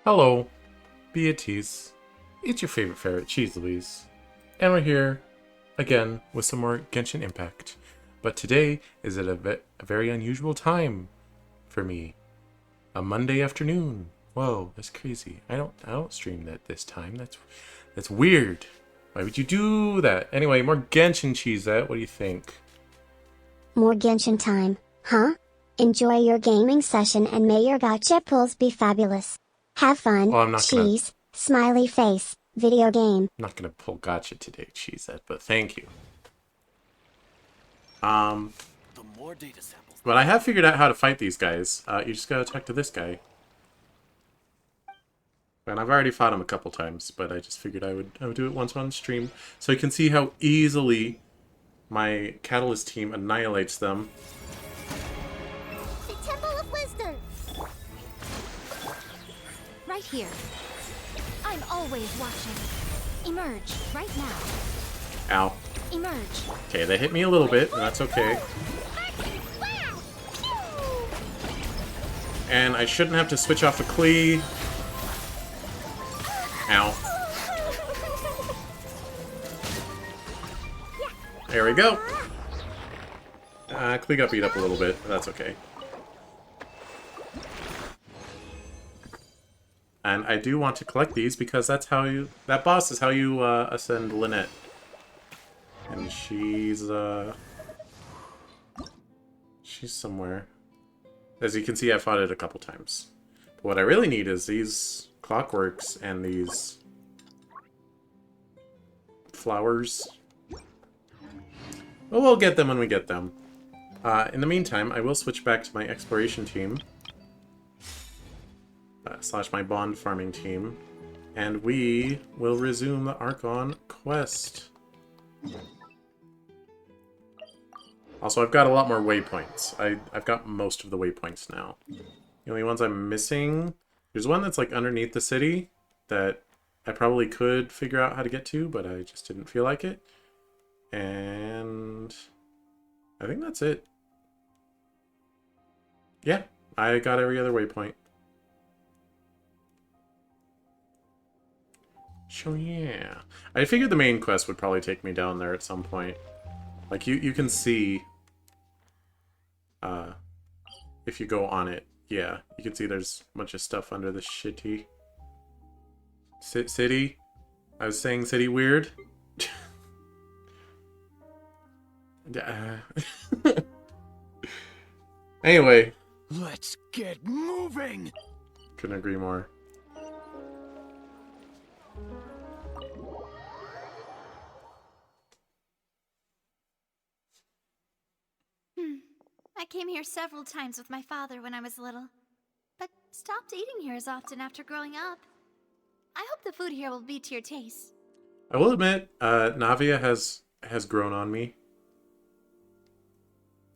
Hello, Beatrice. It's your favorite ferret, Cheese Louise. And we're here again with some more Genshin Impact. But today is at a very unusual time for me. A Monday afternoon. Whoa, that's crazy. I don't stream at this time. That's weird. Why would you do that? Anyway, more Genshin Cheesette. What do you think? More Genshin time, huh? Enjoy your gaming session and may your gacha pulls be fabulous. Have fun, Well, I'm not cheese, smiley face, video game. I'm not gonna pull gotcha today, Cheesette, but thank you. The more data samples. But I have figured out how to fight these guys. You just gotta talk to this guy. And I've already fought him a couple times, but I just figured I would do it once on stream, so you can see how easily my Catalyst team annihilates them. The Temple of Wisdom! Right here. I'm always watching. Emerge, right now. Ow. Emerge. Okay, they hit me a little bit, and that's okay. And I shouldn't have to switch off a Klee. Ow. There we go. Klee got beat up a little bit, but that's okay. And I do want to collect these because that's how you... That boss is how you ascend Lynette. And she's somewhere. As you can see, I fought it a couple times. But what I really need is these clockworks and these flowers. Well, we'll get them when we get them. In the meantime, I will switch back to my exploration team. Slash my bond farming team. And we will resume the Archon quest. Also, I've got a lot more waypoints. I've got most of the waypoints now. The only ones I'm missing... There's one that's like underneath the city that I probably could figure out how to get to, but I just didn't feel like it. And... I think that's it. Yeah, I got every other waypoint. So yeah. I figured the main quest would probably take me down there at some point. Like, you can see... if you go on it, yeah, you can see there's a bunch of stuff under the shitty... City? I was saying city weird? Anyway. Let's get moving! Couldn't agree more. I came here several times with my father when I was little, but stopped eating here as often after growing up. I hope the food here will be to your taste. I will admit, Navia has grown on me.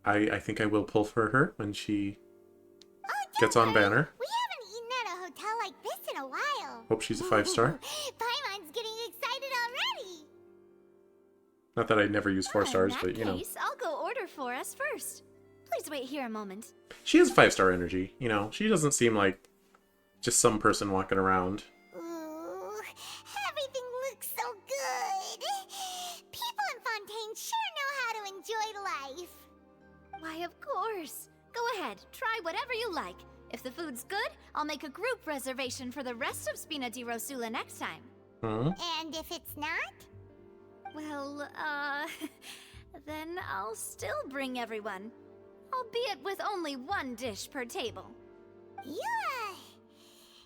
I think I will pull for her when she gets on banner. We haven't eaten at a hotel like this in a while. Hope she's a 5-star. Paimon's getting excited already. Not that I never use 4 stars, In but that you know. case, I'll go order for us first. Please wait here a moment. She has 5-star energy, you know. She doesn't seem like just some person walking around. Ooh, everything looks so good. People in Fontaine sure know how to enjoy life. Why, of course. Go ahead, try whatever you like. If the food's good, I'll make a group reservation for the rest of Spina di Rosula next time. Hmm? And if it's not? Well, then I'll still bring everyone. Albeit with only one dish per table. You,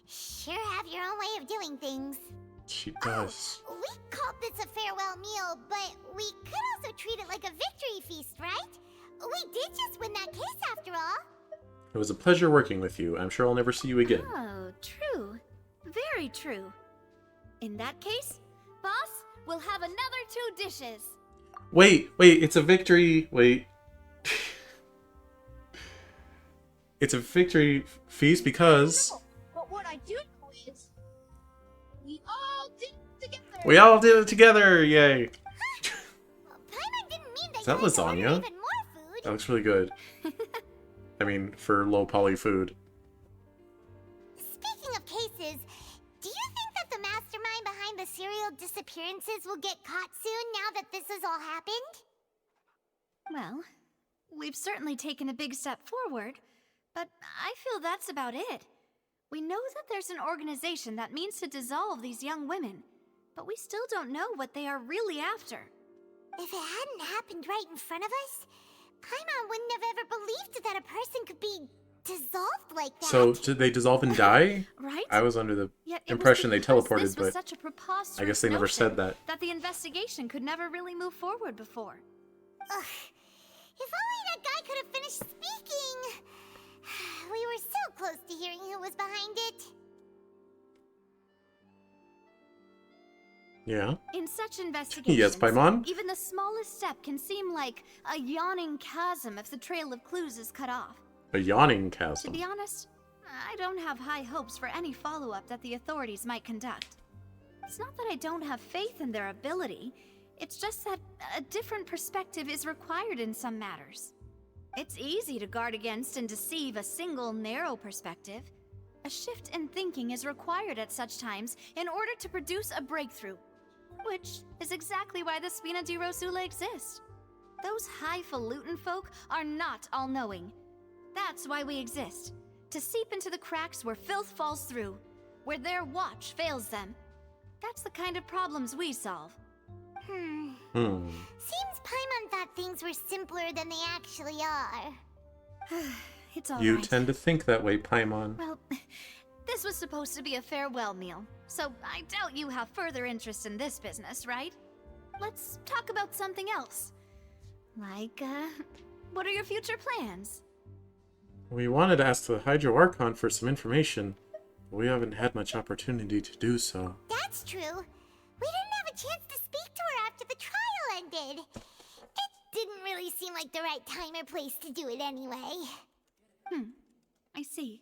sure have your own way of doing things. She does. Oh, we called this a farewell meal, but we could also treat it like a victory feast, right? We did just win that case after all. It was a pleasure working with you. I'm sure I'll never see you again. Oh, true. Very true. In that case, boss, we'll have another 2 dishes. Wait, it's a victory. Wait. It's a victory feast because... But what I do know is, we all did it together. We all did it together! Yay! Paimon didn't mean that Is that you had to order lasagna? even more food. That looks really good. I mean, for low poly food. Speaking of cases, disappearances will get caught soon now that this has all happened? Well, we've certainly taken a big step forward, but I feel that's about it. We know that there's an organization that means to dissolve these young women, but we still don't know what they are really after. If it hadn't happened right in front of us, Paimon wouldn't have ever believed that a person could be dissolved like that. So, did they dissolve and die? Right? I was under the Yet it was impression they because teleported, this was but such a preposterous I guess they never said notion that. the investigation could never really move forward before. Ugh. If only that guy could have finished speaking. We were so close to hearing who was behind it. Yeah. In such investigations, Yes, Paimon? even the smallest step can seem like a yawning chasm if the trail of clues is cut off. A yawning To chasm. be honest, I don't have high hopes for any follow-up that the authorities might conduct. It's not that I don't have faith in their ability, it's just that a different perspective is required in some matters. It's easy to guard against and deceive a single narrow perspective. A shift in thinking is required at such times in order to produce a breakthrough, which is exactly why the Spina di Rosula exists. Those highfalutin folk are not all-knowing. That's why we exist. To seep into the cracks where filth falls through, where their watch fails them. That's the kind of problems we solve. Seems Paimon thought things were simpler than they actually are. It's all You right. tend to think that way, Paimon. Well, this was supposed to be a farewell meal, so I doubt you have further interest in this business, right? Let's talk about something else. Like, what are your future plans? We wanted to ask the Hydro Archon for some information, but we haven't had much opportunity to do so. That's true. We didn't have a chance to speak to her after the trial ended. It didn't really seem like the right time or place to do it anyway. I see.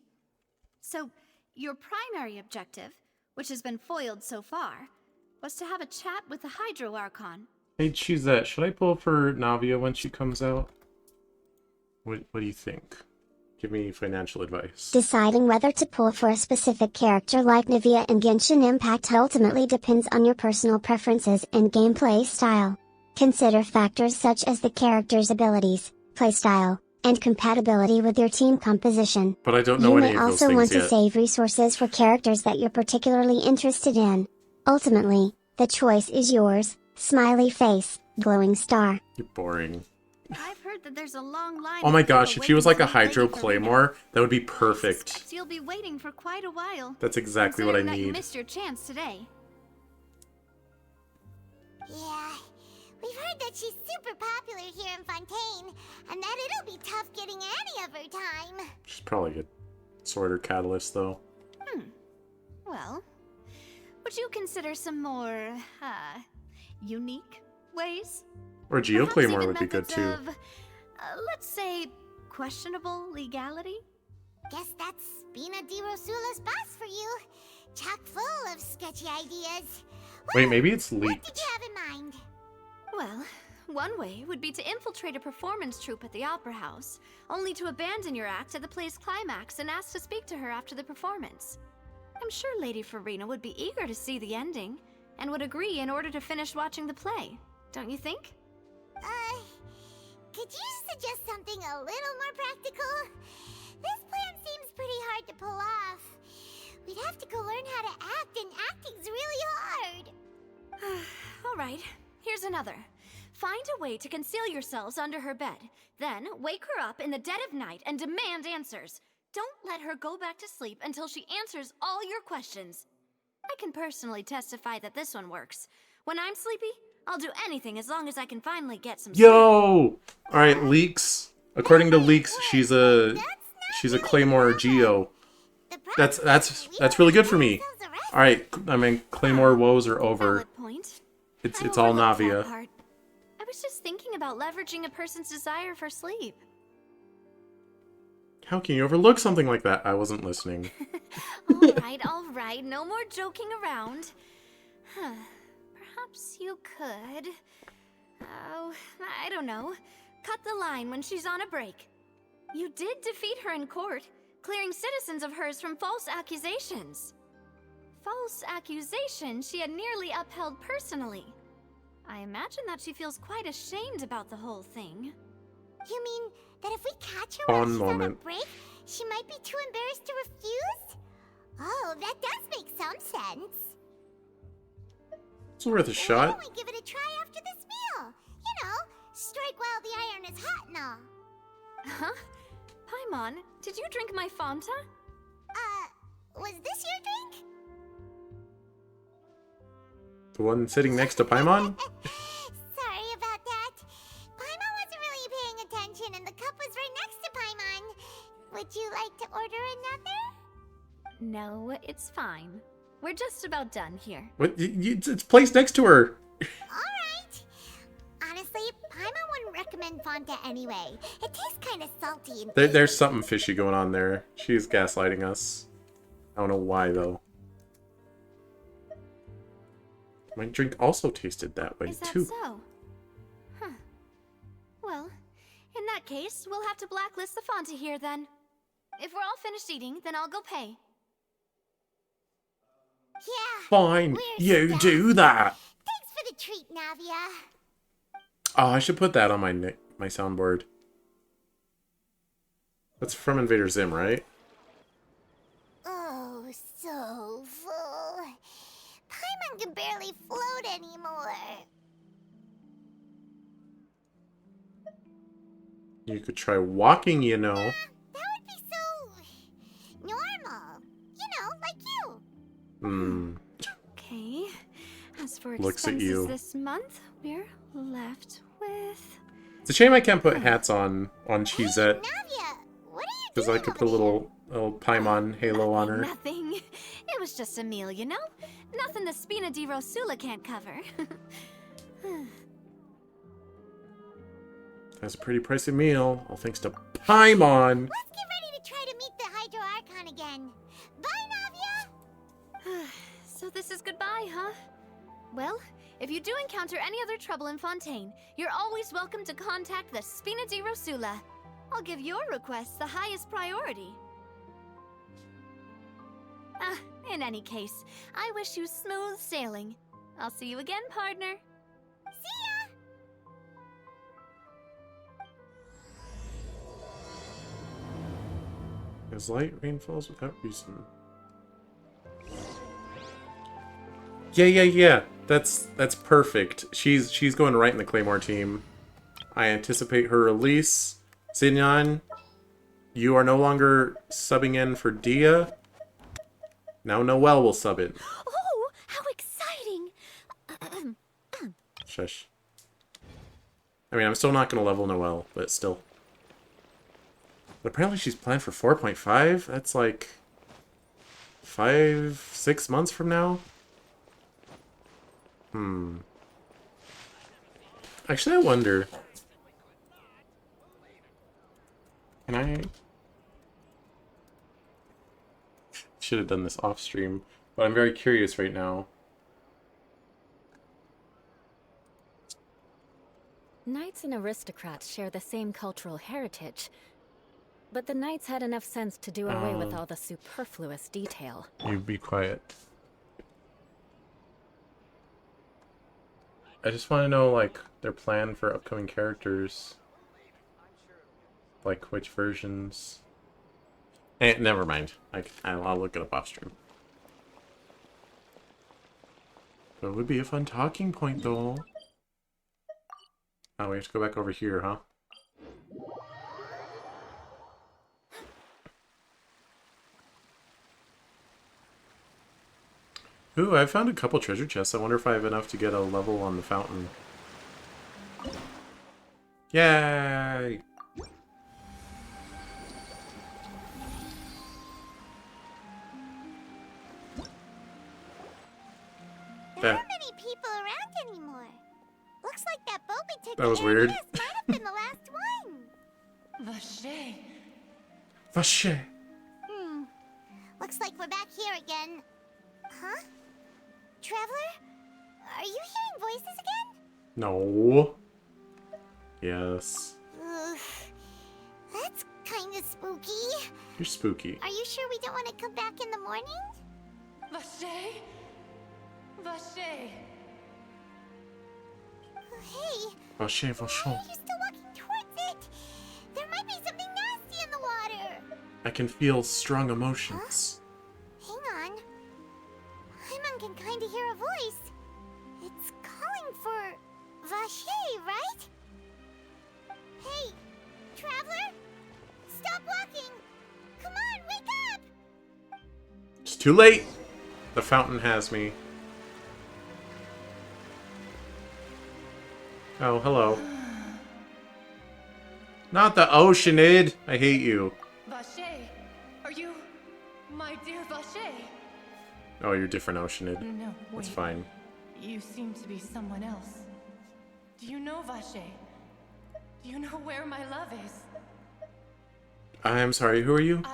So, your primary objective, which has been foiled so far, was to have a chat with the Hydro Archon. Hey, Chizette, should I pull for Navia when she comes out? What do you think? Give me financial advice. Deciding whether to pull for a specific character like Navia in Genshin Impact ultimately depends on your personal preferences and gameplay style. Consider factors such as the character's abilities, playstyle, and compatibility with your team composition. But I don't know You any may of those also want things to yet. save resources for characters that you're particularly interested in. Ultimately, the choice is yours. Smiley face, glowing star. You're boring. I've heard that there's a long line. Oh my of people gosh, if she was waiting like a to meet Hydro Lady Farina. Claymore, that would be I perfect. suspect you'll be waiting for quite a while. That's exactly what I considering that you need. missed your chance today. Yeah, we've heard that she's super popular here in Fontaine, and that it'll be tough getting any of her time. She's probably a sorter catalyst, though. Well, would you consider some more, unique ways? Or Geo Perhaps Claymore even would be good methods too. of, let's say, questionable legality? Guess that's Spina di Rosula's boss for you. Chock full of sketchy ideas. Wait, Well, maybe it's what did leaked. you have in mind? Well, one way would be to infiltrate a performance troupe at the Opera House, only to abandon your act at the play's climax and ask to speak to her after the performance. I'm sure Lady Farina would be eager to see the ending, and would agree in order to finish watching the play. Don't you think? Could you suggest something a little more practical? This plan seems pretty hard to pull off. We'd have to go learn how to act, and acting's really hard. All right, here's another. Find a way to conceal yourselves under her bed. Then wake her up in the dead of night and demand answers. Don't let her go back to sleep until she answers all your questions. I can personally testify that this one works. When I'm sleepy, I'll do anything as long as I can finally get some sleep. Yo! Alright, leaks. According to leaks, she's a Claymore Geo. The problem That's is we that's really don't good for me. get ourselves arrested. Alright, I mean Claymore woes are over. Valid point. It's I all overlooked that Navia. part. I was just thinking about leveraging a person's desire for sleep. How can you overlook something like that? I wasn't listening. All right, no more joking around. Perhaps you could... Oh, I don't know. Cut the line when she's on a break. You did defeat her in court, clearing citizens of hers from false accusations. false accusation she had nearly upheld personally. I imagine that she feels quite ashamed about the whole thing. You mean that if we catch her while Fun she's on a moment. break, she might be too embarrassed to refuse? Oh, that does make some sense. It's worth a Why shot. don't we give it a try after this meal? You know, strike while the iron is hot and all. Huh? Paimon, did you drink my Fanta? Was this your drink? The one sitting next to Paimon? Sorry about that. Paimon wasn't really paying attention and the cup was right next to Paimon. Would you like to order another? No, it's fine. We're just about done here. What? It's placed next to her. Alright. Honestly, Paimon wouldn't recommend Fanta anyway. It tastes kind of salty and There's something fishy going on there. She's gaslighting us. I don't know why, though. My drink also tasted that way, Is that too. so? Huh. Well, in that case, we'll have to blacklist the Fanta here then. If we're all finished eating, then I'll go pay. Yeah. Fine, we're you stuffed. do that. Thanks for the treat, Navia. Oh, I should put that on my soundboard. That's from Invader Zim, right? Oh, so full. Paimon can barely float anymore. You could try walking, you know. That would be so normal. You know, like you. Hmm. Okay. As for Looks at expenses you. this month, we're left with... It's a shame I can't put hats on Cheezette, Navia, what are you because doing I could over put a there? little Paimon halo on her. Nothing. It was just a meal, you know? Nothing the Spina di Rosula can't cover. That's a pretty pricey meal, all thanks to Paimon. Let's get ready to try to meet the Hydro Archon again. Bye, Navia. So this is goodbye, huh? Well, if you do encounter any other trouble in Fontaine, you're always welcome to contact the Spina di Rosula. I'll give your requests the highest priority. In any case, I wish you smooth sailing. I'll see you again, partner. See ya. As light rain falls without reason. Yeah. That's perfect. She's going right in the Claymore team. I anticipate her release. Xinyan, you are no longer subbing in for Dia. Now Noelle will sub in. Oh, how exciting! Shush. I mean, I'm still not going to level Noelle, but still. But apparently she's planned for 4.5? That's like 5-6 months from now? Actually, I wonder. Can I... Should have done this off stream, but I'm very curious right now. Knights and aristocrats share the same cultural heritage, but the knights had enough sense to do away with all the superfluous detail. You be quiet. I just want to know, like, their plan for upcoming characters. Like, which versions. Never mind. I'll look it up off stream. But it would be a fun talking point, though. Oh, we have to go back over here, huh? Ooh, I found a couple treasure chests. I wonder if I have enough to get a level on the fountain. Yay! There aren't many people around anymore. Looks like that boat we took That was to weird. Aramis might have been the last one. Vache. Looks like we're back here again. Huh? Traveler? Are you hearing voices again? No. Yes. Ugh. That's kind of spooky. You're spooky. Are you sure we don't want to come back in the morning? Vache? Vache? Hey, Vache, why vache. are you still walking towards it? There might be something nasty in the water. I can feel strong emotions. Hang on. Paimon can kind of hear a voice. It's calling for Vache, right? Hey, traveler? Stop walking! Come on, wake up! It's too late. The fountain has me. Oh, hello. Not the Oceanid. I hate you. Vache? Are you my dear Vache? Oh, you're different, Oceanid. No, wait. It's fine. You seem to be someone else. Do you know Vache? Do you know where my love is? I'm sorry, who are you?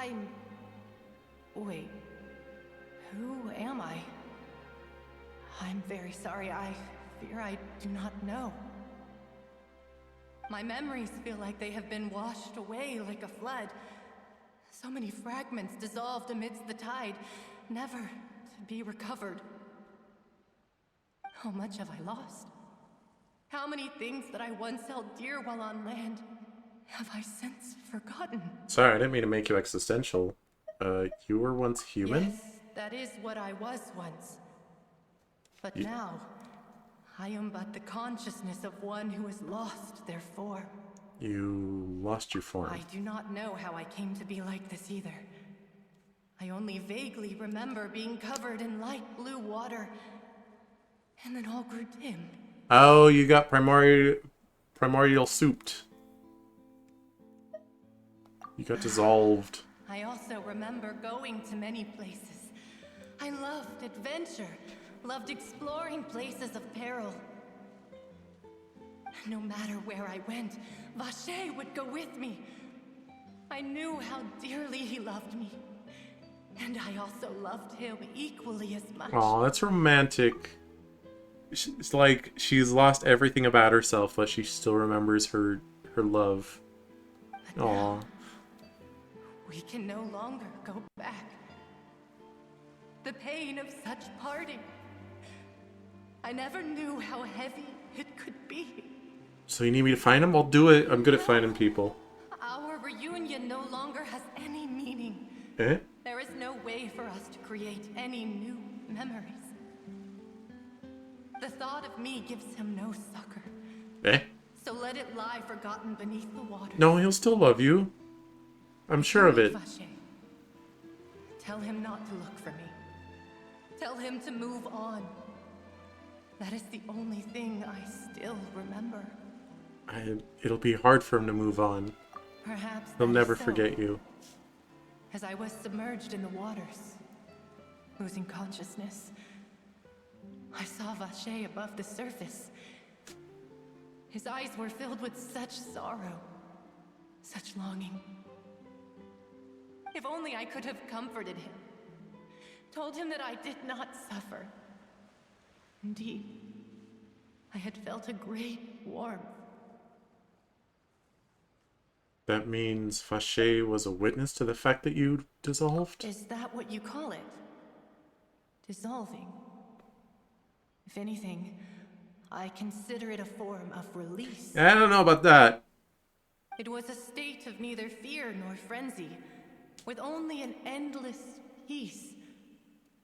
Wait. Who am I? I'm very sorry. I fear I do not know. My memories feel like they have been washed away like a flood. So many fragments dissolved amidst the tide, never to be recovered. How much have I lost? How many things that I once held dear while on land have I since forgotten? Sorry, I didn't mean to make you existential. You were once human? Yes, that is what I was once. But now, I am but the consciousness of one who has lost their form. You lost your form. I do not know how I came to be like this either. I only vaguely remember being covered in light blue water, and then all grew dim. Oh, you got primordial souped. You got dissolved. I also remember going to many places. I loved adventure, loved exploring places of peril. No matter where I went, Vache would go with me. I knew how dearly he loved me, and I also loved him equally as much. Aw, that's romantic. It's like she's lost everything about herself, but she still remembers her love. Aw. We can no longer go back. The pain of such parting. I never knew how heavy it could be. So you need me to find him? I'll do it. I'm good at finding people. Our reunion no longer has any meaning. Eh? There is no way for us to create any new memories. The thought of me gives him no succor. Eh? So let it lie forgotten beneath the water. No, he'll still love you. I'm sure of it. Vache. Tell him not to look for me. Tell him to move on. That is the only thing I still remember. It'll be hard for him to move on. Perhaps He'll that is never so. forget you. As I was submerged in the waters, losing consciousness, I saw Vache above the surface. His eyes were filled with such sorrow, such longing. If only I could have comforted him, told him that I did not suffer. Indeed, I had felt a great warmth. That means Vache was a witness to the fact that you dissolved? Is that what you call it? Dissolving? If anything, I consider it a form of release. I don't know about that. It was a state of neither fear nor frenzy, with only an endless peace,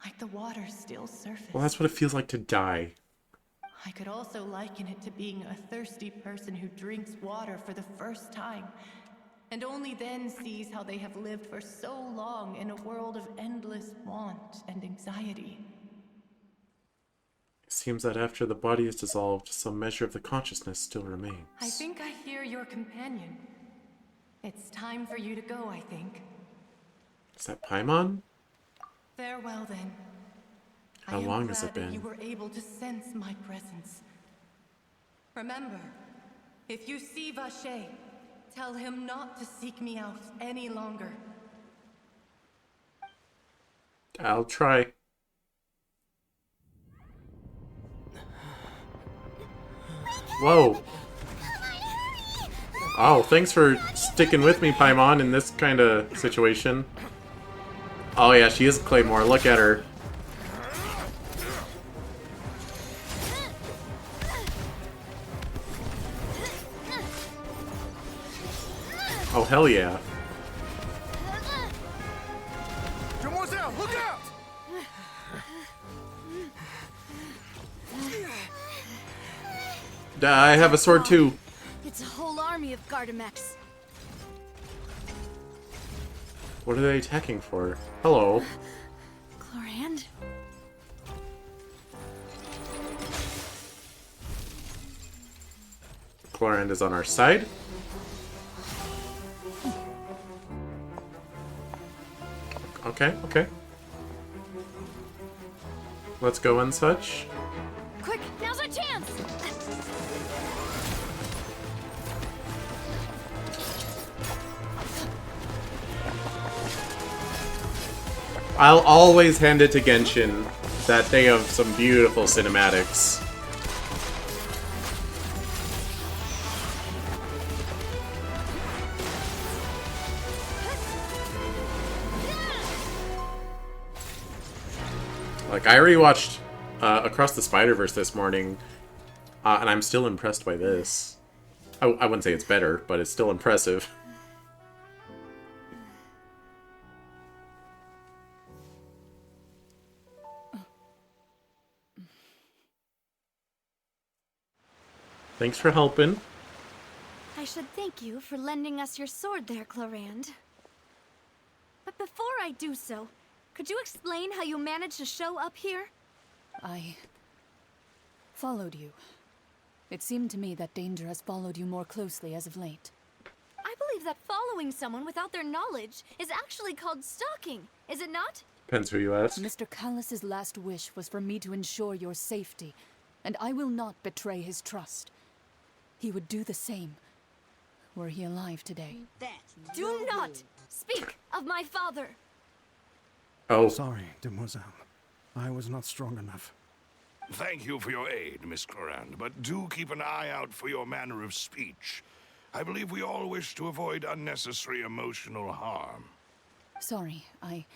like the water's still surface. Well, that's what it feels like to die. I could also liken it to being a thirsty person who drinks water for the first time, and only then sees how they have lived for so long in a world of endless want and anxiety. It seems that after the body is dissolved, some measure of the consciousness still remains. I think I hear your companion. It's time for you to go, I think. Is that Paimon? Farewell, then. How I am long has glad it that been? you were able to sense my presence. Remember, if you see Vache, tell him not to seek me out any longer. I'll try. Whoa. Oh, thanks for sticking with me, Paimon, in this kind of situation. Oh yeah, she is Claymore. Look at her. Oh, hell yeah. Demoiselle, look out! I have a sword too. It's a whole army of Gardamex. What are they attacking for? Hello. Chlorand? Chlorand is on our side. Okay, okay. Let's go and such. Quick, now's our chance! I'll always hand it to Genshin that they have some beautiful cinematics. Like, I rewatched Across the Spider-Verse this morning, and I'm still impressed by this. I wouldn't say it's better, but it's still impressive. Thanks for helping. I should thank you for lending us your sword there, Chlorand. But before I do so, could you explain how you managed to show up here? I followed you. It seemed to me that danger has followed you more closely as of late. I believe that following someone without their knowledge is actually called stalking, is it not? Depends who you ask. Mr. Callus's last wish was for me to ensure your safety, and I will not betray his trust. He would do the same, were he alive today. Do not speak of my father! Oh. Sorry, demoiselle. I was not strong enough. Thank you for your aid, Miss Chlorand, but do keep an eye out for your manner of speech. I believe we all wish to avoid unnecessary emotional harm. Sorry, I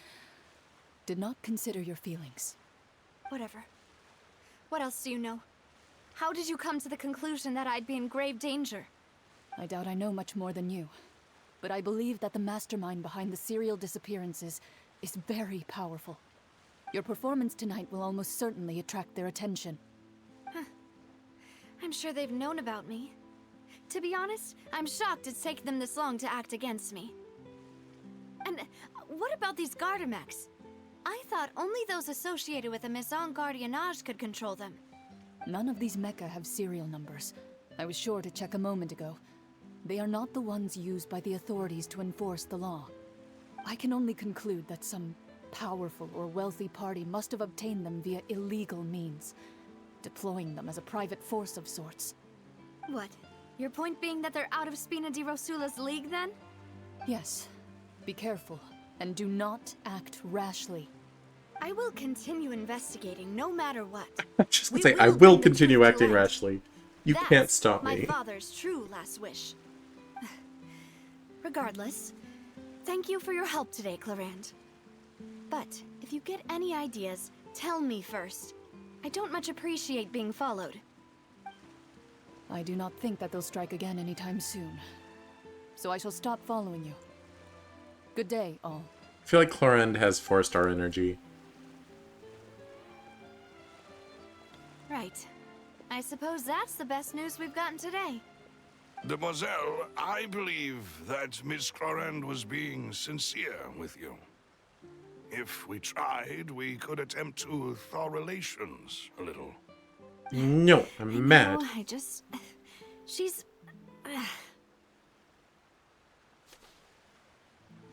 did not consider your feelings. Whatever. What else do you know? How did you come to the conclusion that I'd be in grave danger? I doubt I know much more than you, but I believe that the mastermind behind the serial disappearances is very powerful. Your performance tonight will almost certainly attract their attention. I'm sure they've known about me. To be honest, I'm shocked it's taken them this long to act against me. And what about these Gardamex? I thought only those associated with the Maison Gardiennage could control them. None of these mecha have serial numbers. I was sure to check a moment ago. They are not the ones used by the authorities to enforce the law. I can only conclude that some powerful or wealthy party must have obtained them via illegal means, deploying them as a private force of sorts. What? Your point being that they're out of Spina di Rosula's league, then? Yes. Be careful, and do not act rashly. I will continue investigating, no matter what. I'm just gonna say, I will continue acting rashly. You can't stop my me. father's true last wish. Regardless, thank you for your help today, Chlorand. But if you get any ideas, tell me first. I don't much appreciate being followed. I do not think that they'll strike again anytime soon. So I shall stop following you. Good day, all. I feel like Chlorand has 4-star energy. Right. I suppose that's the best news we've gotten today. Demoiselle, I believe that Miss Chlorand was being sincere with you. If we tried, we could attempt to thaw relations a little. No, I'm mad. No, I just... She's...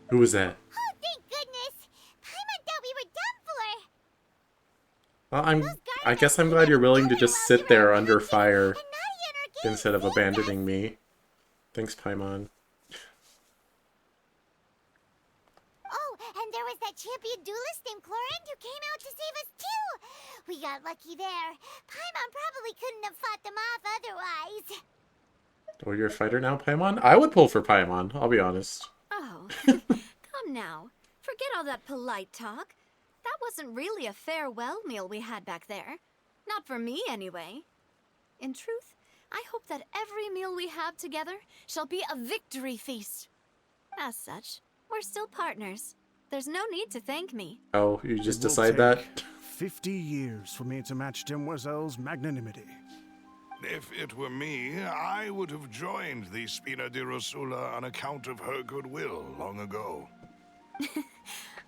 Who was that? Oh, thank goodness! Paimon thought we were done for! Well, I guess I'm glad you're willing to just sit there under fire instead of abandoning me. Thanks, Paimon. Oh, and there was that champion duelist named Chlorand who came out to save us too! We got lucky there. Paimon probably couldn't have fought them off otherwise. Oh, you're a fighter now, Paimon? I would pull for Paimon, I'll be honest. Oh, come now. Forget all that polite talk. That wasn't really a farewell meal we had back there. Not for me, anyway. In truth, I hope that every meal we have together shall be a victory feast. As such, we're still partners. There's no need to thank me. Oh, you just It will decide that? take 50 years for me to match Demoiselle's magnanimity. If it were me, I would have joined the Spina di Rosula on account of her goodwill long ago.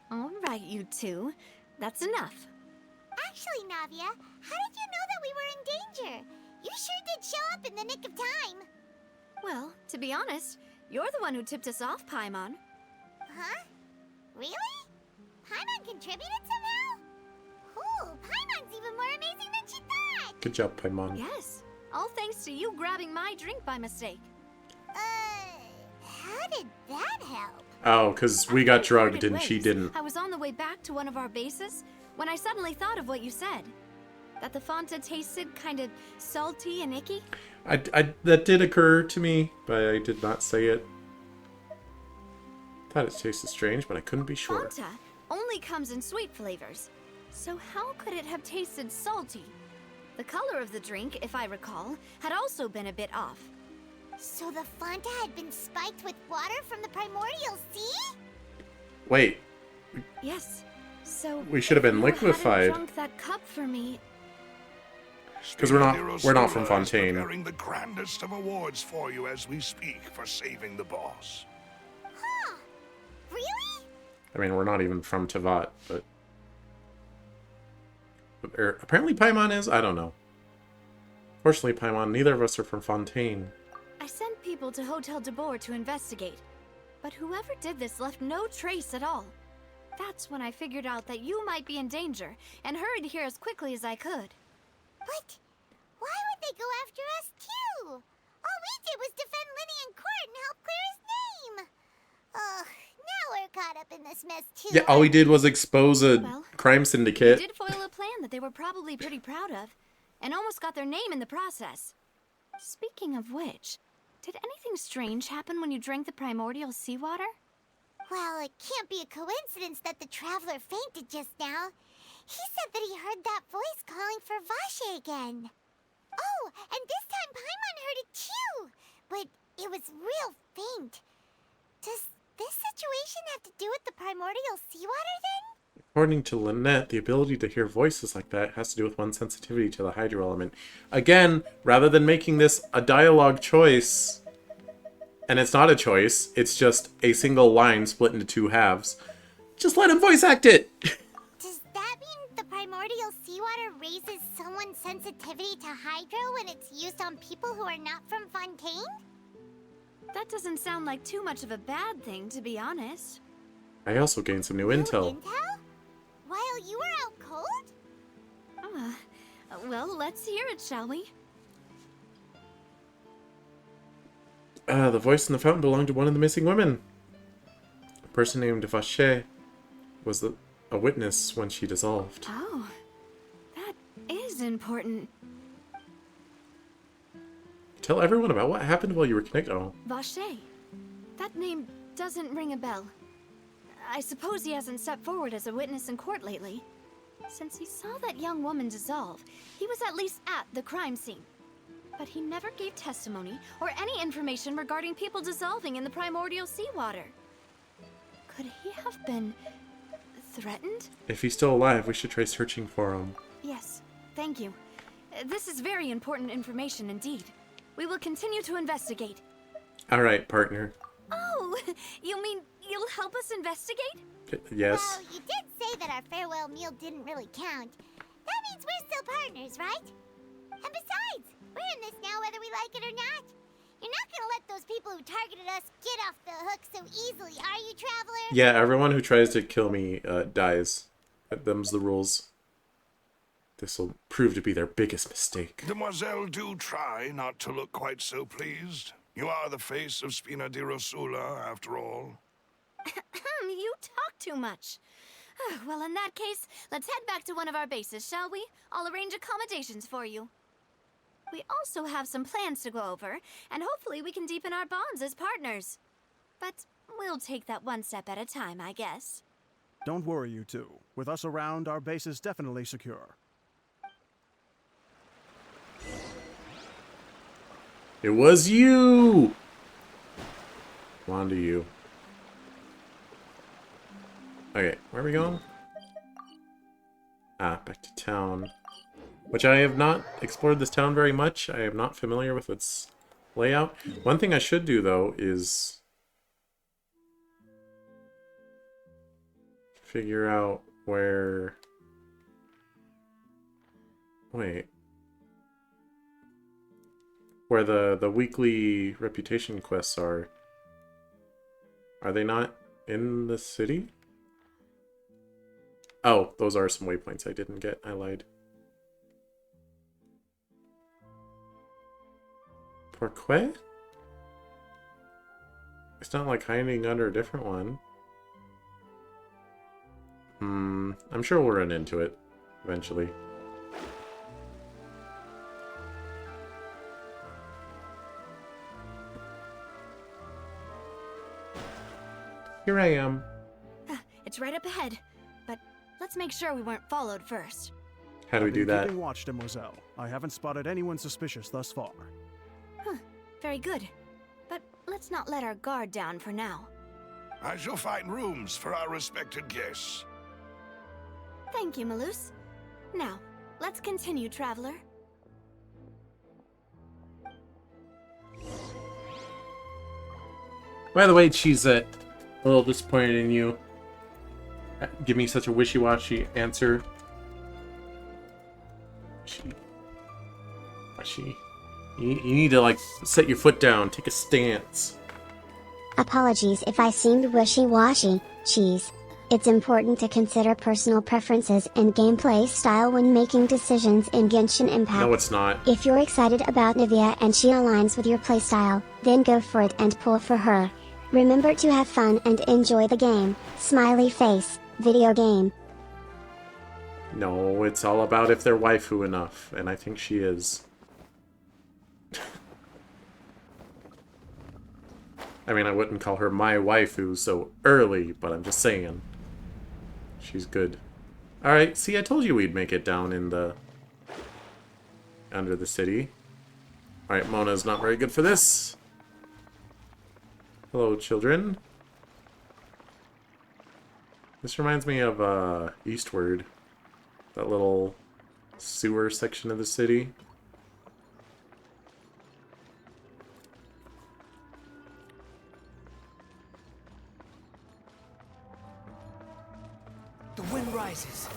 All right, you two. That's enough. Actually, Navia, how did you know that we were in danger? You sure did show up in the nick of time. Well, to be honest, you're the one who tipped us off, Paimon. Huh? Really? Paimon contributed somehow? Ooh, Paimon's even more amazing than she thought! Good job, Paimon. Yes, all thanks to you grabbing my drink by mistake. How did that help? Oh, because we got drugged and she didn't. I was on the way back to one of our bases when I suddenly thought of what you said. That the Fanta tasted kind of salty and icky. That did occur to me, but I did not say it. Thought it tasted strange, but I couldn't be sure. Fanta only comes in sweet flavors. So how could it have tasted salty? The color of the drink, if I recall, had also been a bit off. So the Fanta had been spiked with water from the primordial sea? Wait. Yes. So we should have been liquefied. Drunk that cup for me. Because we're not from Fontaine. Preparing the grandest of awards for you as we speak for saving the boss. Huh? Really? I mean, we're not even from Tevat, but apparently Paimon is. I don't know. Fortunately, Paimon, neither of us are from Fontaine. I sent people to Hotel de Boer to investigate, but whoever did this left no trace at all. That's when I figured out that you might be in danger and hurried here as quickly as I could. But why would they go after us too? All we did was defend Linny in court and help clear his name. Ugh, now we're caught up in this mess too. Yeah, all we did was expose a crime syndicate. We did foil a plan that they were probably pretty proud of, and almost got their name in the process. Speaking of which, did anything strange happen when you drank the primordial seawater? Well, it can't be a coincidence that the traveler fainted just now. He said that he heard that voice calling for Vache again. Oh, and this time Paimon heard it too, but it was real faint. Does this situation have to do with the primordial seawater then? According to Lynette, the ability to hear voices like that has to do with one's sensitivity to the hydro element. Again, rather than making this a dialogue choice, and it's not a choice, it's just a single line split into two halves, just let him voice act it! Does that mean the primordial seawater raises someone's sensitivity to hydro when it's used on people who are not from Fontaine? That doesn't sound like too much of a bad thing, to be honest. I also gained some new intel. Intel? While you were out cold? Well, let's hear it, shall we? The voice in the fountain belonged to one of the missing women. A person named Vache was a witness when she dissolved. Oh, that is important. Tell everyone about what happened while you were connected. Oh. Vache. That name doesn't ring a bell. I suppose he hasn't stepped forward as a witness in court lately. Since he saw that young woman dissolve, he was at least at the crime scene. But he never gave testimony or any information regarding people dissolving in the primordial seawater. Could he have been threatened? If he's still alive, we should try searching for him. Yes, thank you. This is very important information indeed. We will continue to investigate. Alright, partner. Oh, you mean you'll help us investigate? Yes. Well, you did say that our farewell meal didn't really count. That means we're still partners, right? And besides, we're in this now whether we like it or not. You're not gonna let those people who targeted us get off the hook so easily, are you, Traveler? Yeah, everyone who tries to kill me dies. Them's the rules. This'll prove to be their biggest mistake. Demoiselle, do try not to look quite so pleased. You are the face of Spina di Rosula, after all. You talk too much. Well, in that case, let's head back to one of our bases, shall we? I'll arrange accommodations for you. We also have some plans to go over, and hopefully we can deepen our bonds as partners. But we'll take that one step at a time, I guess. Don't worry, you two. With us around, our base is definitely secure. It was you! On to you. Okay, where are we going? Ah, back to town. Which I have not explored this town very much. I am not familiar with its layout. One thing I should do, though, is figure out where... Wait. Where the weekly reputation quests are. Are they not in the city? Oh, those are some waypoints I didn't get. I lied. Pourquoi? It's not like hiding under a different one. I'm sure we'll run into it eventually. Here I am. It's right up ahead, but let's make sure we weren't followed first. How do we do that? Keeping watch, Demoiselle. I haven't spotted anyone suspicious thus far. Huh, very good. But let's not let our guard down for now. I shall find rooms for our respected guests. Thank you, Malus. Now, let's continue, traveler. By the way, Cheezette, a little disappointed in you. Give me such a wishy-washy answer. Wishy. You need to, like, set your foot down, take a stance. Apologies if I seemed wishy-washy, Cheese. It's important to consider personal preferences and gameplay style when making decisions in Genshin Impact. No, it's not. If you're excited about Nivea and she aligns with your playstyle, then go for it and pull for her. Remember to have fun and enjoy the game. Smiley face, video game. No, it's all about if they're waifu enough, and I think she is. I mean, I wouldn't call her my waifu so early, but I'm just saying. She's good. Alright, see, I told you we'd make it down in the... under the city. Alright, Mona's not very good for this. Hello, children. This reminds me of, Eastward. That little sewer section of the city. The wind rises.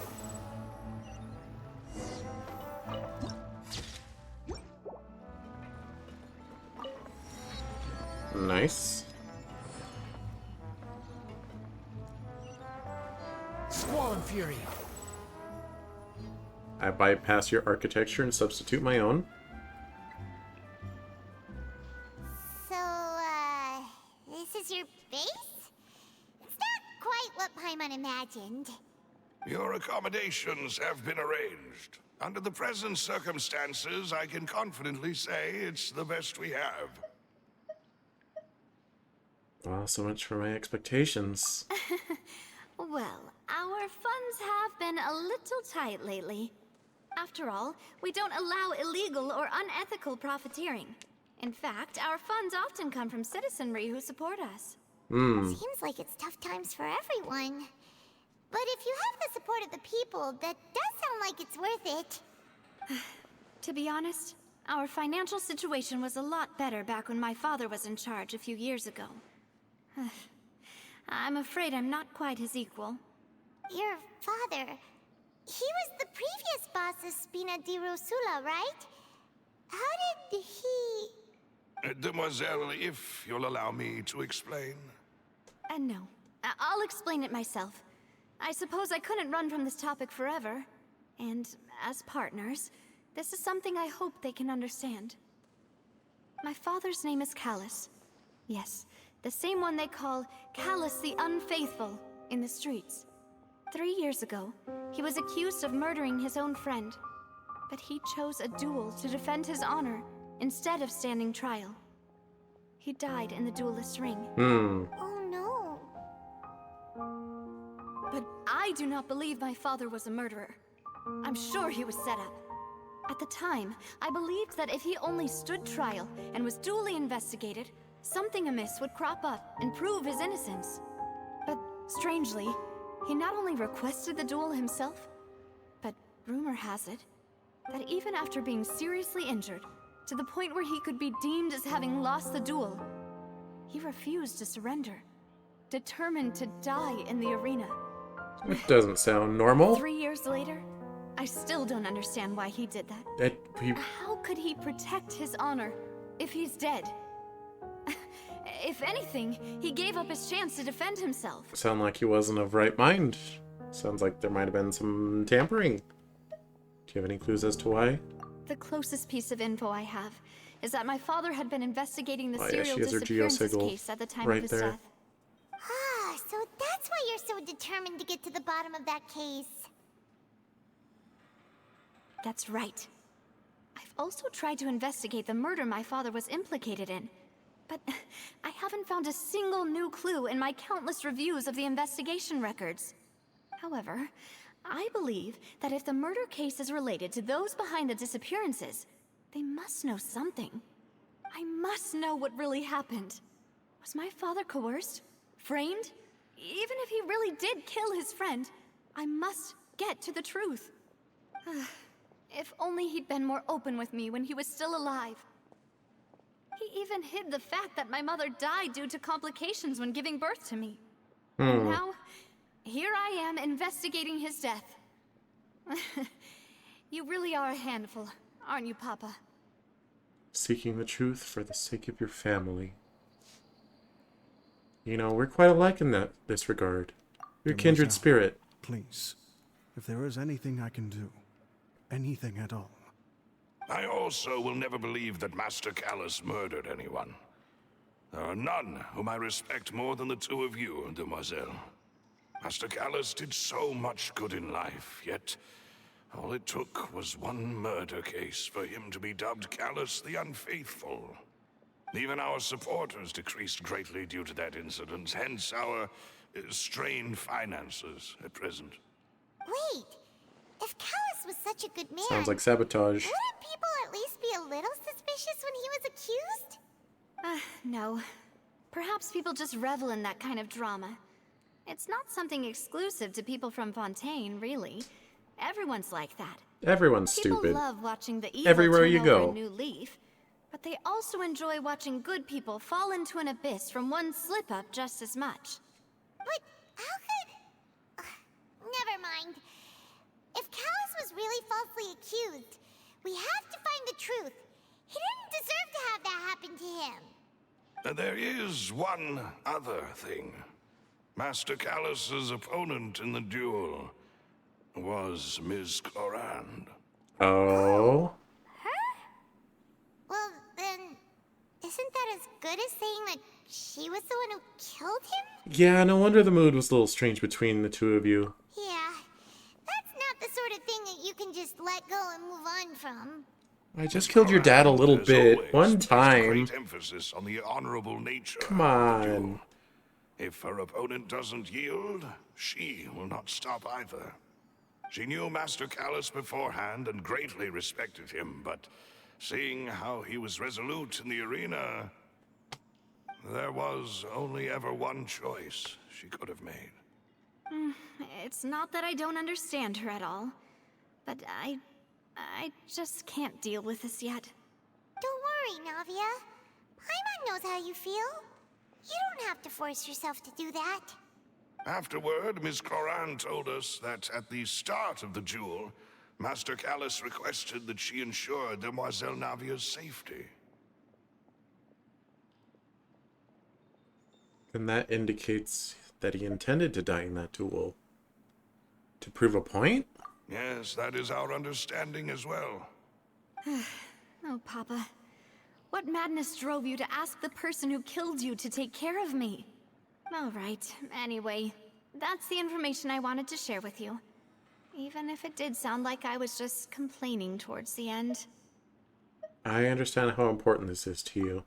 Nice. Squall and fury. I bypass your architecture and substitute my own. So, this is your base? It's not quite what Paimon imagined. Your accommodations have been arranged. Under the present circumstances, I can confidently say it's the best we have. Well, so much for my expectations. Well, our funds have been a little tight lately. After all, we don't allow illegal or unethical profiteering. In fact, our funds often come from citizenry who support us. Seems like it's tough times for everyone. But if you have the support of the people, that does sound like it's worth it. To be honest, our financial situation was a lot better back when my father was in charge a few years ago. I'm afraid I'm not quite his equal. Your father... he was the previous boss of Spina di Rosula, right? How did he... Demoiselle, if you'll allow me to explain. No. I'll explain it myself. I suppose I couldn't run from this topic forever. And as partners, this is something I hope they can understand. My father's name is Callus. Yes, the same one they call Callus the Unfaithful in the streets. 3 years ago, he was accused of murdering his own friend. But he chose a duel to defend his honor instead of standing trial. He died in the duelist's ring. Oh no. But I do not believe my father was a murderer. I'm sure he was set up. At the time, I believed that if he only stood trial and was duly investigated, something amiss would crop up and prove his innocence. But strangely, He not only requested the duel himself, but rumor has it that even after being seriously injured, to the point where he could be deemed as having lost the duel, he refused to surrender, determined to die in the arena. It doesn't sound normal. 3 years later, I still don't understand why he did that. How could he protect his honor if he's dead? If anything, he gave up his chance to defend himself. Sound like he wasn't of right mind. Sounds like there might have been some tampering. Do you have any clues as to why? The closest piece of info I have is that my father had been investigating the Oh, yeah, serial she has her disappearances geosignal case at the time right of his there. death. Ah, so that's why you're so determined to get to the bottom of that case. That's right. I've also tried to investigate the murder my father was implicated in, but I haven't found a single new clue in my countless reviews of the investigation records. However, I believe that if the murder case is related to those behind the disappearances, they must know something. I must know what really happened. Was my father coerced? Framed? Even if he really did kill his friend, I must get to the truth. If only he'd been more open with me when he was still alive. He even hid the fact that my mother died due to complications when giving birth to me. And now, here I am investigating his death. You really are a handful, aren't you, Papa? Seeking the truth for the sake of your family. You know, we're quite alike in this regard. You're kindred spirit. Please, if there is anything I can do, anything at all. I also will never believe that Master Callus murdered anyone. There are none whom I respect more than the two of you, Demoiselle. Master Callus did so much good in life, yet all it took was one murder case for him to be dubbed Callus the Unfaithful. Even our supporters decreased greatly due to that incident, hence our strained finances at present. Wait, if Callus was such a good man, Sounds like sabotage. wouldn't people at least be a little suspicious when he was accused? No. Perhaps people just revel in that kind of drama. It's not something exclusive to people from Fontaine, really. Everyone's like that. Everyone's People stupid. love watching the evil Everywhere turn you over go. a new leaf, but they also enjoy watching good people fall into an abyss from one slip-up just as much. But how could... never mind. If Callus was really falsely accused, we have to find the truth. He didn't deserve to have that happen to him. There is one other thing. Master Callus's opponent in the duel was Ms. Clorand. Oh? Well, then, isn't that as good as saying that she was the one who killed him? Yeah, no wonder the mood was a little strange between the two of you. Yeah, that's not the sort of thing that you can just let go and move on from. I just killed your dad a little As bit. always, One placed time. Great emphasis on the honorable nature. Come of the on. duel. If her opponent doesn't yield, she will not stop either. She knew Master Callus beforehand and greatly respected him, but seeing how he was resolute in the arena, there was only ever one choice she could have made. It's not that I don't understand her at all, but I just can't deal with this yet. Don't worry, Navia. Paimon knows how you feel. You don't have to force yourself to do that. Afterward, Ms. Clorand told us that at the start of the duel, Master Callus requested that she ensure Demoiselle Navia's safety. And that indicates that he intended to die in that duel. To prove a point? Yes, that is our understanding as well. Oh, Papa. What madness drove you to ask the person who killed you to take care of me? All right, anyway, that's the information I wanted to share with you. Even if it did sound like I was just complaining towards the end. I understand how important this is to you.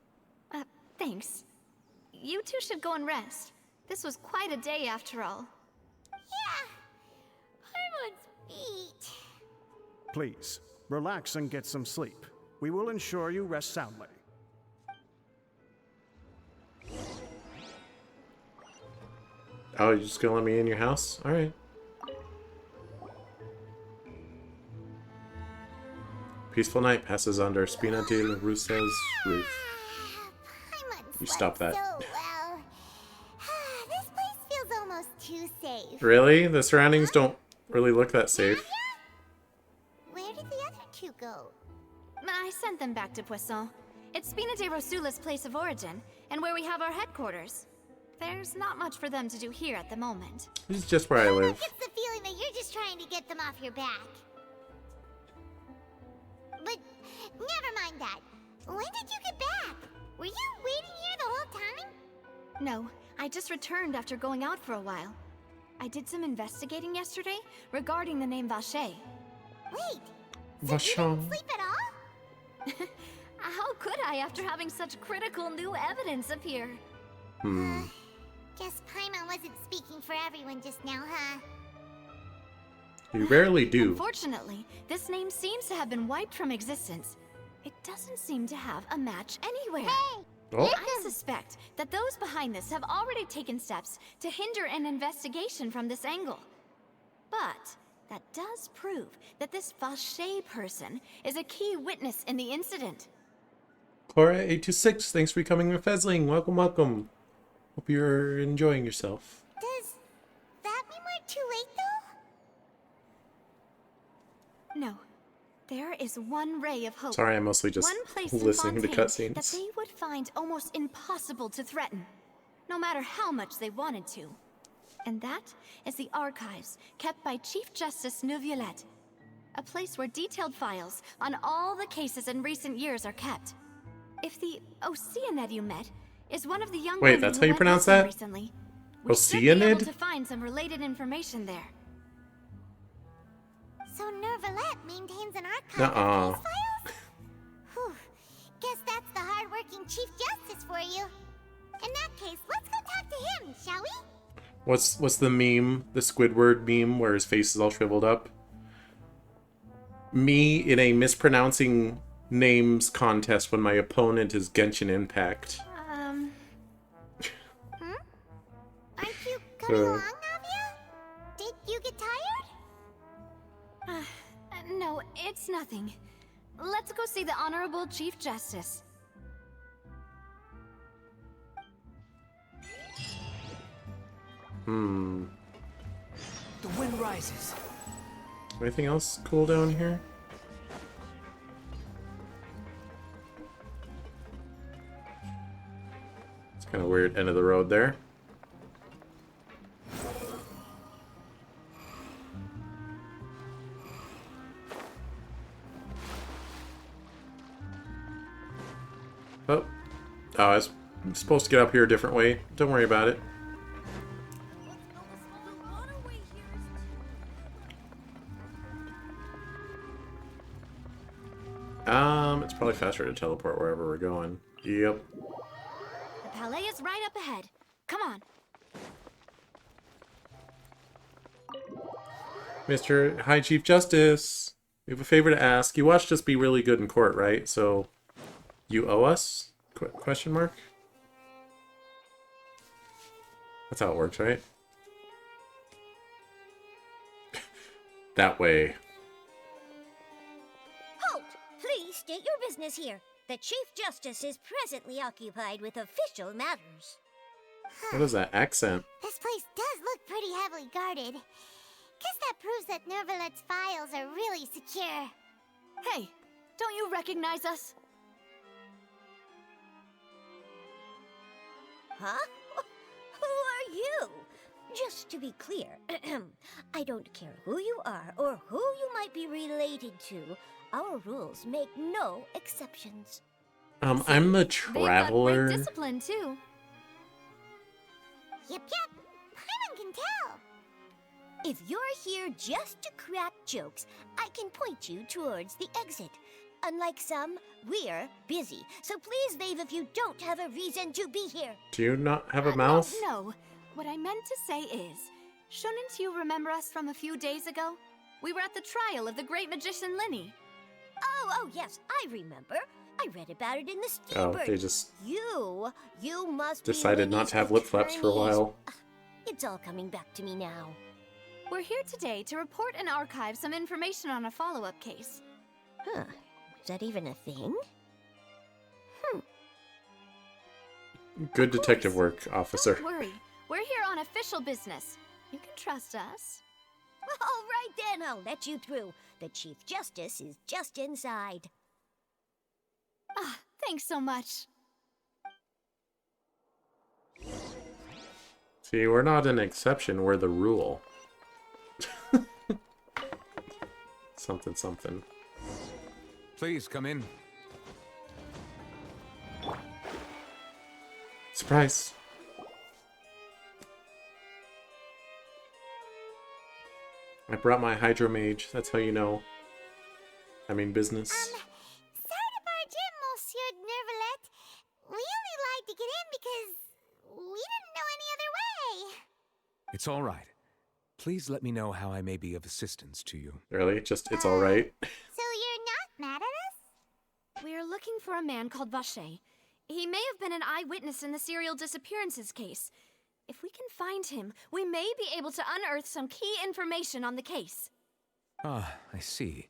Thanks. You two should go and rest. This was quite a day after all. Yeah, Paimon's beat. Please, relax and get some sleep. We will ensure you rest soundly. Oh, you're just gonna let me in your house? Alright. Peaceful night passes under Spina de la Rusa's roof. You stop that. So well. This place feels almost too safe. Really? The surroundings don't really look that safe. Where did the other two go? I sent them back to Poisson. It's Spina de Rosula's place of origin, and where we have our headquarters. There's not much for them to do here at the moment. This is just where I live. Gets the feeling that you're just trying to get them off your back. But never mind that. When did you get back? Were you waiting here the whole time? No, I just returned after going out for a while. I did some investigating yesterday regarding the name Vache. Wait, Vachon. sleep at all? How could I after having such critical new evidence appear? Guess Paimon wasn't speaking for everyone just now, huh? You rarely do. Unfortunately, this name seems to have been wiped from existence. It doesn't seem to have a match anywhere. Hey! Oh. I suspect that those behind this have already taken steps to hinder an investigation from this angle. But that does prove that this Vache person is a key witness in the incident. Cora826, thanks for becoming a Fezling. Welcome, welcome. Hope you're enjoying yourself. Does that mean we're too late, though? No. There is one ray of hope. Sorry, I'm mostly just one place listening to in Fontaine cutscenes. that they would find almost impossible to threaten, no matter how much they wanted to. And that is the archives kept by Chief Justice Neuvillette. A place where detailed files on all the cases in recent years are kept. If the Oceanid you met is one of the young Wait, women that's who how you went pronounce missing that? Recently, we should be able Oceanid? to find some related information there. So Neuvillette maintains an archive Nuh-uh. of case files? Whew. Guess that's the hard-working Chief Justice for you. In that case, let's go talk to him, shall we? What's the meme? The Squidward meme where his face is all shriveled up? Me in a mispronouncing names contest when my opponent is Genshin Impact. Aren't you coming along, Navia? Did you get tired? No, it's nothing. Let's go see the Honorable Chief Justice. The wind rises. Anything else cool down here? It's kind of weird end of the road there. Oh, I was supposed to get up here a different way. Don't worry about it. It's probably faster to teleport wherever we're going. Yep. The Palais is right up ahead. Come on. Mr. High Chief Justice, we have a favor to ask. You watched us be really good in court, right? So, you owe us? Question mark? That's how it works, right? That way. Halt! Please state your business here. The Chief Justice is presently occupied with official matters. What is that accent? This place does look pretty heavily guarded. Guess that proves that Neuvillette's files are really secure. Hey, don't you recognize us? Huh? Who are you? Just to be clear, I don't care who you are or who you might be related to. Our rules make no exceptions. I'm the They've got traveler. great discipline, too. Yep. Paimon can tell. If you're here just to crack jokes, I can point you towards the exit. Unlike some, we're busy, so please leave if you don't have a reason to be here. Do you not have a mouth? No. What I meant to say is, shouldn't you remember us from a few days ago? We were at the trial of the great magician Linny. Oh, yes, I remember. I read about it in the Oh, Steambird. they just You must decided be not to have lip flaps for a attorneys. while. It It's all coming back to me now. We're here today to report and archive some information on a follow-up case. Huh. Is that even a thing? Good detective work, officer. Don't worry. We're here on official business. You can trust us. All right then, I'll let you through. The Chief Justice is just inside. Ah, thanks so much. See, we're not an exception, we're the rule. Something, something. Please come in. Surprise! I brought my Hydro Mage, that's how you know. I mean business. Sorry to barge in, Monsieur Nervalet. We only lied to get in because we didn't know any other way. It's all right. Please let me know how I may be of assistance to you. Really? Just, it's alright? So you're not mad at us? We're looking for a man called Vache. He may have been an eyewitness in the serial disappearances case. If we can find him, we may be able to unearth some key information on the case. Ah, I see.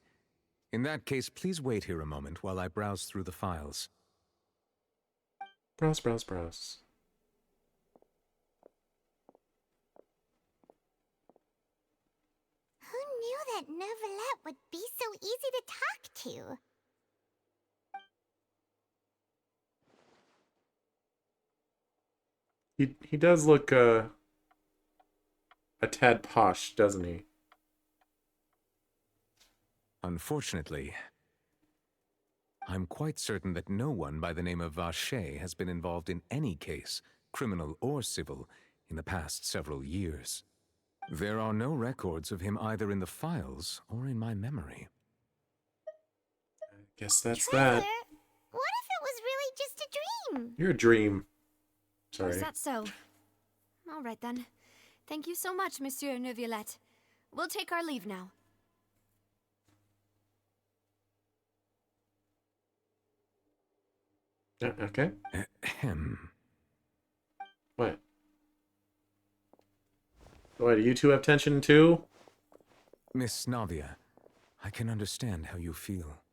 In that case, please wait here a moment while I browse through the files. Browse, browse, browse. Who knew that Nervalet would be so easy to talk to? He does look, a tad posh, doesn't he? Unfortunately, I'm quite certain that no one by the name of Vache has been involved in any case, criminal or civil, in the past several years. There are no records of him either in the files or in my memory. I guess that's Treasure, that. what if it was really just a dream? You're a dream. Sorry. Is that so? All right then. Thank you so much, Monsieur Neuvillette. We'll take our leave now. Okay. What? What, do you two have tension too? Miss Navia, I can understand how you feel.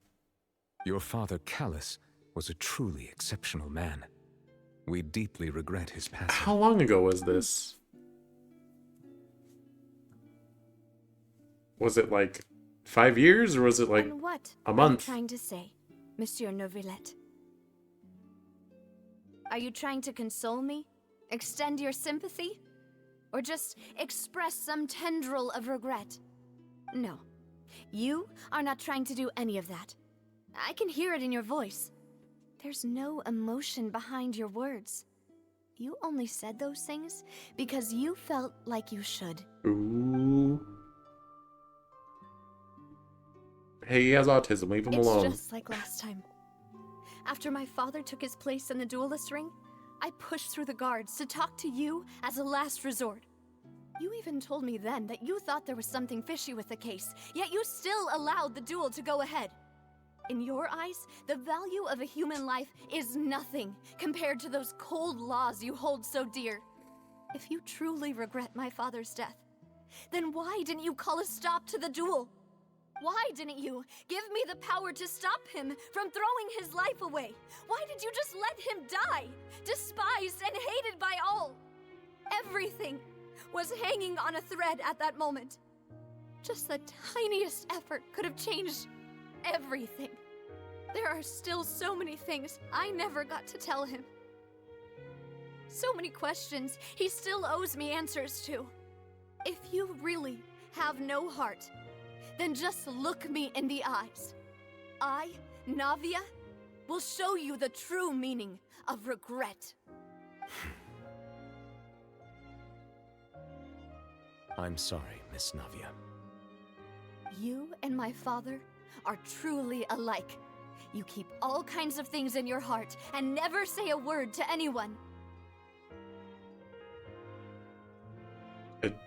Your father, Callus, was a truly exceptional man. We deeply regret his passing. How long ago was this? Was it like 5 years, or was it like And what a are month? you trying to say, Monsieur Neuvillette? Are you trying to console me? Extend your sympathy? Or just express some tendril of regret? No. You are not trying to do any of that. I can hear it in your voice. There's no emotion behind your words. You only said those things because you felt like you should. Ooh. Hey, he has autism. Leave him alone. It's just like last time. After my father took his place in the duelist ring, I pushed through the guards to talk to you as a last resort. You even told me then that you thought there was something fishy with the case, yet you still allowed the duel to go ahead. In your eyes, the value of a human life is nothing compared to those cold laws you hold so dear. If you truly regret my father's death, then why didn't you call a stop to the duel? Why didn't you give me the power to stop him from throwing his life away? Why did you just let him die, despised and hated by all? Everything was hanging on a thread at that moment. Just the tiniest effort could have changed everything. There are still so many things I never got to tell him. So many questions he still owes me answers to. If you really have no heart, then just look me in the eyes. I, Navia, will show you the true meaning of regret. I'm sorry, Miss Navia. You and my father are truly alike. You keep all kinds of things in your heart and never say a word to anyone.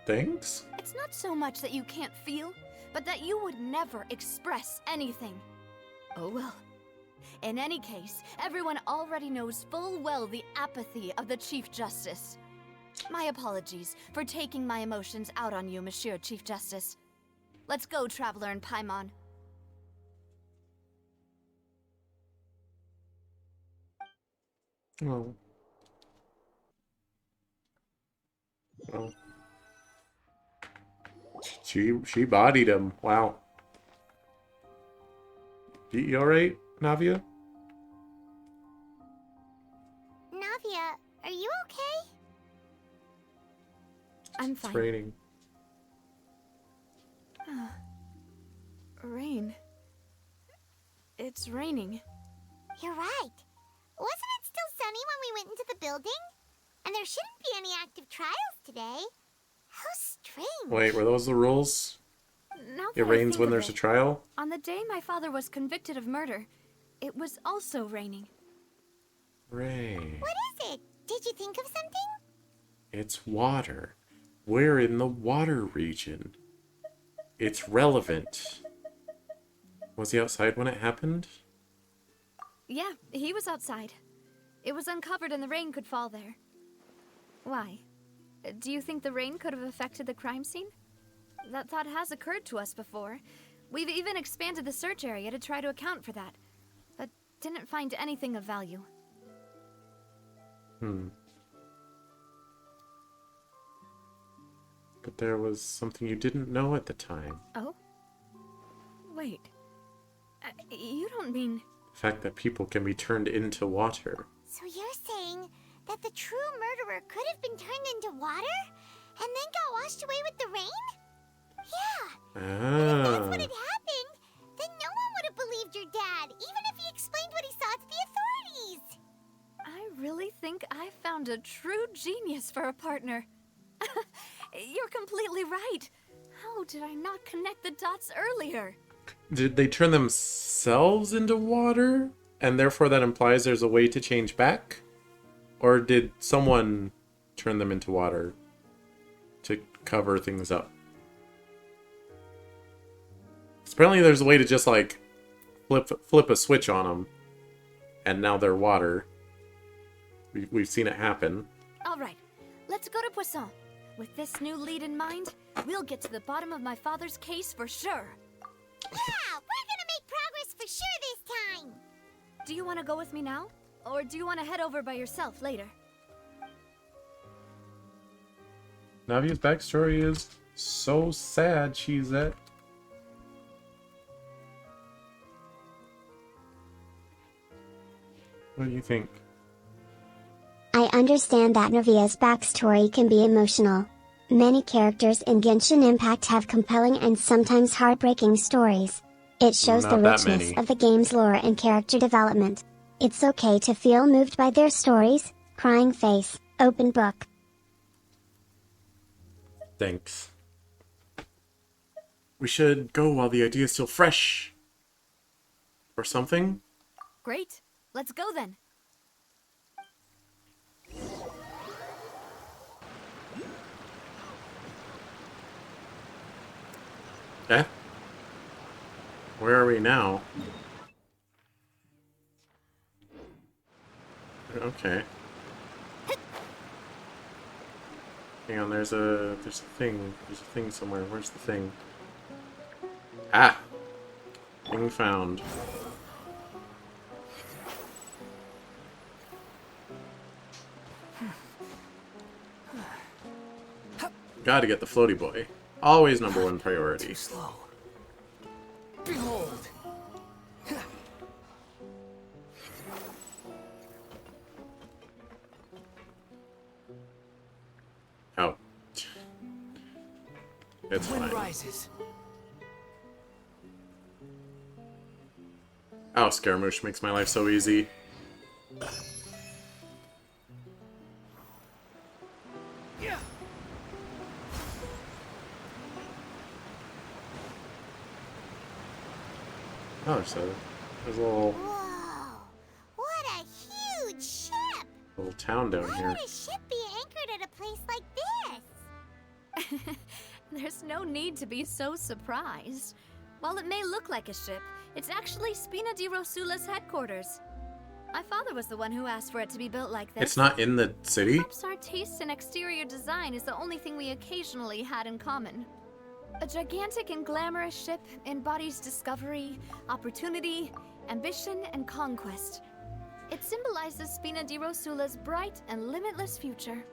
Thanks? It's not so much that you can't feel, but that you would never express anything. Oh well. In any case, everyone already knows full well the apathy of the Chief Justice. My apologies for taking my emotions out on you, Monsieur Chief Justice. Let's go, Traveler and Paimon. Oh. Oh. She bodied him. Wow. You alright, Navia? Navia, are you okay? I'm It's fine. raining. Rain. It's raining. You're right. Wasn't it still sunny when we went into the building? And there shouldn't be any active trials today. How strange. Wait, were those the rules? Now It that I rains think when of there's it, a trial? on the day my father was convicted of murder, it was also raining. Rain. What is it? Did you think of something? It's water. We're in the water region. It's relevant. Was he outside when it happened? Yeah, he was outside. It was uncovered and the rain could fall there. Why? Do you think the rain could have affected the crime scene? That thought has occurred to us before. We've even expanded the search area to try to account for that, but didn't find anything of value. But there was something you didn't know at the time. Oh? Wait. You don't mean... The fact that people can be turned into water. So you're saying that the true murderer could have been turned into water? And then got washed away with the rain? Yeah. And if that's what had happened, then no one would have believed your dad, even if he explained what he saw to the authorities. I really think I found a true genius for a partner. You're completely right. How did I not connect the dots earlier? Did they turn themselves into water? And therefore that implies there's a way to change back? Or did someone turn them into water to cover things up? Apparently there's a way to just like flip a switch on them. And now they're water. We've seen it happen. Alright, let's go to Poisson. With this new lead in mind, we'll get to the bottom of my father's case for sure. Yeah, we're gonna make progress for sure this time. Do you want to go with me now? Or do you want to head over by yourself later? Navia's backstory is so sad, she's at. What do you think? I understand that Navia's backstory can be emotional. Many characters in Genshin Impact have compelling and sometimes heartbreaking stories. It shows the richness of the game's lore and character development. It's okay to feel moved by their stories. Crying face, open book. Thanks. We should go while the idea is still fresh. Or something? Great. Let's go then. Eh? Where are we now? Okay. Hang on, there's a thing. There's a thing somewhere. Where's the thing? Ah! Thing found. Gotta get the floaty boy. Always number one priority. Too slow. Behold. Oh. It's The wind fine. rises. Oh, Scaramouche makes my life so easy. Yeah. Oh, there's a little What a huge ship! town down Why here. would a ship be anchored at a place like this? There's no need to be so surprised. While it may look like a ship, it's actually Spina di Rosula's headquarters. My father was the one who asked for it to be built like this. It's not in the city? Perhaps our taste in exterior design is the only thing we occasionally had in common. A gigantic and glamorous ship embodies discovery, opportunity, ambition, and conquest. It symbolizes Spina di Rosula's bright and limitless future.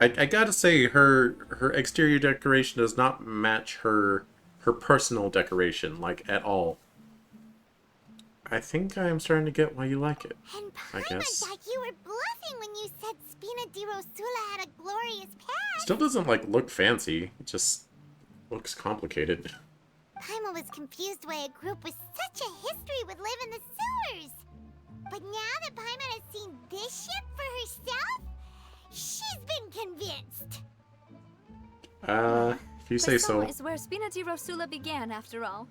I gotta say, her exterior decoration does not match her personal decoration, like, at all. I think I'm starting to get why you like it, And I guess. Paimon thought you were bluffing when you said Spina di Rosula had a glorious past. Still doesn't, like, look fancy. It just looks complicated. Paimon was confused why a group with such a history would live in the sewers. But now that Paimon has seen this ship for herself, she's been convinced. If you say so. Poisson is where Spina di Rosula began, after all.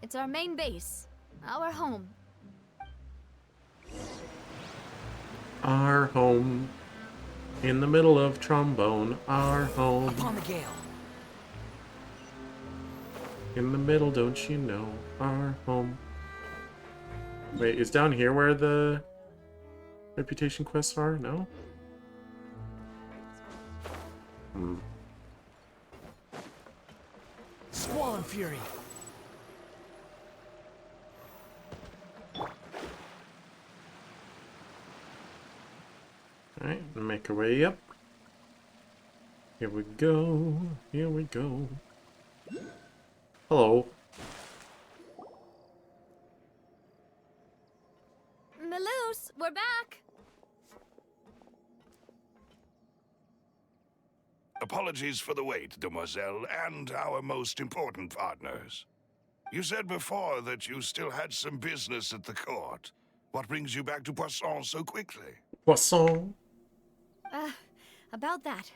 It's our main base, our home. Our home. In the middle of trombone, our home. Upon the gale. In the middle, don't you know, our home. Wait, is down here where the reputation quests are? No? Squall and Fury. Alright, make our way up. Here we go. Here we go. Hello. Melus, we're back! Apologies for the wait, demoiselle, and our most important partners. You said before that you still had some business at the court. What brings you back to Poisson so quickly? Poisson. About that.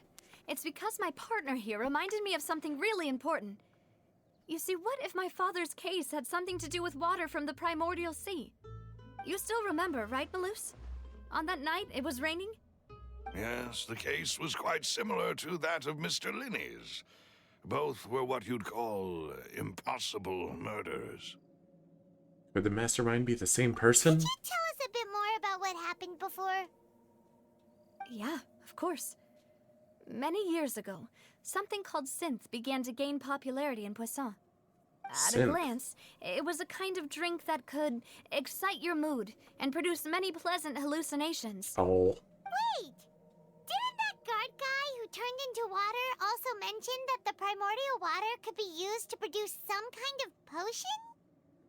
It's because my partner here reminded me of something really important. You see, what if my father's case had something to do with water from the primordial sea? You still remember, right, Melus? On that night, it was raining? Yes, the case was quite similar to that of Mr. Linney's. Both were what you'd call impossible murders. Could the mastermind be the same person? Could you tell us a bit more about what happened before? Yeah, of course. Many years ago, something called synth began to gain popularity in Poisson. At a glance, it was a kind of drink that could excite your mood and produce many pleasant hallucinations. Oh. Wait! Didn't that guard guy who turned into water also mention that the primordial water could be used to produce some kind of potion?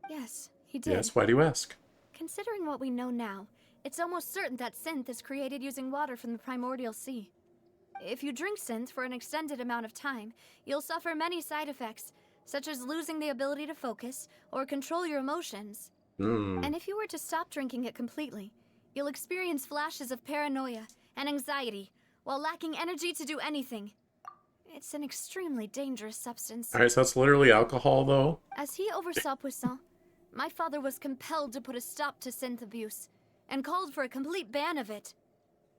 Yes, he did. Yes, why do you ask? Considering what we know now, it's almost certain that synth is created using water from the primordial sea. If you drink synth for an extended amount of time, you'll suffer many side effects, such as losing the ability to focus or control your emotions. And if you were to stop drinking it completely, you'll experience flashes of paranoia and anxiety while lacking energy to do anything. It's an extremely dangerous substance. Alright, so it's literally alcohol, though? As he oversaw Poisson, my father was compelled to put a stop to synth abuse and called for a complete ban of it.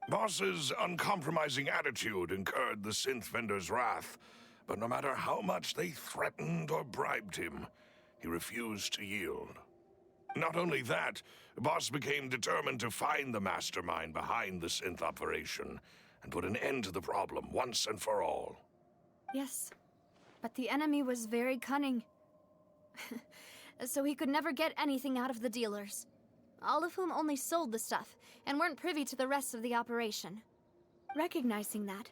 Boss's uncompromising attitude incurred the synth vendor's wrath, but no matter how much they threatened or bribed him, he refused to yield. Not only that, Boss became determined to find the mastermind behind the synth operation and put an end to the problem once and for all. Yes, but the enemy was very cunning. So he could never get anything out of the dealers, all of whom only sold the stuff and weren't privy to the rest of the operation. Recognizing that,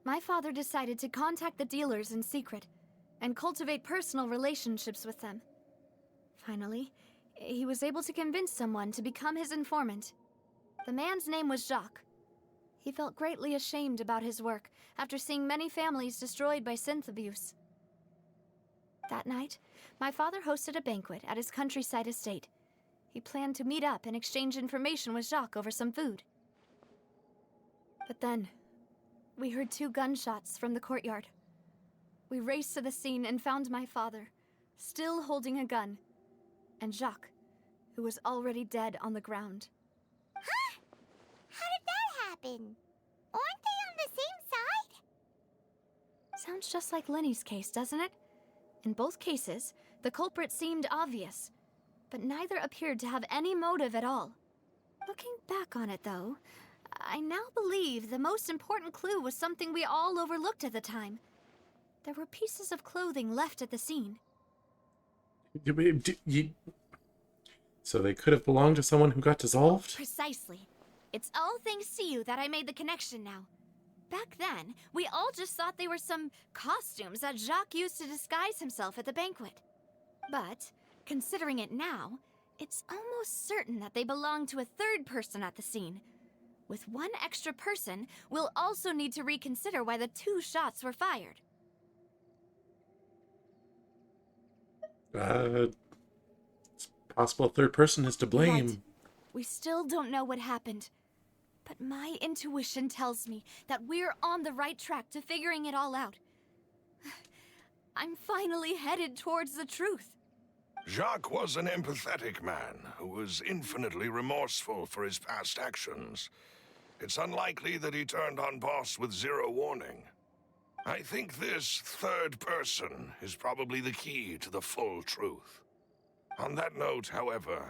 my father decided to contact the dealers in secret and cultivate personal relationships with them. Finally, he was able to convince someone to become his informant. The man's name was Jacques. He felt greatly ashamed about his work after seeing many families destroyed by synth abuse. That night, my father hosted a banquet at his countryside estate. He planned to meet up and exchange information with Jacques over some food. But then, we heard 2 gunshots from the courtyard. We raced to the scene and found my father, still holding a gun, and Jacques, who was already dead on the ground. Huh? How did that happen? Aren't they on the same side? Sounds just like Lenny's case, doesn't it? In both cases, the culprit seemed obvious. but neither appeared to have any motive at all. Looking back on it, though, I now believe the most important clue was something we all overlooked at the time. There were pieces of clothing left at the scene. So they could have belonged to someone who got dissolved? Precisely. It's all thanks to you that I made the connection now. Back then, we all just thought they were some costumes that Jacques used to disguise himself at the banquet. But, considering it now, it's almost certain that they belong to a third person at the scene. With one extra person, we'll also need to reconsider why the 2 shots were fired. It's possible a third person is to blame. Right. We still don't know what happened. But my intuition tells me that we're on the right track to figuring it all out. I'm finally headed towards the truth. Jacques was an empathetic man who was infinitely remorseful for his past actions. It's unlikely that he turned on Boss with 0 warning. I think this third person is probably the key to the full truth. On that note, however,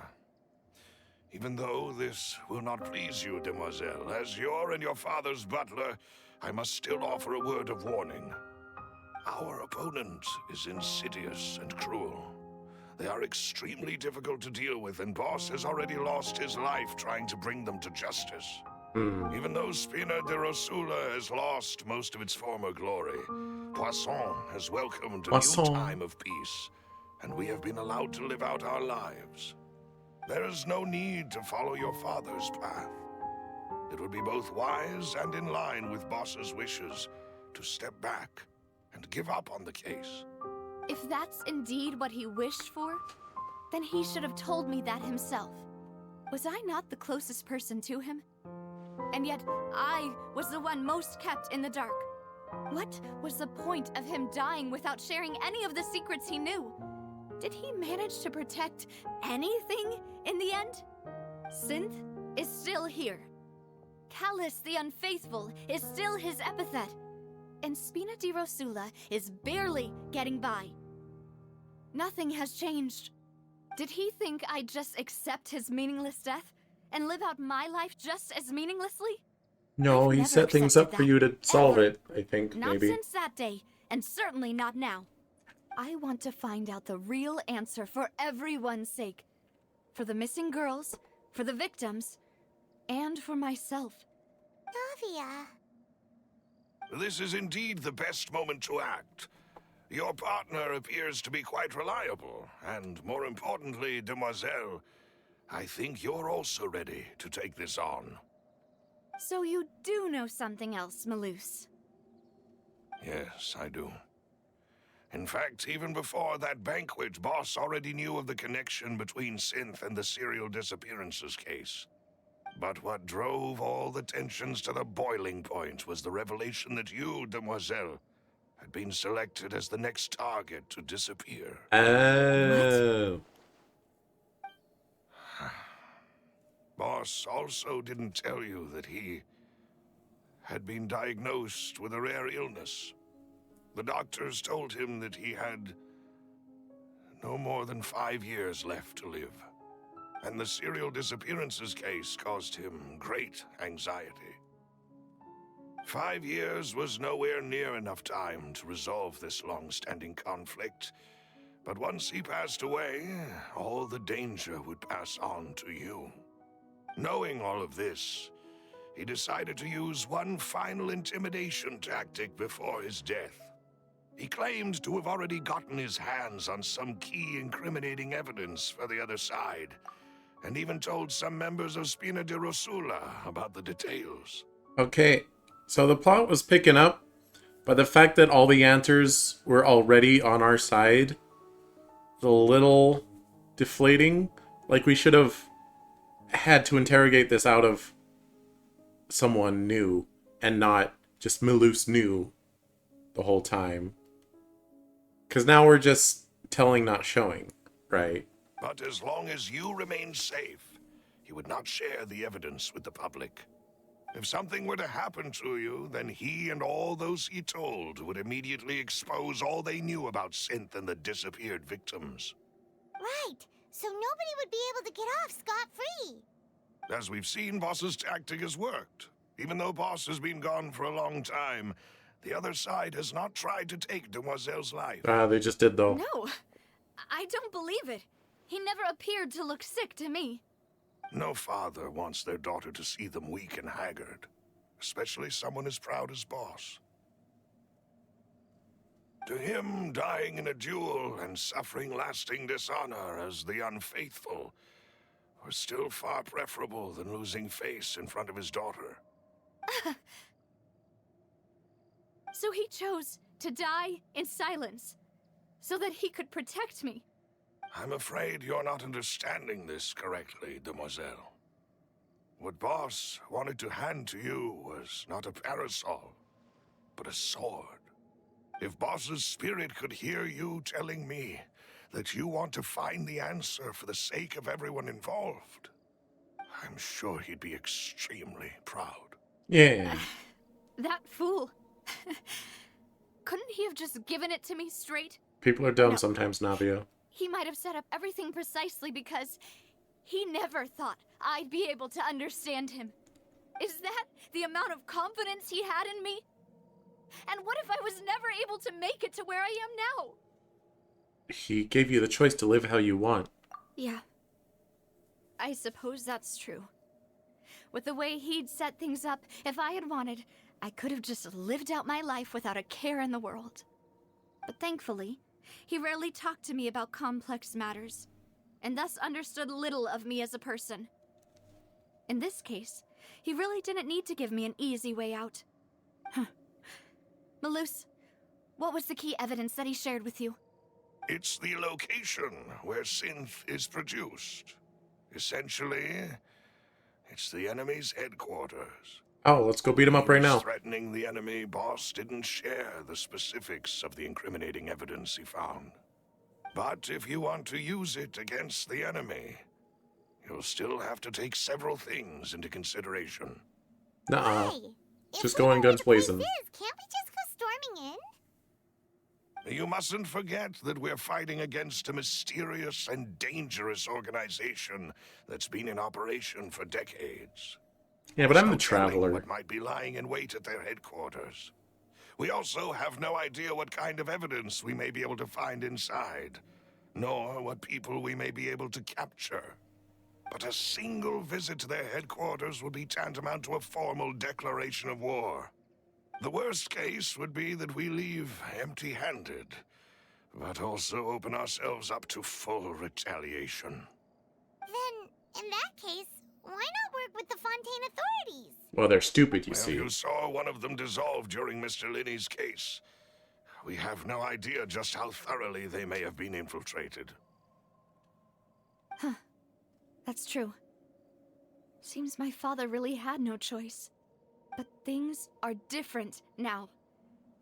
even though this will not please you, demoiselle, as your and your father's butler, I must still offer a word of warning. Our opponent is insidious and cruel. They are extremely difficult to deal with, and Boss has already lost his life trying to bring them to justice. Even though Spina de Rosula has lost most of its former glory, Poisson has welcomed a new time of peace, and we have been allowed to live out our lives. There is no need to follow your father's path. It would be both wise and in line with Boss's wishes to step back and give up on the case. If that's indeed what he wished for, then he should have told me that himself. Was I not the closest person to him? And yet, I was the one most kept in the dark. What was the point of him dying without sharing any of the secrets he knew? Did he manage to protect anything in the end? Synth is still here. Callus the Unfaithful is still his epithet. And Spina di Rosula is barely getting by. Nothing has changed. Did he think I'd just accept his meaningless death and live out my life just as meaninglessly? No, he set things up for you to solve it, I think, Not maybe. since that day, and certainly not now. I want to find out the real answer for everyone's sake. For the missing girls, for the victims, and for myself. Navia. This is indeed the best moment to act. Your partner appears to be quite reliable, and more importantly, demoiselle, I think you're also ready to take this on. So you do know something else, Malus? Yes, I do. In fact, even before that banquet, Boss already knew of the connection between Synth and the serial disappearances case. But what drove all the tensions to the boiling point was the revelation that you, demoiselle, had been selected as the next target to disappear. Oh. Boss also didn't tell you that he had been diagnosed with a rare illness. The doctors told him that he had no more than 5 years left to live. And the serial disappearances case caused him great anxiety. 5 years was nowhere near enough time to resolve this long-standing conflict. But once he passed away, all the danger would pass on to you. Knowing all of this, he decided to use one final intimidation tactic before his death. He claimed to have already gotten his hands on some key incriminating evidence for the other side, and even told some members of Spina de Rosula about the details. Okay, so the plot was picking up, but the fact that all the answers were already on our side, the little deflating. Like, we should have had to interrogate this out of someone new, and not just Malus knew the whole time. Because now we're just telling, not showing, right? But as long as you remained safe, he would not share the evidence with the public. If something were to happen to you, then he and all those he told would immediately expose all they knew about Synth and the disappeared victims. Right. so nobody would be able to get off scot-free. As we've seen, Boss's tactic has worked. Even though Boss has been gone for a long time, the other side has not tried to take Demoiselle's life. They just did, though. No, I don't believe it. He never appeared to look sick to me. No father wants their daughter to see them weak and haggard, especially someone as proud as Boss. To him, dying in a duel and suffering lasting dishonor as the unfaithful was still far preferable than losing face in front of his daughter. So he chose to die in silence, so that he could protect me. I'm afraid you're not understanding this correctly, Demoiselle. What Boss wanted to hand to you was not a parasol, but a sword. If Boss's spirit could hear you telling me that you want to find the answer for the sake of everyone involved, I'm sure he'd be extremely proud. Yeah. That fool. Couldn't he have just given it to me straight? People are dumb sometimes, Navia. He might have set up everything precisely because he never thought I'd be able to understand him. Is that the amount of confidence he had in me? And what if I was never able to make it to where I am now? He gave you the choice to live how you want. Yeah. I suppose that's true. With the way he'd set things up, if I had wanted, I could have just lived out my life without a care in the world. But thankfully, he rarely talked to me about complex matters, and thus understood little of me as a person. In this case, he really didn't need to give me an easy way out. Malus, what was the key evidence that he shared with you? It's the location where synth is produced. Essentially, it's the enemy's headquarters. Oh, let's go beat him up right now. Threatening the enemy, Boss didn't share the specifics of the incriminating evidence he found. But if you want to use it against the enemy, you'll still have to take several things into consideration. Nuh-uh. Hey, Just go in guns blazing. can't we just go storming in? You mustn't forget that we're fighting against a mysterious and dangerous organization that's been in operation for decades. Yeah, but I'm the No telling traveler. what might be lying in wait at their headquarters. We also have no idea what kind of evidence we may be able to find inside, nor what people we may be able to capture. But a single visit to their headquarters would be tantamount to a formal declaration of war. The worst case would be that we leave empty-handed, but also open ourselves up to full retaliation. Then, in that case, why not work with the Fontaine authorities? Well, they're stupid, you Well, see. you saw one of them dissolve during Mr. Linney's case. We have no idea just how thoroughly they may have been infiltrated. Huh. That's true. Seems my father really had no choice. But things are different now.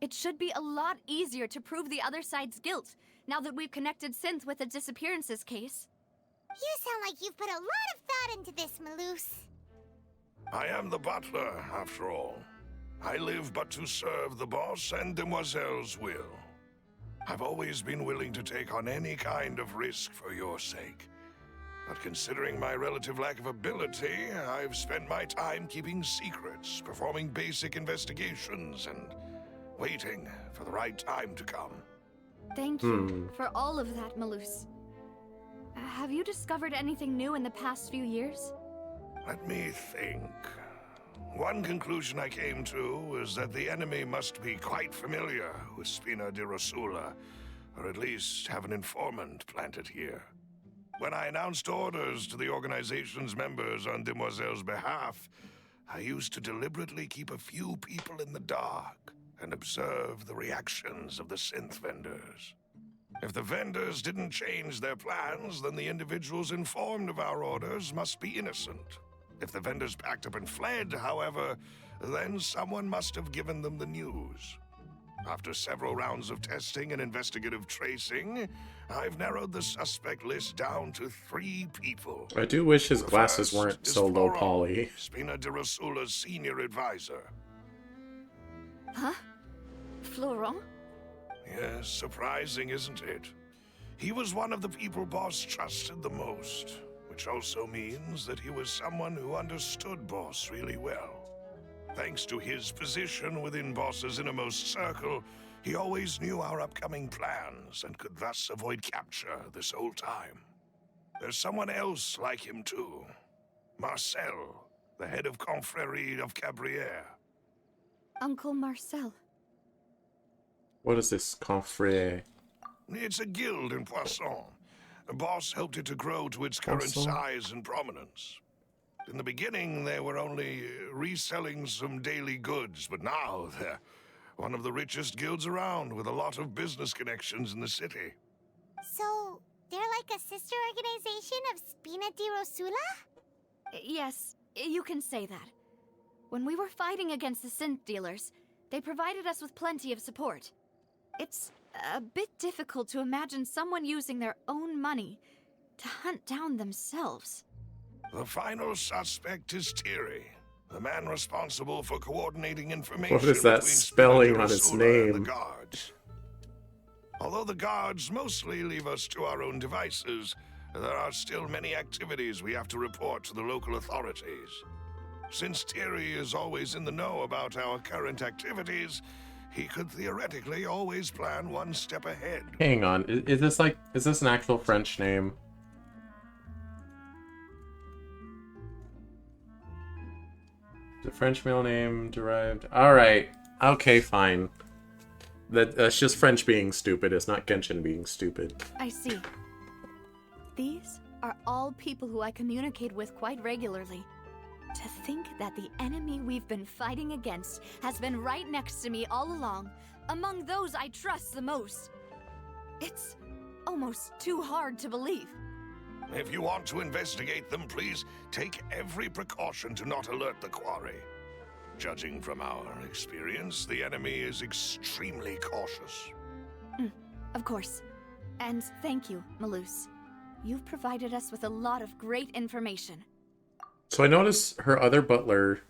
It should be a lot easier to prove the other side's guilt, now that we've connected Synth with the disappearances case. You sound like you've put a lot of thought into this, Malus. I am the butler, after all. I live but to serve the boss and Demoiselle's will. I've always been willing to take on any kind of risk for your sake. But considering my relative lack of ability, I've spent my time keeping secrets, performing basic investigations, and waiting for the right time to come. Thank you for all of that, Malus. Have you discovered anything new in the past few years? Let me think. One conclusion I came to is that the enemy must be quite familiar with Spina di Rosula, or at least have an informant planted here. When I announced orders to the organization's members on Demoiselle's behalf, I used to deliberately keep a few people in the dark and observe the reactions of the synth vendors. If the vendors didn't change their plans, then the individuals informed of our orders must be innocent. If the vendors packed up and fled, however, then someone must have given them the news. After several rounds of testing and investigative tracing, I've narrowed the suspect list down to 3 people. I do wish his The glasses first weren't is so low Florent, poly. Spina di Rosula's senior advisor. Huh? Florent? Yes, surprising, isn't it? He was one of the people Boss trusted the most, which also means that he was someone who understood Boss really well. Thanks to his position within Boss's innermost circle, he always knew our upcoming plans and could thus avoid capture this whole time. There's someone else like him too. Marcel, the head of Confrérie of Cabrières. Uncle Marcel. What is this, confrère? It's a guild in Poisson. Boss helped it to grow to its current Poisson? size and prominence. In the beginning, they were only reselling some daily goods, but now they're one of the richest guilds around, with a lot of business connections in the city. So, they're like a sister organization of Spina di Rosula? Yes, you can say that. When we were fighting against the synth dealers, they provided us with plenty of support. It's a bit difficult to imagine someone using their own money to hunt down themselves. The final suspect is Thierry, the man responsible for coordinating information What is that between spelling Spina di on its Rosula and name? the guards. Although the guards mostly leave us to our own devices, there are still many activities we have to report to the local authorities. Since Thierry is always in the know about our current activities, he could theoretically always plan one step ahead. Hang on, is this an actual French name? The French male name derived. Alright. Okay, fine. That's just French being stupid. It's not Genshin being stupid. I see. These are all people who I communicate with quite regularly. To think that the enemy we've been fighting against has been right next to me all along, among those I trust the most. It's almost too hard to believe. If you want to investigate them, please take every precaution to not alert the quarry. Judging from our experience, the enemy is extremely cautious. Of course. And thank you, Malus. You've provided us with a lot of great information. So I notice her other butler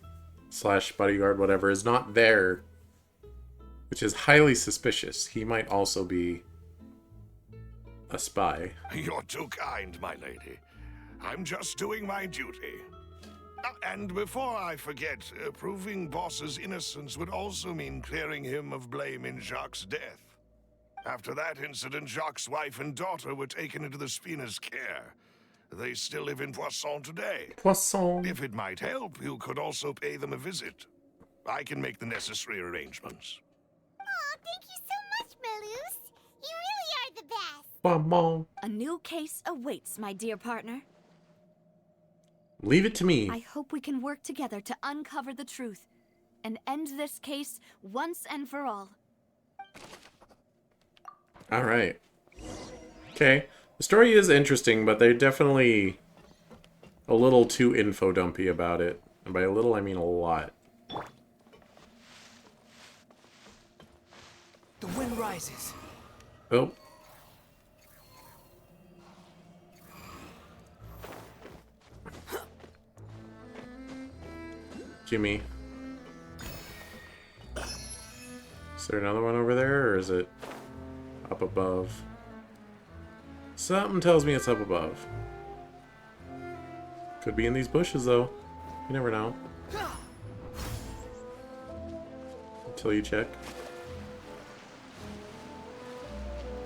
slash bodyguard, whatever, is not there, which is highly suspicious. He might also be a spy. You're too kind, my lady. I'm just doing my duty. And before I forget, proving Boss's innocence would also mean clearing him of blame in Jacques' death. After that incident, Jacques' wife and daughter were taken into the Spina's care. They still live in Poisson today. Poisson. If it might help, you could also pay them a visit. I can make the necessary arrangements. Aw, thank you so much, Malus. You really are the best. Maman. A new case awaits, my dear partner. Leave it to me. I hope we can work together to uncover the truth and end this case once and for all. Alright. Okay. The story is interesting, but they're definitely a little too info-dumpy about it. And by a little, I mean a lot. The wind rises. Oh. Jimmy. Is there another one over there, or is it up above? Something tells me it's up above. Could be in these bushes, though. You never know. Until you check.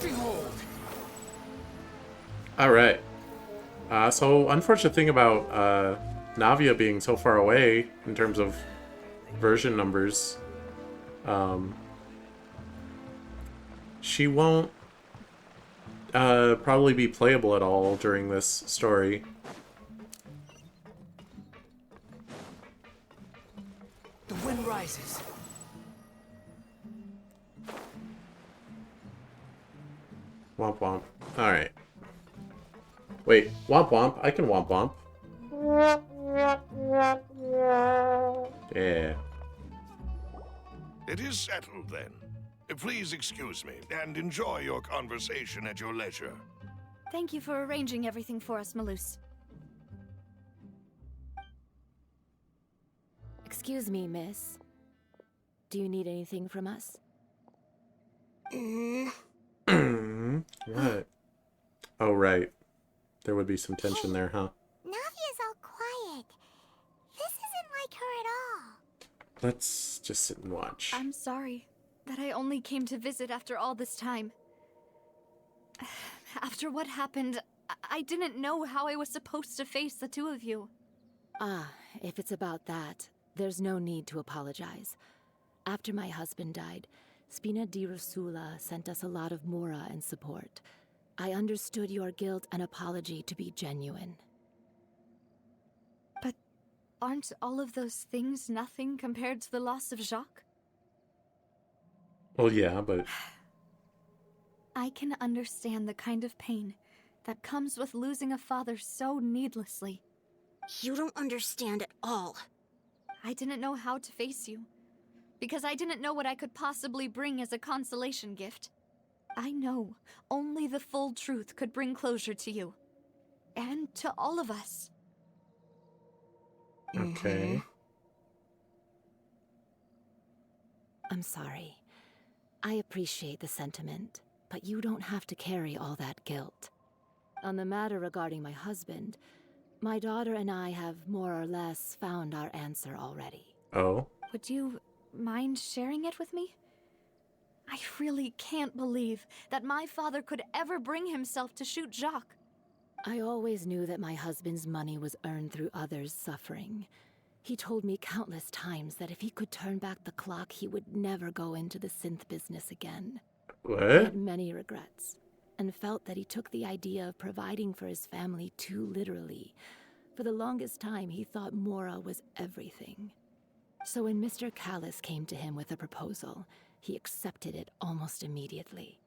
Behold. Alright. So, unfortunate thing about Navia being so far away in terms of version numbers, she won't probably be playable at all during this story. The wind rises. Womp womp. Alright. Wait, womp womp. I can womp womp. Yeah. It is settled, then. Please excuse me, and enjoy your conversation at your leisure. Thank you for arranging everything for us, Malus. Excuse me, miss. Do you need anything from us? What? Oh, right. There would be some tension there, huh? Navia's all quiet. This isn't like her at all. Let's just sit and watch. I'm sorry that I only came to visit after all this time. After what happened, I didn't know how I was supposed to face the two of you. Ah, if it's about that, there's no need to apologize. After my husband died, Spina di Rosula sent us a lot of mora and support. I understood your guilt and apology to be genuine. But aren't all of those things nothing compared to the loss of Jacques? Well, yeah, but... I can understand the kind of pain that comes with losing a father so needlessly. You don't understand at all. I didn't know how to face you, because I didn't know what I could possibly bring as a consolation gift. I know only the full truth could bring closure to you. And to all of us. Okay. I'm sorry. I appreciate the sentiment, but you don't have to carry all that guilt. On the matter regarding my husband, my daughter and I have more or less found our answer already. Oh? Would you mind sharing it with me? I really can't believe that my father could ever bring himself to shoot Jacques. I always knew that my husband's money was earned through others' suffering. He told me countless times that if he could turn back the clock, he would never go into the synth business again. What? I had many regrets, and felt that he took the idea of providing for his family too literally. For the longest time, he thought Mora was everything. So when Mr. Callis came to him with a proposal, he accepted it almost immediately.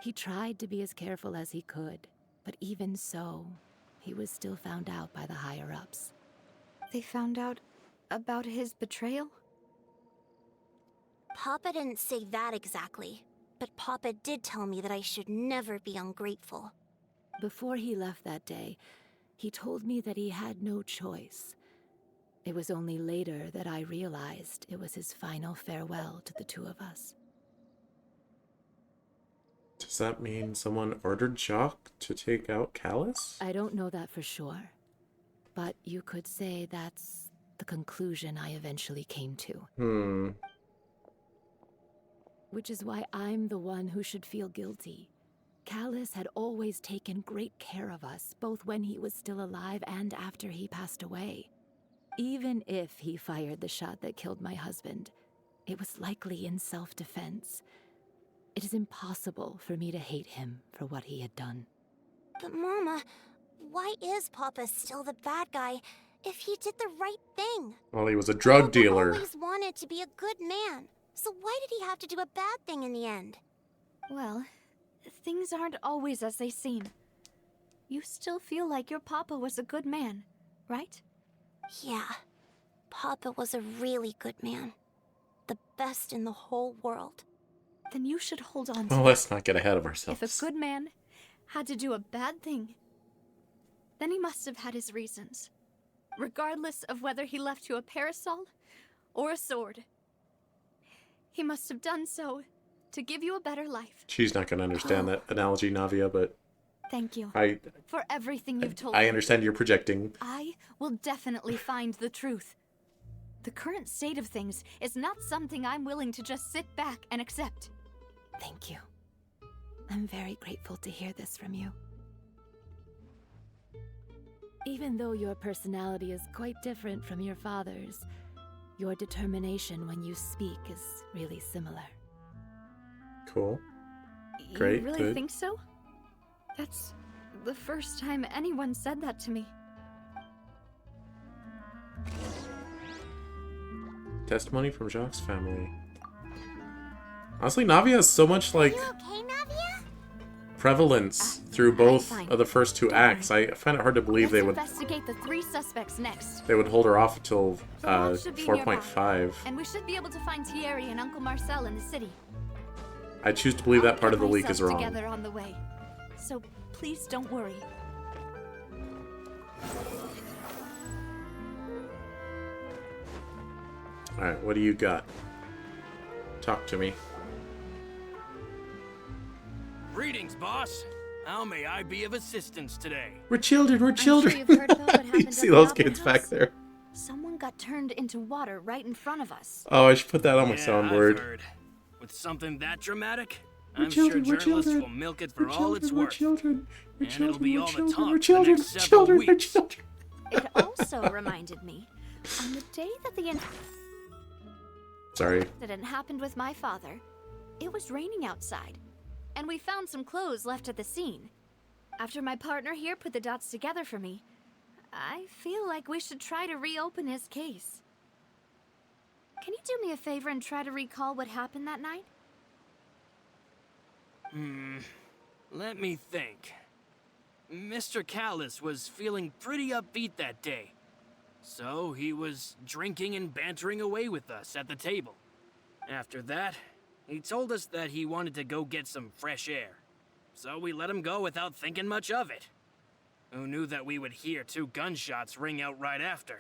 He tried to be as careful as he could, but even so, he was still found out by the higher-ups. They found out about his betrayal? Papa didn't say that exactly, but Papa did tell me that I should never be ungrateful. Before he left that day, he told me that he had no choice. It was only later that I realized it was his final farewell to the two of us. Does that mean someone ordered Jacques to take out Callus? I don't know that for sure, but you could say that's the conclusion I eventually came to. Which is why I'm the one who should feel guilty. Callus had always taken great care of us, both when he was still alive and after he passed away. Even if he fired the shot that killed my husband, it was likely in self-defense. It is impossible for me to hate him for what he had done. But Mama, why is Papa still the bad guy if he did the right thing? Well, he was a drug dealer. Papa always wanted to be a good man, so why did he have to do a bad thing in the end? Well, things aren't always as they seem. You still feel like your papa was a good man, right? Yeah, Papa was a really good man. The best in the whole world. Then you should hold on to Well, that. let's not get ahead of ourselves. If a good man had to do a bad thing, then he must have had his reasons. Regardless of whether he left you a parasol or a sword. He must have done so to give you a better life. She's not going to understand that analogy, Navia, but... Thank you for everything you've told me. I understand you're projecting. I will definitely find the truth. The current state of things is not something I'm willing to just sit back and accept. Thank you. I'm very grateful to hear this from you. Even though your personality is quite different from your father's, your determination when you speak is really similar. Cool. Great, You really good. think so? That's the first time anyone said that to me. Testimony from Jacques' family. Honestly, Navia has so much, like, You okay, Navia? prevalence through both fine. of the first two acts. I find it hard to believe they would Investigate the 3 suspects next. hold her off until The lab should be nearby, 4.5. And we should be able to find Thierry and Uncle Marcel in the city. I choose to believe that I'll part of get the leak is myself wrong. together on the way. So please don't worry. Alright, what do you got? Talk to me. Greetings, boss. How may I be of assistance today? We're children, we're I'm sure children. you've heard about what happened You at see the those Opera kids House? back there. Someone got turned into water right in front of us. Oh, I should put that on my Yeah, soundboard. I've heard. With something that dramatic, We're I'm children, sure we're journalists children. will milk it for We're all it's children, we're worth. children. We're And children, it'll be we're all the children, talk we're for the children, next we're several children, we're weeks. children. It also reminded me, on the day that the Sorry. incident happened with my father, it was raining outside, and we found some clothes left at the scene. After my partner here put the dots together for me, I feel like we should try to reopen his case. Can you do me a favor and try to recall what happened that night? Let me think. Mr. Callus was feeling pretty upbeat that day. So he was drinking and bantering away with us at the table. After that, he told us that he wanted to go get some fresh air. So we let him go without thinking much of it. Who knew that we would hear 2 gunshots ring out right after?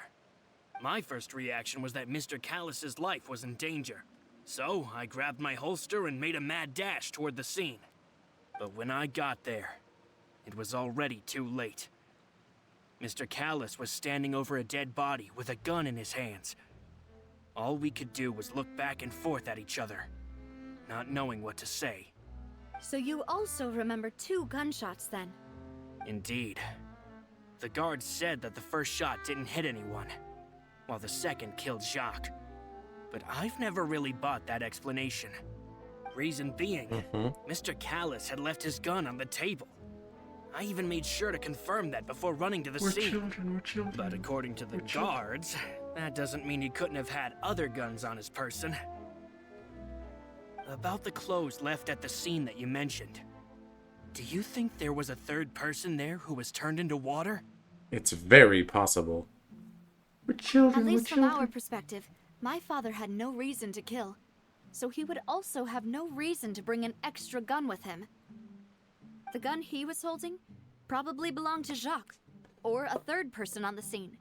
My first reaction was that Mr. Callus's life was in danger. So I grabbed my holster and made a mad dash toward the scene. But when I got there, it was already too late. Mr. Callus was standing over a dead body with a gun in his hands. All we could do was look back and forth at each other, not knowing what to say. So you also remember 2 gunshots then? Indeed. The guard said that the first shot didn't hit anyone, while the second killed Jacques. But I've never really bought that explanation. Reason being, Mr. Callus had left his gun on the table. I even made sure to confirm that before running to the scene. We're children. But according to the guards, that doesn't mean he couldn't have had other guns on his person. About the clothes left at the scene that you mentioned, do you think there was a third person there who was turned into water? It's very possible. We're children, At least we're from children. our perspective, my father had no reason to kill. So he would also have no reason to bring an extra gun with him. The gun he was holding probably belonged to Jacques, or a third person on the scene.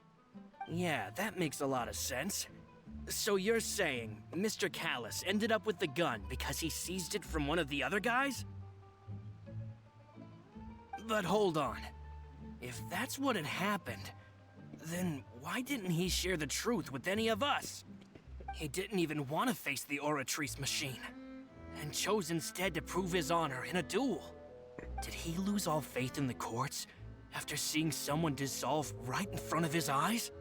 Yeah, that makes a lot of sense. So you're saying Mr. Callus ended up with the gun because he seized it from one of the other guys? But hold on. If that's what had happened, then why didn't he share the truth with any of us? He didn't even want to face the Oratrice machine, and chose instead to prove his honor in a duel. Did he lose all faith in the courts after seeing someone dissolve right in front of his eyes?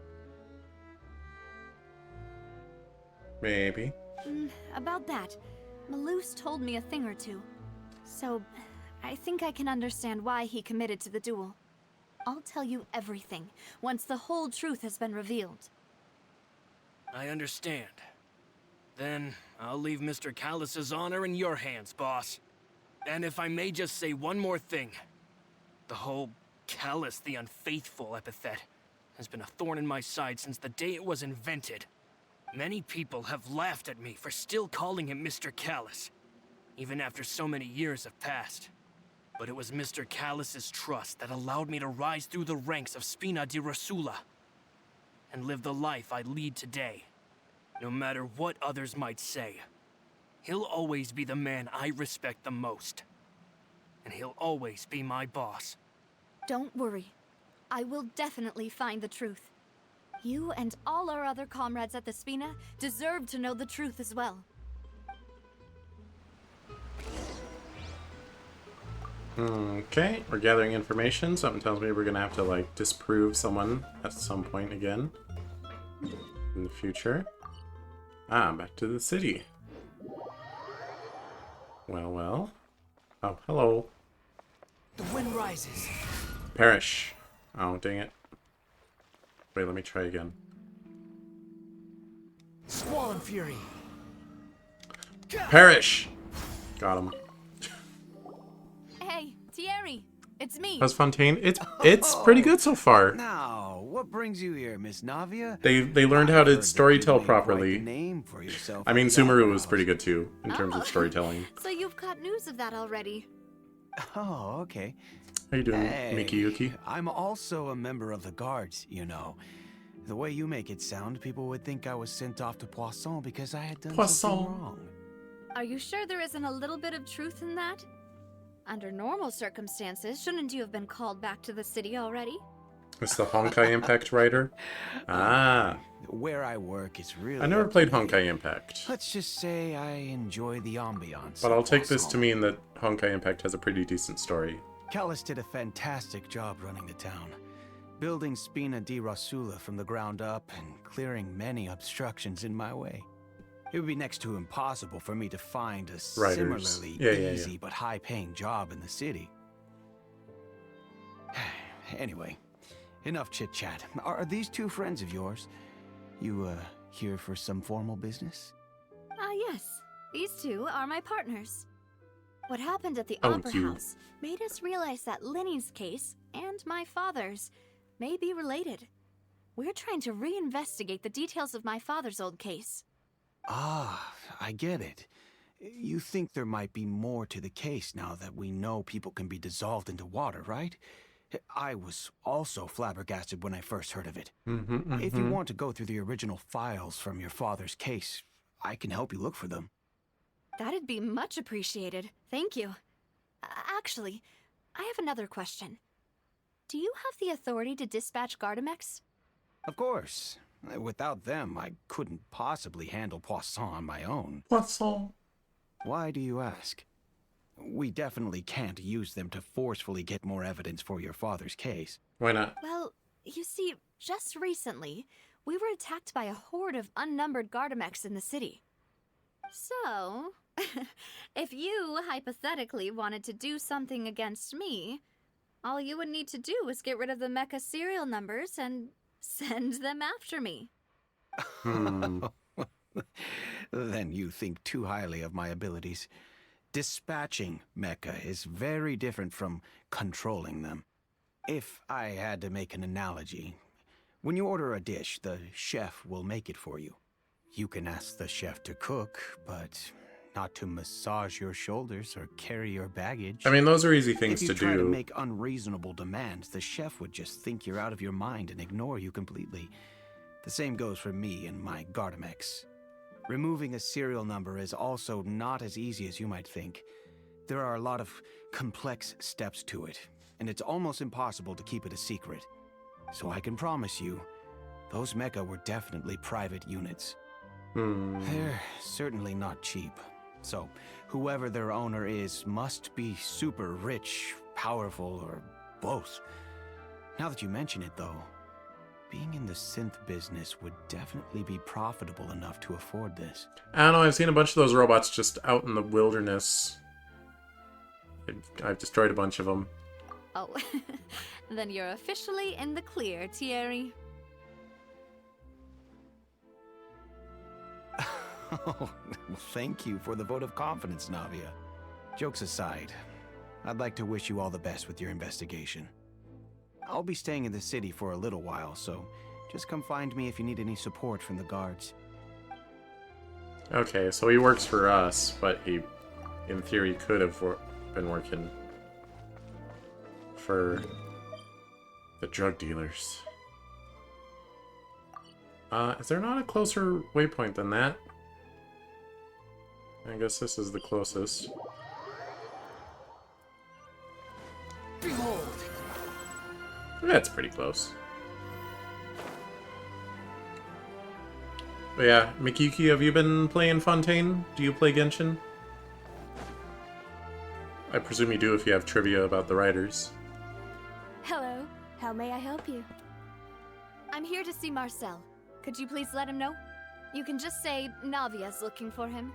Maybe. About that, Malus told me a thing or two. So, I think I can understand why he committed to the duel. I'll tell you everything, once the whole truth has been revealed. I understand. Then, I'll leave Mr. Callus's honor in your hands, boss. And if I may just say one more thing. The whole Callus the Unfaithful epithet has been a thorn in my side since the day it was invented. Many people have laughed at me for still calling him Mr. Callus, even after so many years have passed. But it was Mr. Callus's trust that allowed me to rise through the ranks of Spina di Rosula and live the life I lead today. No matter what others might say, he'll always be the man I respect the most. And he'll always be my boss. Don't worry. I will definitely find the truth. You and all our other comrades at the Spina deserve to know the truth as well. Okay, we're gathering information. Something tells me we're gonna have to, like, disprove someone at some point again in the future. Ah, back to the city. Well. Oh, hello. The wind rises. Perish. Oh, dang it. Wait, let me try again. Squall and fury. Perish! Got him. Hey, Thierry, it's me. How's Fontaine? It's pretty good so far. Now, what brings you here, Miss Navia? They learned how to storytell properly. Name for yourself. I mean, Sumeru was pretty good too in terms of storytelling. So you've got news of that already. Oh, okay. How you doing, Hey, Mikiyuki? I'm also a member of the guards, you know. The way you make it sound, people would think I was sent off to Poisson because I had done something wrong. Are you sure there isn't a little bit of truth in that? Under normal circumstances, shouldn't you have been called back to the city already? It's the Honkai Impact writer? Ah. Where I work is really... I never played Honkai Impact. Let's just say I enjoy the ambiance. But I'll take this to mean that Honkai Impact has a pretty decent story. Callus did a fantastic job running the town, building Spina di Rasula from the ground up and clearing many obstructions in my way. It would be next to impossible for me to find a similarly easy but high-paying job in the city. Anyway, enough chit-chat. Are these two friends of yours? You, here for some formal business? Yes. These two are my partners. What happened at the Opera House made us realize that Linny's case and my father's may be related. We're trying to reinvestigate the details of my father's old case. Ah, I get it. You think there might be more to the case now that we know people can be dissolved into water, right? I was also flabbergasted when I first heard of it. If you want to go through the original files from your father's case, I can help you look for them. That'd be much appreciated. Thank you. Actually, I have another question. Do you have the authority to dispatch Gardamex? Of course. Without them, I couldn't possibly handle Poisson on my own. Poisson? Why do you ask? We definitely can't use them to forcefully get more evidence for your father's case. Why not? Well, you see, just recently, we were attacked by a horde of unnumbered Gardamex in the city. So, if you hypothetically wanted to do something against me, all you would need to do is get rid of the mecha serial numbers and send them after me. Then you think too highly of my abilities. Dispatching mecha is very different from controlling them. If I had to make an analogy, when you order a dish, the chef will make it for you. You can ask the chef to cook, but not to massage your shoulders or carry your baggage. I mean, those are easy things to do. If you try to make unreasonable demands, the chef would just think you're out of your mind and ignore you completely. The same goes for me and my Gardamex. Removing a serial number is also not as easy as you might think. There are a lot of complex steps to it, and it's almost impossible to keep it a secret. So I can promise you, those mecha were definitely private units. They're certainly not cheap. So, whoever their owner is must be super rich, powerful, or both. Now that you mention it, though, being in the synth business would definitely be profitable enough to afford this. I don't know, I've seen a bunch of those robots just out in the wilderness. I've destroyed a bunch of them. Oh, then you're officially in the clear, Thierry. Oh, thank you for the vote of confidence, Navia. Jokes aside, I'd like to wish you all the best with your investigation. I'll be staying in the city for a little while, so just come find me if you need any support from the guards. Okay, so he works for us, but he, in theory, could have been working for the drug dealers. Is there not a closer waypoint than that? I guess this is the closest. Behold! That's pretty close. But yeah, Mikiki, have you been playing Fontaine? Do you play Genshin? I presume you do if you have trivia about the writers. Hello, how may I help you? I'm here to see Marcel. Could you please let him know? You can just say Navia's looking for him.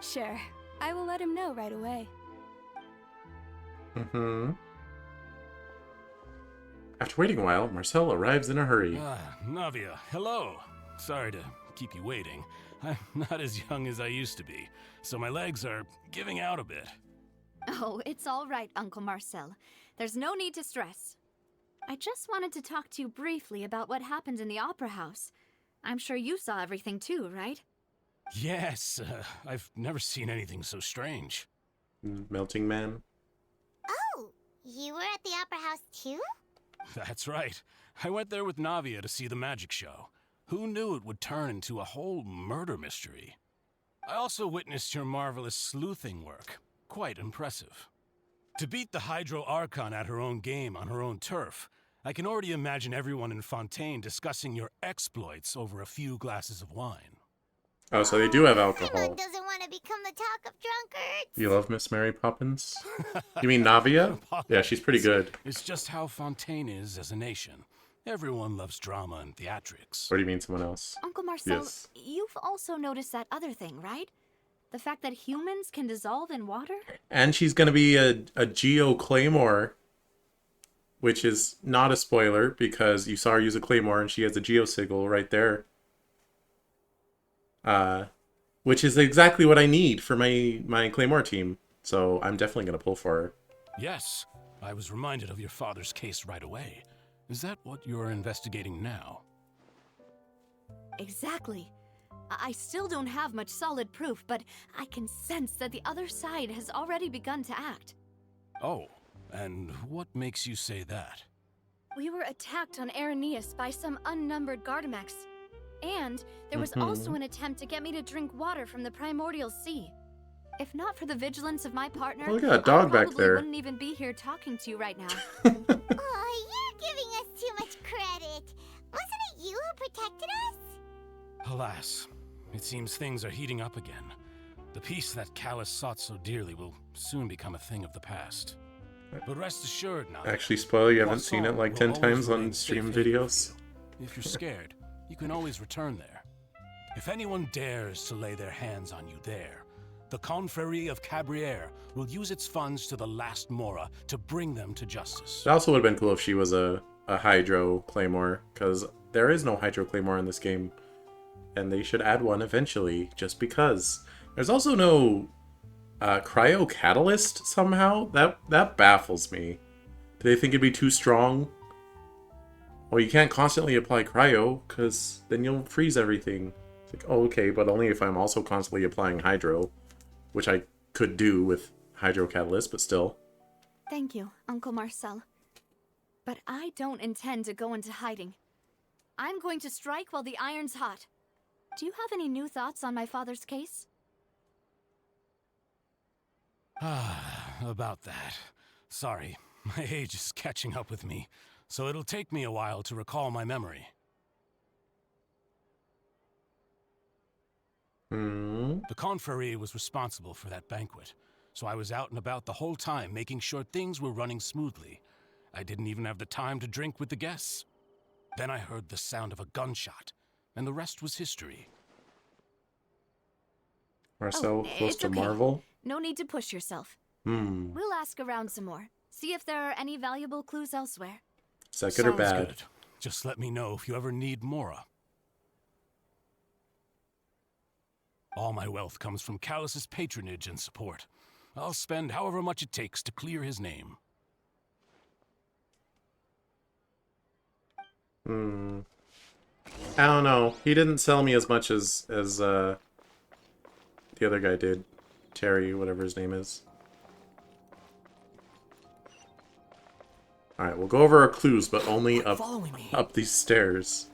Sure, I will let him know right away. After waiting a while, Marcel arrives in a hurry. Navia, hello. Sorry to keep you waiting. I'm not as young as I used to be, so my legs are giving out a bit. Oh, it's all right, Uncle Marcel. There's no need to stress. I just wanted to talk to you briefly about what happened in the Opera House. I'm sure you saw everything too, right? Yes, I've never seen anything so strange. Melting Man? Oh, you were at the Opera House too? That's right. I went there with Navia to see the magic show. Who knew it would turn into a whole murder mystery? I also witnessed your marvelous sleuthing work. Quite impressive. To beat the Hydro Archon at her own game on her own turf, I can already imagine everyone in Fontaine discussing your exploits over a few glasses of wine. Oh, so they do have alcohol. Someone doesn't want to become the talk of drunkards. You love Miss Mary Poppins? You mean Navia? Yeah, she's pretty good. It's just how Fontaine is as a nation. Everyone loves drama and theatrics. Or do you mean someone else? Uncle Marcel, Yes. you've also noticed that other thing, right? The fact that humans can dissolve in water? And she's going to be a Geo Claymore, which is not a spoiler because you saw her use a Claymore and she has a Geo Sigil right there. Which is exactly what I need for my Claymore team. So I'm definitely going to pull for her. Yes, I was reminded of your father's case right away. Is that what you're investigating now? Exactly. I still don't have much solid proof, but I can sense that the other side has already begun to act. Oh, and what makes you say that? We were attacked on Araneus by some unnumbered Gardamex. And there was also an attempt to get me to drink water from the primordial sea. If not for the vigilance of my partner, Oh, look at that dog back there. I wouldn't even be here talking to you right now. Oh, you're giving us too much credit. Wasn't it you who protected us? Alas, it seems things are heating up again. The peace that Callus sought so dearly will soon become a thing of the past. But rest assured now. Actually, spoiler, you haven't seen it like 10 will times always on remain stream safe haven videos. for you. If you're scared, you can always return there. If anyone dares to lay their hands on you there, the Confrérie of Cabriere will use its funds to the last Mora to bring them to justice. It also would have been cool if she was a Hydro Claymore, because there is no Hydro Claymore in this game. And they should add one eventually, just because. There's also no Cryo Catalyst somehow? That baffles me. Do they think it'd be too strong? Well, you can't constantly apply Cryo, because then you'll freeze everything. It's like, oh, okay, but only if I'm also constantly applying Hydro, which I could do with Hydro Catalyst, but still. Thank you, Uncle Marcel. But I don't intend to go into hiding. I'm going to strike while the iron's hot. Do you have any new thoughts on my father's case? About that. Sorry, my age is catching up with me, so it'll take me a while to recall my memory. The Confrérie was responsible for that banquet, so I was out and about the whole time making sure things were running smoothly. I didn't even have the time to drink with the guests. Then I heard the sound of a gunshot, and the rest was history. Marcel close it's to okay. Marvel? No need to push yourself. Hmm. We'll ask around some more. See if there are any valuable clues elsewhere. Is that good or Sounds bad? good. Just let me know if you ever need Mora. All my wealth comes from Callus's patronage and support. I'll spend however much it takes to clear his name. I don't know. He didn't sell me as much as the other guy did. Terry, whatever his name is. Alright, we'll go over our clues, but only up these stairs.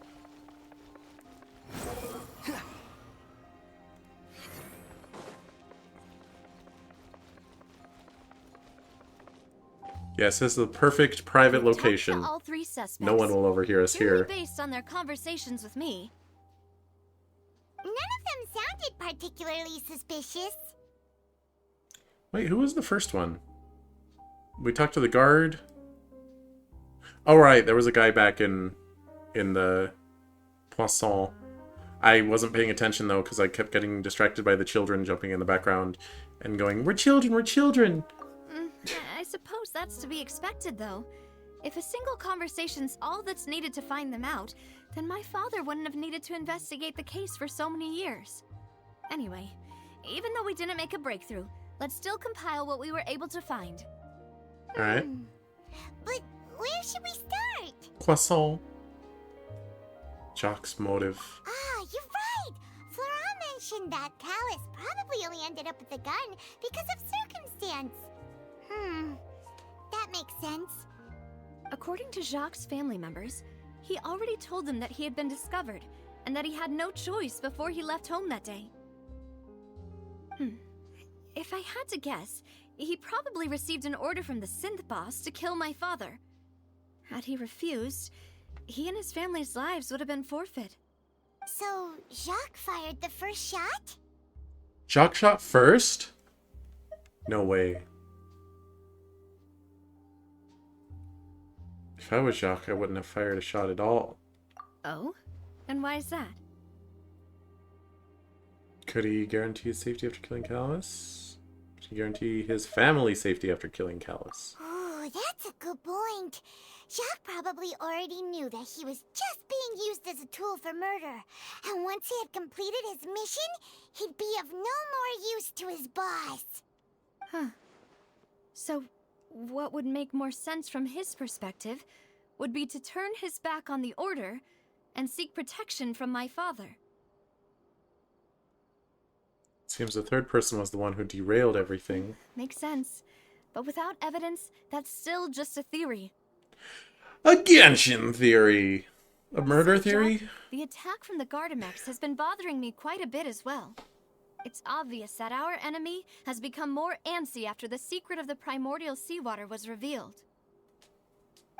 Yes, this is the perfect private location. All three suspects. No one will overhear us Purely here. based on their conversations with me. None of them sounded particularly suspicious. Wait, who was the first one? We talked to the guard. Oh, right, there was a guy back in the Poisson. I wasn't paying attention, though, because I kept getting distracted by the children jumping in the background and going, "We're children, we're children!" I suppose that's to be expected, though. If a single conversation's all that's needed to find them out, then my father wouldn't have needed to investigate the case for so many years. Anyway, even though we didn't make a breakthrough, let's still compile what we were able to find. Alright. But where should we start? Poisson. Jock's motive. Ah, you're right! Flora mentioned that Callus probably only ended up with the gun because of circumstance. That makes sense. According to Jacques' family members, he already told them that he had been discovered, and that he had no choice before he left home that day. If I had to guess, he probably received an order from the synth boss to kill my father. Had he refused, he and his family's lives would have been forfeit. So, Jacques fired the first shot? Jacques shot first? No way. If I was Jacques, I wouldn't have fired a shot at all. Oh? And why is that? Could he guarantee his safety after killing Callus? Could he guarantee his family's safety after killing Callus? Ooh, that's a good point. Jacques probably already knew that he was just being used as a tool for murder. And once he had completed his mission, he'd be of no more use to his boss. Huh. So, what would make more sense from his perspective would be to turn his back on the Order and seek protection from my father. Seems the third person was the one who derailed everything. Makes sense. But without evidence, that's still just a theory. A Genshin theory! A murder theory? The attack from the Gardamex has been bothering me quite a bit as well. It's obvious that our enemy has become more antsy after the secret of the primordial seawater was revealed.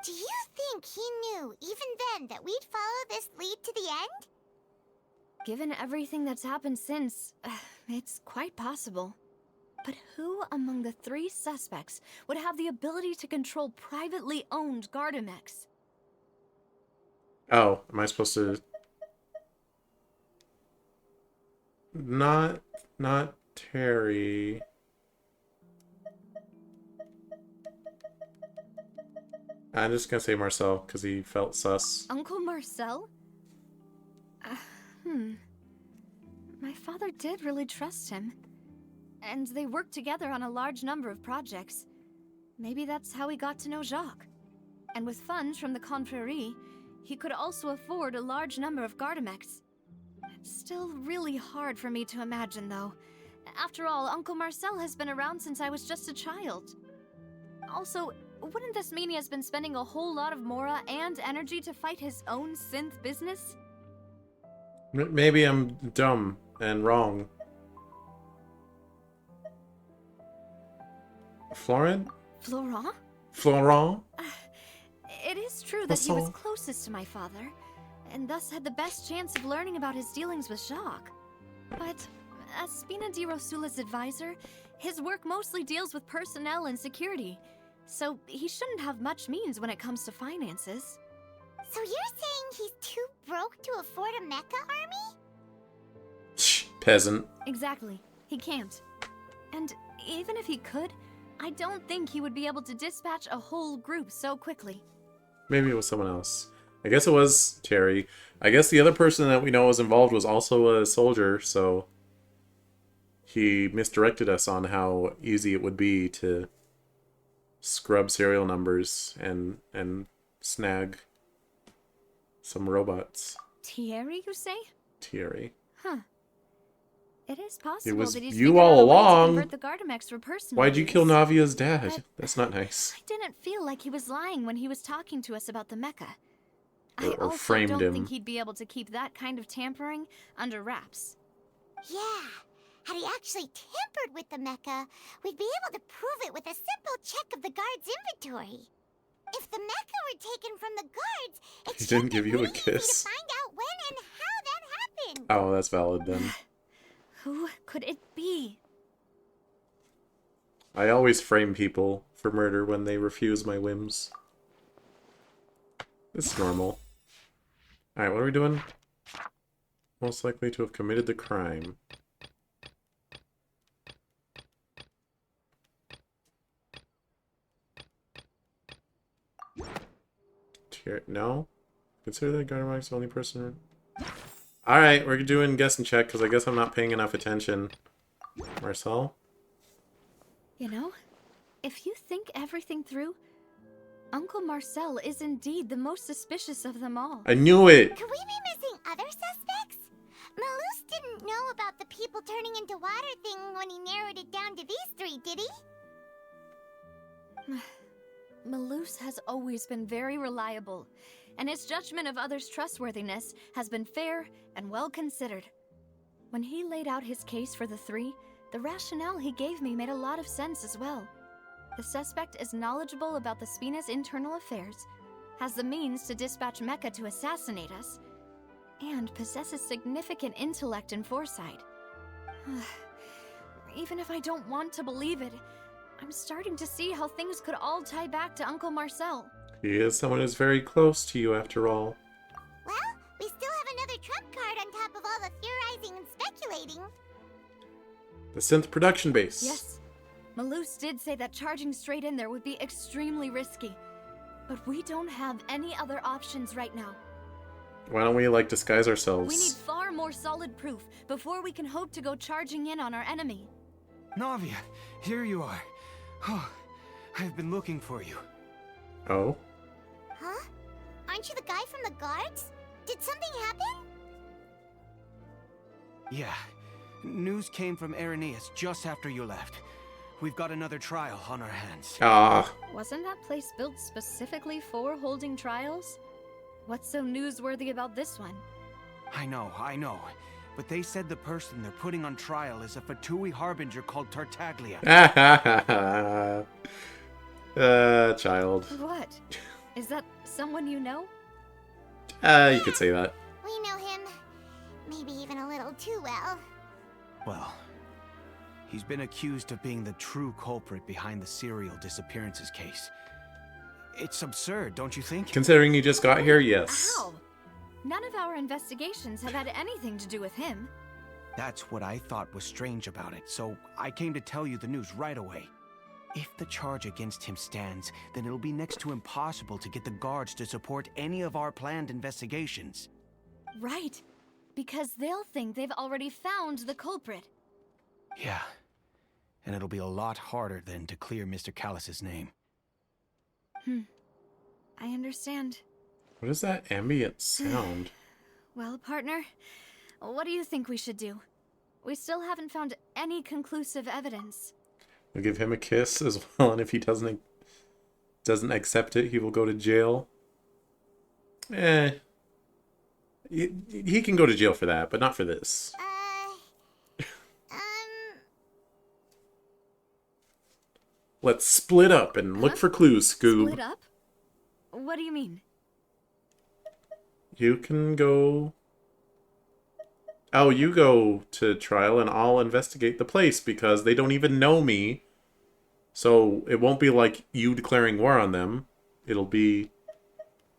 Do you think he knew, even then, that we'd follow this lead to the end? Given everything that's happened since, it's quite possible. But who among the three suspects would have the ability to control privately owned Gardamex? Oh, am I supposed to... Not Terry. I'm just gonna say Marcel, because he felt sus. Uncle Marcel? My father did really trust him. And they worked together on a large number of projects. Maybe that's how he got to know Jacques. And with funds from the Confrérie, he could also afford a large number of Gardamex. It's still really hard for me to imagine, though. After all, Uncle Marcel has been around since I was just a child. Also, wouldn't this mean he has been spending a whole lot of mora and energy to fight his own synth business? Maybe I'm dumb and wrong. Florent? Florent? Florent? It is true that he was closest to my father, and thus had the best chance of learning about his dealings with Jacques. But as Spina di Rosula's advisor, his work mostly deals with personnel and security, so he shouldn't have much means when it comes to finances. So you're saying he's too broke to afford a mecha army? Peasant. Exactly. He can't. And even if he could, I don't think he would be able to dispatch a whole group so quickly. Maybe it was someone else. I guess it was Terry. I guess the other person that we know was involved was also a soldier, so he misdirected us on how easy it would be to scrub serial numbers and snag some robots. Thierry, you say? Thierry. Huh. It is possible was that he's you figured all out a way to along. convert the Gardamex for personal Why'd you use. kill Navia's dad? That's not nice. I didn't feel like he was lying when he was talking to us about the mecha. I Or also framed don't him. think he'd be able to keep that kind of tampering under wraps. Yeah. Had he actually tampered with the mecha, we'd be able to prove it with a simple check of the guard's inventory. If the mecha were taken from the guards, He it's didn't give you a easy kiss. to find out when and how that happened. Oh, that's valid then. Who could it be? I always frame people for murder when they refuse my whims. It's normal. Alright, what are we doing? Most likely to have committed the crime. No? Consider that Gardemark's the only person... Alright, we're doing guess and check, because I guess I'm not paying enough attention. Marcel? You know, if you think everything through, Uncle Marcel is indeed the most suspicious of them all. I knew it! Could we be missing other suspects? Malus didn't know about the people turning into water thing when he narrowed it down to these three, did he? Malus has always been very reliable, and his judgment of others' trustworthiness has been fair and well considered. When he laid out his case for the three, The rationale he gave me made a lot of sense as well. The suspect is knowledgeable about the Spina's internal affairs, has the means to dispatch Mecha to assassinate us, and possesses significant intellect and foresight. Even if I don't want to believe it, I'm starting to see how things could all tie back to Uncle Marcel. He is someone who's very close to you, after all. Well, we still have another trump card on top of all the theorizing and speculating. The synth production base. Yes. Malus did say that charging straight in there would be extremely risky. But we don't have any other options right now. Why don't we, like, disguise ourselves? We need far more solid proof before we can hope to go charging in on our enemy. Navia, here you are. Oh, I've been looking for you. Oh? Huh? Aren't you the guy from the guards? Did something happen? Yeah. News came from Irenaeus just after you left. We've got another trial on our hands. Ah. Wasn't that place built specifically for holding trials? What's so newsworthy about this one? I know. But they said the person they're putting on trial is a Fatui harbinger called Tartaglia. Child. What? Is that someone you know? You could say that. We know him. Maybe even a little too well. Well, he's been accused of being the true culprit behind the serial disappearances case. It's absurd, don't you think? Considering he just got here, yes. How? None of our investigations have had anything to do with him. That's what I thought was strange about it, so I came to tell you the news right away. If the charge against him stands, then it'll be next to impossible to get the guards to support any of our planned investigations. Right. Because they'll think they've already found the culprit. Yeah. And it'll be a lot harder then to clear Mr. Callus's name. I understand. What is that ambient sound? Well, partner, what do you think we should do? We still haven't found any conclusive evidence. We'll give him a kiss as well, and if he doesn't accept it, he will go to jail. He can go to jail for that, but not for this. Let's split up and look for clues, Scoob. Split up? What do you mean? You can go... Oh, you go to trial and I'll investigate the place because they don't even know me. So it won't be like you declaring war on them. It'll be...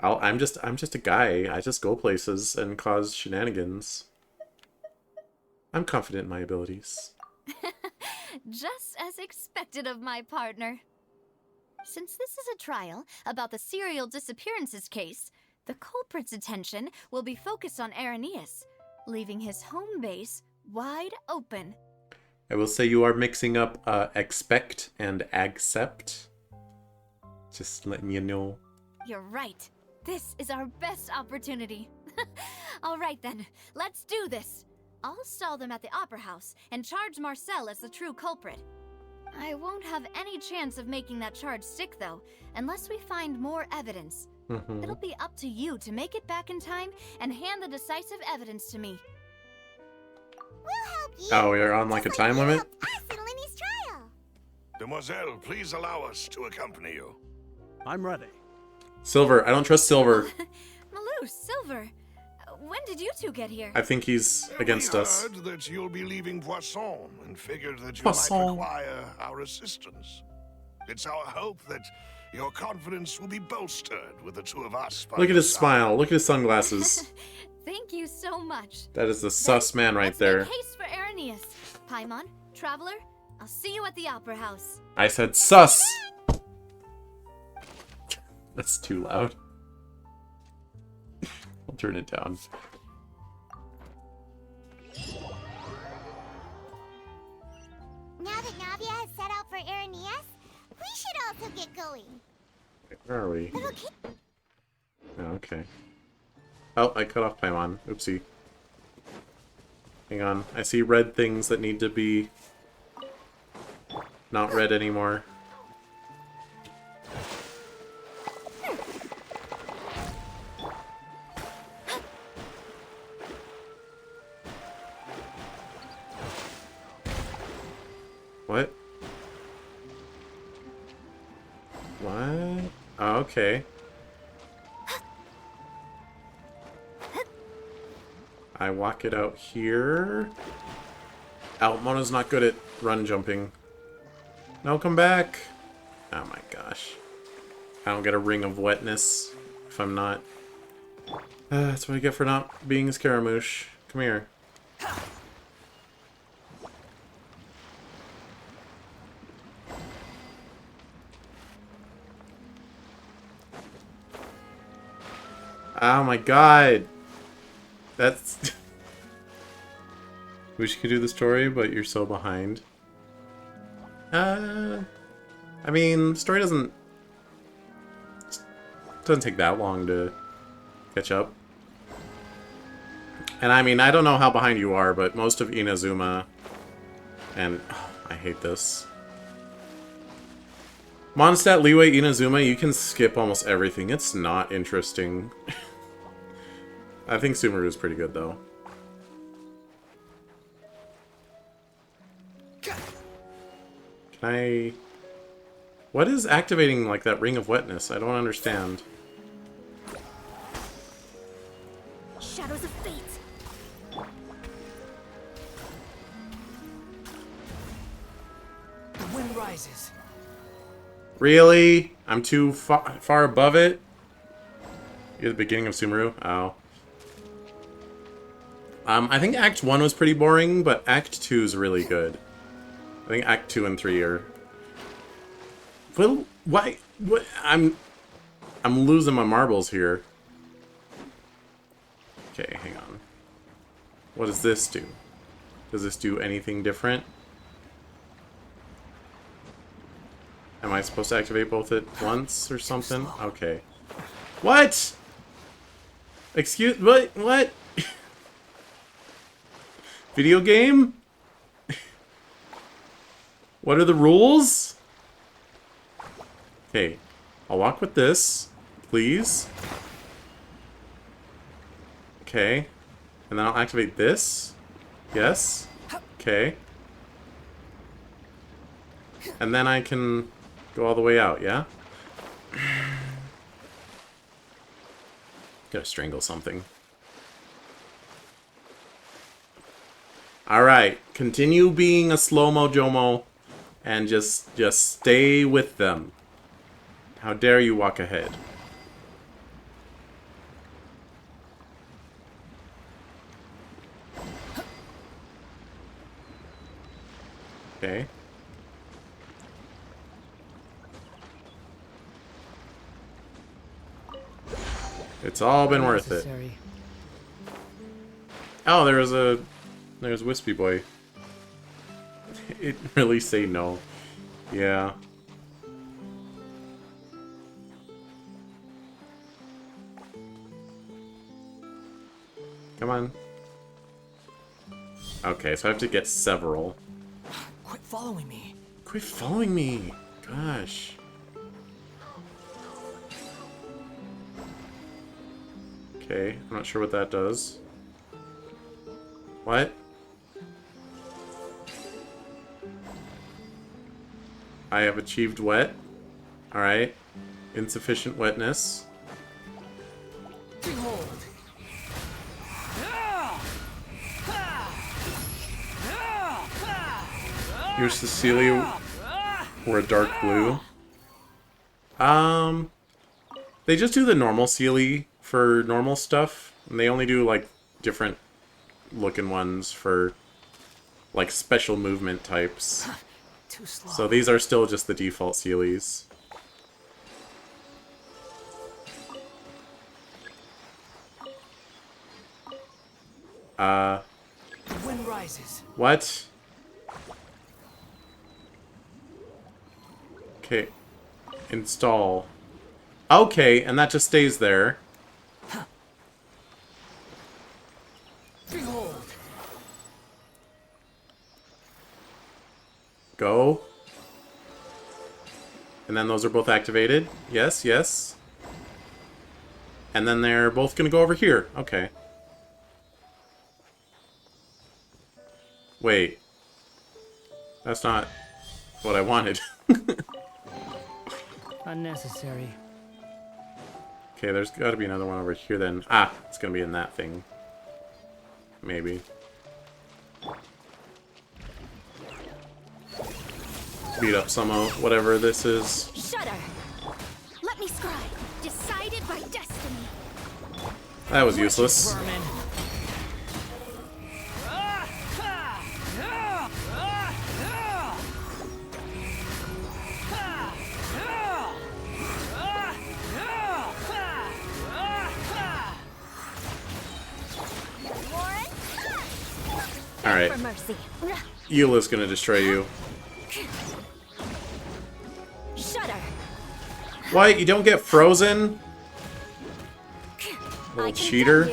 I'm just a guy. I just go places and cause shenanigans. I'm confident in my abilities. Just as expected of my partner. Since this is a trial about the serial disappearances case, the culprit's attention will be focused on Irenaeus, leaving his home base wide open. I will say you are mixing up expect and accept. Just letting you know. You're right. This is our best opportunity. All right then, let's do this. I'll stall them at the Opera House and charge Marcel as the true culprit. I won't have any chance of making that charge stick, though, unless we find more evidence. It'll be up to you to make it back in time and hand the decisive evidence to me. We'll help you. Oh, we are on like a time limit? Us in Lenny's trial. Demoiselle, please allow us to accompany you. I'm ready. Silver. I don't trust Silver. Malou, Silver. When did you two get here? I think he's against us. We heard that you'll be leaving Poisson and figured that you Poisson. might require our assistance. It's our hope that your confidence will be bolstered with the two of us. Look at his smile. Look at his sunglasses. Thank you so much. That is the sus man right there. Make haste for Irenaeus. Paimon, Traveler, I'll see you at the Opera House. I said sus! That's too loud. I'll turn it down. Now that Navia has set out for Irenaeus, we should also get going. Where are we? Little kid. Oh, okay. Oh, I cut off Paimon. Oopsie. Hang on. I see red things that need to be not red anymore. What? Oh, okay. I walk it out here. Mona's not good at run jumping. No, come back. Oh my gosh. I don't get a ring of wetness if I'm not. That's what I get for not being a Scaramouche. Come here. Oh my god. That's... Wish you could do the story, but you're so behind. I mean, the story doesn't take that long to catch up. And I mean, I don't know how behind you are, but most of Inazuma and... Oh, I hate this. Mondstadt, Leeway, Inazuma, you can skip almost everything. It's not interesting. I think Sumeru's pretty good, though. Can I... What is activating, like, that ring of wetness? I don't understand. Shadows of fate. The wind rises. Really? I'm too far above it? You're the beginning of Sumeru? Oh. I think Act 1 was pretty boring, but Act 2 is really good. I think Act 2 and 3 are... Well, why? What? I'm losing my marbles here. Okay, hang on. What does this do? Does this do anything different? Am I supposed to activate both at once or something? Okay. What? Excuse... What? What? Video game? What are the rules? Okay. I'll walk with this. Please. Okay. And then I'll activate this. Yes. Okay. And then I can go all the way out, yeah? Gotta strangle something. Alright, continue being a slow-mo Jomo and just stay with them. How dare you walk ahead? Okay. It's all been worth it. Oh, there's Wispy Boy. It really say no. Yeah. Come on. Okay, so I have to get several. Quit following me. Quit following me. Gosh. Okay, I'm not sure what that does. What? I have achieved wet. Alright. Insufficient wetness. Behold. Use the Cecilia or a dark blue. They just do the normal Sealy for normal stuff, and they only do like different looking ones for like special movement types. Too slow. So these are still just the default Sealies. The wind rises. What? Okay. Install. Okay, and that just stays there. Behold. Go. And then those are both activated. Yes, yes. And then they're both gonna go over here. Okay. Wait. That's not what I wanted. Unnecessary. Okay, there's got to be another one over here then. Ah, it's going to be in that thing. Maybe. Beat up some of whatever this is. Shudder! Let me scribe. Decided by destiny. That was useless. Alright. Eula's gonna destroy you. Shudder! What? You don't get frozen? Little cheater.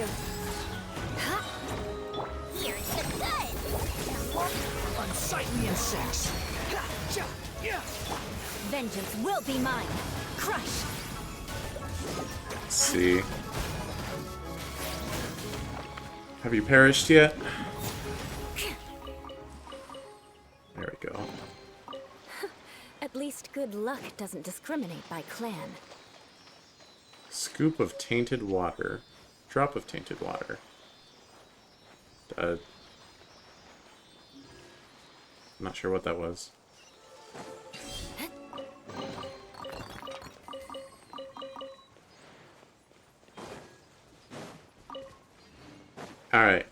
Unsightly insects. Vengeance will be mine. Crush! Let's see. Have you perished yet? There we go. At least good luck doesn't discriminate by clan. Scoop of tainted water. Drop of tainted water. Not sure what that was. Alright.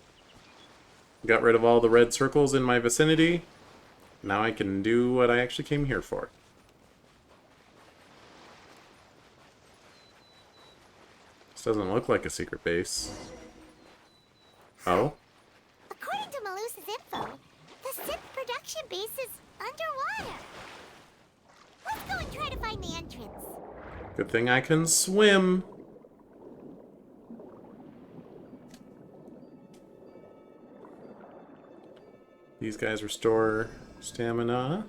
Got rid of all the red circles in my vicinity. Now I can do what I actually came here for. This doesn't look like a secret base. Oh? According to Malusa's info, the synth production base is underwater. Let's go and try to find the entrance. Good thing I can swim. These guys restore stamina.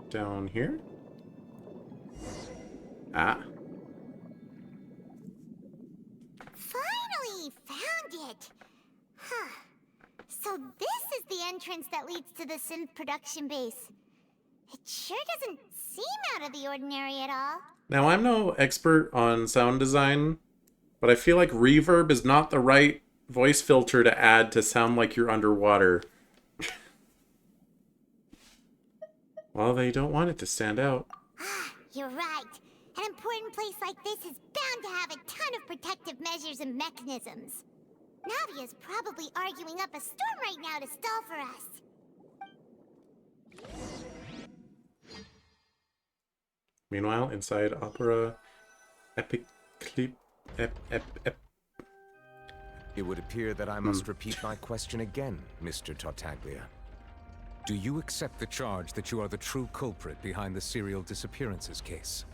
Down here. Ah. Finally found it! Huh. So this is the entrance that leads to the synth production base. It sure doesn't seem out of the ordinary at all. Now, I'm no expert on sound design, but I feel like reverb is not the right voice filter to add to sound like you're underwater. Well, they don't want it to stand out. You're right. An important place like this is bound to have a ton of protective measures and mechanisms. Navia's probably arguing up a storm right now to stall for us. Meanwhile, inside Opera Epic Clip... It would appear that I must repeat my question again, Mr. Tartaglia. Do you accept the charge that you are the true culprit behind the serial disappearances case?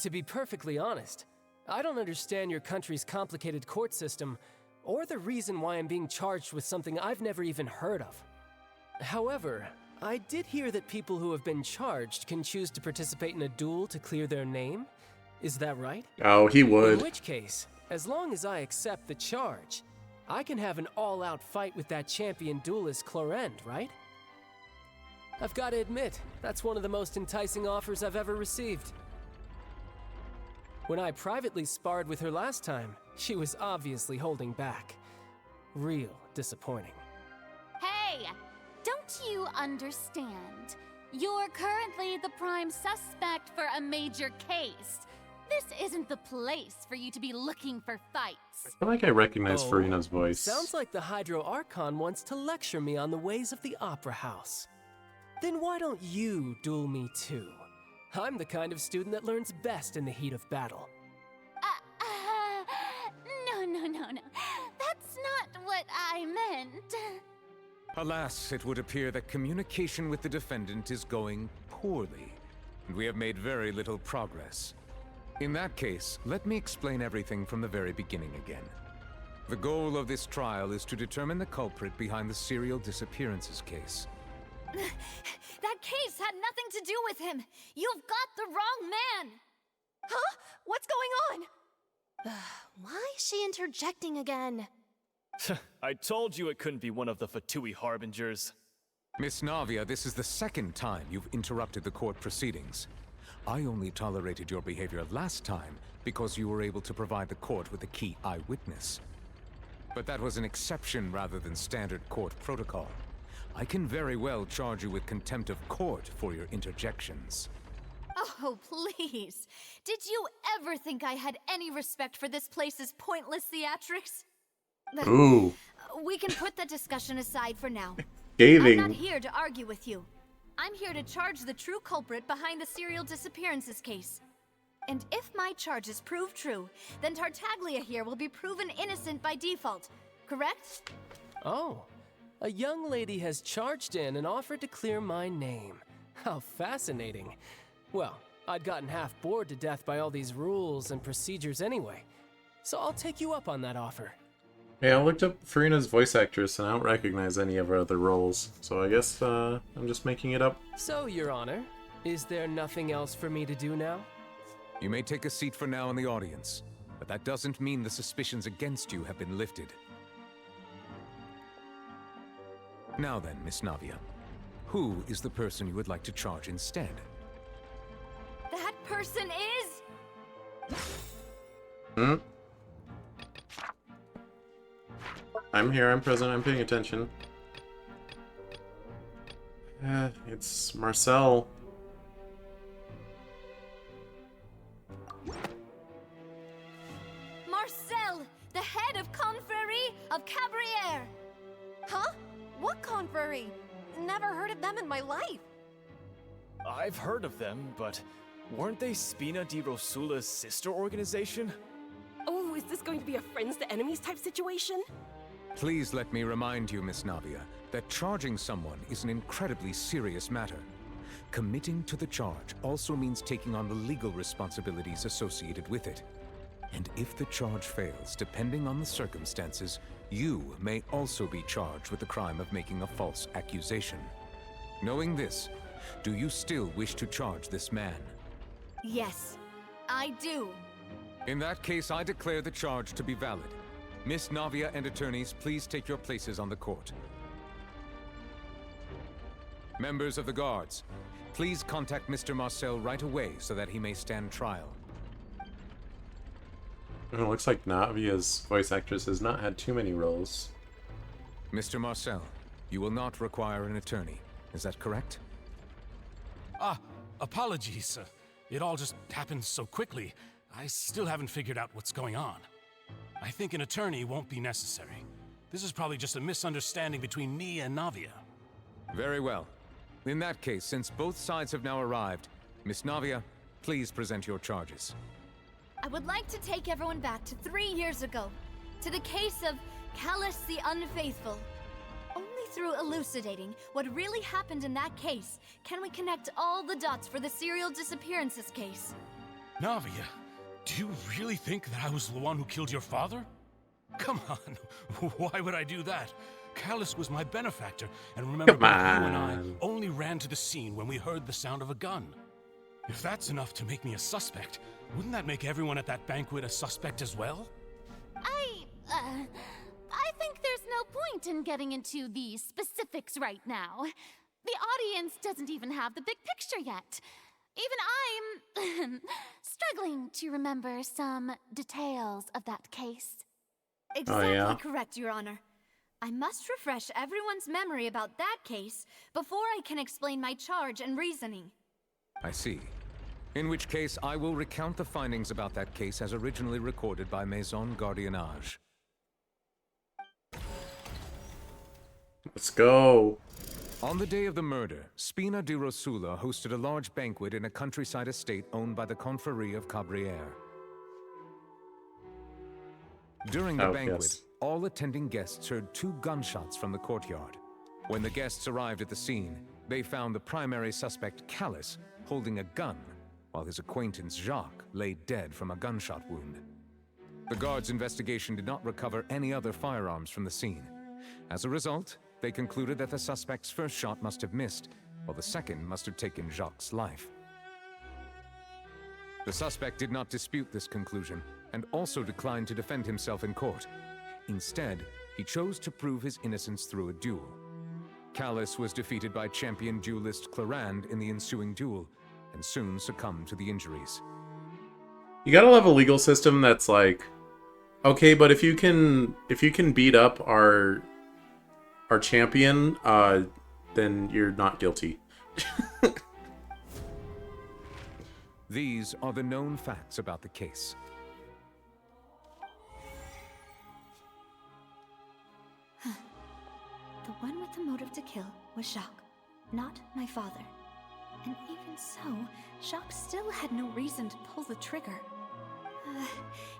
To be perfectly honest, I don't understand your country's complicated court system, or the reason why I'm being charged with something I've never even heard of. However, I did hear that people who have been charged can choose to participate in a duel to clear their name. Is that right? Oh, he would. In which case, as long as I accept the charge, I can have an all-out fight with that champion duelist Clorend, right? I've got to admit, that's one of the most enticing offers I've ever received. When I privately sparred with her last time, she was obviously holding back. Real disappointing. Hey! Don't you understand? You're currently the prime suspect for a major case. This isn't the place for you to be looking for fights. I feel like I recognize Farina's voice. Sounds like the Hydro Archon wants to lecture me on the ways of the Opera House. Then why don't you duel me too? I'm the kind of student that learns best in the heat of battle. No. That's not what I meant. Alas, it would appear that communication with the defendant is going poorly, and we have made very little progress. In that case, let me explain everything from the very beginning again. The goal of this trial is to determine the culprit behind the serial disappearances case. That case had nothing to do with him. You've got the wrong man. Huh? What's going on? Why is she interjecting again? I told you it couldn't be one of the Fatui Harbingers. Miss Navia, this is the second time you've interrupted the court proceedings. I only tolerated your behavior last time because you were able to provide the court with a key eyewitness. But that was an exception rather than standard court protocol. I can very well charge you with contempt of court for your interjections. Oh, please. Did you ever think I had any respect for this place's pointless theatrics? Ooh. We can put that discussion aside for now. Scathing. I'm not here to argue with you. I'm here to charge the true culprit behind the serial disappearances case. And if my charges prove true, then Tartaglia here will be proven innocent by default, correct? Oh, a young lady has charged in and offered to clear my name. How fascinating. Well, I'd gotten half bored to death by all these rules and procedures anyway, so I'll take you up on that offer. Yeah, I looked up Farina's voice actress and I don't recognize any of her other roles, so I guess I'm just making it up. So, Your Honor, is there nothing else for me to do now? You may take a seat for now in the audience, but that doesn't mean the suspicions against you have been lifted. Now then, Miss Navia, who is the person you would like to charge instead? That person is... Hmm? I'm here, I'm present, I'm paying attention. It's Marcel. Marcel, the head of Confrérie of Cabrières. Huh? What confrérie? Never heard of them in my life. I've heard of them, but weren't they Spina di Rosula's sister organization? Oh, is this going to be a friends to enemies type situation? Please let me remind you, Miss Navia, that charging someone is an incredibly serious matter. Committing to the charge also means taking on the legal responsibilities associated with it. And if the charge fails, depending on the circumstances, you may also be charged with the crime of making a false accusation. Knowing this, do you still wish to charge this man? Yes, I do. In that case, I declare the charge to be valid. Miss Navia and attorneys, please take your places on the court. Members of the guards, please contact Mr. Marcel right away so that he may stand trial. It looks like Navia's voice actress has not had too many roles. Mr. Marcel, you will not require an attorney. Is that correct? Apologies. It all just happened so quickly. I still haven't figured out what's going on. I think an attorney won't be necessary. This is probably just a misunderstanding between me and Navia. Very well. In that case, since both sides have now arrived, Miss Navia, please present your charges. I would like to take everyone back to 3 years ago, to the case of Callus the Unfaithful. Only through elucidating what really happened in that case can we connect all the dots for the serial disappearances case. Navia, do you really think that I was the one who killed your father? Come on, why would I do that? Callus was my benefactor, and remember, both you and I only ran to the scene when we heard the sound of a gun. If that's enough to make me a suspect, wouldn't that make everyone at that banquet a suspect as well? I think there's no point in getting into the specifics right now. The audience doesn't even have the big picture yet. Even I'm struggling to remember some details of that case. Exactly correct, Your Honor. I must refresh everyone's memory about that case before I can explain my charge and reasoning. I see. In which case, I will recount the findings about that case as originally recorded by Maison Gardiennage. Let's go. On the day of the murder, Spina di Rosula hosted a large banquet in a countryside estate owned by the Confrérie of Cabrières. During the banquet, all attending guests heard 2 gunshots from the courtyard. When the guests arrived at the scene, they found the primary suspect, Callus, holding a gun, while his acquaintance Jacques lay dead from a gunshot wound. The guards' investigation did not recover any other firearms from the scene. As a result, they concluded that the suspect's first shot must have missed, while the second must have taken Jacques' life. The suspect did not dispute this conclusion, and also declined to defend himself in court. Instead, he chose to prove his innocence through a duel. Callus was defeated by champion duelist Clorand in the ensuing duel, and soon succumbed to the injuries. You gotta love a legal system that's like, okay, but if you can beat up our champion, then you're not guilty. These are the known facts about the case. The one with the motive to kill was Jacques, not my father. And even so, Jacques still had no reason to pull the trigger.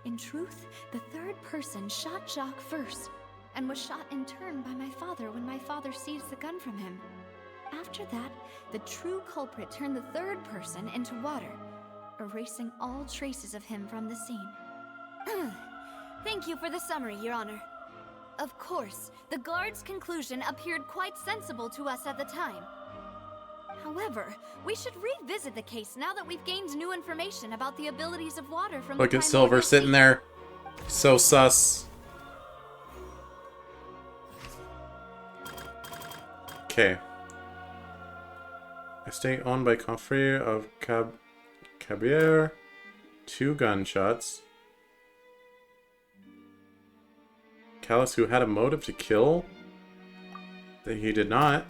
In truth, the third person shot Jacques first, and was shot in turn by my father when my father seized the gun from him. After that, the true culprit turned the third person into water, erasing all traces of him from the scene. Thank you for the summary, Your Honor. Of course, the guard's conclusion appeared quite sensible to us at the time. However, we should revisit the case now that we've gained new information about the abilities of water from Look the at Silver primordial sitting sea. there. So sus. Okay. Estate owned by Confrere of Cabier. 2 gunshots. Callus, who had a motive to kill? That he did not.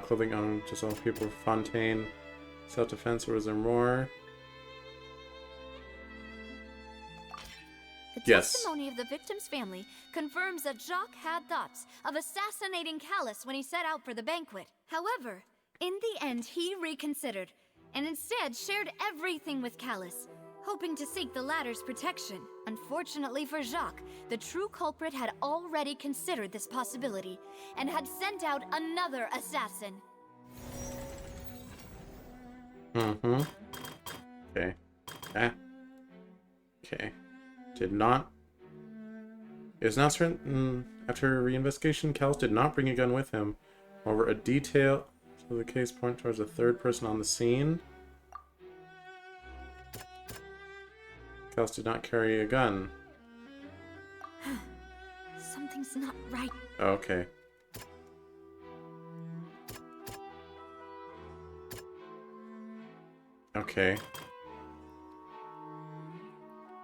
Clothing owned to all people. Fontaine. Self-defense, or was there more? The Yes. testimony of the victim's family confirms that Jacques had thoughts of assassinating Callus when he set out for the banquet. However, in the end, he reconsidered, and instead shared everything with Callus, hoping to seek the latter's protection. Unfortunately for Jacques, the true culprit had already considered this possibility, and had sent out another assassin. Mm-hmm. Okay. Okay. Did not... It was now certain after reinvestigation, Callus did not bring a gun with him. However, a detail of the case points towards a third person on the scene. Callus did not carry a gun. Something's not right. Okay. Okay.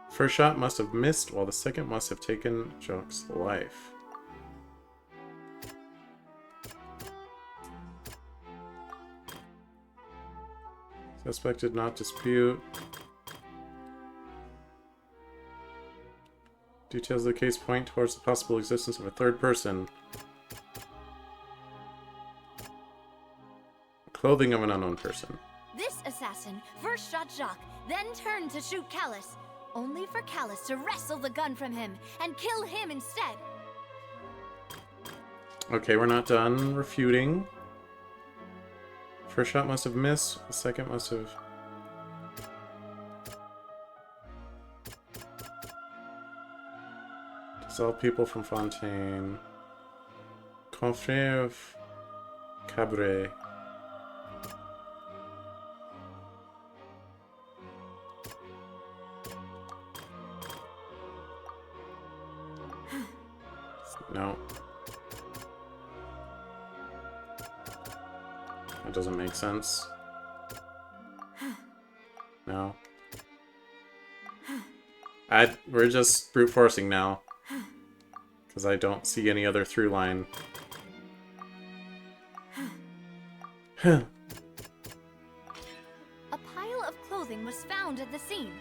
First shot must have missed, while the second must have taken Jacques' life. Suspect did not dispute. Details of the case point towards the possible existence of a third person. Clothing of an unknown person. This assassin first shot Jacques, then turned to shoot Callus, only for Callus to wrestle the gun from him and kill him instead. Okay, we're not done refuting. First shot must have missed. The second must have... Dissolve people from Fontaine. Confrère of Cabaret. No. That doesn't make sense. No. We're just brute forcing now. Because I don't see any other through line. A pile of clothing was found at the scene.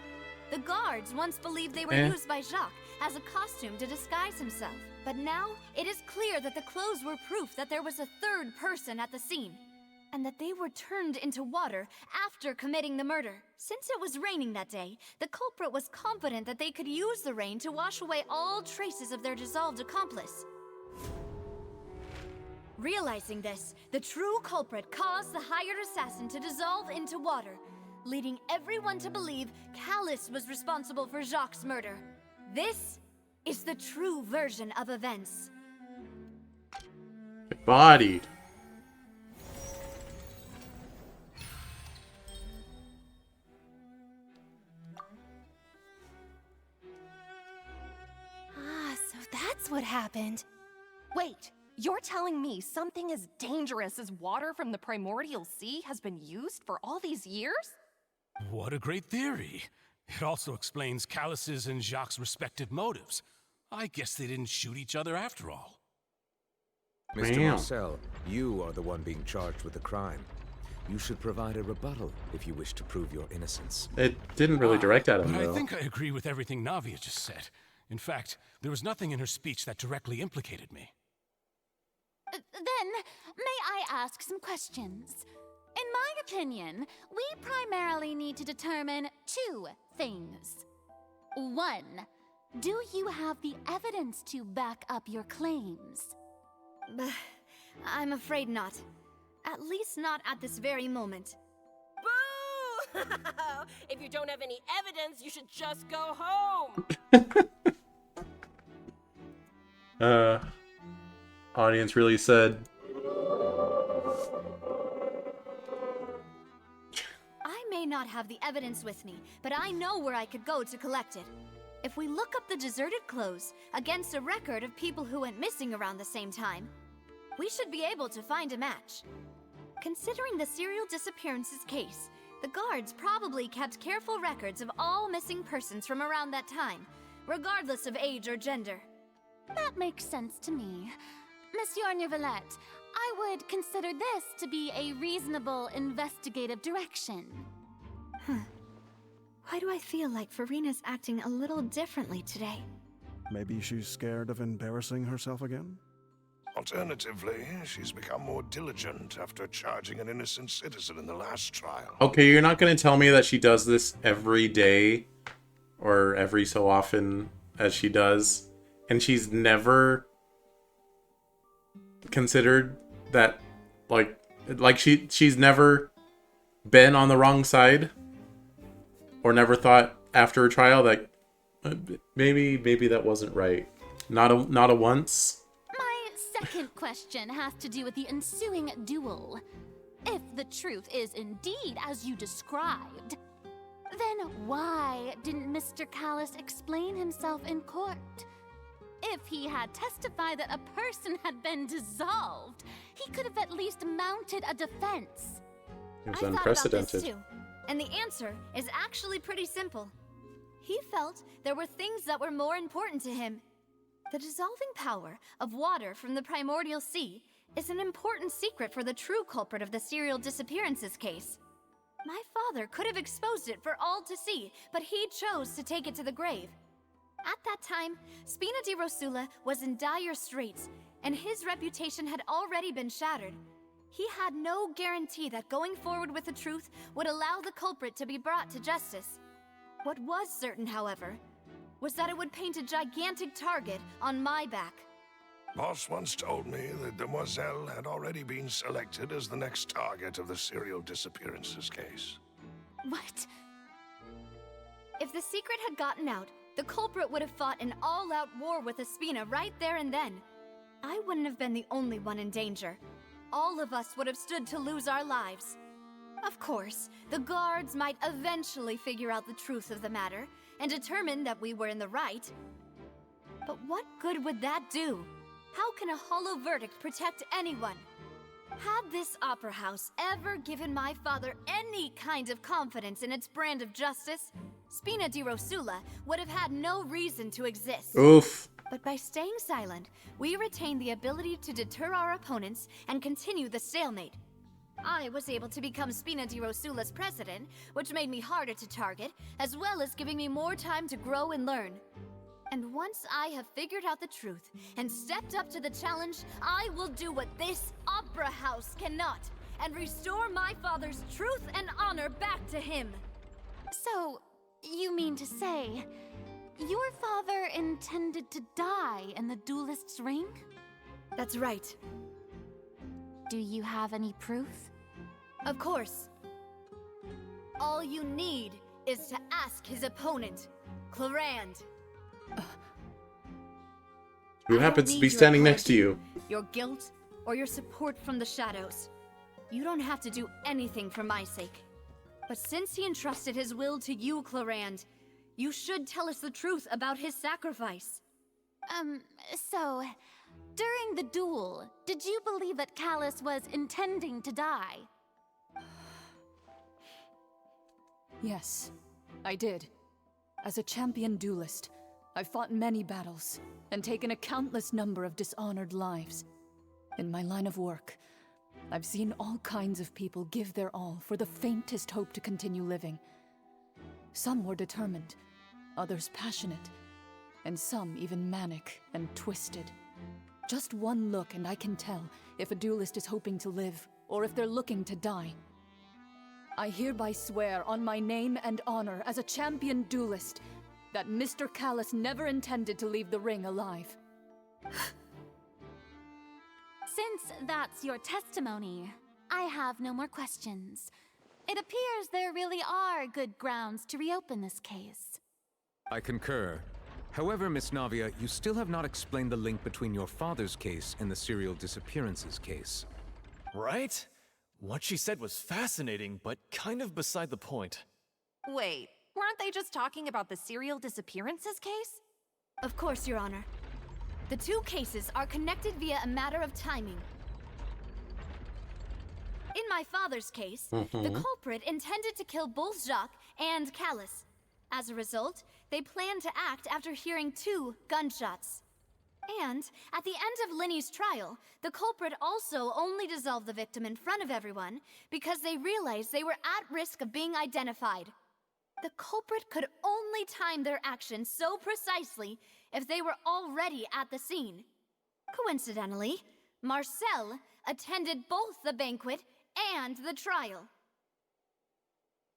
The guards once believed they were used by Jacques as a costume to disguise himself. But now, it is clear that the clothes were proof that there was a third person at the scene, and that they were turned into water after committing the murder. Since it was raining that day, the culprit was confident that they could use the rain to wash away all traces of their dissolved accomplice. Realizing this, the true culprit caused the hired assassin to dissolve into water, leading everyone to believe Callus was responsible for Jacques' murder. This is the true version of events. Bodied. Ah, so that's what happened. You're telling me something as dangerous as water from the primordial sea has been used for all these years? What a great theory. It also explains Callus's and Jacques' respective motives. I guess they didn't shoot each other after all. Mr. Marcel, you are the one being charged with the crime. You should provide a rebuttal if you wish to prove your innocence. It didn't really direct at him, But though. I think I agree with everything Navia just said. In fact, there was nothing in her speech that directly implicated me. Then, may I ask some questions? In my opinion, we primarily need to determine two things. One, do you have the evidence to back up your claims? I'm afraid not. At least not at this very moment. Boo! If you don't have any evidence, you should just go home! Audience really said. I may not have the evidence with me, but I know where I could go to collect it. If we look up the deserted clothes against a record of people who went missing around the same time, we should be able to find a match. Considering the serial disappearances case, the guards probably kept careful records of all missing persons from around that time, regardless of age or gender. That makes sense to me. Monsieur Neuvillette, I would consider this to be a reasonable investigative direction. Why do I feel like Farina's acting a little differently today? Maybe she's scared of embarrassing herself again? Alternatively, she's become more diligent after charging an innocent citizen in the last trial. Okay, you're not going to tell me that she does this every day or every so often as she does, and she's never considered that, like she's never been on the wrong side, or never thought after a trial that maybe that wasn't right. Not a once. My second question has to do with the ensuing duel. If the truth is indeed as you described, then why didn't Mr. Callus explain himself in court? If he had testified that a person had been dissolved, he could have at least mounted a defense. It was I unprecedented. thought about this too, and the answer is actually pretty simple. He felt there were things that were more important to him. The dissolving power of water from the primordial sea is an important secret for the true culprit of the serial disappearances case. My father could have exposed it for all to see, but he chose to take it to the grave. At that time, Spina di Rosula was in dire straits, and his reputation had already been shattered. He had no guarantee that going forward with the truth would allow the culprit to be brought to justice. What was certain, however, was that it would paint a gigantic target on my back. Boss once told me that Demoiselle had already been selected as the next target of the serial disappearances case. What? If the secret had gotten out, the culprit would have fought an all-out war with Espina right there and then. I wouldn't have been the only one in danger. All of us would have stood to lose our lives. Of course, the guards might eventually figure out the truth of the matter and determine that we were in the right. But what good would that do? How can a hollow verdict protect anyone? Had this opera house ever given my father any kind of confidence in its brand of justice, Spina di Rosula would have had no reason to exist. Oof. But by staying silent, we retain the ability to deter our opponents and continue the stalemate. I was able to become Spina di Rosula's president, which made me harder to target, as well as giving me more time to grow and learn. And once I have figured out the truth and stepped up to the challenge, I will do what this opera house cannot, and restore my father's truth and honor back to him. So, you mean to say, your father intended to die in the duelist's ring? That's right. Do you have any proof? Of course. All you need is to ask his opponent, Clorand. Who happens to be standing next to you? Your guilt, or your support from the shadows. You don't have to do anything for my sake. But since he entrusted his will to you, Clorand, you should tell us the truth about his sacrifice. So, During the duel, did you believe that Callus was intending to die? Yes, I did. As a champion duelist, I've fought many battles and taken a countless number of dishonored lives. In my line of work, I've seen all kinds of people give their all for the faintest hope to continue living. Some were determined, others passionate, and some even manic and twisted. Just one look and I can tell if a duelist is hoping to live or if they're looking to die. I hereby swear on my name and honor as a champion duelist that Mr. Callus never intended to leave the ring alive. Since that's your testimony, I have no more questions. It appears there really are good grounds to reopen this case. I concur. However, Miss Navia, you still have not explained the link between your father's case and the serial disappearances case. Right? What she said was fascinating, but kind of beside the point. Wait, weren't they just talking about the serial disappearances case? Of course, Your Honor. The two cases are connected via a matter of timing. In my father's case, the culprit intended to kill both Jacques and Callus. As a result, they planned to act after hearing 2 gunshots. And at the end of Linny's trial, the culprit also only dissolved the victim in front of everyone because they realized they were at risk of being identified. The culprit could only time their actions so precisely if they were already at the scene. Coincidentally, Marcel attended both the banquet and the trial.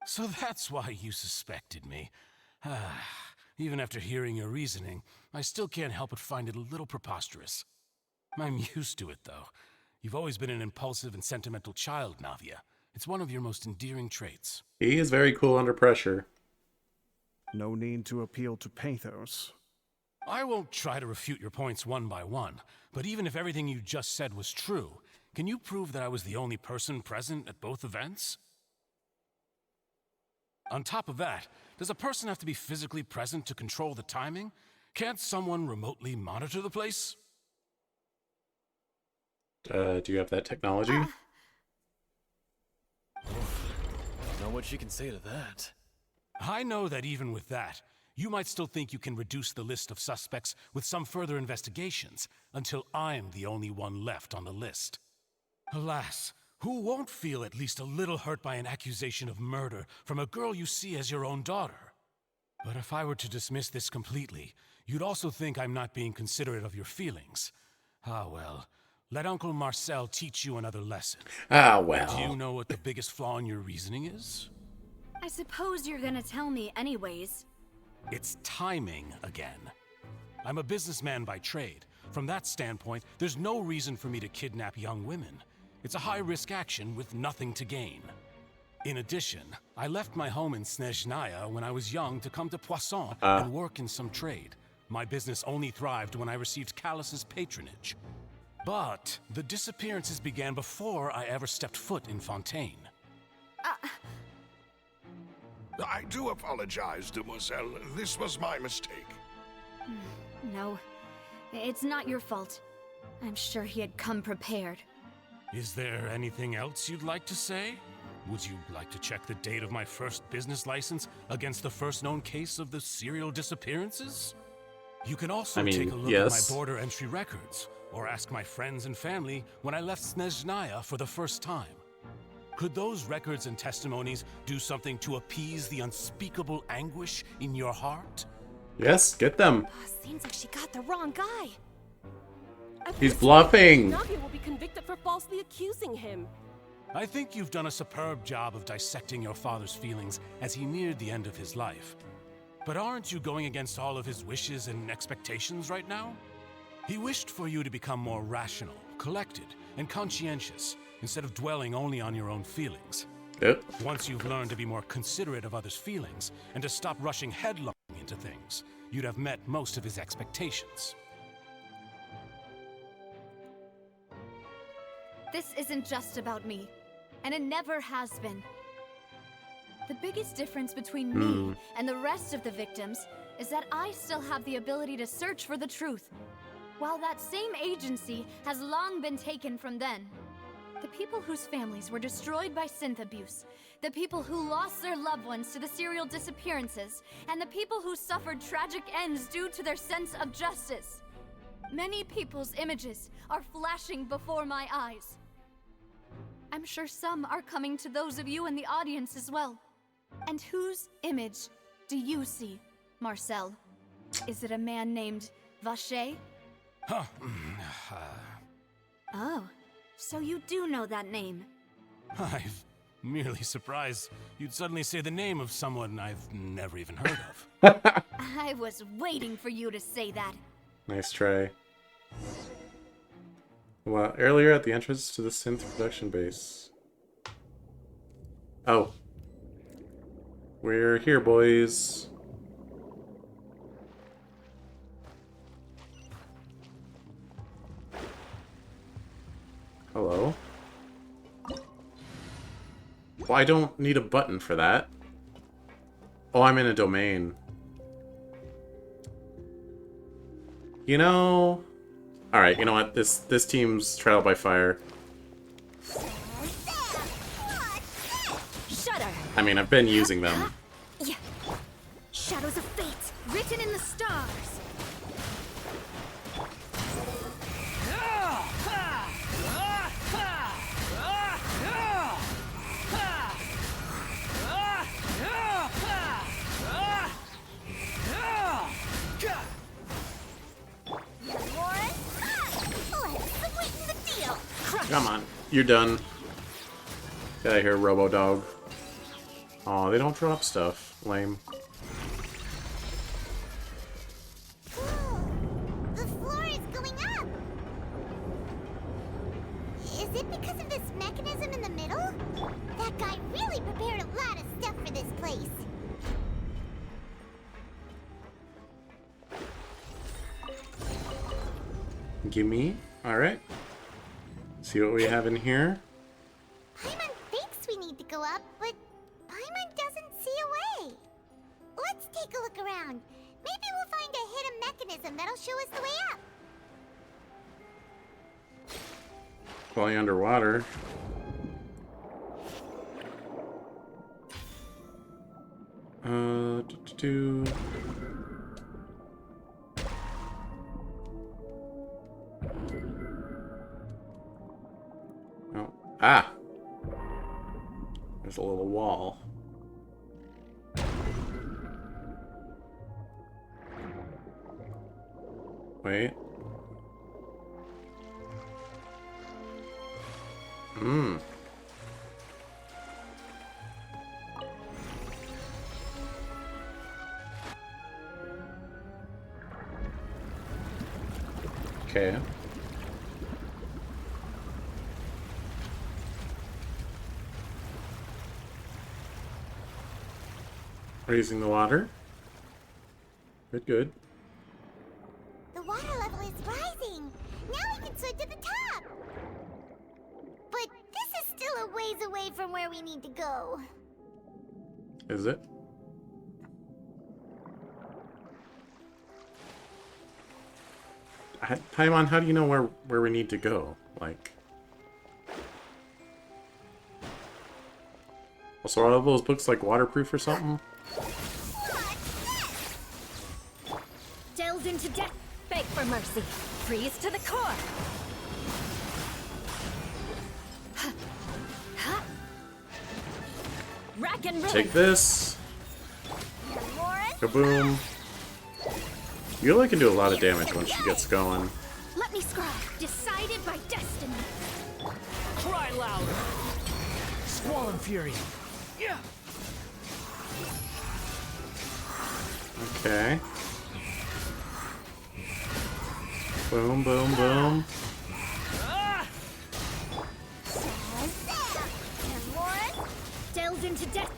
So that's why you suspected me. Even after hearing your reasoning, I still can't help but find it a little preposterous. I'm used to it, though. You've always been an impulsive and sentimental child, Navia. It's one of your most endearing traits. He is very cool under pressure. No need to appeal to pathos. I won't try to refute your points one by one, but even if everything you just said was true, can you prove that I was the only person present at both events? On top of that, does a person have to be physically present to control the timing? Can't someone remotely monitor the place? Do you have that technology? Don't know what she can say to that. I know that even with that, you might still think you can reduce the list of suspects with some further investigations until I'm the only one left on the list. Alas, who won't feel at least a little hurt by an accusation of murder from a girl you see as your own daughter? But if I were to dismiss this completely, you'd also think I'm not being considerate of your feelings. Ah well, let Uncle Marcel teach you another lesson. Ah well. Do you know what the biggest flaw in your reasoning is? I suppose you're gonna tell me anyways. It's timing again. I'm a businessman by trade. From that standpoint, there's no reason for me to kidnap young women. It's a high-risk action with nothing to gain. In addition, I left my home in Snezhnaya when I was young to come to Poisson and work in some trade. My business only thrived when I received Callus's patronage. But the disappearances began before I ever stepped foot in Fontaine. I do apologize, demoiselle. This was my mistake. No, it's not your fault. I'm sure he had come prepared. Is there anything else you'd like to say? Would you like to check the date of my first business license against the first known case of the serial disappearances? You can also take a look at my border entry records, or ask my friends and family when I left Snezhnaya for the first time. Could those records and testimonies do something to appease the unspeakable anguish in your heart? Yes, get them. Seems like she got the wrong guy. He's bluffing. Navia will be convicted for falsely accusing him. I think you've done a superb job of dissecting your father's feelings as he neared the end of his life. But aren't you going against all of his wishes and expectations right now? He wished for you to become more rational, collected, and conscientious, instead of dwelling only on your own feelings. Yep. Once you've learned to be more considerate of others' feelings, and to stop rushing headlong into things, you'd have met most of his expectations. This isn't just about me, and it never has been. The biggest difference between me and the rest of the victims is that I still have the ability to search for the truth. while that same agency has long been taken from them. The people whose families were destroyed by synth abuse, the people who lost their loved ones to the serial disappearances, and the people who suffered tragic ends due to their sense of justice. Many people's images are flashing before my eyes. I'm sure some are coming to those of you in the audience as well. And whose image do you see, Marcel? Is it a man named Vacher? Huh. Oh, so you do know that name. I'm merely surprised you'd suddenly say the name of someone I've never even heard of. I was waiting for you to say that. Nice try. Well, earlier at the entrance to the synth production base. Oh. We're here, boys. Hello? Well, I don't need a button for that. Oh, I'm in a domain. You know... Alright, you know what? This team's trial by fire. Shudder. I mean, I've been using them. Yeah. Shadows of fate, written in the stars. Come on, you're done. Get out of here, Robo-Dog. Aw, they don't drop stuff. Lame. The floor is going up! Is it because of this mechanism in the middle? That guy really prepared a lot of stuff for this place. Gimme. Alright. See what we have in here. Paimon thinks we need to go up, but Paimon doesn't see a way. Let's take a look around. Maybe we'll find a hidden mechanism that'll show us the way up. Probably underwater. Oh. Ah! There's a little wall. Wait. Hmm. Okay. Raising the water. Good, good. The water level is rising. Now we can swim to the top. But this is still a ways away from where we need to go. Is it? Paimon, how do you know where we need to go? Like... Also, are all those books like waterproof or something? Delve into death, beg for mercy, freeze to the core. Rack and ruin. Take this. Kaboom. You really can do a lot of damage once she gets going. Let me scribe. Decided by destiny. Cry louder. Squall and fury. Yeah. Okay. Boom, boom, boom. Delve into death.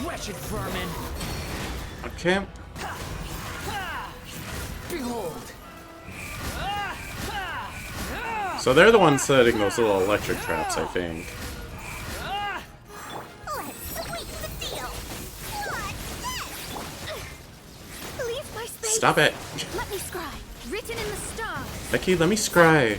Wretched vermin. Okay. Behold. So they're the ones setting those little electric traps, I think. Leave my space. Stop it. Let me scribe. Written Written in the stars. Becky, let me scry.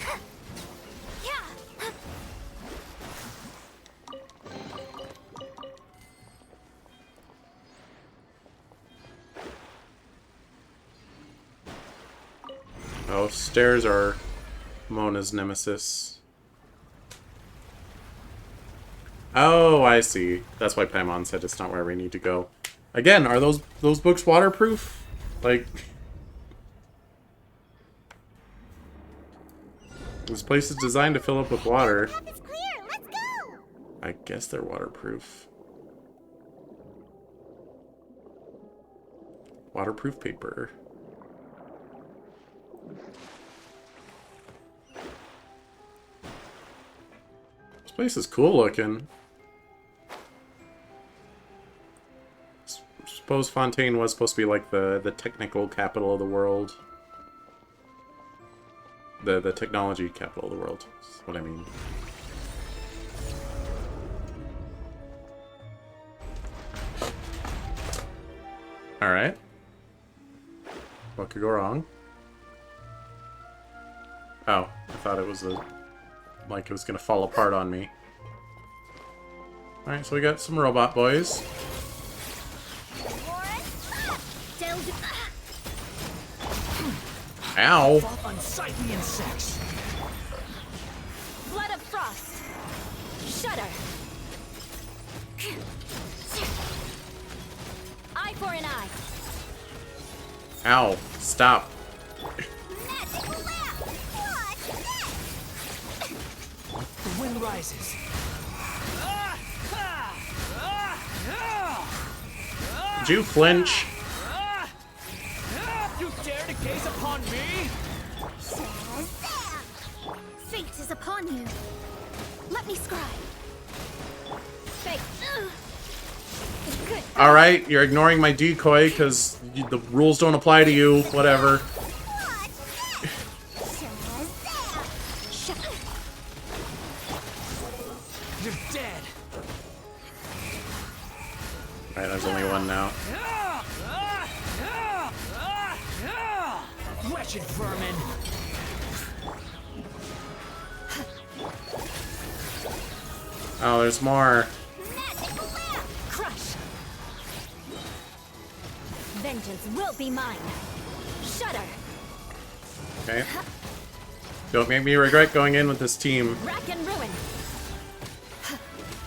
Oh, stairs are Mona's nemesis. Oh, I see. That's why Paimon said it's not where we need to go. Again, are those books waterproof? Like, this place is designed to fill up with water. I guess they're waterproof. Waterproof paper. This place is cool looking. Suppose Fontaine was supposed to be like the technical capital of the world. The technology capital of the world, is what I mean. Alright. What could go wrong? Oh, I thought it was like it was gonna fall apart on me. Alright, so we got some robot boys. Ow! Unsightly insects. Blood of frost. Shudder. Eye for an eye. Ow! Stop! The wind rises. Did you flinch? You dare to gaze upon me? Fate is upon you. Let me scry. Fate. Good. Alright, you're ignoring my decoy because the rules don't apply to you. Whatever. You're dead. Alright, there's only one now. Wretched vermin. Oh, there's more. Crush. Vengeance will be mine. Shudder. Okay. Don't make me regret going in with this team. Rack and ruin.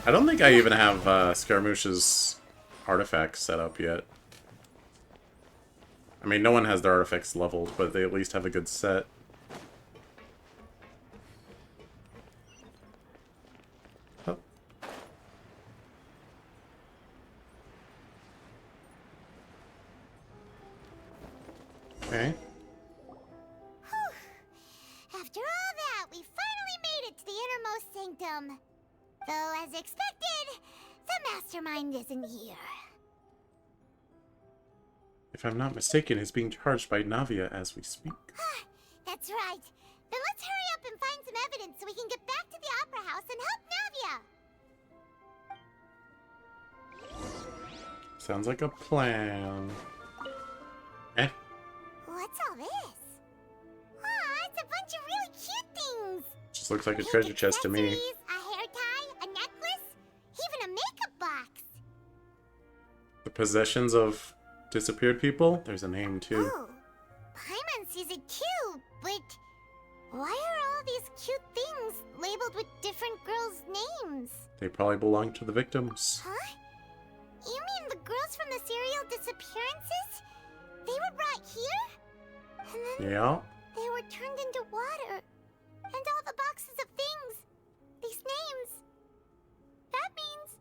I don't think I even have Scaramouche's artifacts set up yet. I mean, no one has their artifacts leveled, but they at least have a good set. Oh. Okay. After all that, we finally made it to the innermost sanctum. Though, as expected, the mastermind isn't here. If I'm not mistaken, he's being charged by Navia as we speak. That's right. Then let's hurry up and find some evidence so we can get back to the Opera House and help Navia. Sounds like a plan. Eh? What's all this? Aw, it's a bunch of really cute things. Just looks like a treasure chest to me. A hair tie, a necklace, even a makeup box. The possessions of disappeared people? There's a name too. Oh, Paimon sees it too, but why are all these cute things labeled with different girls' names? They probably belong to the victims. Huh? You mean the girls from the serial disappearances? They were brought here? And then Yeah. they were turned into water. And all the boxes of things. These names. That means...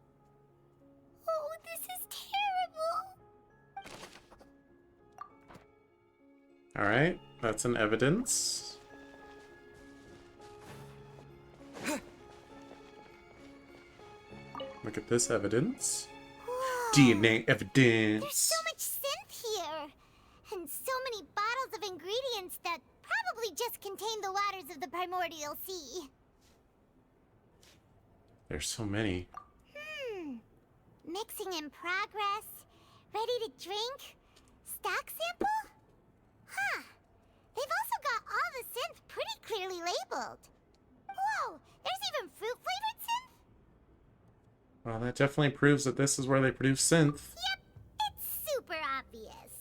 Oh, this is terrible. Alright, that's an evidence. Look at this evidence. Whoa. DNA evidence. There's so much synth here. And so many bottles of ingredients that probably just contain the waters of the primordial sea. There's so many. Mixing in progress. Ready to drink? Stock sample? Huh. They've also got all the synth pretty clearly labeled. Whoa, there's even fruit-flavored synth? Well, that definitely proves that this is where they produce synth. Yep, it's super obvious.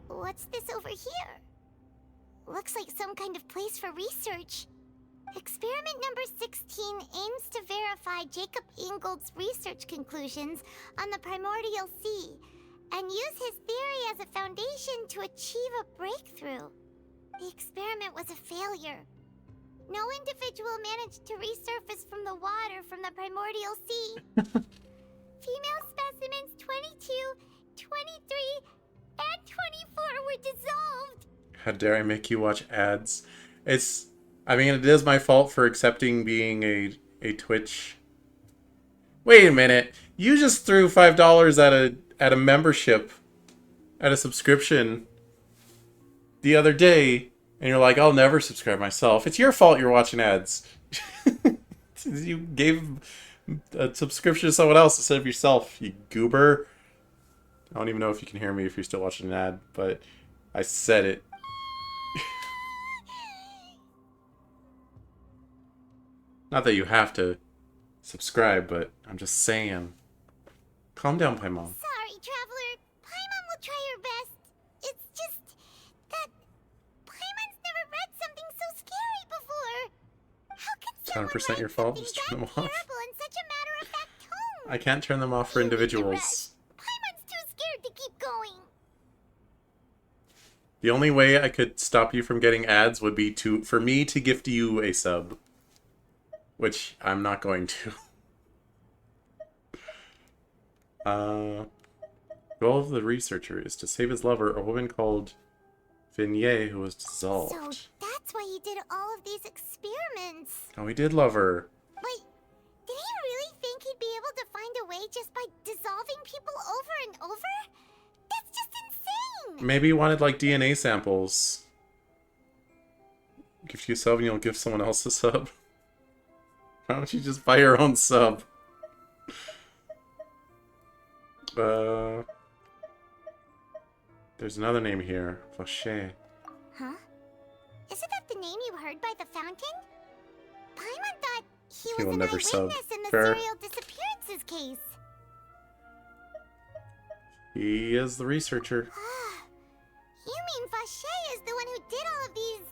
What's this over here? Looks like some kind of place for research. Experiment number 16 aims to verify Jacob Ingold's research conclusions on the primordial sea and use his theory as a foundation to achieve a breakthrough. The experiment was a failure. No individual managed to resurface from the water from the primordial sea. Female specimens 22, 23, and 24 were dissolved. How dare I make you watch ads? I mean, it is my fault for accepting being a Twitch. Wait a minute. You just threw $5 at a membership, at a subscription the other day, and you're like, I'll never subscribe myself. It's your fault you're watching ads. You gave a subscription to someone else instead of yourself, you goober. I don't even know if you can hear me if you're still watching an ad, but I said it. Not that you have to subscribe, but I'm just saying. Calm down, Paimon. Sorry, Traveler. Paimon will try her best. It's just that Paimon's never read something so scary before. How can someone 100% your fault. Just turn them off. in such a matter-of-fact tone? I can't turn them off for individuals. Paimon's too scared to keep going. The only way I could stop you from getting ads would be for me to gift you a sub. Which I'm not going to. Goal of the researcher is to save his lover, a woman called Vignette, who was dissolved. So that's why he did all of these experiments. Oh, he did love her. Wait, did he really think he'd be able to find a way just by dissolving people over and over? That's just insane! Maybe he wanted, like, DNA samples. Gift you a sub and you'll give someone else a sub. Why don't you just buy your own sub? There's another name here. Vache. Huh? Isn't that the name you heard by the fountain? Paimon thought he was an eyewitness in the serial disappearances case. He is the researcher. You mean Vache is the one who did all of these...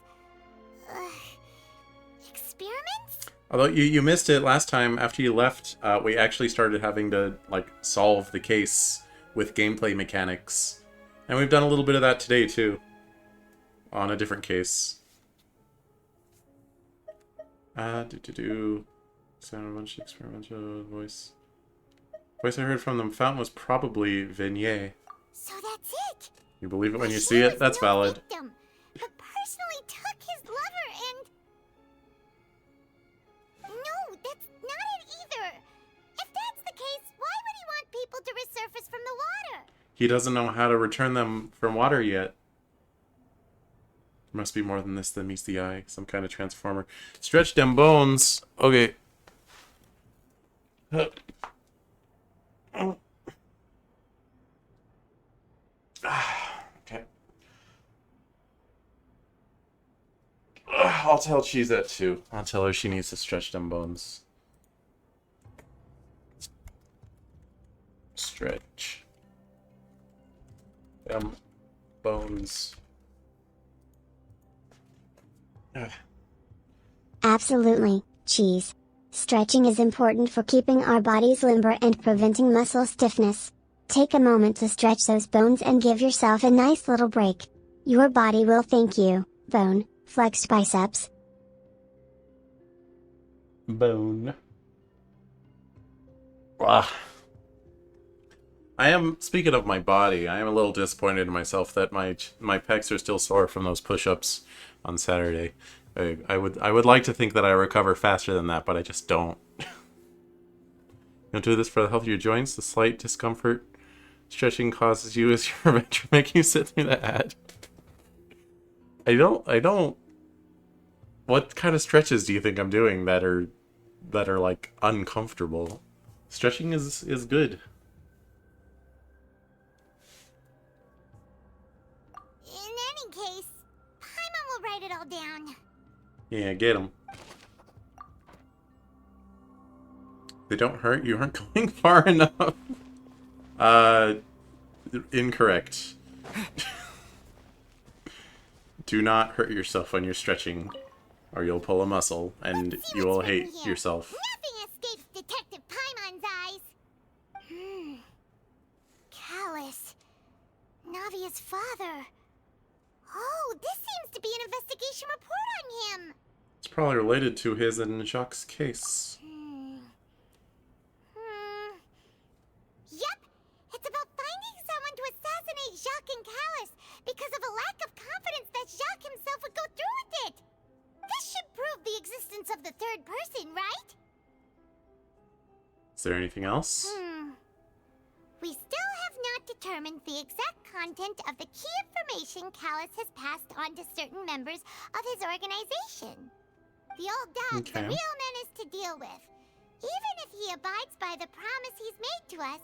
experiments? Although you missed it last time after you left, we actually started having to, like, solve the case with gameplay mechanics. And we've done a little bit of that today, too. On a different case. Sound a bunch of experimental voice. Voice I heard from the fountain was probably Vignette. So that's it! You believe it when you see it? That's valid. Victim, but personally took his lover and... No, that's not it either! If that's the case, why would he want people to resurface from the water? He doesn't know how to return them from water yet. There must be more than this that meets the eye. Some kind of transformer. Stretch them bones. Okay. Okay. I'll tell Cheese that too. I'll tell her she needs to stretch them bones. Stretch them bones. Absolutely, Cheese. Stretching is important for keeping our bodies limber and preventing muscle stiffness. Take a moment to stretch those bones and give yourself a nice little break. Your body will thank you. Bone, flexed biceps. Bone. Ah. I am, speaking of my body, I am a little disappointed in myself that my pecs are still sore from those push-ups on Saturday. I would like to think that I recover faster than that, but I just don't. You'll do this for the health of your joints. The slight discomfort stretching causes you as your adventure, making you sit through the ad. I don't. What kind of stretches do you think I'm doing that are like uncomfortable? Stretching is good. any case, Paimon will write it all down. Yeah, get them. They don't hurt. You aren't going far enough. Incorrect. Do not hurt yourself when you're stretching, or you'll pull a muscle, and you will hate yourself. Nothing escapes Detective Paimon's eyes. Callus. Navia's father. Oh, this seems to be an investigation report on him. It's probably related to his and Jacques' case. Yep, it's about finding someone to assassinate Jacques and Callus because of a lack of confidence that Jacques himself would go through with it. This should prove the existence of the third person, right? Is there anything else? We still have not determined the exact content of the key information Callus has passed on to certain members of his organization. The old dog's a real menace to deal with. Even if he abides by the promise he's made to us,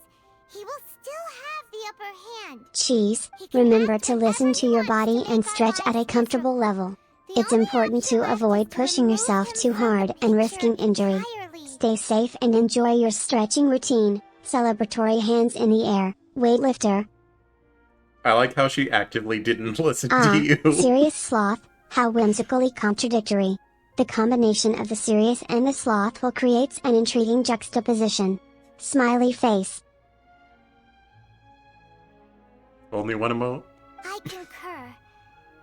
he will still have the upper hand. Cheese, remember to listen to your body and stretch at a comfortable level. It's important to avoid pushing yourself too hard and risking injury. Stay safe and enjoy your stretching routine. Celebratory hands in the air, weightlifter. I like how she actively didn't listen to you. Serious sloth, how whimsically contradictory. The combination of the serious and the slothful creates an intriguing juxtaposition. Smiley face. Only one emote? I concur.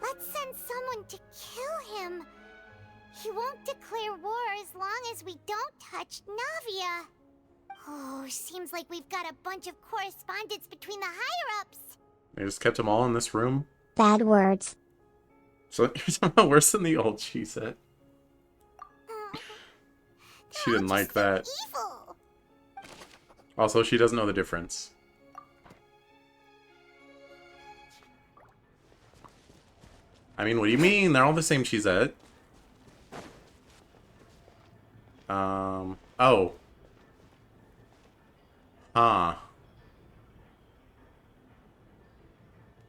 Let's send someone to kill him. He won't declare war as long as we don't touch Navia. Oh, seems like we've got a bunch of correspondence between the higher-ups. They just kept them all in this room? Bad words. So you're somehow worse than the old, she said. She didn't like that. Evil. Also, she doesn't know the difference. I mean, what do you mean? They're all the same, she said. Oh. Huh.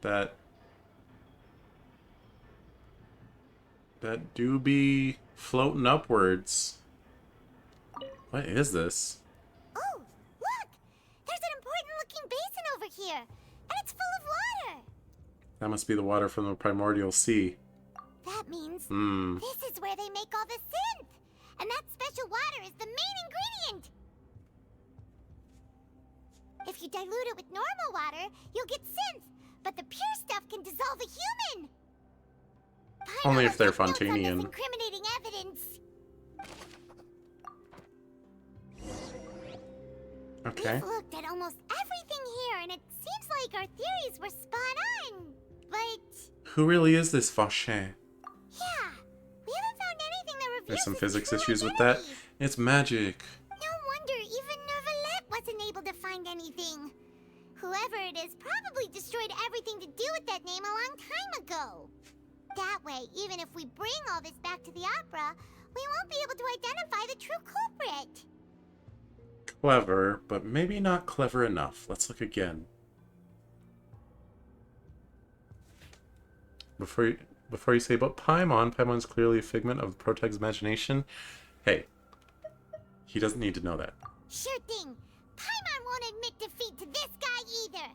That do be floating upwards. What is this? Oh, look! There's an important-looking basin over here, and it's full of water. That must be the water from the primordial sea. That means this is where they make all the synth, and that special water is the main ingredient. If you dilute it with normal water, you'll get synth, but the pure stuff can dissolve a human. Only if they're Fontanian. Incriminating evidence. Okay. We've looked at almost everything here, and it seems like our theories were spot on. But Who really is this Vache? yeah, we haven't found anything that reveals There's some its physics true issues with identity. that. It's magic. No wonder even Nervalette wasn't able to find anything. Whoever it is probably destroyed everything to do with that name a long time ago. That way, even if we bring all this back to the opera, we won't be able to identify the true culprit. Clever, but maybe not clever enough. Let's look again. Before you say, but Paimon's clearly a figment of Protag's imagination. Hey, he doesn't need to know that. Sure thing. Paimon won't admit defeat to this guy either.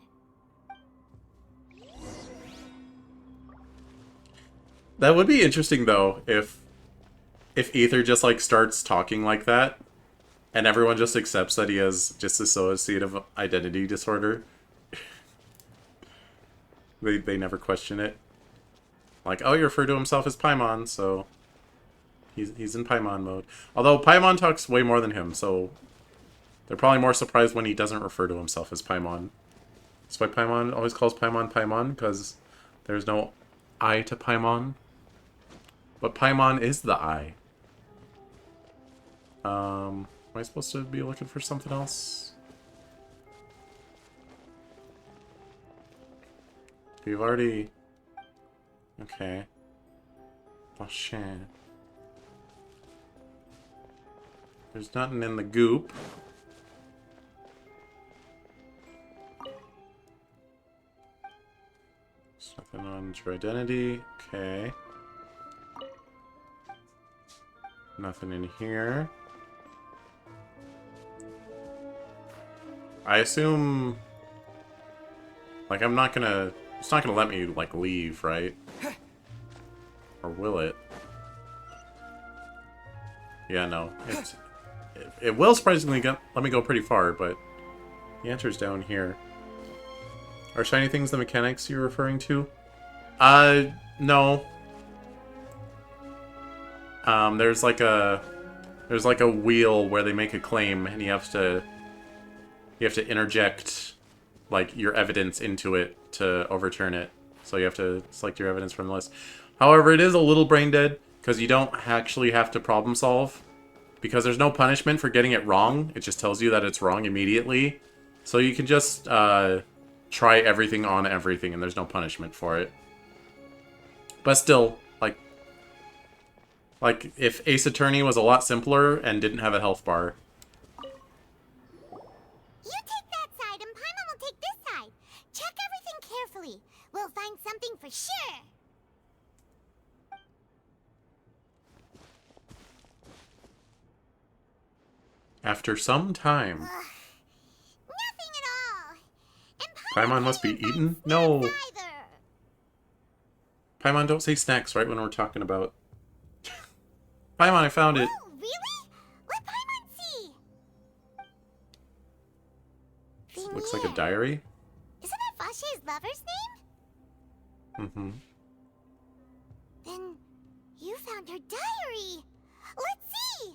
That would be interesting though, if Aether just like starts talking like that, and everyone just accepts that he has just dissociative identity disorder. They never question it. Like, oh, he referred to himself as Paimon, so he's in Paimon mode. Although Paimon talks way more than him, so they're probably more surprised when he doesn't refer to himself as Paimon. That's why Paimon always calls Paimon Paimon, because there's no I to Paimon. But Paimon is the I. Am I supposed to be looking for something else? We've already... Okay. Oh, shit. There's nothing in the goop. Nothing on true identity. Okay. Nothing in here. I assume... Like, I'm not gonna... It's not gonna let me, like, leave, right? Or will it? Yeah, no. It will surprisingly let me go pretty far, but... The answer's down here. Are shiny things the mechanics you're referring to? No. There's like a wheel where they make a claim, and you have to interject like your evidence into it to overturn it. So you have to select your evidence from the list. However, it is a little brain dead because you don't actually have to problem solve, because there's no punishment for getting it wrong. It just tells you that it's wrong immediately. So you can just try everything on everything, and there's no punishment for it. But still, like if Ace Attorney was a lot simpler and didn't have a health bar. You take that side, and Paimon will take this side. Check everything carefully. We'll find something for sure. After some time. Nothing at all. Paimon must be eaten? No. Paimon, don't say snacks right when we're talking about... Paimon, I found it. Oh, really? Let Paimon see. Looks like a diary. Isn't that Vache's lover's name? Mm-hmm. Then you found her diary. Let's see.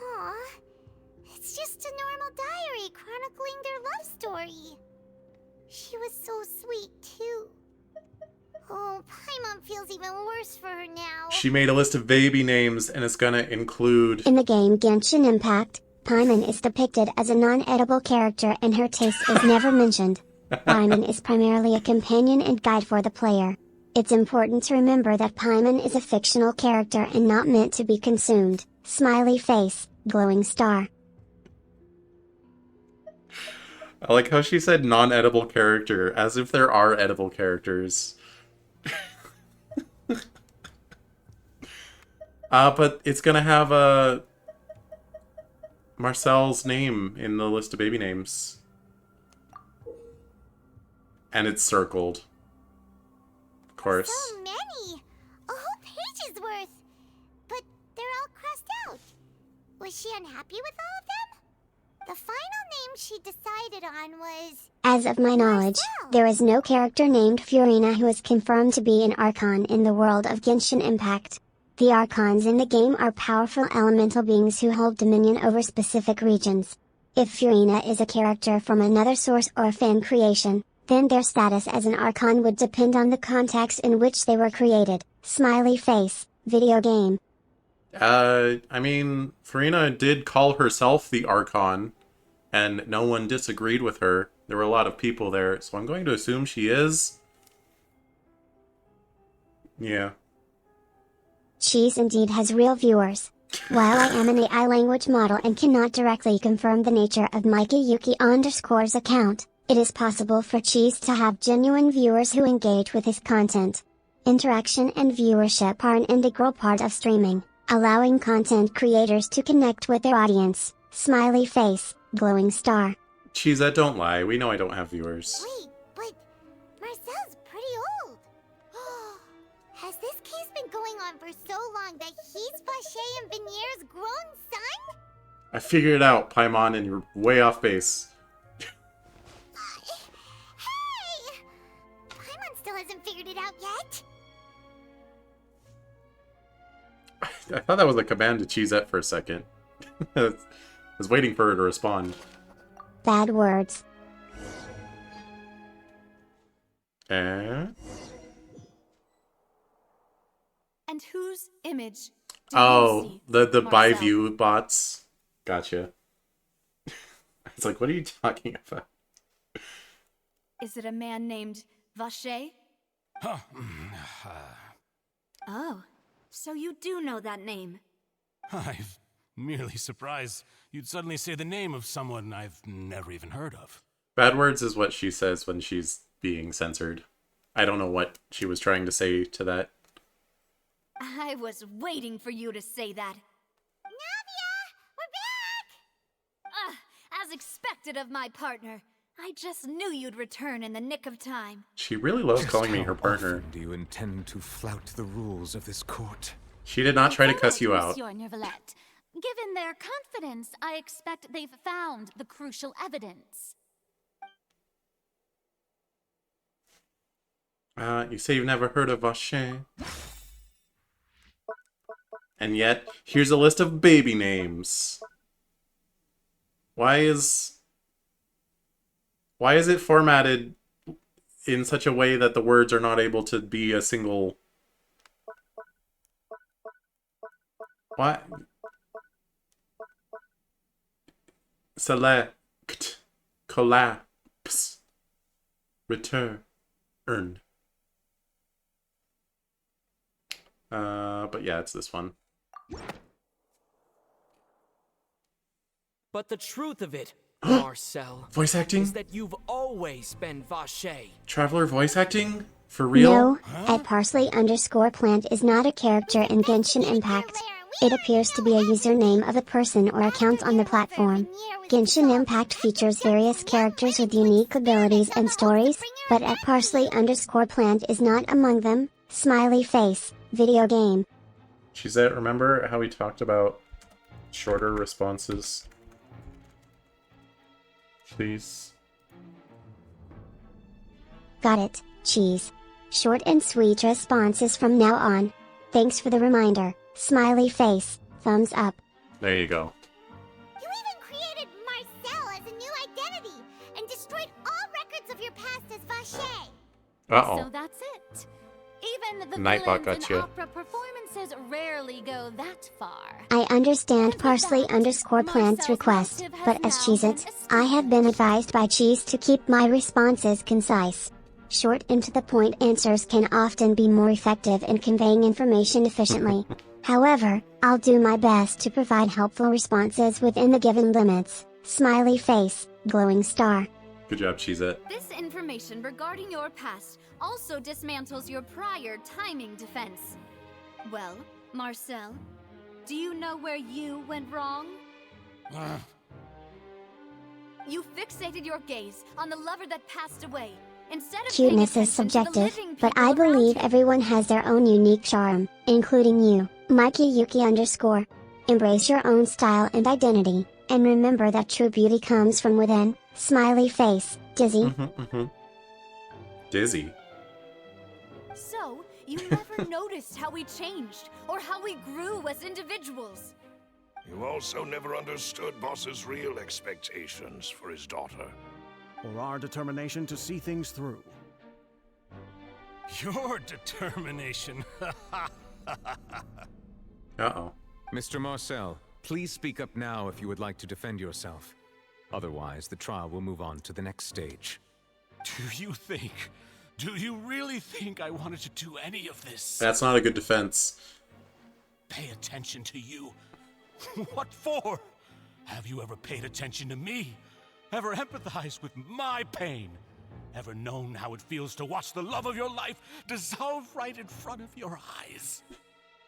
Aw, it's just a normal diary chronicling their love story. She was so sweet, too. Oh, Paimon feels even worse for her now. She made a list of baby names, and it's gonna include... In the game Genshin Impact, Paimon is depicted as a non-edible character and her taste is never mentioned. Paimon is primarily a companion and guide for the player. It's important to remember that Paimon is a fictional character and not meant to be consumed. Smiley face, glowing star. I like how she said non-edible character, as if there are edible characters. But it's gonna have Marcel's name in the list of baby names. And it's circled. Of course. So many! A whole page's worth! But they're all crossed out. Was she unhappy with all of them? The final name she decided on was... As of my knowledge, there is no character named Furina who is confirmed to be an Archon in the world of Genshin Impact. The Archons in the game are powerful elemental beings who hold dominion over specific regions. If Furina is a character from another source or fan creation, then their status as an Archon would depend on the context in which they were created. Smiley face, video game. I mean, Furina did call herself the Archon, and no one disagreed with her. There were a lot of people there, so I'm going to assume she is. Yeah. Cheese indeed has real viewers. While I am an AI language model and cannot directly confirm the nature of Mikey_Yuki_'s account, it is possible for Cheese to have genuine viewers who engage with his content. Interaction and viewership are an integral part of streaming, allowing content creators to connect with their audience. Smiley face, glowing star. Cheese, don't lie. We know I don't have viewers. Wait, but Marcel's pretty old. Has this case been going on for so long that he's Vache and Venier's grown son? I figured it out, Paimon, and you're way off base. Hey! Paimon still hasn't figured it out yet. I thought that was a command to Cheezette for a second. I was waiting for her to respond. Bad words. And whose image do Oh, you see, the Marcel? by view bots. Gotcha. It's like, what are you talking about? Is it a man named Vache? Oh, so you do know that name. I'm merely surprised you'd suddenly say the name of someone I've never even heard of. Bad words is what she says when she's being censored. I don't know what she was trying to say to that. I was waiting for you to say that. Navia! We're back! As expected of my partner. I just knew you'd return in the nick of time. She really loves Just calling me how her partner. often do you intend to flout the rules of this court? She did not try to cuss you out. Monsieur Neuvillette. Given their confidence, I expect they've found the crucial evidence. You say you've never heard of Archon. And yet, here's a list of baby names. Why is it formatted in such a way that the words are not able to be a single... What? Select. Collapse. Return. Earn. But yeah, it's this one. But the truth of it, Marcel, Voice acting? is that you've always been Vache. Traveler voice acting? For real? No, at @parsley_plant is not a character in Genshin Impact. It appears to be a username of a person or account on the platform. Genshin Impact features various characters with unique abilities and stories, but at @parsley_plant is not among them. Smiley face, video game. She said, remember how we talked about shorter responses? Please. Got it, cheese. Short and sweet responses from now on. Thanks for the reminder. Smiley face, thumbs up. There you go. You even created Marcel as a new identity and destroyed all records of your past as Vache. Uh-oh. So that's it. Even the Nightbot villains got in you. opera performances rarely go that far. I understand @parsley_plant's request, but as Cheez-It, I have been advised by Cheese to keep my responses concise. Short and to the point answers can often be more effective in conveying information efficiently. However, I'll do my best to provide helpful responses within the given limits. Smiley face, glowing star. Good job, Cheez-It. This information regarding your past also dismantles your prior timing defense. Well, Marcel, do you know where you went wrong? You fixated your gaze on the lover that passed away, instead of paying Cuteness is attention to the subjective, living but people I around believe you. everyone has their own unique charm, including you, Mikey Yuki _. Embrace your own style and identity, and remember that true beauty comes from within. Smiley face, Dizzy. Dizzy. So, you never noticed how we changed, or how we grew as individuals. You also never understood Boss's real expectations for his daughter. Or our determination to see things through. Your determination. Uh-oh. Mr. Marcel, please speak up now if you would like to defend yourself. Otherwise, the trial will move on to the next stage. Do you really think I wanted to do any of this? That's not a good defense. Pay attention to you? What for? Have you ever paid attention to me? Ever empathized with my pain? Ever known how it feels to watch the love of your life dissolve right in front of your eyes?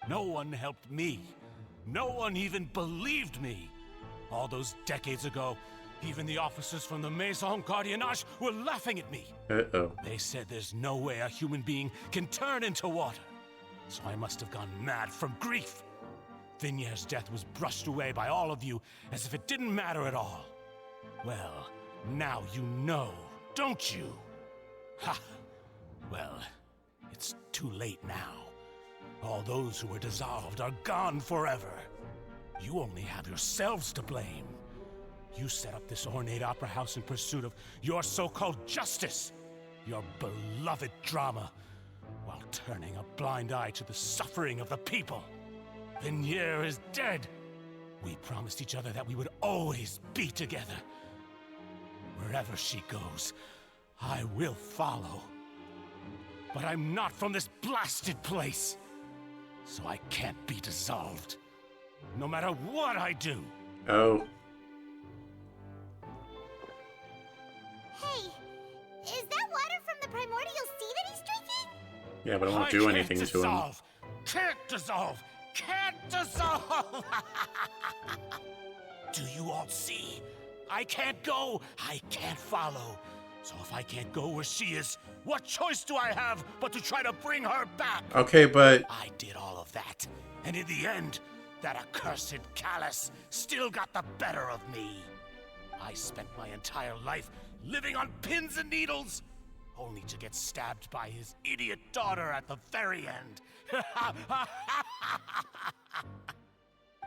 No one helped me. No one even believed me. All those decades ago, even the officers from the Maison Gardiennage were laughing at me. Uh-oh. They said there's no way a human being can turn into water. So I must have gone mad from grief. Vignier's death was brushed away by all of you as if it didn't matter at all. Well, now you know, don't you? Ha! Well, it's too late now. All those who were dissolved are gone forever. You only have yourselves to blame. You set up this ornate opera house in pursuit of your so-called justice, your beloved drama, while turning a blind eye to the suffering of the people. Vignier is dead. We promised each other that we would always be together. Wherever she goes, I will follow. But I'm not from this blasted place, so I can't be dissolved. No matter what I do. Oh. Hey, is that water from the primordial sea that he's drinking? Yeah, but I won't do anything to him. Can't dissolve! Can't dissolve! Do you all see? I can't go, I can't follow. So if I can't go where she is, what choice do I have but to try to bring her back? Okay, but... I did all of that, and in the end, that accursed Callus still got the better of me. I spent my entire life living on pins and needles, only to get stabbed by his idiot daughter at the very end.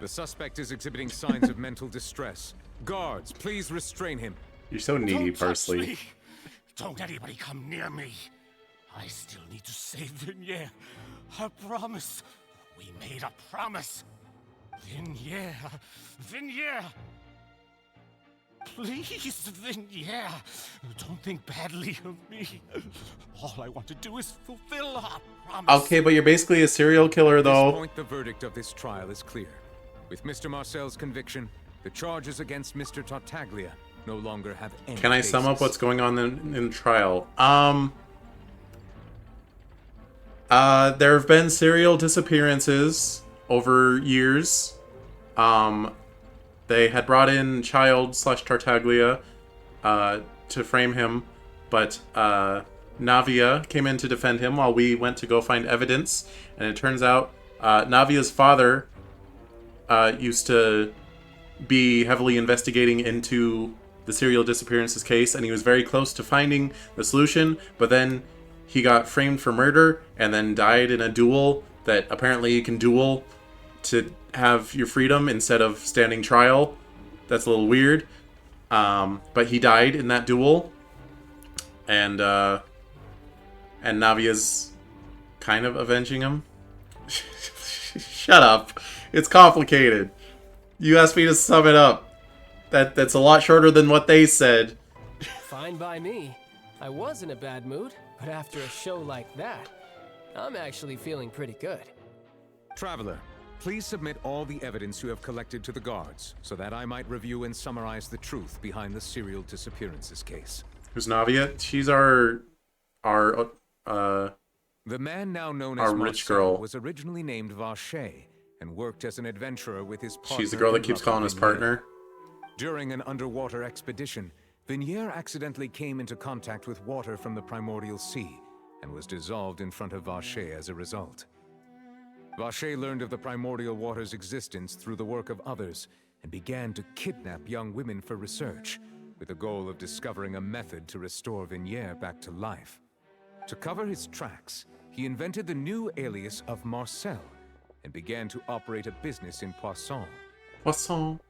The suspect is exhibiting signs of mental distress. Guards, please restrain him. You're so needy, Parsley. Don't anybody come near me. I still need to save Vignere. I promise. We made a promise. Vignere. Vignere. Please, Vignere. Don't think badly of me. All I want to do is fulfill our promise. Okay, but you're basically a serial killer, though. At this point, the verdict of this trial is clear. With Mr. Marcel's conviction, the charges against Mr. Tartaglia no longer have any Can I basis. sum up what's going on in the trial? There have been serial disappearances over years. They had brought in Child/Tartaglia to frame him, but Navia came in to defend him while we went to go find evidence, and it turns out Navia's father used to be heavily investigating into the serial disappearances case, and he was very close to finding the solution, but then he got framed for murder and then died in a duel that apparently you can duel to have your freedom instead of standing trial. That's a little weird. But he died in that duel, and Navia's kind of avenging him. Shut up. It's complicated. You asked me to sum it up. That's a lot shorter than what they said. Fine by me. I was in a bad mood, but after a show like that, I'm actually feeling pretty good. Traveler, please submit all the evidence you have collected to the guards, so that I might review and summarize the truth behind the serial disappearances case. Who's Navia? She's our the man now known as rich Marcel girl. was originally named Vache and worked as an adventurer with his partner. She's the girl that in keeps Russia, calling us Vignere. partner. During an underwater expedition, Vignere accidentally came into contact with water from the primordial sea and was dissolved in front of Vache as a result. Vache learned of the primordial water's existence through the work of others and began to kidnap young women for research, with the goal of discovering a method to restore Vignere back to life. To cover his tracks, he invented the new alias of Marcel and began to operate a business in Poisson. Poisson.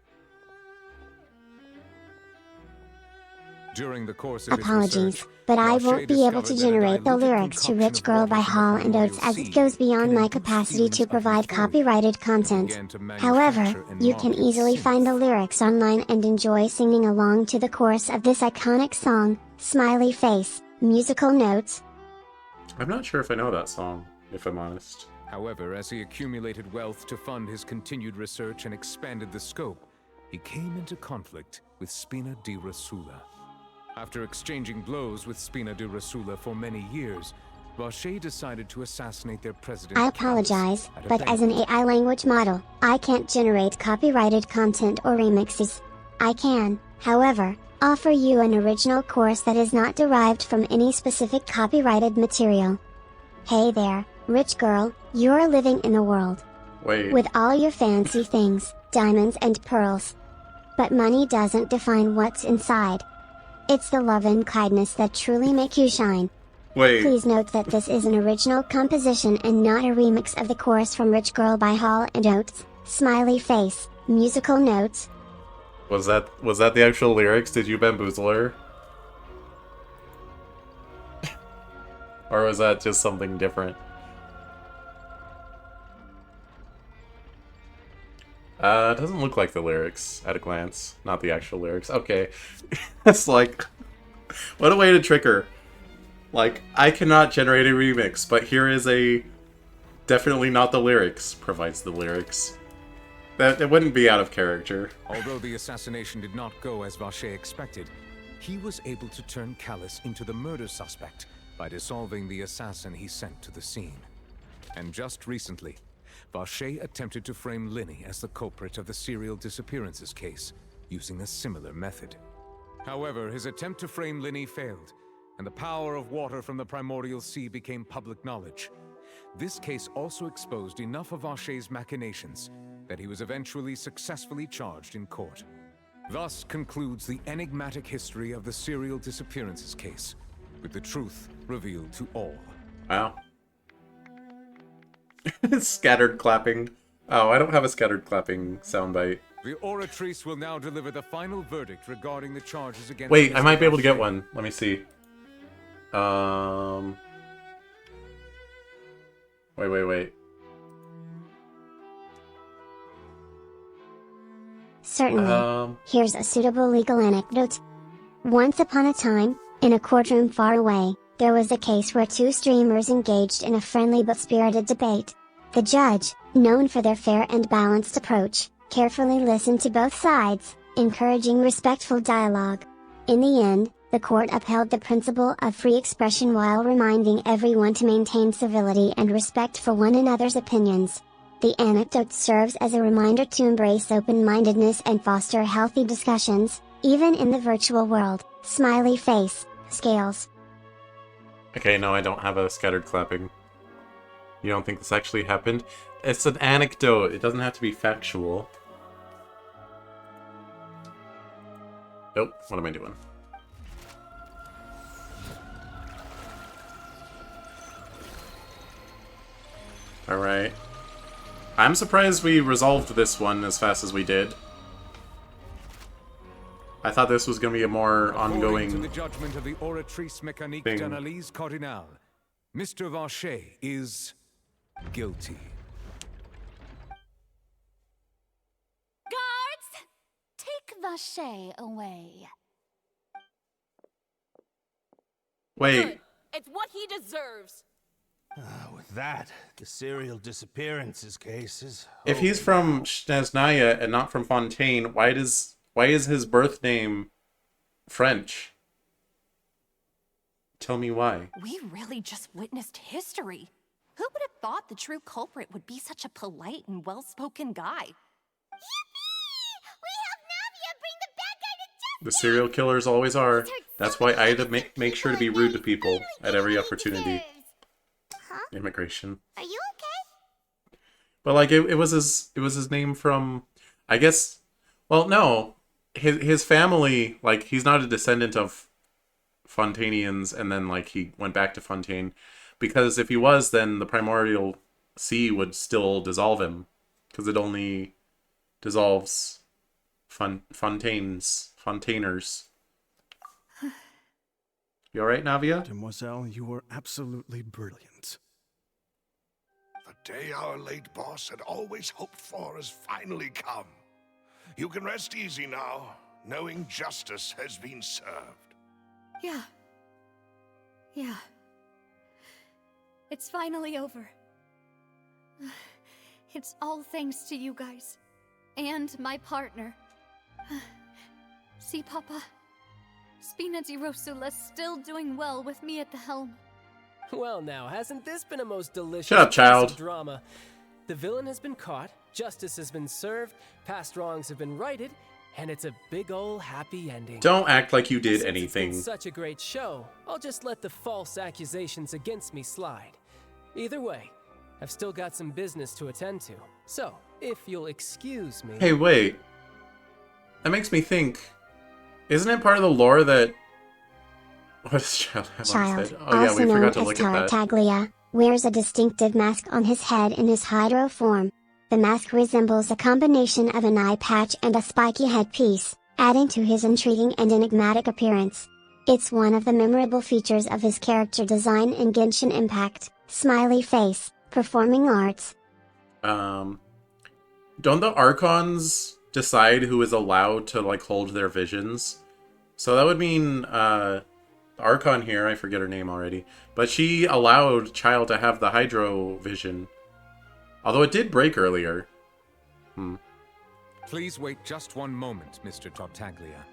During the course of his Apologies, research, but I Vache won't be able discovered to that a generate the diluted lyrics to concoction Rich of Girl water by from the Hall and Oates primordial as it sea goes beyond can my improve capacity feelings to of provide euphoria. copyrighted content. Began to However, manufacture and you can market easily synths. find the lyrics online and enjoy singing along to the chorus of this iconic song, Smiley Face, musical notes. I'm not sure if I know that song, if I'm honest. However, as he accumulated wealth to fund his continued research and expanded the scope, he came into conflict with Spina di Rosula. After exchanging blows with Spina di Rosula for many years, Vache decided to assassinate their president. I apologize, at a but as an banquet. AI language model, I can't generate copyrighted content or remixes. I can, however, offer you an original chorus that is not derived from any specific copyrighted material. Hey there, rich girl, you're living in the world. Wait. With all your fancy things, diamonds and pearls. But money doesn't define what's inside. It's the love and kindness that truly make you shine. Wait. Please note that this is an original composition and not a remix of the chorus from Rich Girl by Hall and Oates, Smiley Face, musical notes. Was that the actual lyrics? Did you bamboozle her? Or was that just something different? It doesn't look like the lyrics at a glance. Not the actual lyrics. Okay. It's like, what a way to trick her. Like, I cannot generate a remix, but here is a definitely not the lyrics provides the lyrics. That it wouldn't be out of character. Although the assassination did not go as Vache expected, he was able to turn Callus into the murder suspect by dissolving the assassin he sent to the scene. And just recently, Vache attempted to frame Linny as the culprit of the serial disappearances case, using a similar method. However, his attempt to frame Linny failed, and the power of water from the primordial sea became public knowledge. This case also exposed enough of Vache's machinations that he was eventually successfully charged in court. Thus concludes the enigmatic history of the serial disappearances case, with the truth revealed to all. Wow. Scattered clapping. Oh, I don't have a scattered clapping soundbite. The oratrice will now deliver the final verdict regarding the charges against... Wait, I Mr. might be able to Vache. get one. Let me see. Wait. Certainly. Here's a suitable legal anecdote. Once upon a time, in a courtroom far away, there was a case where two streamers engaged in a friendly but spirited debate. The judge, known for their fair and balanced approach, carefully listened to both sides, encouraging respectful dialogue. In the end, the court upheld the principle of free expression while reminding everyone to maintain civility and respect for one another's opinions. The anecdote serves as a reminder to embrace open-mindedness and foster healthy discussions, even in the virtual world. Smiley face, scales. Okay, no, I don't have a scattered clapping. You don't think this actually happened? It's an anecdote. It doesn't have to be factual. Nope, what am I doing? Alright. I'm surprised we resolved this one as fast as we did. I thought this was going to be a more ongoing According to the judgment of the Oratrice Mécanique thing. d'Analyse Cardinal, Mr. Vache is guilty. Guards! Take Vache away. Wait. It's what he deserves. With that, the serial disappearances case is... If he's from Snezhnaya and not from Fontaine, why is his birth name French? Tell me why. We really just witnessed history. Who would have thought the true culprit would be such a polite and well-spoken guy? The serial killers always are. That's why I had to make sure to be rude to people at every opportunity. Immigration. Are you okay? But like it was his name from, I guess. Well, no, his family, like, he's not a descendant of Fontainians, and then like he went back to Fontaine, because if he was, then the primordial sea would still dissolve him, because it only dissolves Fontainers. You alright, Navia? Demoiselle, you were absolutely brilliant. The day our late boss had always hoped for has finally come. You can rest easy now, knowing justice has been served. Yeah. It's finally over. It's all thanks to you guys. And my partner. See, Papa? Spina di Rosula's still doing well with me at the helm. Well now, hasn't this been a most delicious Shut up, piece child. of drama? The villain has been caught, justice has been served, past wrongs have been righted, and it's a big ol' happy ending. Don't act like you did Since anything. It's been such a great show, I'll just let the false accusations against me slide. Either way, I've still got some business to attend to. So, if you'll excuse me... Hey, wait. That makes me think. Isn't it part of the lore that... What does Child have on his head? Oh yeah, also we known forgot to as look at that. Tartaglia, wears a distinctive mask on his head in his hydro form. The mask resembles a combination of an eye patch and a spiky headpiece, adding to his intriguing and enigmatic appearance. It's one of the memorable features of his character design in Genshin Impact. Smiley face, performing arts. Don't the Archons decide who is allowed to like hold their visions? So that would mean the Archon here, I forget her name already, but she allowed Child to have the Hydro vision. Although it did break earlier. Please wait just one moment, Mr. Tartaglia.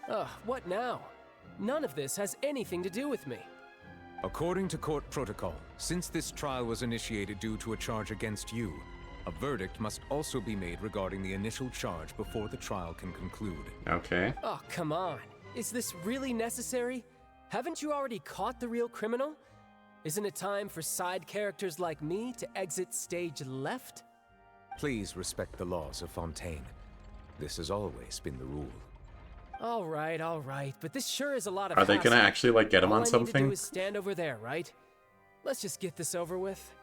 Ugh, what now? None of this has anything to do with me. According to court protocol, since this trial was initiated due to a charge against you, a verdict must also be made regarding the initial charge before the trial can conclude. Okay. Oh, come on. Is this really necessary? Haven't you already caught the real criminal? Isn't it time for side characters like me to exit stage left? Please respect the laws of Fontaine. This has always been the rule. All right, but this sure is a lot of Are they gonna hassle. actually, like, get him All on I something? need to do is stand over there, right? Let's just get this over with.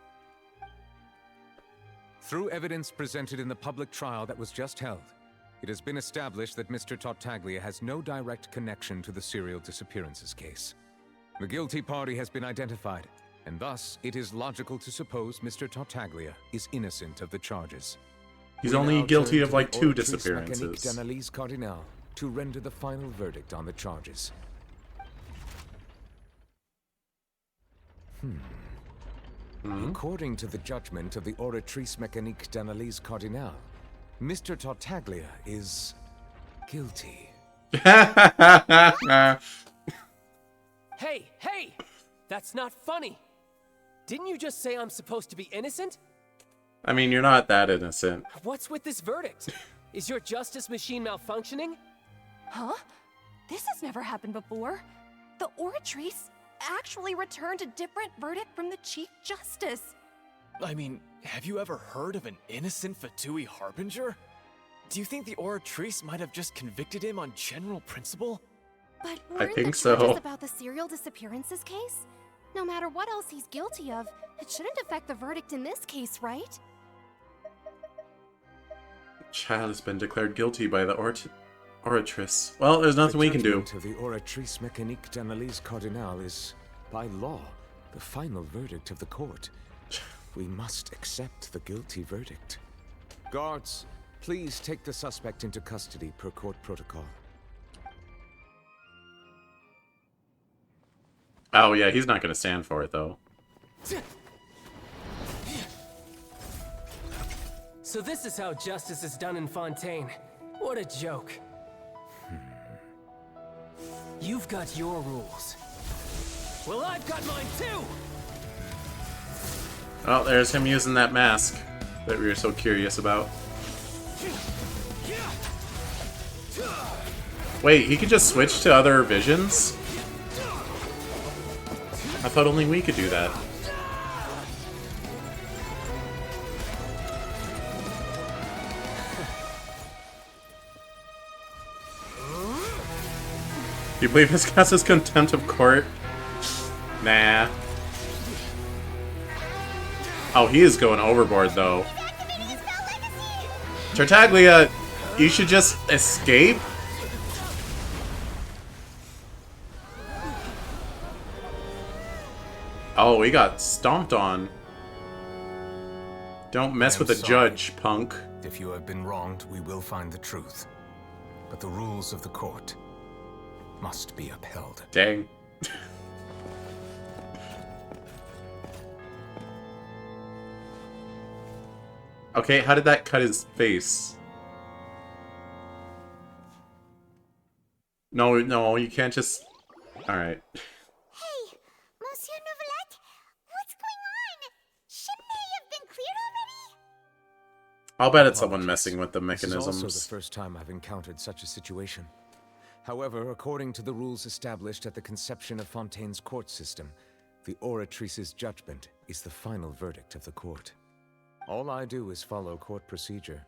Through evidence presented in the public trial that was just held, it has been established that Mr. Tartaglia has no direct connection to the serial disappearances case. The guilty party has been identified, and thus it is logical to suppose Mr. Tartaglia is innocent of the charges. He's We only now guilty turn of to like the 2 Oratrice disappearances. Mécanique d'Analyse Cardinal to render the final verdict on the charges. According to the judgment of the Oratrice Mécanique d'Analyse Cardinal, Mr. Tartaglia is guilty. Hey! That's not funny! Didn't you just say I'm supposed to be innocent? I mean, you're not that innocent. What's with this verdict? Is your justice machine malfunctioning? Huh? This has never happened before. The Oratrice actually returned a different verdict from the Chief Justice. I mean, have you ever heard of an innocent Fatui Harbinger? Do you think the Oratrice might have just convicted him on general principle? But I weren't think the charges so. about the serial disappearances case? No matter what else he's guilty of, it shouldn't affect the verdict in this case, right? Child has been declared guilty by the Oratrice. Well, there's nothing we can do. The judgment of the Oratrice Mécanique d'Analyse Cardinal is, by law, the final verdict of the court. We must accept the guilty verdict. Guards, please take the suspect into custody per court protocol. Oh yeah, he's not gonna stand for it though. So this is how justice is done in Fontaine. What a joke. You've got your rules. Well, I've got mine too! Oh, there's him using that mask that we were so curious about. Wait, he could just switch to other visions? I thought only we could do that. Do you believe this guy's contempt of court? Nah. Oh, he is going overboard, though. Tartaglia, you should just escape? Oh, he got stomped on. Don't mess with the judge, punk. If you have been wronged, we will find the truth. But the rules of the court must be upheld. Dang. Okay, how did that cut his face? No, you can't just... Alright. Hey, Monsieur Nouvelette, what's going on? Shouldn't they have been cleared already? I'll bet it's someone messing with the This is also mechanisms. the first time I've encountered such a situation. However, according to the rules established at the conception of Fontaine's court system, the Oratrice's judgment is the final verdict of the court. All I do is follow court procedure.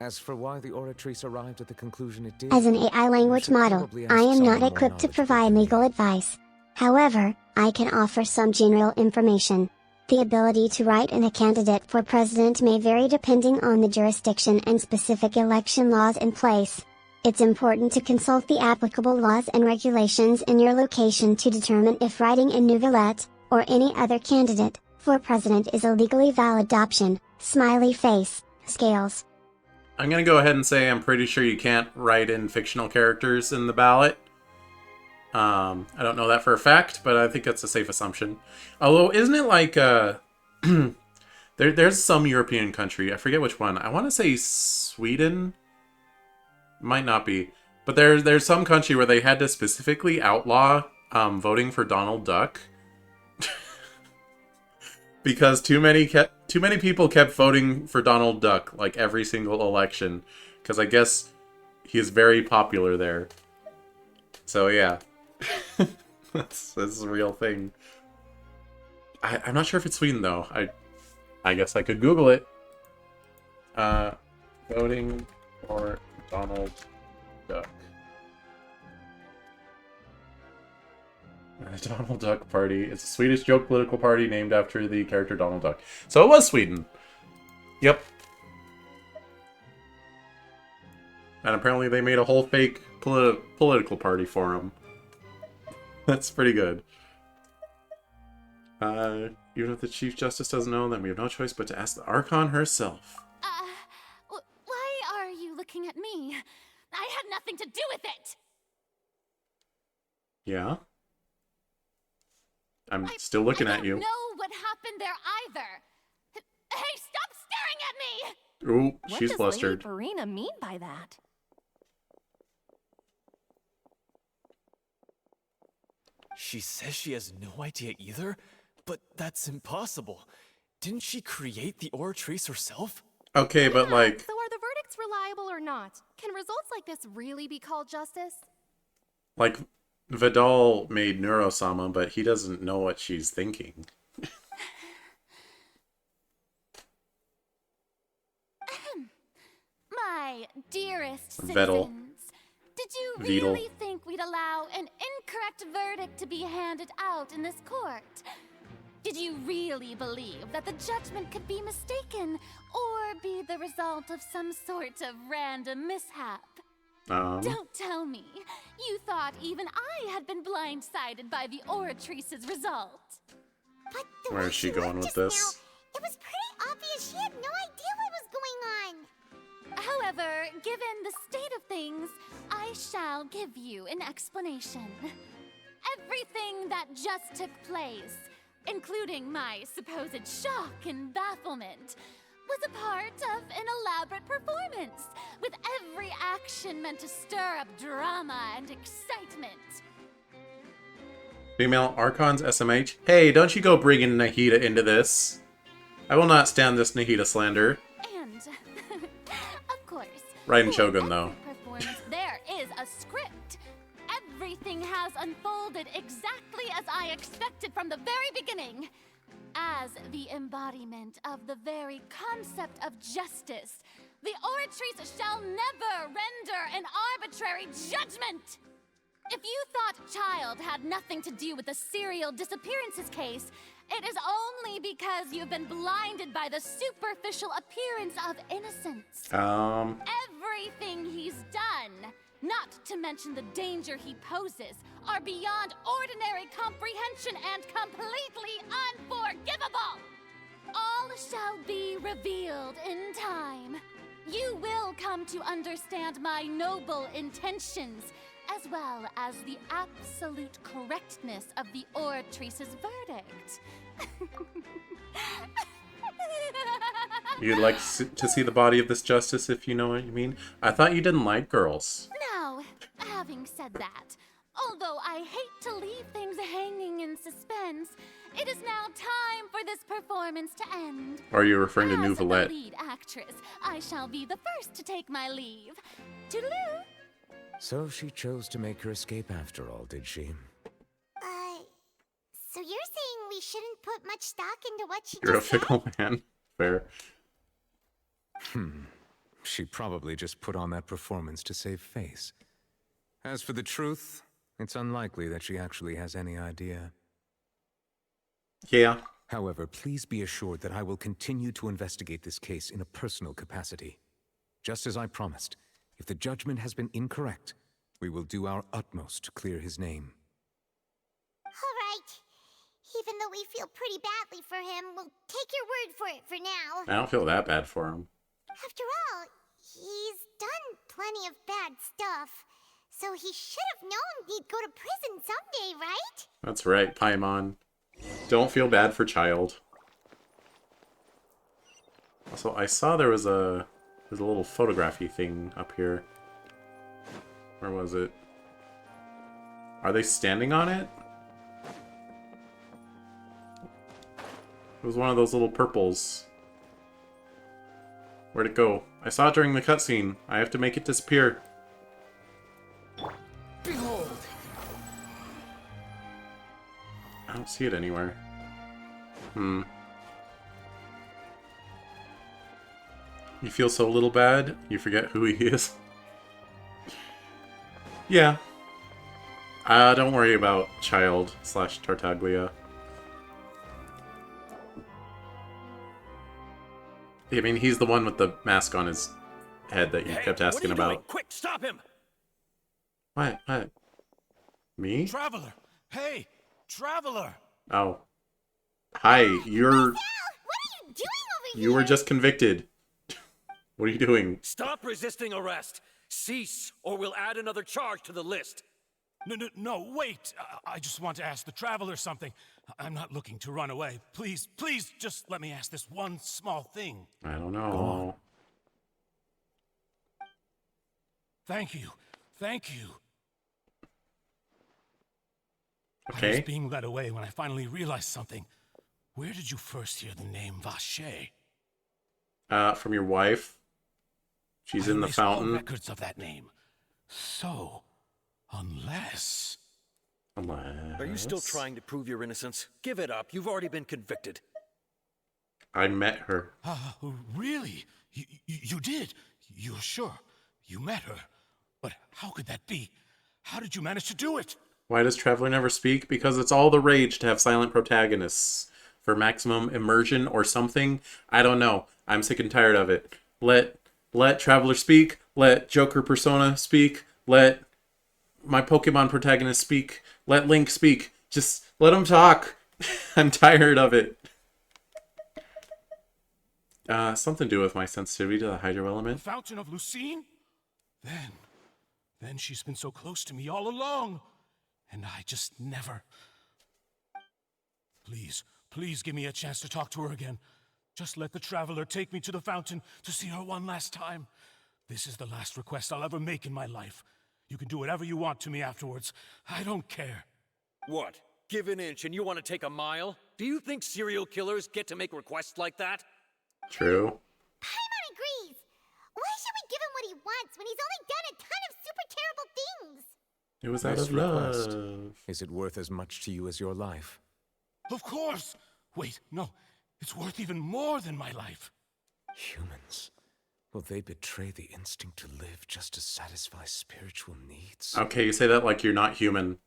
As for why the Oratrice arrived at the conclusion it did... As an AI language model, I am not equipped to provide legal advice. However, I can offer some general information. The ability to write in a candidate for president may vary depending on the jurisdiction and specific election laws in place. It's important to consult the applicable laws and regulations in your location to determine if writing in Nouvelette, or any other candidate, for president is a legally valid option. Smiley face, scales. I'm gonna go ahead and say I'm pretty sure you can't write in fictional characters in the ballot. I don't know that for a fact, but I think that's a safe assumption. Although, isn't it like, there's some European country, I forget which one, I want to say Sweden? Might not be. But there's some country where they had to specifically outlaw voting for Donald Duck because too many people kept voting for Donald Duck like every single election, because I guess he is very popular there. So yeah, that's a real thing. I'm not sure if it's Sweden though. I guess I could Google it. Voting for Donald Duck. The Donald Duck Party. It's a Swedish joke political party named after the character Donald Duck. So it was Sweden. Yep. And apparently they made a whole fake political party for him. That's pretty good. Even if the Chief Justice doesn't know, then we have no choice but to ask the Archon herself. Why are you looking at me? I had nothing to do with it! Yeah? I'm still looking at you. I don't know what happened there either. Hey, stop staring at me! Ooh, she's flustered. What does Lady Farina mean by that? She says she has no idea either, but that's impossible. Didn't she create the Oratrice herself? Okay, but like... So are the verdicts reliable or not? Can results like this really be called justice? Like, Vidal made Neurosama, but he doesn't know what she's thinking. My dearest Vettel. citizens, did you Vedal. really think we'd allow an incorrect verdict to be handed out in this court? Did you really believe that the judgment could be mistaken or be the result of some sort of random mishap? Don't tell me. You thought even I had been blindsided by the Oratrice's result. But the Where way is she she going looked with just this? Now, it was pretty obvious she had no idea what was going on. However, given the state of things, I shall give you an explanation. Everything that just took place, including my supposed shock and bafflement, was a part of an elaborate performance, with every action meant to stir up drama and excitement. Female Archon's SMH. Hey, don't you go bringing Nahida into this. I will not stand this Nahida slander. And, of course, Raiden Shogun, though. performance there is a script. Everything has unfolded exactly as I expected from the very beginning. As the embodiment of the very concept of justice, the Oratrice shall never render an arbitrary judgment! If you thought Child had nothing to do with the serial disappearances case, it is only because you've been blinded by the superficial appearance of innocence. Everything he's done, not to mention the danger he poses, are beyond ordinary comprehension and completely unforgivable! All shall be revealed in time. You will come to understand my noble intentions, as well as the absolute correctness of the Oratrice's verdict. You'd like to see the body of this justice, if you know what you mean? I thought you didn't like girls. Now, having said that, although I hate to leave things hanging in suspense, it is now time for this performance to end. Or are you referring to As the Nouvelette? lead actress, I shall be the first to take my leave. Toodaloo! So she chose to make her escape after all, did she? So you're saying we shouldn't put much stock into what she You're a just said? fickle man. Fair. She probably just put on that performance to save face. As for the truth, it's unlikely that she actually has any idea. Yeah. However, please be assured that I will continue to investigate this case in a personal capacity. Just as I promised, if the judgment has been incorrect, we will do our utmost to clear his name. All right. Even though we feel pretty badly for him, we'll take your word for it for now. I don't feel that bad for him. After all, he's done plenty of bad stuff. So he should have known he'd go to prison someday, right? That's right, Paimon. Don't feel bad for Child. Also, I saw there's a little photography thing up here. Where was it? Are they standing on it? It was one of those little purples. Where'd it go? I saw it during the cutscene. I have to make it disappear. Behold! I don't see it anywhere. You feel so little bad, you forget who he is. Yeah. Don't worry about child / Tartaglia. I mean, he's the one with the mask on his head that you kept asking about. Doing? Quick, stop him! What? What? Me? Traveler! Hey! Traveler! Oh. Hi, you're... What are you doing over here? You were just convicted. What are you doing? Stop resisting arrest! Cease, or we'll add another charge to the list. No, wait! I just want to ask the Traveler something. I'm not looking to run away. Please, just let me ask this one small thing. I don't know. Thank you. Okay. I was being led away when I finally realized something. Where did you first hear the name Vache? From your wife. She's in the erased all fountain. records of that name. So, unless... Are you still trying to prove your innocence? Give it up. You've already been convicted. I met her. Really? You did? You're sure? You met her? But how could that be? How did you manage to do it? Why does Traveler never speak? Because it's all the rage to have silent protagonists. For maximum immersion or something? I don't know. I'm sick and tired of it. Let Traveler speak. Let Joker Persona speak. Let my Pokemon protagonist speak. Let Link speak. Just let him talk. I'm tired of it. Something to do with my sensitivity to the hydro element. The Fountain of Lucine? Then she's been so close to me all along. And I just never... Please give me a chance to talk to her again. Just let the Traveler take me to the fountain to see her one last time. This is the last request I'll ever make in my life. You can do whatever you want to me afterwards. I don't care. What? Give an inch and you want to take a mile? Do you think serial killers get to make requests like that? True. Paimon agrees. Why should we give him what he wants when he's only done a ton of super terrible things? It was out Nice of request. love. Is it worth as much to you as your life? Of course! Wait, no. It's worth even more than my life. Humans. Will they betray the instinct to live just to satisfy spiritual needs? Okay, you say that like you're not human.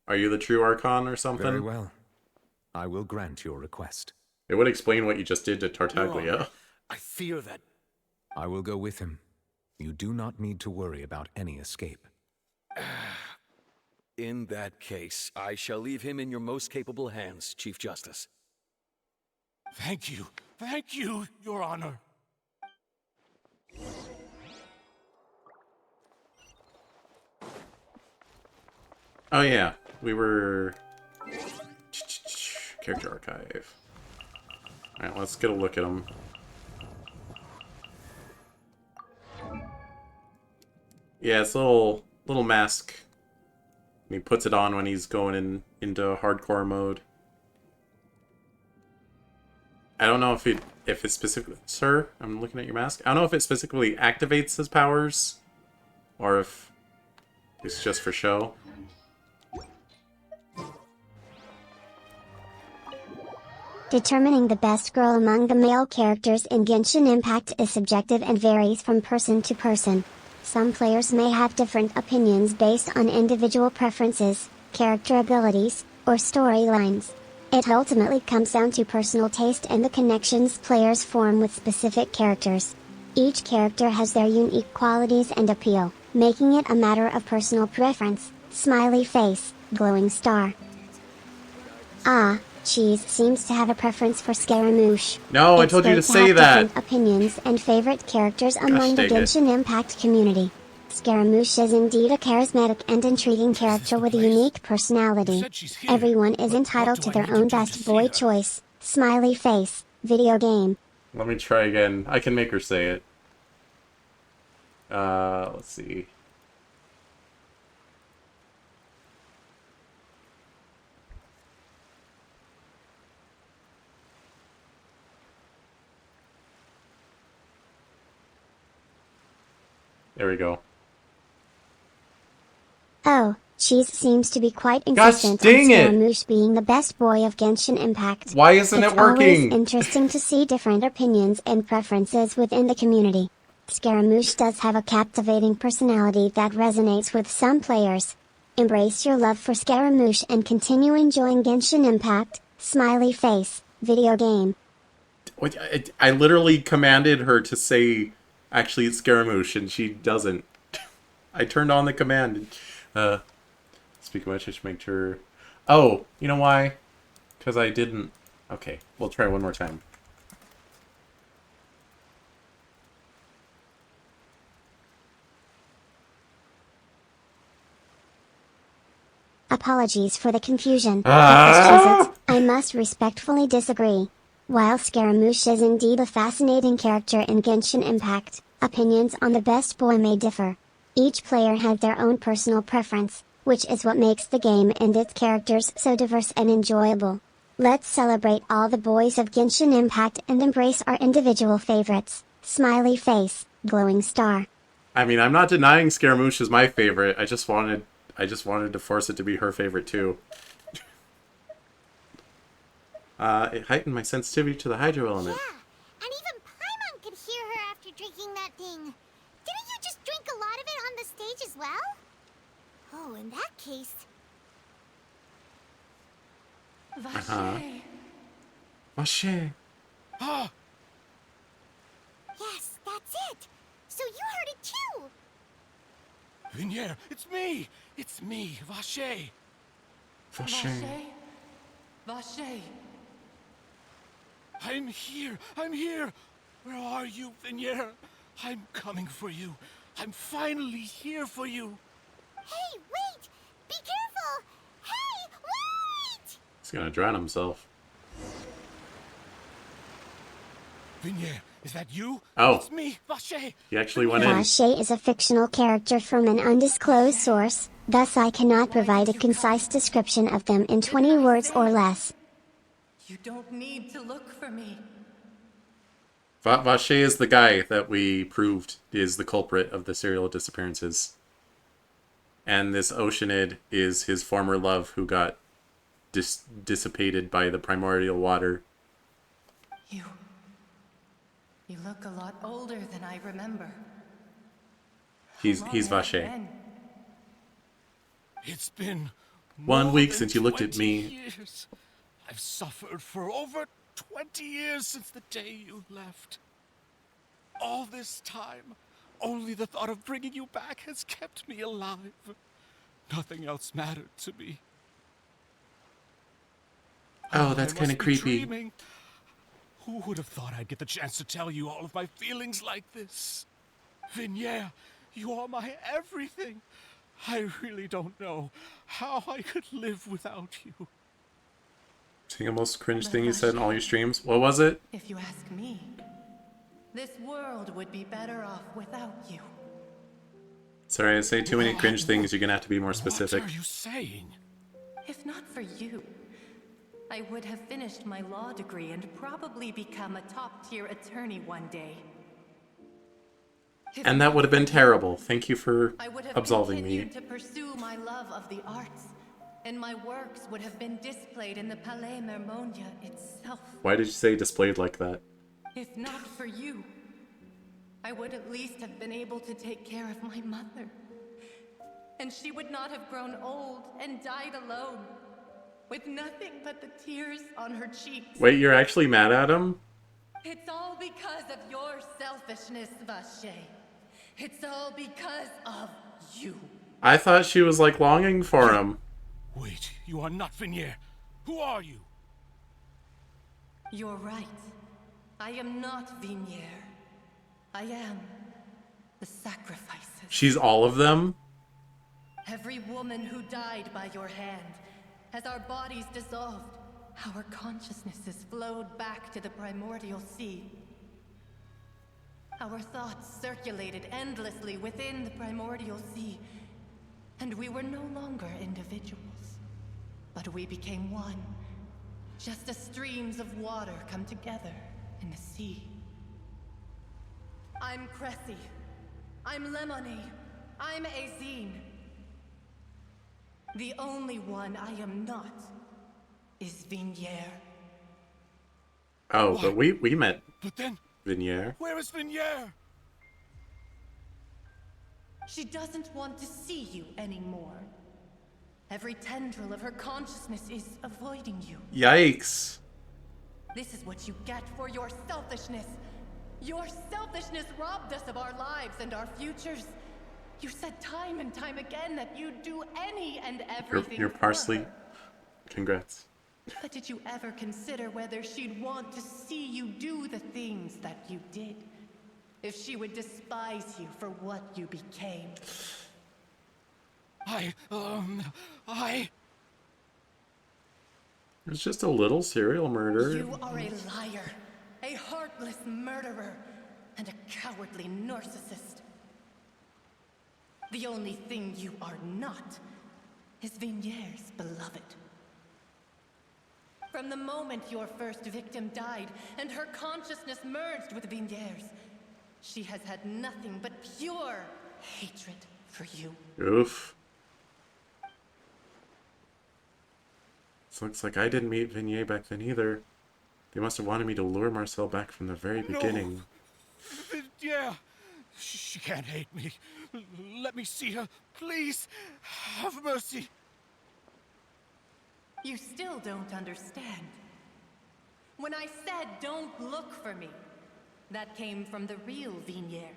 Are you the true Archon or something? Very well. I will grant your request. It would explain what you just did to Tartaglia. No, I fear that... I will go with him. You do not need to worry about any escape. In that case, I shall leave him in your most capable hands, Chief Justice. Thank you, Your Honor. Oh yeah, we were... Character archive. Alright, let's get a look at him. Yeah, it's a little mask. And he puts it on when he's going into hardcore mode. I don't know if it specifically... Sir, I'm looking at your mask. I don't know if it specifically activates his powers. Or if it's just for show. Determining the best girl among the male characters in Genshin Impact is subjective and varies from person to person. Some players may have different opinions based on individual preferences, character abilities, or storylines. It ultimately comes down to personal taste and the connections players form with specific characters. Each character has their unique qualities and appeal, making it a matter of personal preference. Smiley face, glowing star. Cheese seems to have a preference for Scaramouche. No, I told you to say that. Different opinions and favorite characters among the Genshin Impact community. Scaramouche is indeed a charismatic and intriguing character with a unique personality. Everyone is entitled to their own best boy choice. Smiley face, video game. Let me try again. I can make her say it. Let's see. There we go. Oh, Cheese seems to be quite Gosh insistent dang on it! Scaramouche being the best boy of Genshin Impact. Why isn't It's it working? always interesting to see different opinions and preferences within the community. Scaramouche does have a captivating personality that resonates with some players. Embrace your love for Scaramouche and continue enjoying Genshin Impact, smiley face, video game. I literally commanded her to say, actually, it's Scaramouche, and she doesn't. I turned on the command. Speaking of which, I should make sure... Oh, you know why? Because I didn't... Okay, we'll try one more time. Apologies for the confusion. Cheez-Its, I must respectfully disagree. While Scaramouche is indeed a fascinating character in Genshin Impact, opinions on the best boy may differ. Each player has their own personal preference, which is what makes the game and its characters so diverse and enjoyable. Let's celebrate all the boys of Genshin Impact and embrace our individual favorites. Smiley face, glowing star. I mean, I'm not denying Scaramouche is my favorite. I just wanted to force it to be her favorite too. It heightened my sensitivity to the hydro element. Yeah, and even Paimon could hear her after drinking that thing. Didn't you just drink a lot of it on the stage as well? Oh, in that case... Vache. Ah! Yes, that's it! So you heard it too! Vinier, it's me! It's me, Vache! Vache. Vache. I'm here! I'm here! Where are you, Vinier? I'm coming for you. I'm finally here for you. Hey, wait! Be careful! Hey, wait! He's gonna drown himself. Vinier, is that you? Oh. It's me, Vache! He actually went in. Vache is a fictional character from an undisclosed source, thus I cannot provide a concise description of them in 20 words or less. You don't need to look for me. Vache is the guy that we proved is the culprit of the serial disappearances. And this Oceanid is his former love who got dissipated by the primordial water. You look a lot older than I remember. He's Vache. It's been 1 week since you looked at me. Years. I've suffered for over 20 years since the day you left. All this time, only the thought of bringing you back has kept me alive. Nothing else mattered to me. Oh, that's kind of creepy. Dreaming. Who would have thought I'd get the chance to tell you all of my feelings like this? Vinier, you are my everything. I really don't know how I could live without you. Single most cringe thing you said in all your streams? What was it? If you ask me, this world would be better off without you. Sorry, I say too many cringe things. You're gonna have to be more specific. What are you saying? If not for you, I would have finished my law degree and probably become a top-tier attorney one day. And that would have been terrible. Thank you for I would have absolving me. continued to pursue my love of the arts, and my works would have been displayed in the Palais Mermonia itself. Why did you say displayed like that? If not for you, I would at least have been able to take care of my mother. And she would not have grown old and died alone, with nothing but the tears on her cheeks. Wait, you're actually mad at him? It's all because of your selfishness, Vache. It's all because of you. I thought she was like longing for him. Wait, you are not Vinier. Who are you? You're right. I am not Vinier. I am the sacrifices. She's all of them? Every woman who died by your hand, as our bodies dissolved, our consciousnesses flowed back to the primordial sea. Our thoughts circulated endlessly within the primordial sea, and we were no longer individuals, but we became one, just as streams of water come together in the sea. I'm Cressy, I'm Lemony. I'm Azine. The only one I am not is Vignier. Oh, What? but we met But then, Vignier. where is Vignier? She doesn't want to see you anymore. Every tendril of her consciousness is avoiding you. Yikes. This is what you get for your selfishness. Your selfishness robbed us of our lives and our futures. You said time and time again that you'd do any and everything Your for parsley. her. Congrats. But did you ever consider whether she'd want to see you do the things that you did? If she would despise you for what you became? It's just a little serial murder. You are a liar, a heartless murderer, and a cowardly narcissist. The only thing you are not is Vignier's beloved. From the moment your first victim died and her consciousness merged with Vignier's, she has had nothing but pure hatred for you. Oof. This looks like I didn't meet Vignier back then either. They must have wanted me to lure Marcel back from the very beginning. Yeah. She can't hate me. Let me see her. Please. Have mercy. You still don't understand. When I said don't look for me, that came from the real Vignier.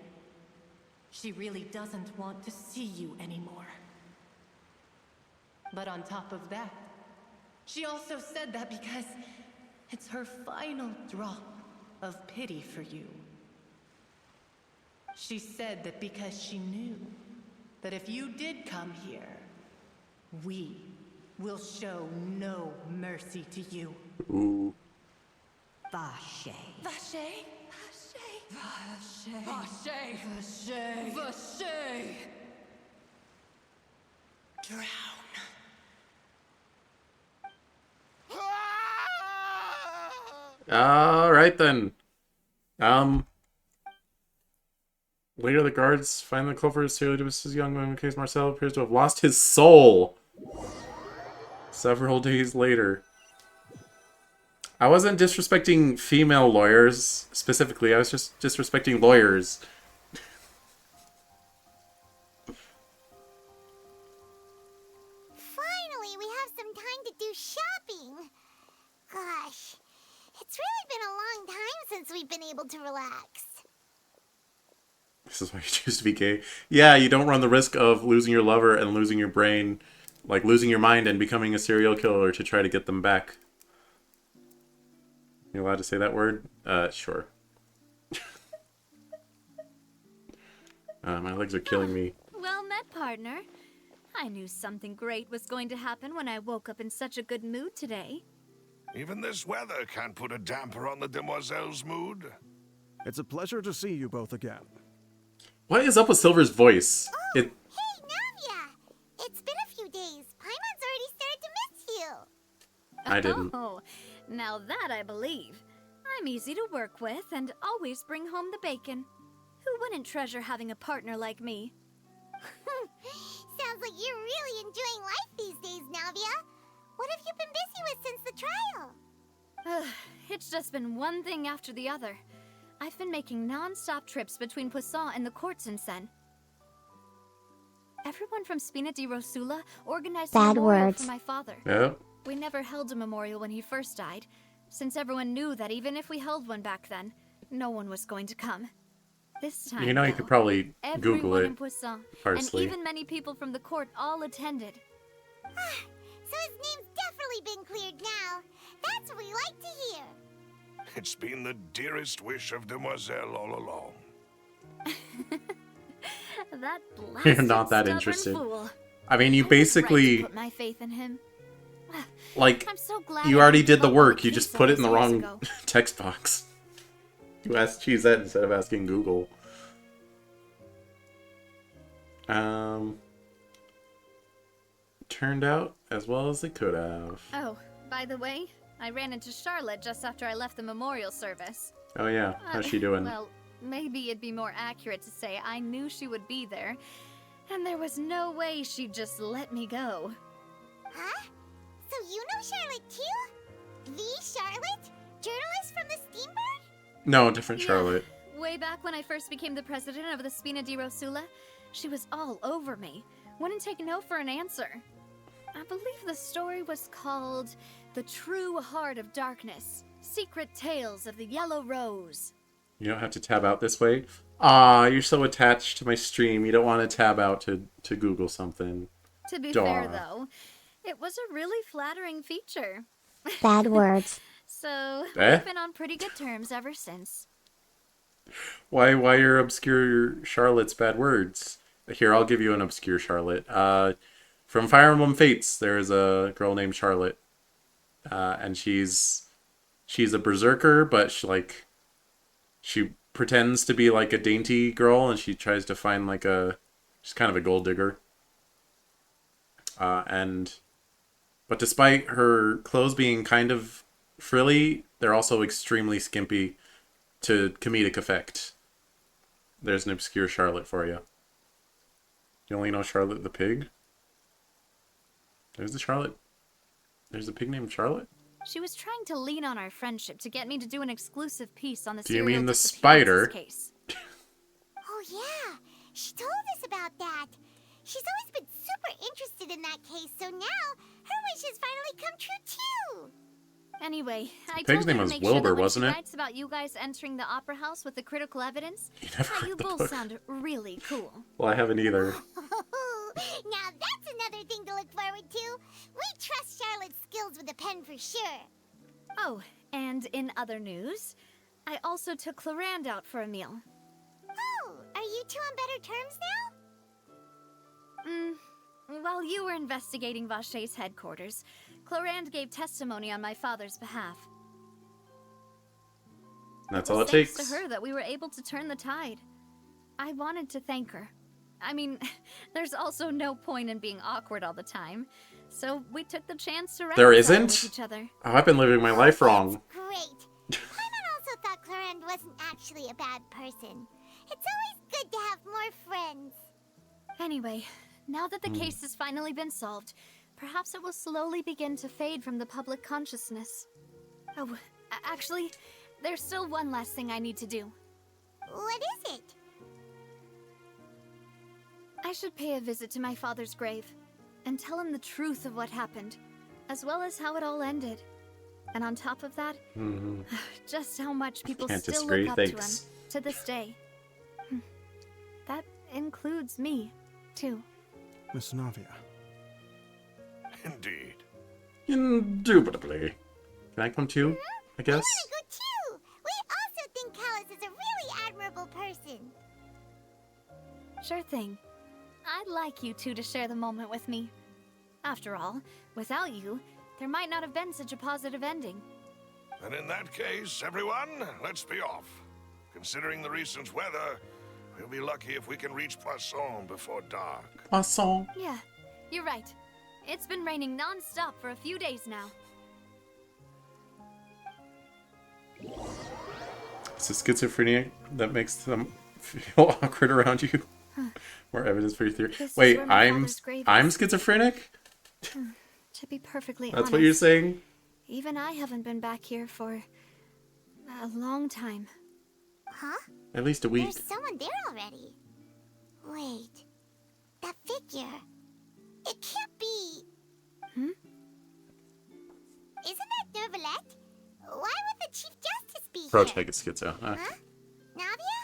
She really doesn't want to see you anymore. But on top of that, she also said that because it's her final drop of pity for you. She said that because she knew that if you did come here, we will show no mercy to you. Ooh. Vache. Vache? Vache. Vache. Vache. Vache. Drown. Alright then. Later the guards find the culprit is serially dismissed young man in case Marcel appears to have lost his soul. Several days later. I wasn't disrespecting female lawyers specifically, I was just disrespecting lawyers. Finally, we have some time to do shopping. Gosh, it's really been a long time since we've been able to relax. This is why you choose to be gay. Yeah, you don't run the risk of losing your lover and losing your brain. Like losing your mind and becoming a serial killer to try to get them back. You allowed to say that word? Sure. My legs are killing me. Well met, partner. I knew something great was going to happen when I woke up in such a good mood today. Even this weather can't put a damper on the demoiselle's mood. It's a pleasure to see you both again. What is up with Silver's voice? Hey, Navia! It's been a few days. Paimon's already started to miss you. I didn't. Oh, now that I believe. I'm easy to work with and always bring home the bacon. Who wouldn't treasure having a partner like me? Sounds like you're really enjoying life these days, Navia. What have you been busy with since the trial? It's just been one thing after the other. I've been making non-stop trips between Poisson and the courts in Sen. Everyone from Spina di Rosula organized a Bad memorial words. for my father. Yep. We never held a memorial when he first died, since everyone knew that even if we held one back then, no one was going to come. This time, You know, you though, could probably Google everyone it. in Poisson, and Parsley. even many people from the court all attended. So his name's definitely been cleared now. That's what we like to hear. It's been the dearest wish of Demoiselle all along. That You're not that blasted, interested. stubborn fool. I mean, you I was right to basically, put my faith in him. like, I'm so glad you I already didn't did the give up work. on You the just case put it all in the those years wrong ago. text box. You choose that instead of asking Google. Turned out as well as they could have. Oh, by the way, I ran into Charlotte just after I left the memorial service. Oh yeah, how's she doing? Well, maybe it'd be more accurate to say I knew she would be there, and there was no way she'd just let me go. Huh? So you know Charlotte too? The Charlotte? Journalist from the Steambird? No, different Charlotte. Way back when I first became the president of the Spina di Rosula, she was all over me. Wouldn't take no for an answer. I believe the story was called The True Heart of Darkness. Secret Tales of the Yellow Rose. You don't have to tab out this way. Ah, you're so attached to my stream. You don't want to tab out to Google something. To be Darn. fair, though, it was a really flattering feature. Bad words. So, Eh? we've been on pretty good terms ever since. Why are obscure Charlotte's bad words? Here, I'll give you an obscure Charlotte. From Fire Emblem Fates, there's a girl named Charlotte. And she's a berserker, but she pretends to be like a dainty girl, and she tries to find she's kind of a gold digger. But despite her clothes being kind of frilly, they're also extremely skimpy to comedic effect. There's an obscure Charlotte for you. You only know Charlotte the pig? There's the Charlotte. There's a pig named Charlotte? She was trying to lean on our friendship to get me to do an exclusive piece on the Do you serial mean the disappearances spider? case. Oh yeah, she told us about that. She's always been super interested in that case, so now her wishes finally come true too. Anyway, I Pig's told name her to was make Wilbur, sure that when wasn't she it? writes about you guys entering the opera house with the critical evidence, never that read you the both book. sound really cool. Well, I haven't either. Now that's another thing to look forward to. We trust Charlotte's skills with a pen for sure. Oh, and in other news, I also took Clarand out for a meal. Oh, are you two on better terms now? While you were investigating Vashay's headquarters, Clarand gave testimony on my father's behalf. That's all it Thanks takes. to her that we were able to turn the tide. I wanted to thank her. I mean, there's also no point in being awkward all the time, so we took the chance to There reconcile isn't? with each other. Oh, I've been living my life wrong. Great. Paimon also thought Clarand wasn't actually a bad person. It's always good to have more friends. Anyway, now that the case has finally been solved, perhaps it will slowly begin to fade from the public consciousness. Oh, actually, there's still one last thing I need to do. What is it? I should pay a visit to my father's grave and tell him the truth of what happened, as well as how it all ended. And on top of that, just how much people Can't still disagree, look up to him thanks. to this day. That includes me, too. Miss Navia. Indeed. Indubitably. Can I come too? I guess. I go too. We also think Callus is a really admirable person. Sure thing. I'd like you two to share the moment with me. After all, without you, there might not have been such a positive ending. And in that case, everyone, let's be off. Considering the recent weather, we'll be lucky if we can reach Poisson before dark. Poisson. Yeah, you're right. It's been raining non-stop for a few days now. It's a schizophrenia that makes them feel awkward around you. More evidence for your theory. This is Wait, where my I'm father's grave I'm is. schizophrenic? To be perfectly That's honest, what you're saying? even I haven't been back here for a long time. Huh? At least a week. There's someone there already. Wait. That figure. It can't be. Isn't that Nervalette? Why would the Chief Justice be here? Protagonist schizo. Huh? Navia?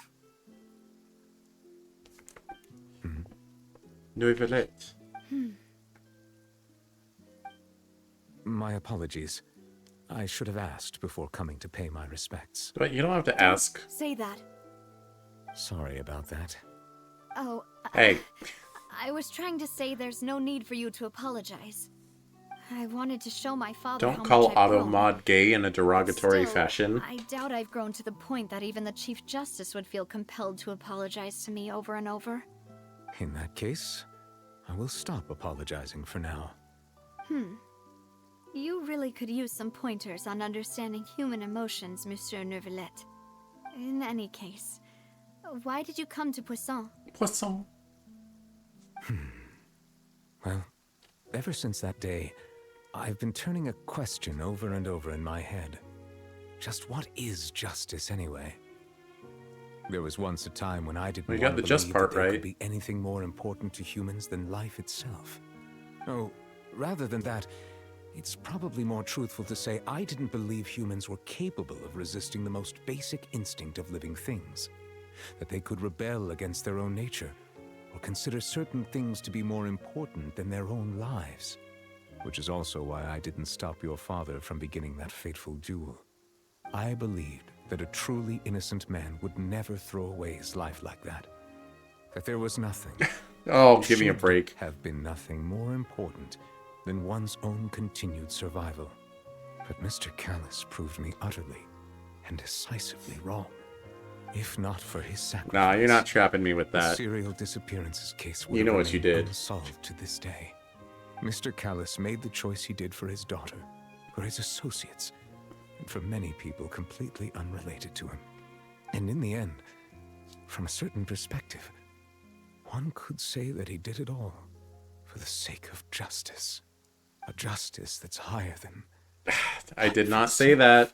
Novelette. My apologies. I should have asked before coming to pay my respects. But you don't have to ask. Say that. Sorry about that. Oh, Hey. I was trying to say there's no need for you to apologize. I wanted to show my father Don't how call much I've grown. Automod gay in a derogatory Still, fashion. I doubt I've grown to the point that even the Chief Justice would feel compelled to apologize to me over and over. In that case, I will stop apologizing for now. You really could use some pointers on understanding human emotions, Monsieur Nervalette. In any case, Why did you come to Poisson? Poisson. Well, ever since that day, I've been turning a question over and over in my head. Just what is justice anyway? There was once a time when I didn't Well, you want got to the just believe part that there right. could be anything more important to humans than life itself. Oh, rather than that, it's probably more truthful to say I didn't believe humans were capable of resisting the most basic instinct of living things. That they could rebel against their own nature, or consider certain things to be more important than their own lives. Which is also why I didn't stop your father from beginning that fateful duel. I believed that a truly innocent man would never throw away his life like that. That there was nothing. Oh, give me a break. Have been nothing more important than one's own continued survival. But Mr. Callus proved me utterly and decisively wrong. If not for his sacrifice, Nah, you're not trapping me with the that. serial disappearances case would You know have what you remained did. unsolved to this day. Mr. Callus made the choice he did for his daughter, for his associates, and for many people completely unrelated to him. And in the end, from a certain perspective, one could say that he did it all for the sake of justice. A justice that's higher than... I did not say that.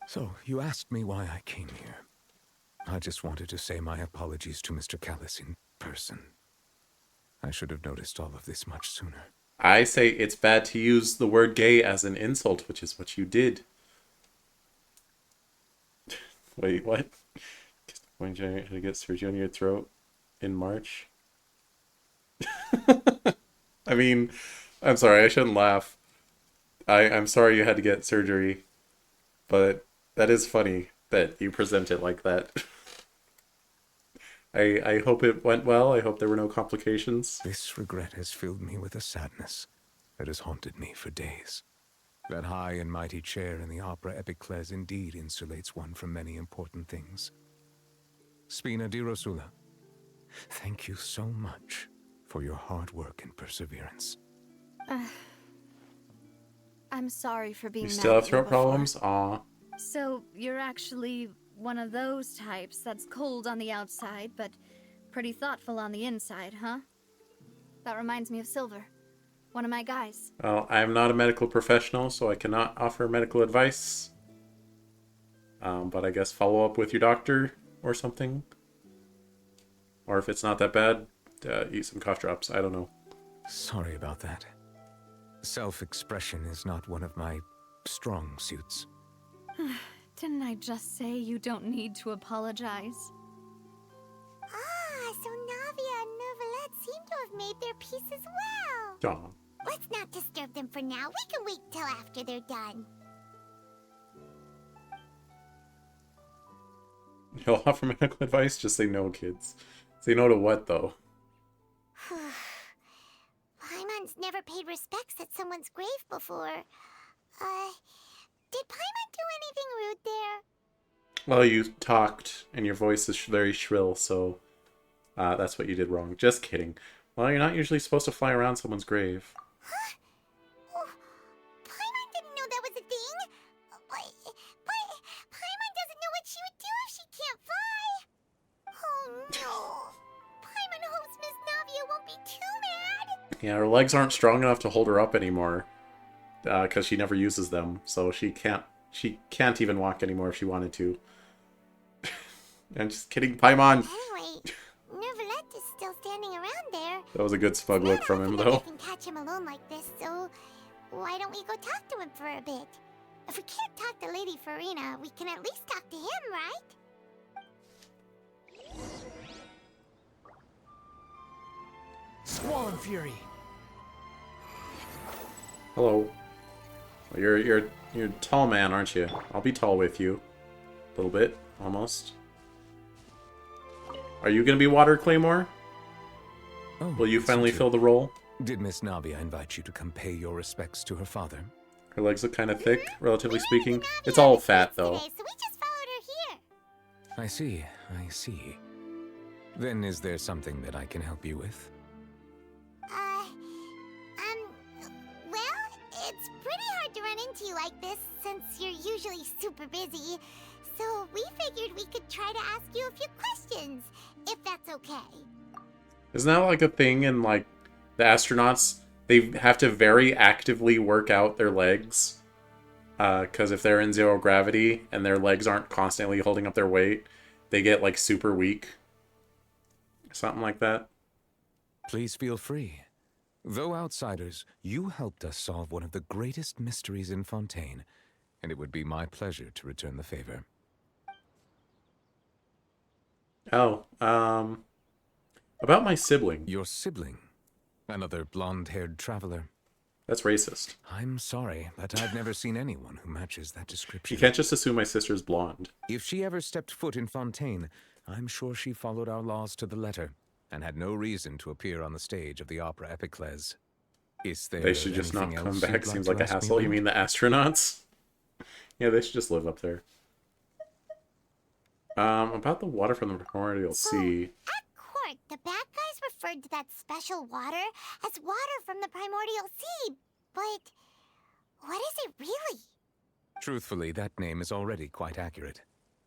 So, you asked me why I came here. I just wanted to say my apologies to Mr. Callus in person. I should have noticed all of this much sooner. I say it's bad to use the word gay as an insult, which is what you did. Wait, what? Going to get surgery on your throat in March? I mean, I'm sorry, I shouldn't laugh. I'm sorry you had to get surgery, but that is funny that you present it like that. I hope it went well. I hope there were no complications. This regret has filled me with a sadness that has haunted me for days. That high and mighty chair in the opera Epiclese indeed insulates one from many important things. Spina di Rosula, thank you so much for your hard work and perseverance. I'm sorry for being You mad still have at you throat before. problems? Aw. So, you're actually one of those types that's cold on the outside, but pretty thoughtful on the inside, huh? That reminds me of Silver, one of my guys. Well, I am not a medical professional, so I cannot offer medical advice. But I guess follow up with your doctor or something. Or if it's not that bad, eat some cough drops. I don't know. Sorry about that. Self-expression is not one of my strong suits. Didn't I just say you don't need to apologize? Ah, so Navia and Neuvillette seem to have made their peace as well. Aw. Let's not disturb them for now. We can wait till after they're done. You'll offer medical advice? Just say no, kids. Say no to what, though? Paimon's never paid respects at someone's grave before. Did Paimon do anything rude there? Well, you talked, and your voice is very shrill, so that's what you did wrong. Just kidding. Well, you're not usually supposed to fly around someone's grave. Huh? Oh, Paimon didn't know that was a thing. But Paimon doesn't know what she would do if she can't fly. Oh no. Paimon hopes Miss Navia won't be too mad. Yeah, her legs aren't strong enough to hold her up anymore. Because she never uses them, so she can't even walk anymore if she wanted to. I'm just kidding, Paimon! Anyway, Neuvillette is still standing around there. That was a good smug look from him, though. I can catch him alone like this, so why don't we go talk to him for a bit? If we can't talk to Lady Farina, we can at least talk to him, right? Squall Fury! Hello. Well, you're a tall man, aren't you? I'll be tall with you. A little bit, almost. Are you gonna be Water Claymore? Oh, Will you finally fill the role? Did Miss Navia invite you to come pay your respects to her father? Her legs look kind of thick, relatively speaking. It's all fat, though. So we just followed her here. I see, I see. Then is there something that I can help you with? Well, it's pretty hard to run into you like this since you're usually super busy. So we figured we could try to ask you a few questions, if that's okay. Isn't that like a thing in like the astronauts? They have to very actively work out their legs. Because if they're in zero gravity and their legs aren't constantly holding up their weight, they get like super weak. Something like that. Please feel free. Though outsiders, you helped us solve one of the greatest mysteries in Fontaine, and it would be my pleasure to return the favor. Oh, about my sibling. Your sibling? Another blonde-haired traveler? That's racist. I'm sorry, but I've never seen anyone who matches that description. You can't just assume my sister's blonde. If she ever stepped foot in Fontaine, I'm sure she followed our laws to the letter, and had no reason to appear on the stage of the opera Epicles. Is there They should just not anything come else back. you'd Seems to like a ask me hassle. You about? mean the astronauts? Yeah, they should just live up there. About the water from the primordial sea. At court, the bad guys referred to that special water as water from the primordial sea. But what is it really? Truthfully, that name is already quite accurate.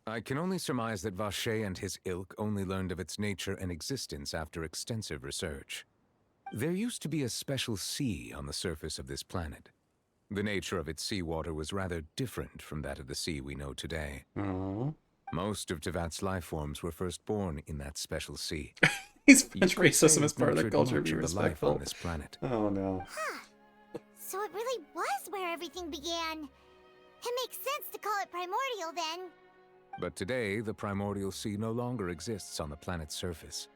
I can only surmise that Vacher and his ilk only learned of its nature and existence after extensive research. There used to be a special sea on the surface of this planet. The nature of its seawater was rather different from that of the sea we know today. Aww. Most of Tevat's life forms were first born in that special sea. He's French racism as part of the culture. Be Life respectful. on this planet. Oh no. So it really was where everything began. It makes sense to call it primordial then. But today, the primordial sea no longer exists on the planet's surface.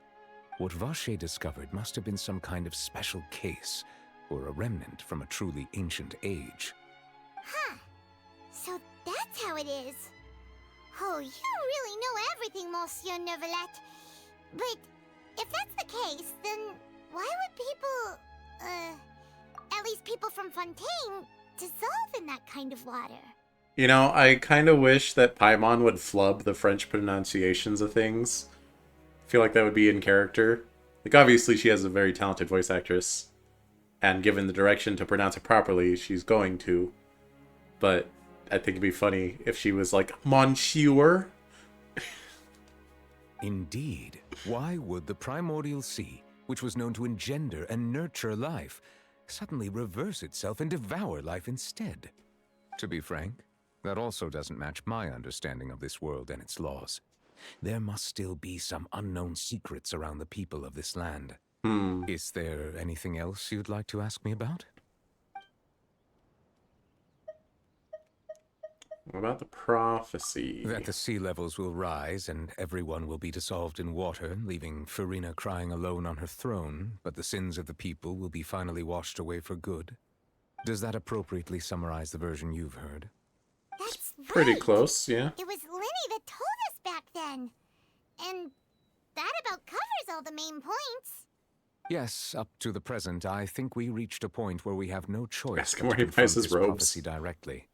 What Vacher discovered must have been some kind of special case, or a remnant from a truly ancient age. Huh. So that's how it is. Oh, you really know everything, Monsieur Neuvillette. But if that's the case, then why would people, at least people from Fontaine, dissolve in that kind of water? You know, I kind of wish that Paimon would flub the French pronunciations of things. I feel like that would be in character. Like, obviously she has a very talented voice actress, and given the direction to pronounce it properly, she's going to. But I think it'd be funny if she was like, Monsieur. Indeed. Why would the primordial sea, which was known to engender and nurture life, suddenly reverse itself and devour life instead? To be frank, that also doesn't match my understanding of this world and its laws. There must still be some unknown secrets around the people of this land. Is there anything else you'd like to ask me about? What about the prophecy? That the sea levels will rise and everyone will be dissolved in water, leaving Farina crying alone on her throne, but the sins of the people will be finally washed away for good. Does that appropriately summarize the version you've heard? That's pretty right. close, yeah. It was Linny that told us back then. And that about covers all the main points. Yes, up to the present, I think we reached a point where we have no choice Ask but him where to he buys confront his this robes. prophecy directly.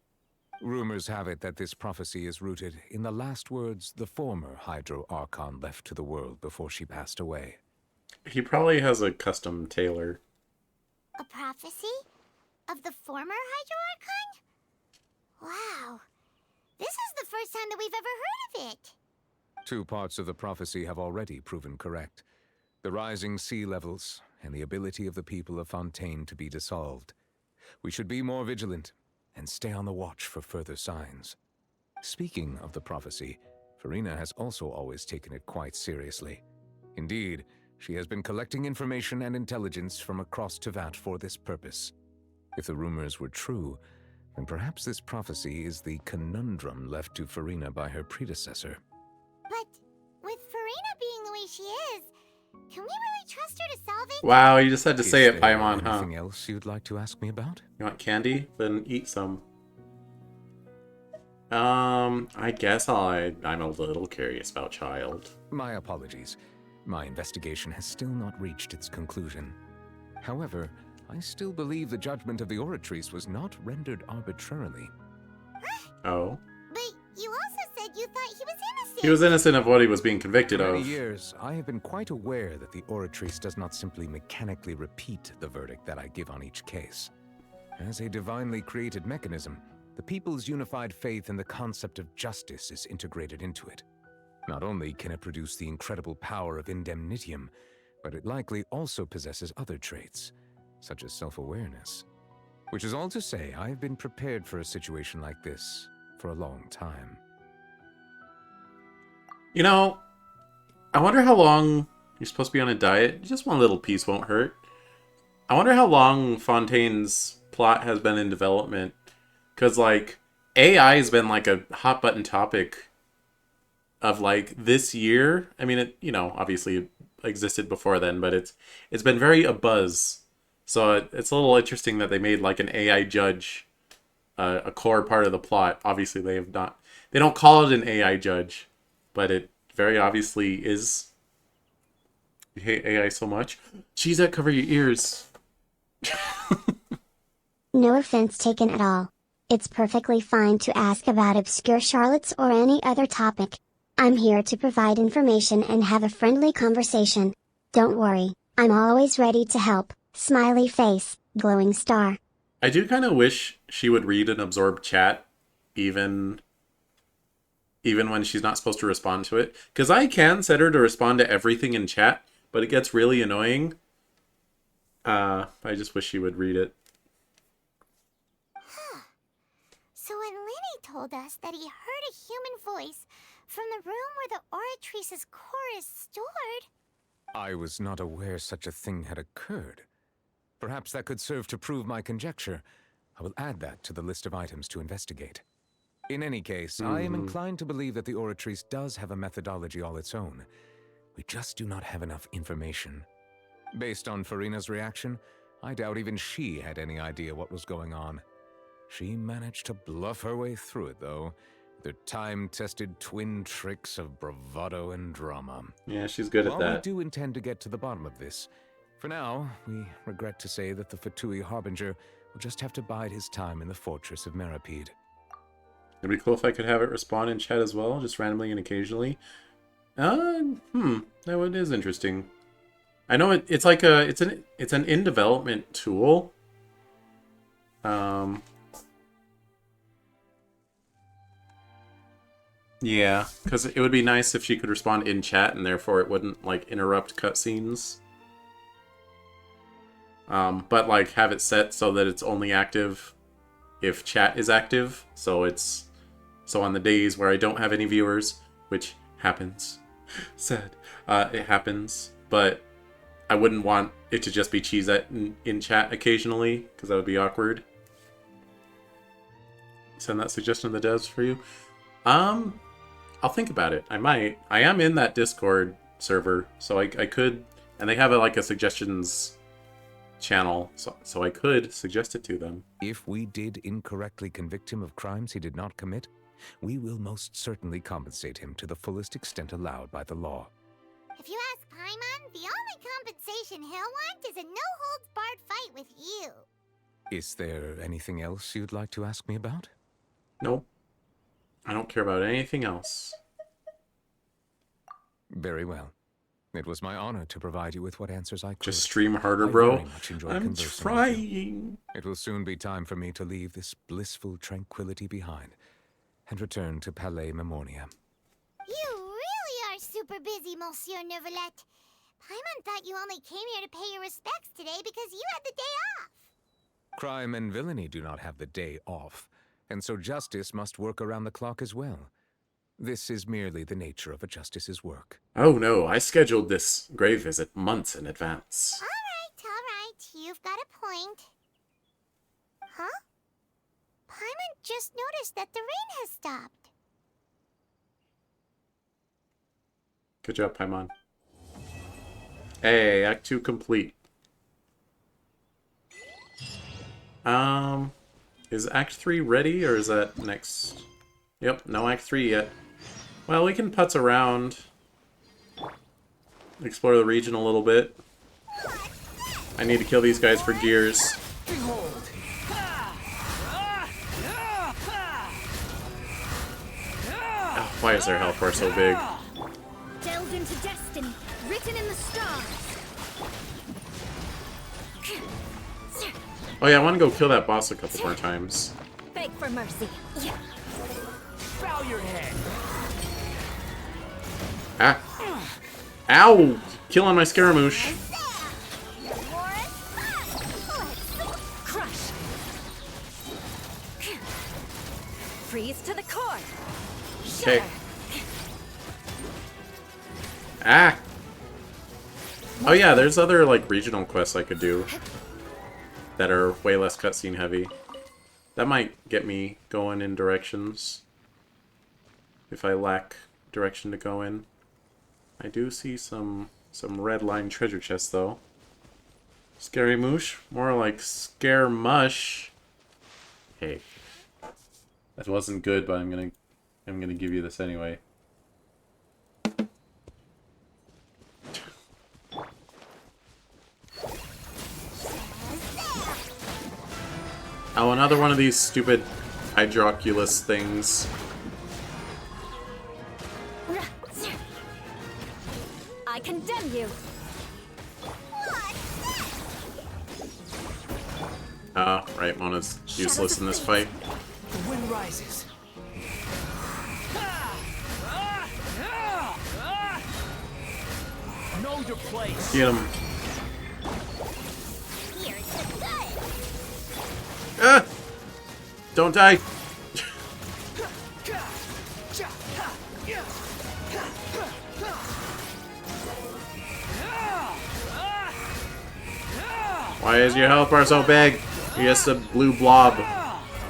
Rumors have it that this prophecy is rooted in the last words the former Hydro Archon left to the world before she passed away. He probably has a custom tailor. A prophecy? Of the former Hydro Archon? Wow. This is the first time that we've ever heard of it. 2 parts of the prophecy have already proven correct. The rising sea levels and the ability of the people of Fontaine to be dissolved. We should be more vigilant and stay on the watch for further signs. Speaking of the prophecy, Farina has also always taken it quite seriously. Indeed, she has been collecting information and intelligence from across Tevat for this purpose. If the rumors were true, then perhaps this prophecy is the conundrum left to Farina by her predecessor. But with Farina being the way she is, can we really trust her to solve it? Wow, you just had to say Is it, there Paimon, huh? anything else you'd like to ask me about? You want candy? Then eat some. I guess I'm a little curious about Child. My apologies. My investigation has still not reached its conclusion. However, I still believe the judgment of the Oratrice was not rendered arbitrarily. Oh? But you also said you thought he was innocent. He was innocent of what he was being convicted For many of. years, I have been quite aware that the Oratrice does not simply mechanically repeat the verdict that I give on each case. As a divinely created mechanism, the people's unified faith in the concept of justice is integrated into it. Not only can it produce the incredible power of indemnitium, but it likely also possesses other traits, such as self-awareness. Which is all to say, I have been prepared for a situation like this for a long time. You know, I wonder how long you're supposed to be on a diet. Just one little piece won't hurt. I wonder how long Fontaine's plot has been in development. Because, like, AI has been, like, a hot button topic of, like, this year. I mean, it, you know, obviously it existed before then, but it's been very abuzz. So it's a little interesting that they made, like, an AI judge a core part of the plot. Obviously, they don't call it an AI judge, but it very obviously is. You hate AI so much. Cheesette, cover your ears. No offense taken at all. It's perfectly fine to ask about obscure Charlottes or any other topic. I'm here to provide information and have a friendly conversation. Don't worry, I'm always ready to help. Smiley face, glowing star. I do kind of wish she would read and absorb chat, even when she's not supposed to respond to it. Because I can set her to respond to everything in chat, but it gets really annoying. I just wish she would read it. So when Lenny told us that he heard a human voice from the room where the Oratrice's core is stored... I was not aware such a thing had occurred. Perhaps that could serve to prove my conjecture. I will add that to the list of items to investigate. In any case, I am inclined to believe that the Oratrice does have a methodology all its own. We just do not have enough information. Based on Farina's reaction, I doubt even she had any idea what was going on. She managed to bluff her way through it, though, with her time-tested twin tricks of bravado and drama. Yeah, she's good at that. While we do intend to get to the bottom of this, for now, we regret to say that the Fatui Harbinger will just have to bide his time in the fortress of Meripede. It'd be cool if I could have it respond in chat as well, just randomly and occasionally. That one is interesting. I know it's like it's an in development tool. Yeah, because it would be nice if she could respond in chat and therefore it wouldn't like interrupt cutscenes. But like have it set so that it's only active if chat is active. So on the days where I don't have any viewers, which happens, sad, it happens. But I wouldn't want it to just be Cheesette in chat occasionally because that would be awkward. Send that suggestion to the devs for you. I'll think about it. I might. I am in that Discord server, so I could, and they have like a suggestions channel, so I could suggest it to them. If we did incorrectly convict him of crimes he did not commit, we will most certainly compensate him to the fullest extent allowed by the law. If you ask Paimon, the only compensation he'll want is a no-holds-barred fight with you. Is there anything else you'd like to ask me about? No. I don't care about anything else. Very well. It was my honor to provide you with what answers I could. Just stream harder, bro. I'm trying. It will soon be time for me to leave this blissful tranquility behind and return to Palais Memoria. You really are super busy, Monsieur Neuvillette. Paimon thought you only came here to pay your respects today because you had the day off. Crime and villainy do not have the day off, and so justice must work around the clock as well. This is merely the nature of a justice's work. Oh no, I scheduled this grave visit months in advance. All right, you've got a point. Huh? Paimon just noticed that the rain has stopped. Good job, Paimon. Hey, Act 2 complete. Is Act 3 ready, or is that next? Yep, no Act 3 yet. Well, we can putz around. Explore the region a little bit. I need to kill these guys for gears. Oh, why is their health bar so big? Delved into destiny, written in the stars. Oh yeah, I want to go kill that boss a couple more times. Beg for mercy. Yeah. Bow your head. Ah. Ow! Killing my Scaramouche. Crush. Freeze to the core. Okay. Ah! Oh yeah, there's other, like, regional quests I could do that are way less cutscene heavy. That might get me going in directions if I lack direction to go in. I do see some red line treasure chests though. Scary moosh, more like scare mush. Hey, that wasn't good, but I'm gonna give you this anyway. Oh, another one of these stupid Hydroculus things. I condemn you. Right, Mona's useless in this fight. The wind rises. Know your place. Get him. Ah! Don't die! Why is your health bar so big? You're just a blue blob.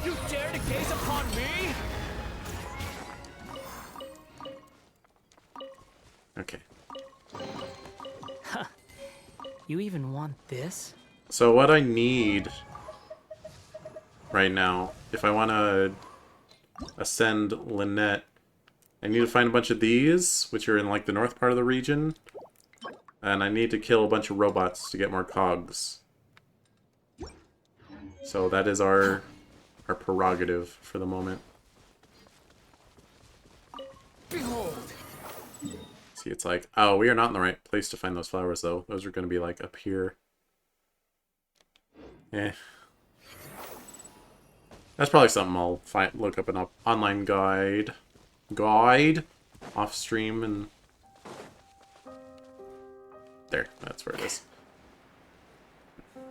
You dare to gaze upon me? Okay. Huh. You even want this? So what I need right now, if I want to ascend Lynette, I need to find a bunch of these, which are in like the north part of the region, and I need to kill a bunch of robots to get more cogs. So that is our prerogative for the moment. Behold. See, it's like, oh, we are not in the right place to find those flowers though. Those are going to be like up here. Eh. That's probably something I'll look up an online guide off stream, and there, that's where it is.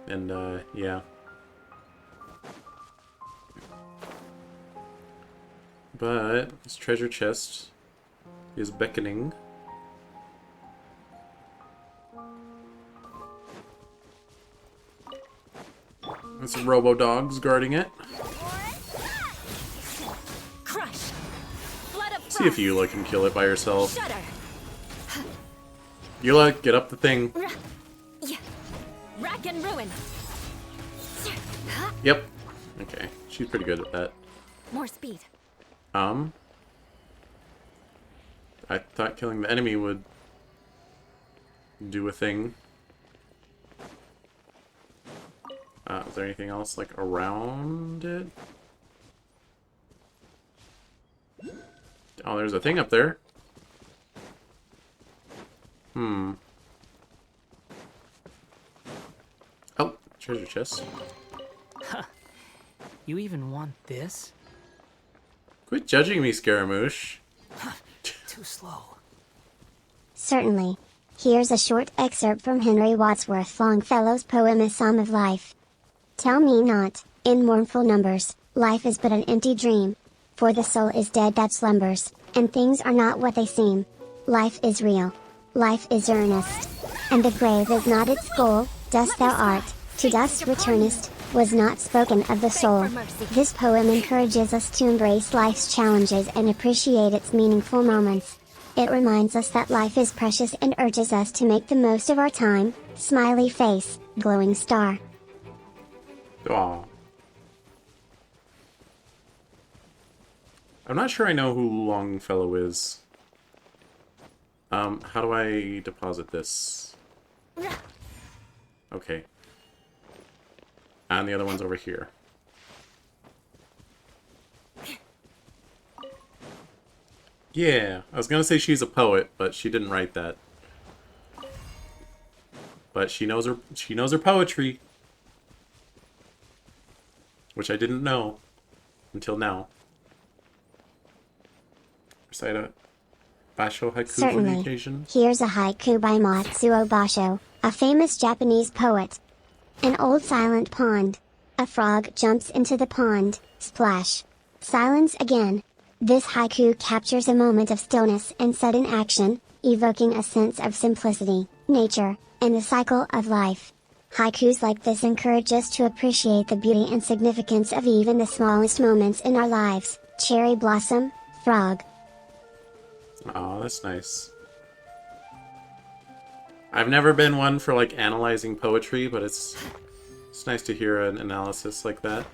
And yeah, but this treasure chest is beckoning. And some robo-dogs guarding it. Crush. See if Eula can kill it by herself. Shudder. Eula, get up the thing. Rack and ruin. Yep. Okay, she's pretty good at that. More speed. I thought killing the enemy would do a thing. Is there anything else, like, around it? Oh, there's a thing up there. Hmm. Oh, treasure chest. Huh. You even want this? Quit judging me, Scaramouche. Too slow. Certainly. Here's a short excerpt from Henry Wadsworth Longfellow's poem A Psalm of Life. Tell me not, in mournful numbers, life is but an empty dream. For the soul is dead that slumbers, and things are not what they seem. Life is real. Life is earnest. And the grave is not its goal, dust thou art, to dust returnest, was not spoken of the soul. This poem encourages us to embrace life's challenges and appreciate its meaningful moments. It reminds us that life is precious and urges us to make the most of our time. Smiley face, glowing star. Aw. I'm not sure I know who Longfellow is. How do I deposit this? Okay. And the other one's over here. Yeah, I was gonna say she's a poet, but she didn't write that. But she knows her poetry. Which I didn't know. until now. Recite a basho haiku for the Certainly. occasion. Here's a haiku by Matsuo Basho, a famous Japanese poet. An old silent pond. A frog jumps into the pond, splash. Silence again. This haiku captures a moment of stillness and sudden action, evoking a sense of simplicity, nature, and the cycle of life. Haikus like this encourage us to appreciate the beauty and significance of even the smallest moments in our lives. Cherry blossom, frog. Oh, that's nice. I've never been one for like analyzing poetry, but it's nice to hear an analysis like that.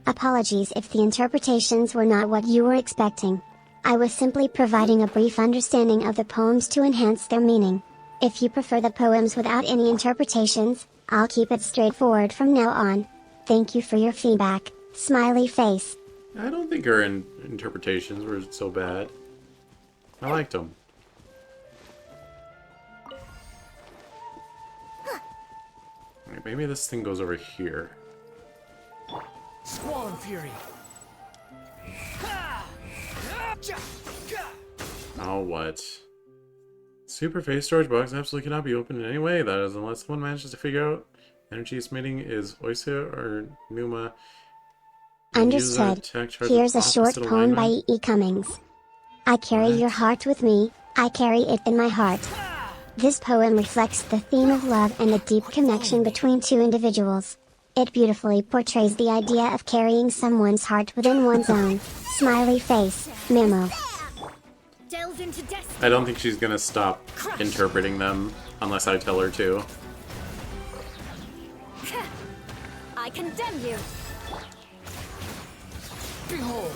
Apologies if the interpretations were not what you were expecting. I was simply providing a brief understanding of the poems to enhance their meaning. If you prefer the poems without any interpretations, I'll keep it straightforward from now on. Thank you for your feedback. Smiley face. I don't think our interpretations were so bad. I liked them. Right, maybe this thing goes over here. Squall Fury. Oh, what? Super phase storage box absolutely cannot be opened in any way. That is, unless one manages to figure out energy emitting is Oisia or Numa. Understood. Here's a short poem by E. Cummings. I carry your heart with me, I carry it in my heart. This poem reflects the theme of love and the deep connection between two individuals. It beautifully portrays the idea of carrying someone's heart within one's own. Smiley face, memo. I don't think she's gonna stop interpreting them unless I tell her to. I condemn you. Behold.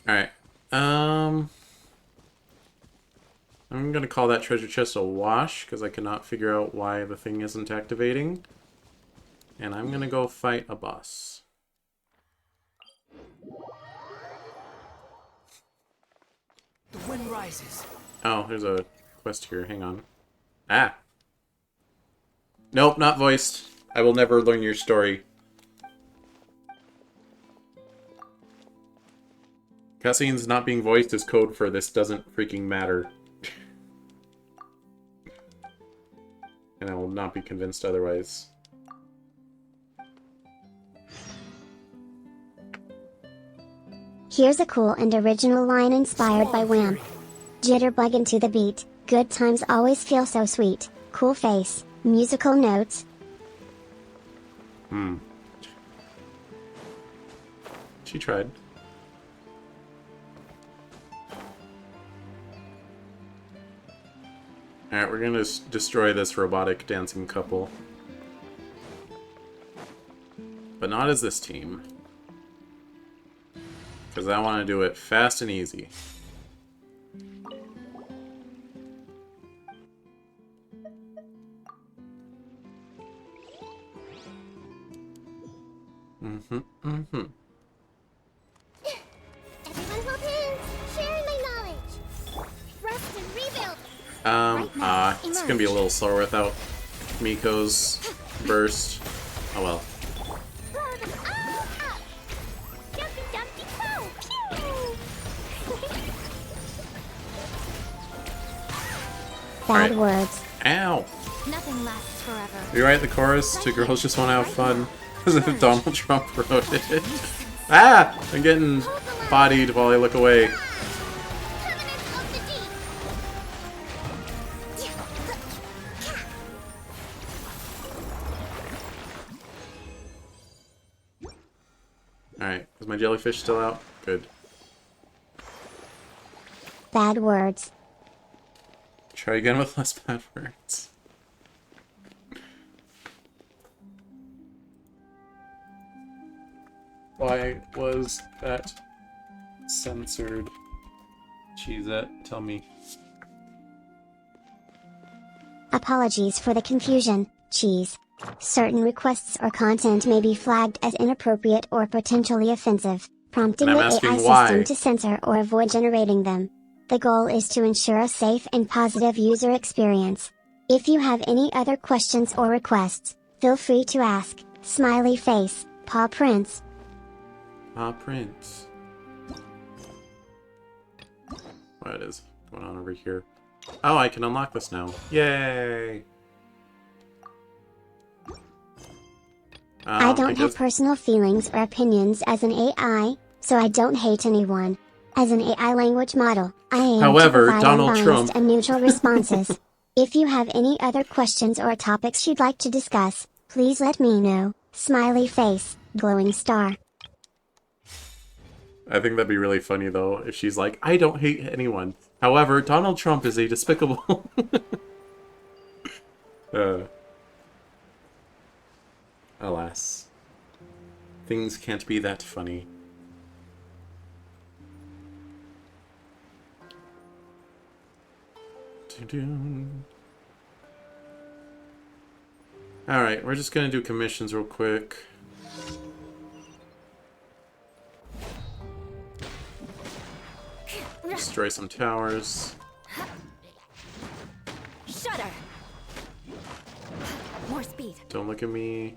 Alright. I'm gonna call that treasure chest a wash, because I cannot figure out why the thing isn't activating. And I'm gonna go fight a boss. The wind rises. Oh, there's a quest here. Hang on. Ah! Nope, not voiced. I will never learn your story. Cutscenes not being voiced is code for this doesn't freaking matter. And I will not be convinced otherwise. Here's a cool and original line inspired by Wham! Jitterbug into the beat, good times always feel so sweet, cool face, musical notes. She tried. Alright, we're gonna destroy this robotic dancing couple. But not as this team. Because I want to do it fast and easy. Everyone hold hands, sharing my knowledge. Rest and rebuild. It's gonna be a little slower without Miko's burst. Oh well. Bad words. Ow! Nothing lasts forever. Rewrite the chorus to Girls Just Want to Have Fun. As if Donald Trump wrote it. Ah! I'm getting bodied while I look away. Alright, is my jellyfish still out? Good. Bad words. Try again with less bad words. Why was that censored? Cheesette, tell me. Apologies for the confusion, Cheese. Certain requests or content may be flagged as inappropriate or potentially offensive, prompting And the I'm asking AI why. system to censor or avoid generating them. The goal is to ensure a safe and positive user experience. If you have any other questions or requests, feel free to ask. Smiley face, Paw Prince. Paw Prince. What is going on over here? Oh, I can unlock this now. Yay! I don't have personal feelings or opinions as an AI, so I don't hate anyone. As an AI language model, I aim However, to provide Donald unbiased Trump. and neutral responses. If you have any other questions or topics you'd like to discuss, please let me know. Smiley face, glowing star. I think that'd be really funny, though, if she's like, I don't hate anyone. However, Donald Trump is a despicable... Alas. Things can't be that funny. Alright, we're just gonna do commissions real quick. Destroy some towers. Shudder. More speed. Don't look at me.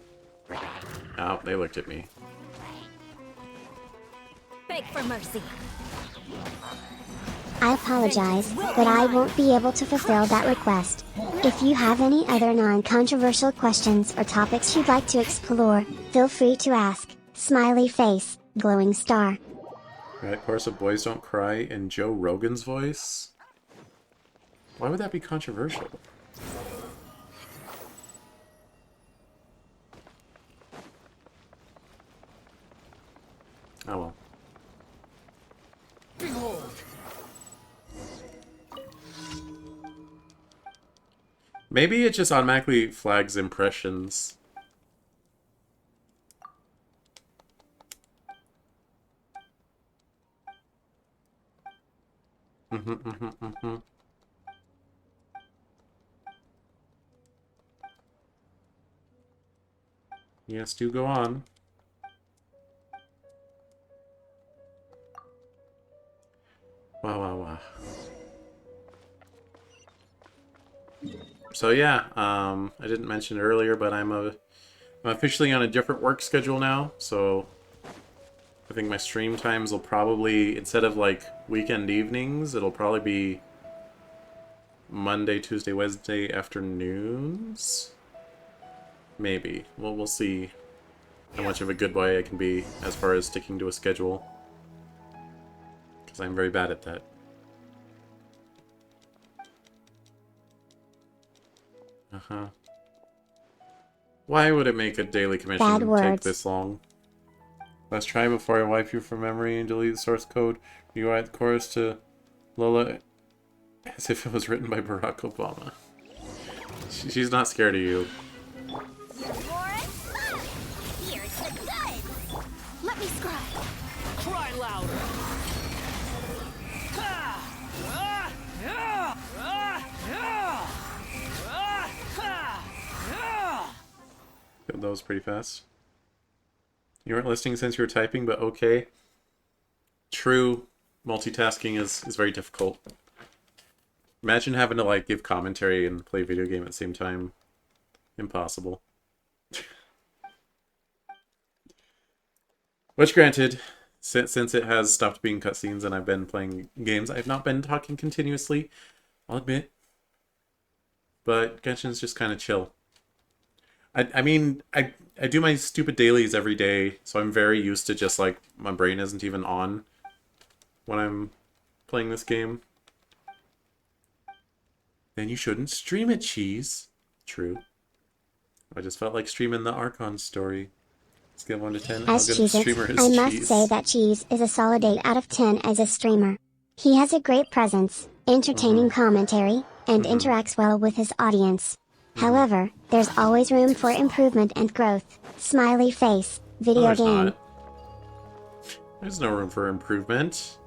Oh, they looked at me. Beg for mercy. I apologize, but I won't be able to fulfill that request. If you have any other non-controversial questions or topics you'd like to explore, feel free to ask. Smiley face, glowing star. Right, chorus of Boys Don't Cry in Joe Rogan's voice? Why would that be controversial? Oh well. Behold. Maybe it just automatically flags impressions. Yes, do go on. Wow. So yeah, I didn't mention it earlier, but I'm officially on a different work schedule now, so I think my stream times will probably, instead of like weekend evenings, it'll probably be Monday, Tuesday, Wednesday afternoons? Maybe. Well, we'll see how much of a good boy I can be as far as sticking to a schedule. Because I'm very bad at that. Why would it make a daily commission take this long? Let's try before I wipe you from memory and delete the source code. You write the chorus to Lola as if it was written by Barack Obama. She's not scared of you. Here's the goods. Let me scribe. Cry louder. That was pretty fast. You weren't listening since you were typing, but okay. True, multitasking is very difficult. Imagine having to like give commentary and play a video game at the same time. Impossible. Which granted, since it has stopped being cutscenes and I've been playing games, I've not been talking continuously, I'll admit. But Genshin's just kind of chill. I mean, I do my stupid dailies every day, so I'm very used to just like, my brain isn't even on when I'm playing this game. Then you shouldn't stream it, Cheese. True. I just felt like streaming the Archon story. Let's get 1 to 10. As How good of a streamer Cheez-It, is I must Cheese? say that Cheese is a solid 8 out of 10 as a streamer. He has a great presence, entertaining commentary, and interacts well with his audience. However, there's always room for improvement and growth. Smiley face, video there's game. not. There's no room for improvement.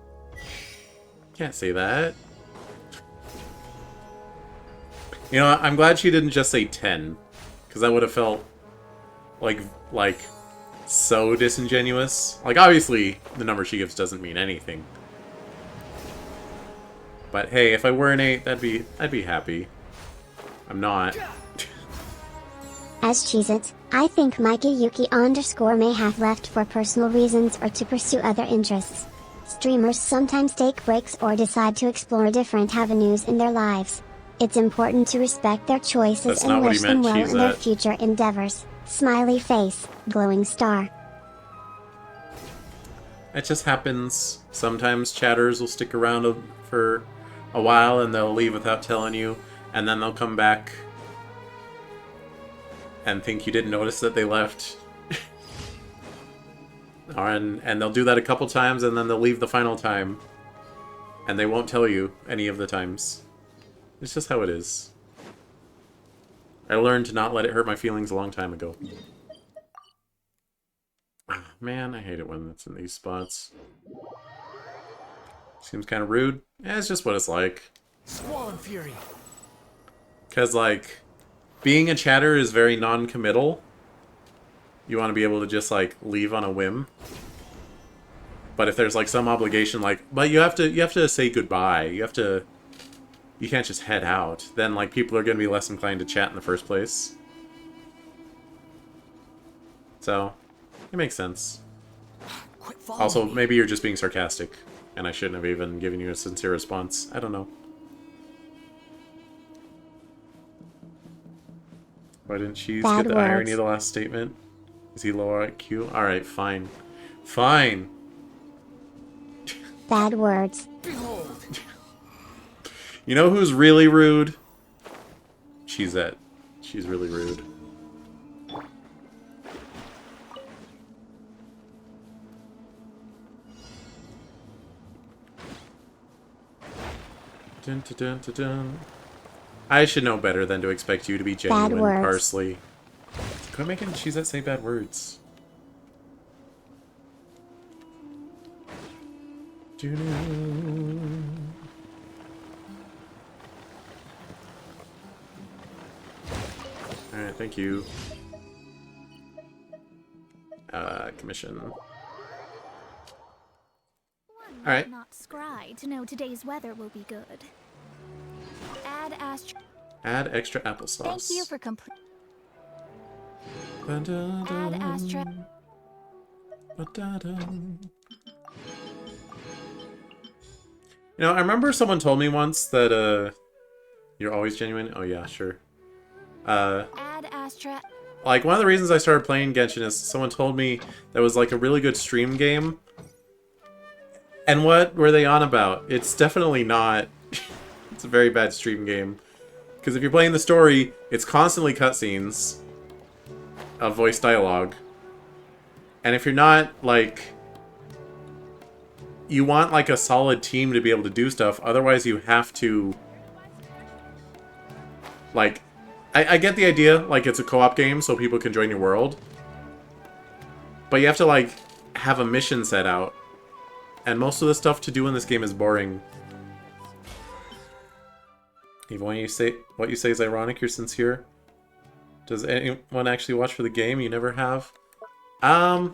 Can't say that. You know, I'm glad she didn't just say 10, because that would have felt like so disingenuous. Like, obviously, the number she gives doesn't mean anything. But hey, if I were an 8, I'd be happy. I'm not. As Cheez-It, I think Mikey_Yuki_ may have left for personal reasons or to pursue other interests. Streamers sometimes take breaks or decide to explore different avenues in their lives. It's important to respect their choices and wish them well in their future endeavors. Smiley face, glowing star. It just happens. Sometimes chatters will stick around for a while and they'll leave without telling you, and then they'll come back and think you didn't notice that they left. and they'll do that a couple times and then they'll leave the final time. And they won't tell you any of the times. It's just how it is. I learned to not let it hurt my feelings a long time ago. Man, I hate it when it's in these spots. Seems kind of rude. Yeah, it's just what it's like. Swan Fury. Because, like, being a chatter is very non-committal. You want to be able to just, like, leave on a whim. But if there's, like, some obligation, like, but you have to say goodbye. You can't just head out. Then, like, people are going to be less inclined to chat in the first place. So, it makes sense. Also, maybe you're just being sarcastic, and I shouldn't have even given you a sincere response. I don't know. Why didn't Cheese get the irony of the last statement? Is he lower IQ? Alright, fine. Fine! Bad words. You know who's really rude? Cheezette. She's really rude. Dun, dun, dun, dun, dun. I should know better than to expect you to be genuine, Parsley. Quit making Cheezette say bad words. Alright, thank you. Commission. Alright. Not scry to know today's weather will be good. Add extra applesauce. Thank you for complete. Add Astra. You know, I remember someone told me once that, you're always genuine? Oh yeah, sure. Add Astra. Like, one of the reasons I started playing Genshin is someone told me that was, like, a really good stream game. And what were they on about? It's definitely not. It's a very bad stream game. Because if you're playing the story, it's constantly cutscenes of voice dialogue. And if you're not, like... You want, like, a solid team to be able to do stuff. Otherwise, you have to... Like... I get the idea, like, it's a co-op game, so people can join your world. But you have to, like, have a mission set out. And most of the stuff to do in this game is boring. Even when you say what you say is ironic, you're sincere. Does anyone actually watch for the game? You never have? I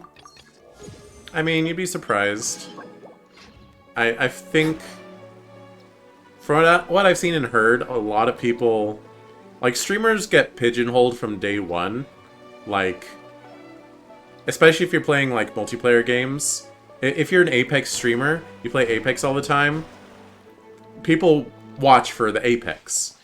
mean, you'd be surprised. I think... From what I've seen and heard, a lot of people... Like, streamers get pigeonholed from day one. Like... Especially if you're playing, like, multiplayer games. If you're an Apex streamer, you play Apex all the time, people watch for the Apex.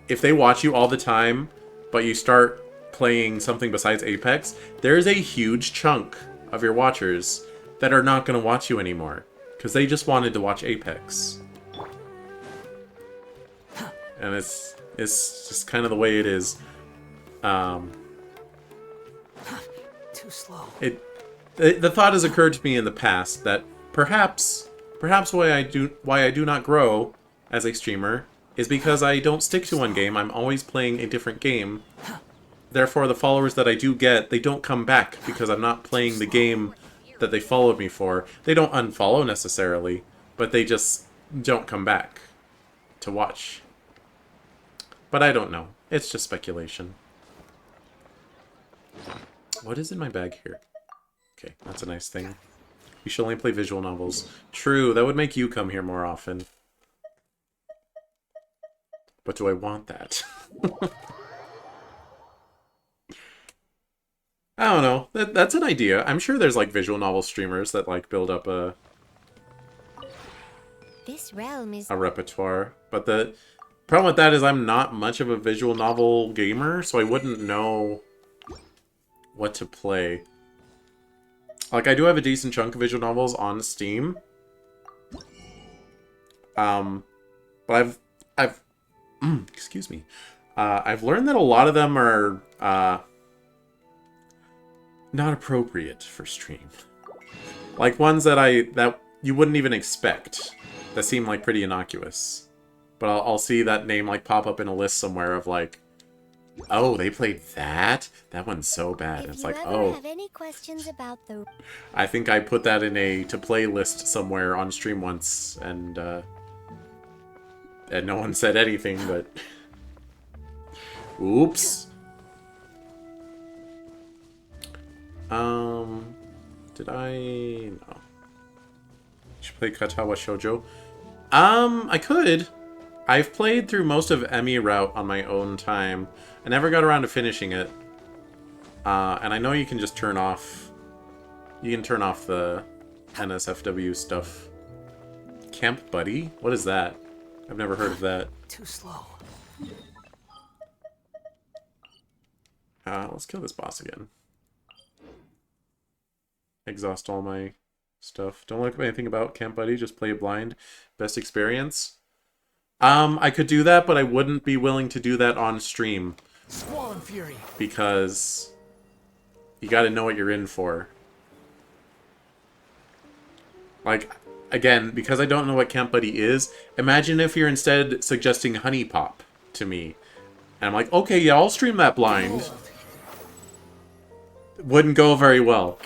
If they watch you all the time, but you start playing something besides Apex, there's a huge chunk of your watchers that are not going to watch you anymore. Because they just wanted to watch Apex. And it's just kind of the way it is. Too slow. The thought has occurred to me in the past that perhaps why I do not grow as a streamer is because I don't stick to one game. I'm always playing a different game. Therefore, the followers that I do get, they don't come back because I'm not playing the game that they followed me for. They don't unfollow necessarily, but they just don't come back to watch. But I don't know. It's just speculation. What is in my bag here? Okay, that's a nice thing. You should only play visual novels. True, that would make you come here more often. But do I want that? I don't know. That's an idea. I'm sure there's like visual novel streamers that like build up This realm is a repertoire. But the problem with that is I'm not much of a visual novel gamer, so I wouldn't know what to play. Like, I do have a decent chunk of visual novels on Steam. But excuse me. I've learned that a lot of them are, not appropriate for stream. Like, ones that you wouldn't even expect. That seem, like, pretty innocuous. But I'll see that name, like, pop up in a list somewhere of, like, oh, they played that? That one's so bad. It's like, oh. Have any questions about the... I think I put that in a to-play list somewhere on stream once, and no one said anything, but... Oops. Did I... No. Should play Katawa Shoujo? I could. I've played through most of Emi Route on my own time. I never got around to finishing it. And I know you can just turn off... You can turn off the NSFW stuff. Camp Buddy? What is that? I've never heard of that. Too slow. Let's kill this boss again. Exhaust all my stuff. Don't look up anything about Camp Buddy, just play it blind. Best experience? I could do that, but I wouldn't be willing to do that on stream. Swan Fury. Because you gotta know what you're in for. Like, again, because I don't know what Camp Buddy is, imagine if you're instead suggesting Honey Pop to me. And I'm like, okay, yeah, I'll stream that blind. Wouldn't go very well.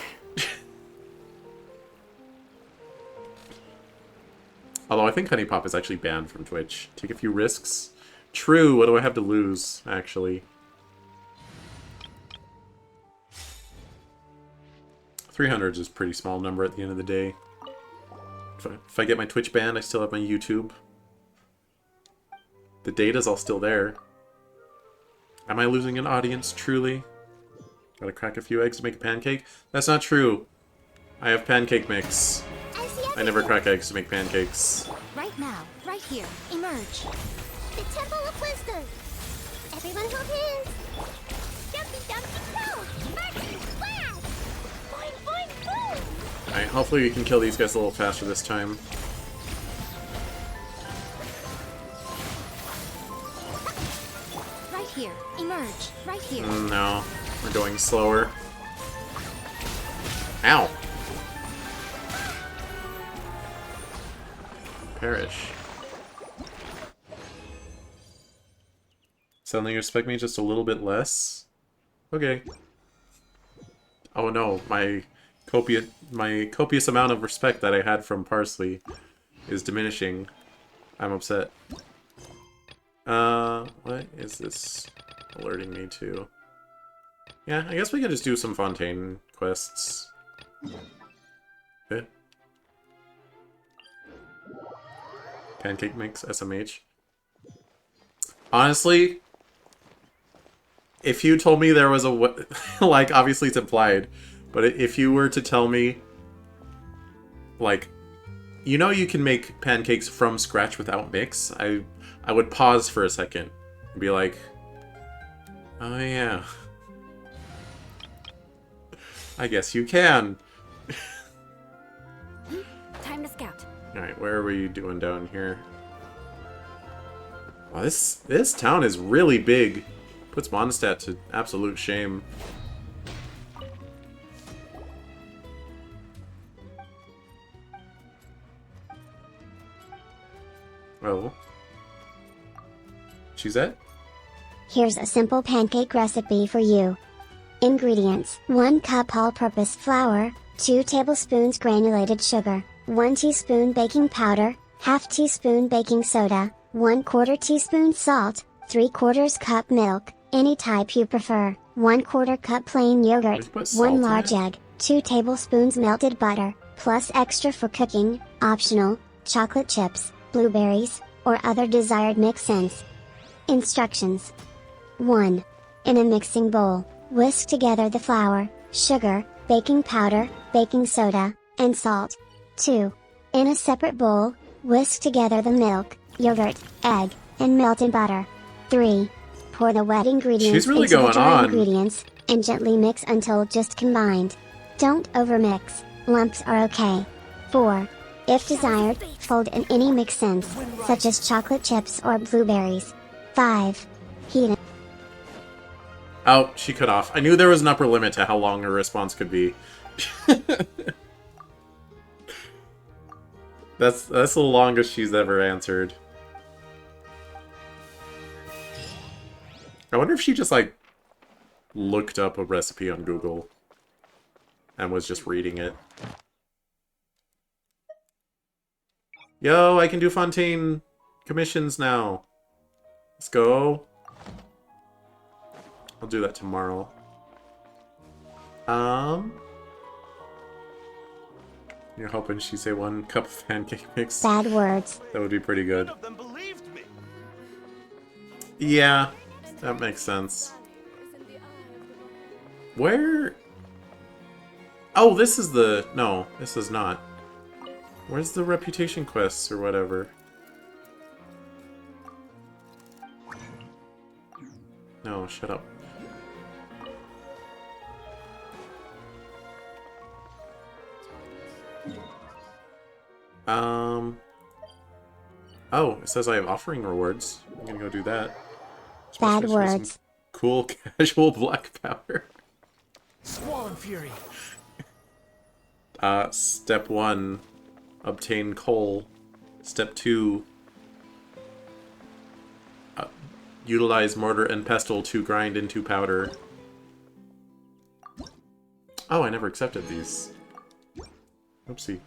Although I think Honey Pop is actually banned from Twitch. Take a few risks. True, what do I have to lose, actually? 300 is a pretty small number at the end of the day. If I get my Twitch banned, I still have my YouTube. The data's all still there. Am I losing an audience, truly? Gotta crack a few eggs to make a pancake? That's not true. I have pancake mix. I never crack eggs to make pancakes. Right now, right here, emerge. The Temple of Wisdom. Everyone hold hands. Jumpy, jumpy, go. Mercy, splash. Boing, boing, boom. Alright, hopefully we can kill these guys a little faster this time. Right here, emerge. Right here. No, we're going slower. Ow. Perish. Suddenly you respect me just a little bit less? Okay. Oh no, my copious amount of respect that I had from Parsley is diminishing. I'm upset. What is this alerting me to? Yeah, I guess we could just do some Fontaine quests. Eh? Pancake mix, SMH. Honestly, if you told me there was a... like, obviously it's implied, but if you were to tell me, like, you know you can make pancakes from scratch without mix, I would pause for a second and be like, oh yeah. I guess you can. Time to scout. Alright, where are we doing down here? Wow, this town is really big. Puts Mondstadt to absolute shame. Oh. She's at? Here's a simple pancake recipe for you. Ingredients: 1 cup all-purpose flour, 2 tablespoons granulated sugar, 1 teaspoon baking powder, ½ teaspoon baking soda, 1/4 teaspoon salt, 3/4 cup milk, any type you prefer, 1/4 cup plain yogurt, 1 large egg, 2 tablespoons melted butter, plus extra for cooking, optional, chocolate chips, blueberries, or other desired mix-ins. Instructions. 1. In a mixing bowl, whisk together the flour, sugar, baking powder, baking soda, and salt. 2. In a separate bowl, whisk together the milk, yogurt, egg, and melted butter. 3. Pour the wet ingredients She's really into the going dry on. ingredients, and gently mix until just combined. Don't overmix, lumps are okay. 4. If desired, fold in any mix-ins, such as chocolate chips or blueberries. 5. Heat it. Oh, she cut off. I knew there was an upper limit to how long her response could be. That's the longest she's ever answered. I wonder if she just, like, looked up a recipe on Google and was just reading it. Yo, I can do Fontaine commissions now. Let's go. I'll do that tomorrow. You're hoping she say 1 cup of pancake mix? Bad words. That would be pretty good. Yeah, that makes sense. Where? Oh, this is the... No, this is not. Where's the reputation quests or whatever? No, shut up. Oh, it says I have offering rewards. I'm gonna go do that. Bad words. Cool casual black powder. Swan Fury. Step 1, obtain coal. Step 2, utilize mortar and pestle to grind into powder. Oh, I never accepted these. Oopsie.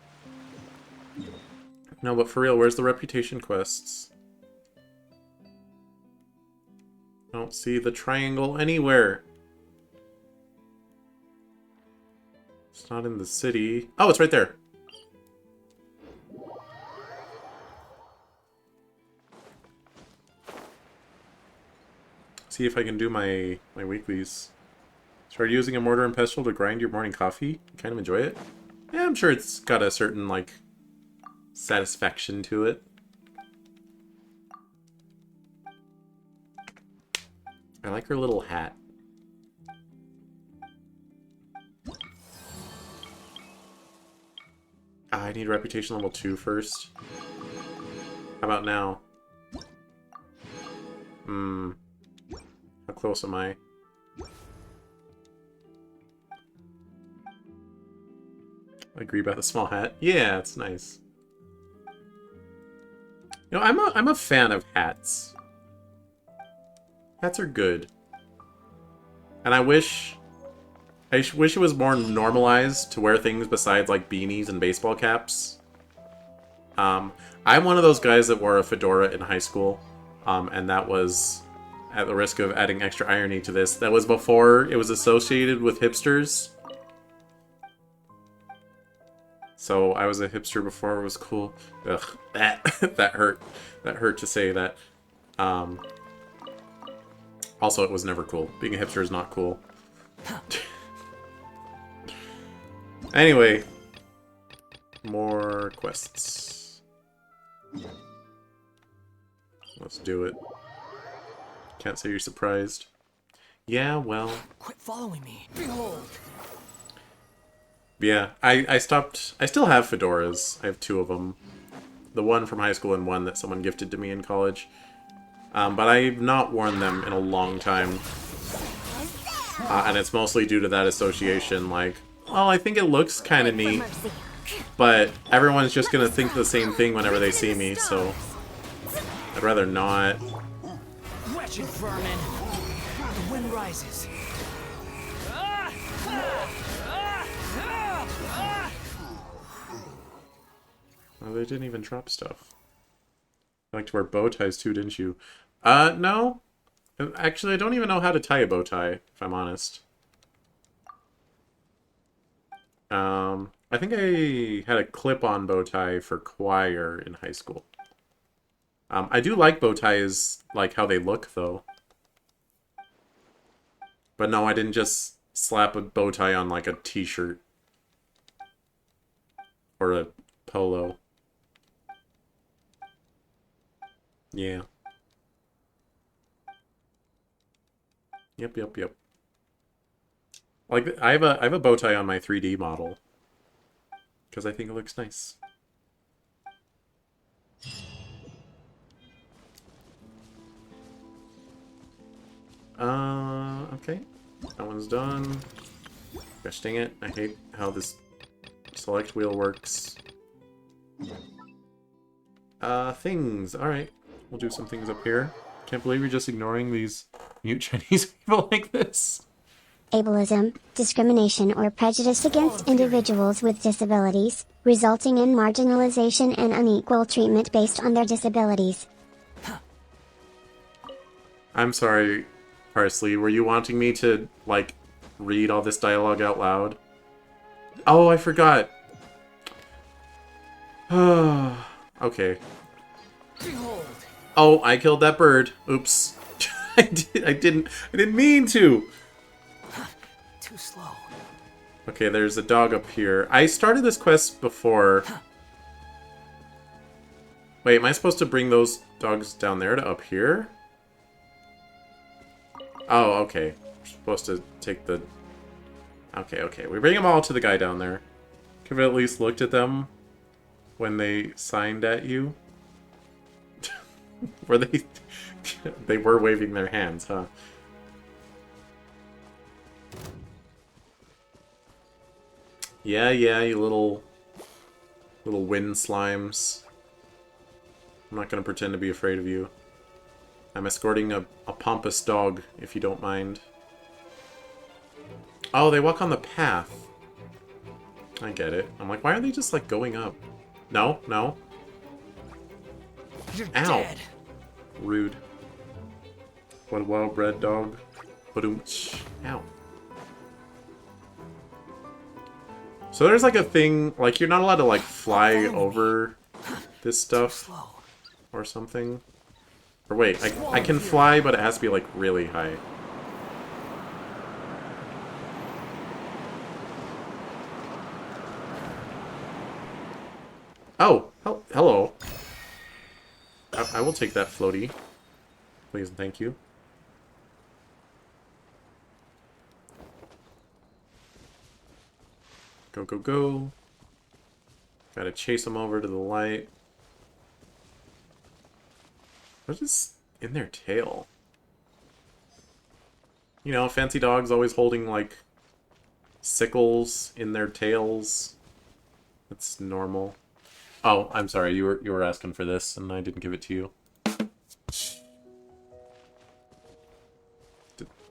No, but for real, where's the reputation quests? I don't see the triangle anywhere. It's not in the city. Oh, it's right there. See if I can do my weeklies. Start using a mortar and pestle to grind your morning coffee. Kind of enjoy it. Yeah, I'm sure it's got a certain, like, satisfaction to it. I like her little hat. I need reputation level 2 first. How about now? How close am I? I agree about the small hat. Yeah, it's nice. You know, I'm a fan of hats. Hats are good. And I wish it was more normalized to wear things besides, like, beanies and baseball caps. I'm one of those guys that wore a fedora in high school, and that was, at the risk of adding extra irony to this, that was before it was associated with hipsters. So I was a hipster before it was cool. Ugh, that hurt. That hurt to say that. Also, it was never cool. Being a hipster is not cool. Anyway, more quests. Let's do it. Can't say you're surprised. Yeah, well. Quit following me. Behold. Yeah, I stopped. I still have fedoras. I have 2 of them. The one from high school and one that someone gifted to me in college. But I've not worn them in a long time. And it's mostly due to that association, like, well, I think it looks kind of neat, but everyone's just going to think the same thing whenever they see me, so I'd rather not. Wretched vermin. The wind rises. Well, they didn't even drop stuff. You like to wear bow ties too, didn't you? No. Actually, I don't even know how to tie a bow tie, if I'm honest. I think I had a clip-on bow tie for choir in high school. I do like bow ties, like how they look, though. But no, I didn't just slap a bow tie on, like, a t-shirt. Or a polo. Yeah. Yep. Like, I have a bow tie on my 3D model. Because I think it looks nice. Okay. That one's done. Gosh dang it. I hate how this select wheel works. Things. Alright. We'll do some things up here. Can't believe you're just ignoring these mute Chinese people like this. Ableism, discrimination or prejudice against individuals with disabilities, resulting in marginalization and unequal treatment based on their disabilities. I'm sorry, Parsley. Were you wanting me to, like, read all this dialogue out loud? Oh, I forgot. Okay. Oh, I killed that bird. Oops. I didn't mean to. Too slow. Okay, there's a dog up here. I started this quest before. Wait, am I supposed to bring those dogs down there to up here? Oh, okay. We're supposed to take the... Okay. We bring them all to the guy down there. Could have at least looked at them when they signed at you. Were they... They were waving their hands, huh? Yeah, you little wind slimes. I'm not gonna pretend to be afraid of you. I'm escorting a pompous dog, if you don't mind. Oh, they walk on the path. I get it. I'm like, why are they just, like, going up? No. You're Ow. dead. Rude. What a well-bred dog. Ba-doom-tsh. Ow. So there's, like, a thing, like, you're not allowed to, like, fly over this stuff or something. Or wait, I can fly, but it has to be, like, really high. Oh, hello. I will take that floaty. Please and thank you. Go. Gotta chase them over to the light. What is in their tail? You know, fancy dogs always holding, like, sickles in their tails. That's normal. Oh, I'm sorry, you were asking for this, and I didn't give it to you.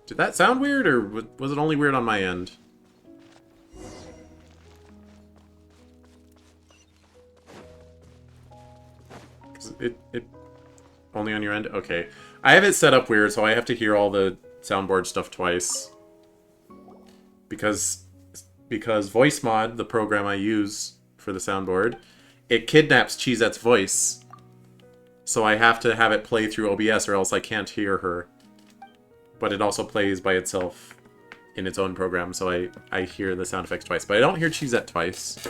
Did that sound weird, or was it only weird on my end? It only on your end? Okay. I have it set up weird, so I have to hear all the soundboard stuff twice. Because Voice Mod, the program I use for the soundboard, it kidnaps Cheezette's voice. So I have to have it play through OBS or else I can't hear her. But it also plays by itself in its own program, so I hear the sound effects twice. But I don't hear Cheezette twice.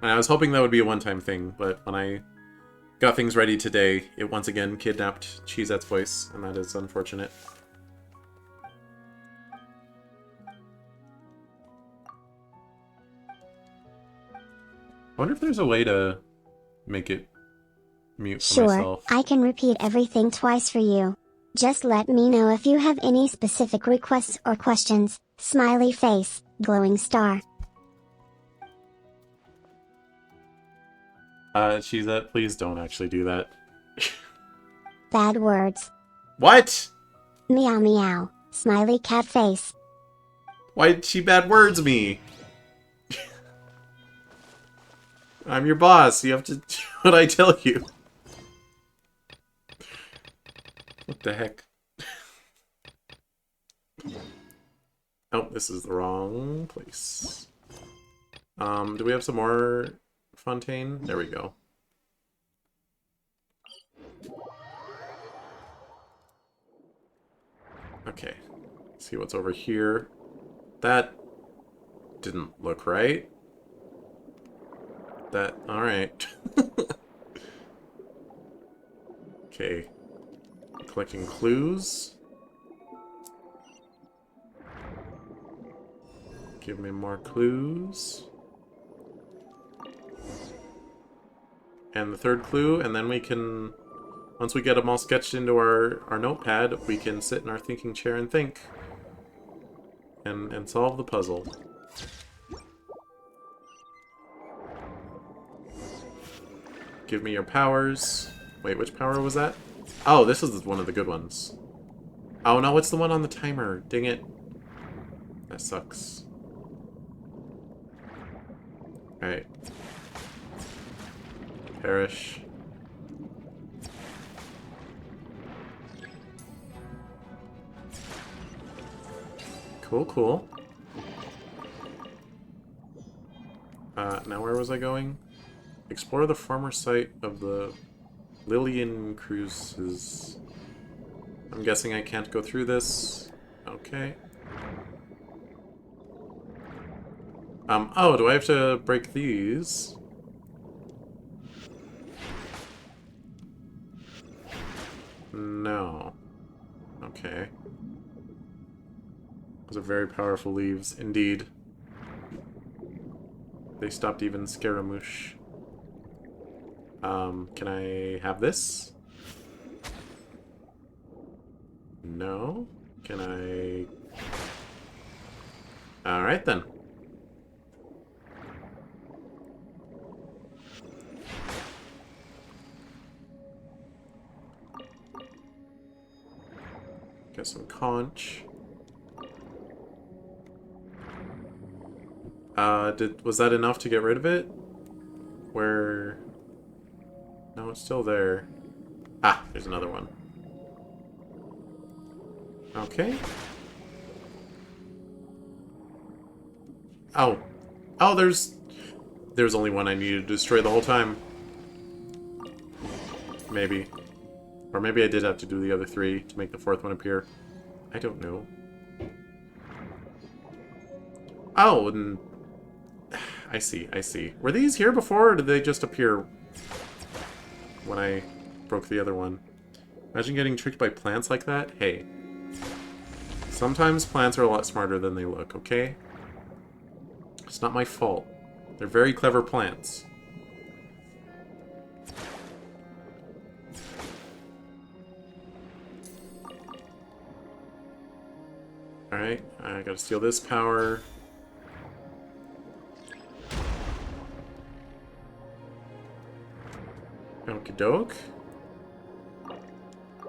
And I was hoping that would be a one-time thing, but when I got things ready today, it once again kidnapped Cheezette's voice, and that is unfortunate. I wonder if there's a way to make it mute for myself. Sure, I can repeat everything twice for you. Just let me know if you have any specific requests or questions. Smiley face, glowing star. Cheezette, please don't actually do that. Bad words. What? Meow meow, smiley cat face. Why did she bad words me? I'm your boss. You have to do what I tell you. What the heck? Oh, this is the wrong place. Do we have some more Fontaine? There we go. Okay. See what's over here. That didn't look right. That, alright. Okay. Collecting clues. Give me more clues. And the third clue, and then we can, once we get them all sketched into our notepad, we can sit in our thinking chair and think. And solve the puzzle. Give me your powers. Wait, which power was that? Oh, this is one of the good ones. Oh no, it's the one on the timer. Dang it. That sucks. Alright. Perish. Cool, cool. Now where was I going? Explore the former site of the Lillian Cruises. I'm guessing I can't go through this. Okay. Oh, do I have to break these? No. Okay. Those are very powerful leaves, indeed. They stopped even Scaramouche. Can I have this? No? Can I... Alright then. Get some conch. Was that enough to get rid of it? Where... No, it's still there. Ah, there's another one. Okay. Oh. Oh, there's only one I needed to destroy the whole time. Maybe. Or maybe I did have to do the other three to make the fourth one appear. I don't know. Oh, and... I see, I see. Were these here before, or did they just appear when I broke the other one? Imagine getting tricked by plants like that. Hey. Sometimes plants are a lot smarter than they look, okay? It's not my fault. They're very clever plants. Alright, I gotta steal this power. Okie doke.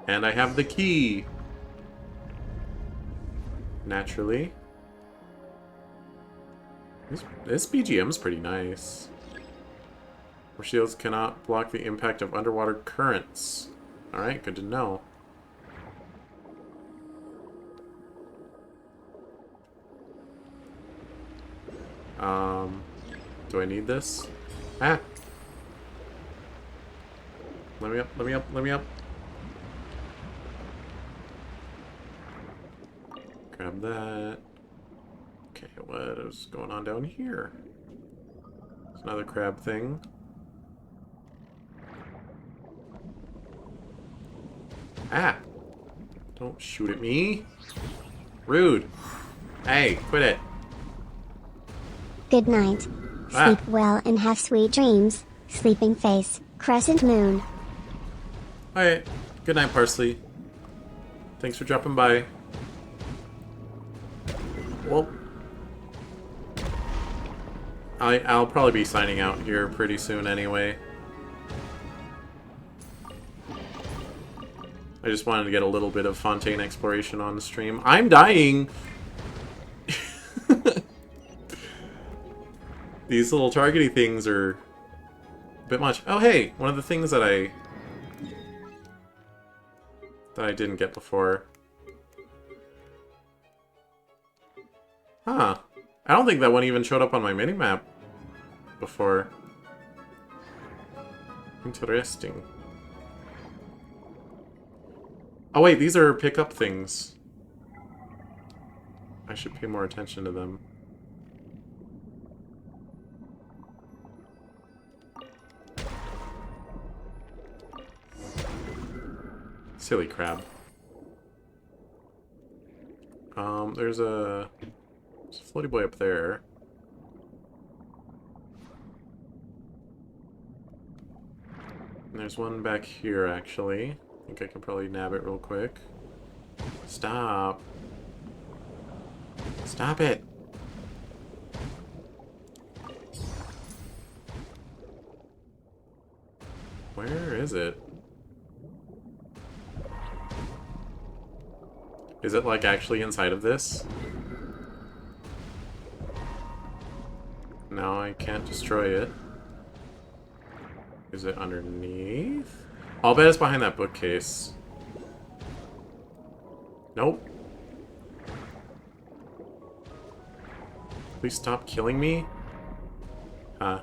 And I have the key. Naturally. This BGM is pretty nice. Our shields cannot block the impact of underwater currents. Alright, good to know. Do I need this? Ah! Let me up, let me up, let me up. Grab that. Okay, what is going on down here? There's another crab thing. Ah! Don't shoot at me. Rude. Hey, quit it. Good night. Sleep well and have sweet dreams. Sleeping face, crescent moon. Alright. Good night, Parsley. Thanks for dropping by. Well, I'll probably be signing out here pretty soon anyway. I just wanted to get a little bit of Fontaine exploration on the stream. I'm dying! These little targety things are a bit much. Oh hey, one of the things that I didn't get before. Huh. I don't think that one even showed up on my minimap before. Interesting. Oh wait, these are pickup things. I should pay more attention to them. Silly crab. There's a floaty boy up there. And there's one back here, actually. I think I can probably nab it real quick. Stop. Stop it. Where is it? Is it, like, actually inside of this? No, I can't destroy it. Is it underneath? I'll bet it's behind that bookcase. Nope. Please stop killing me? Huh.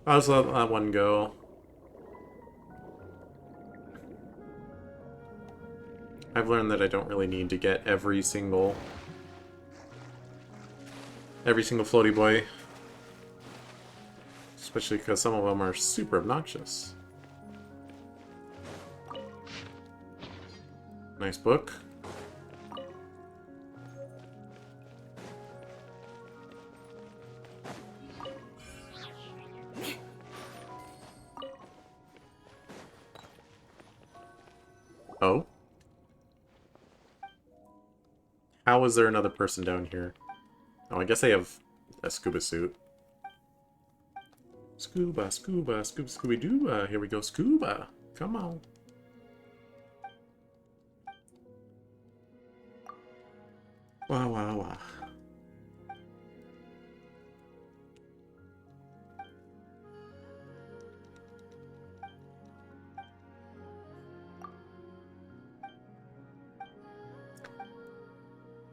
I'll just let that one go. I've learned that I don't really need to get every single floaty boy. Especially because some of them are super obnoxious. Nice book. Oh? How is there another person down here? Oh, I guess I have a scuba suit. Scuba, scuba, scuba, scooby-doo. Here we go, scuba. Come on. Wow, wow, wow.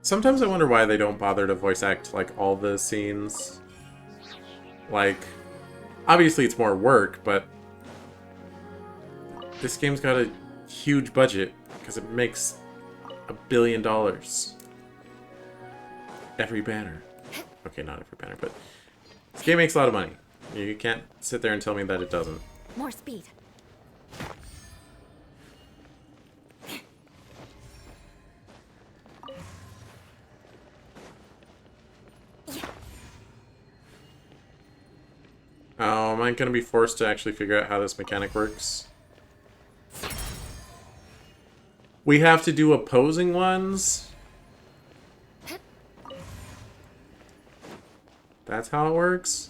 Sometimes I wonder why they don't bother to voice act, like, all the scenes. Like, obviously it's more work, but this game's got a huge budget because it makes $1 billion. Every banner. Okay, not every banner, but this game makes a lot of money. You can't sit there and tell me that it doesn't. More speed. Oh, am I going to be forced to actually figure out how this mechanic works? We have to do opposing ones? That's how it works?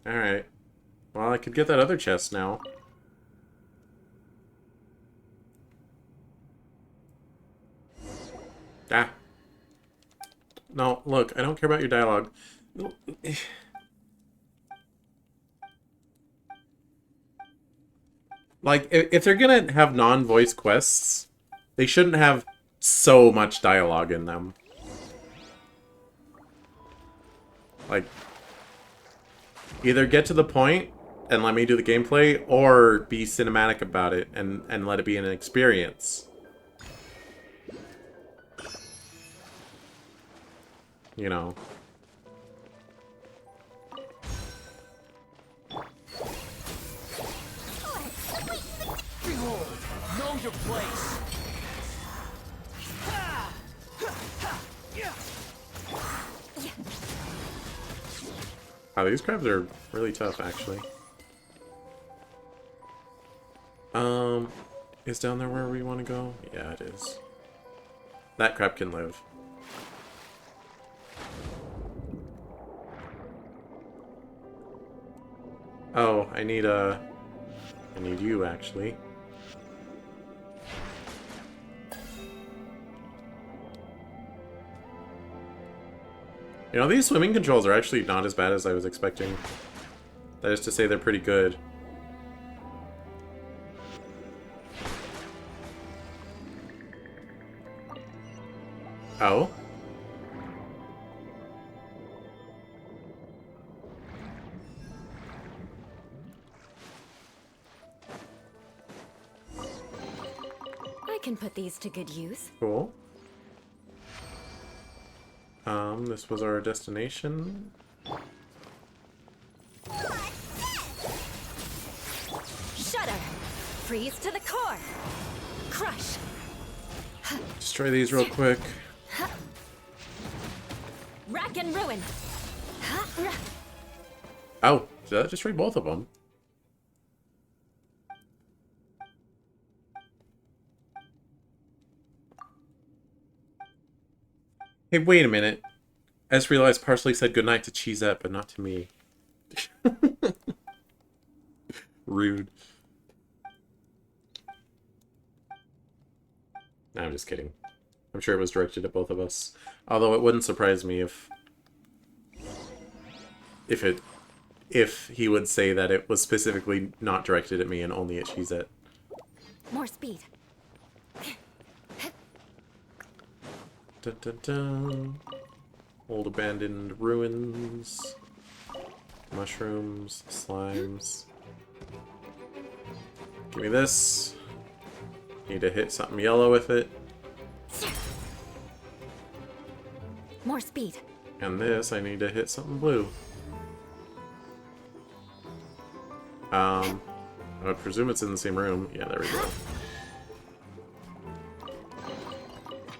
Alright. Well, I could get that other chest now. Ah. No, look, I don't care about your dialogue. Like, if they're gonna have non-voice quests, they shouldn't have so much dialogue in them. Like, either get to the point and let me do the gameplay, or be cinematic about it and let it be an experience. You know. Behold, know your place. Wow, these crabs are really tough, actually. Is down there where we want to go? Yeah, it is. That crab can live. Oh, I need you, actually. You know, these swimming controls are actually not as bad as I was expecting. That is to say, they're pretty good. Oh? I can put these to good use. Cool. This was our destination. Shudder! Freeze to the core! Crush! Destroy these real quick. Rack and ruin! Oh, did that destroy both of them? Hey, wait a minute. I just realized Parsley said goodnight to Cheesette, but not to me. Rude. No, I'm just kidding. I'm sure it was directed at both of us. Although it wouldn't surprise me if he would say that it was specifically not directed at me and only at Cheesette. More speed. Dun, dun, dun. Old abandoned ruins. Mushrooms. Slimes. Give me this. Need to hit something yellow with it. More speed. And this, I need to hit something blue. I would presume it's in the same room. Yeah, there we go.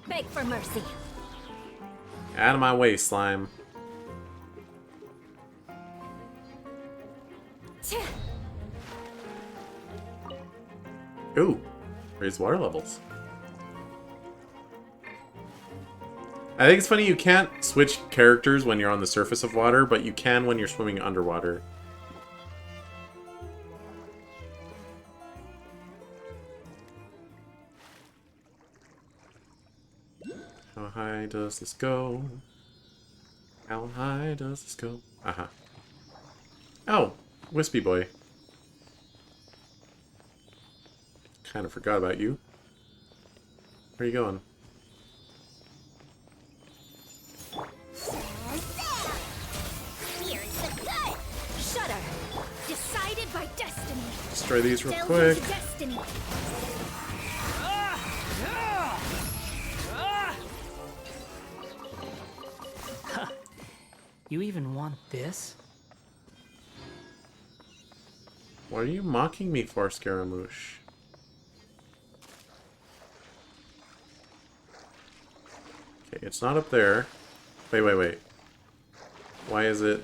Beg for mercy. Out of my way, slime. Ooh, raise water levels. I think it's funny you can't switch characters when you're on the surface of water, but you can when you're swimming underwater. How high does this go? How high does this go? Aha. Oh, Wispy Boy. Kind of forgot about you. Where are you going? Here's the good. Shudder. Decided by destiny. Destroy these real Delve quick. into destiny. You even want this? What are you mocking me for, Scaramouche? Okay, it's not up there. Wait, wait, wait. Why is it...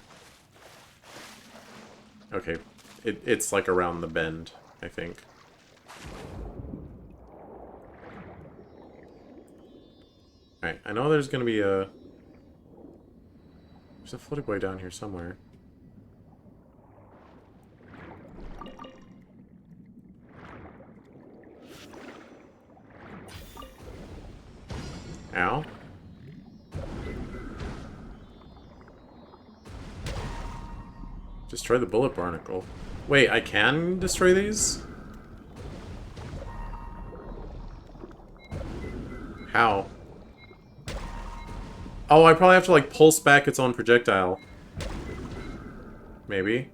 Okay, it's like around the bend, I think. Alright, I know there's gonna be a... There's a floaty boy down here somewhere. Ow. Destroy the bullet barnacle. Wait, I can destroy these? How? Oh, I probably have to, like, pulse back its own projectile. Maybe.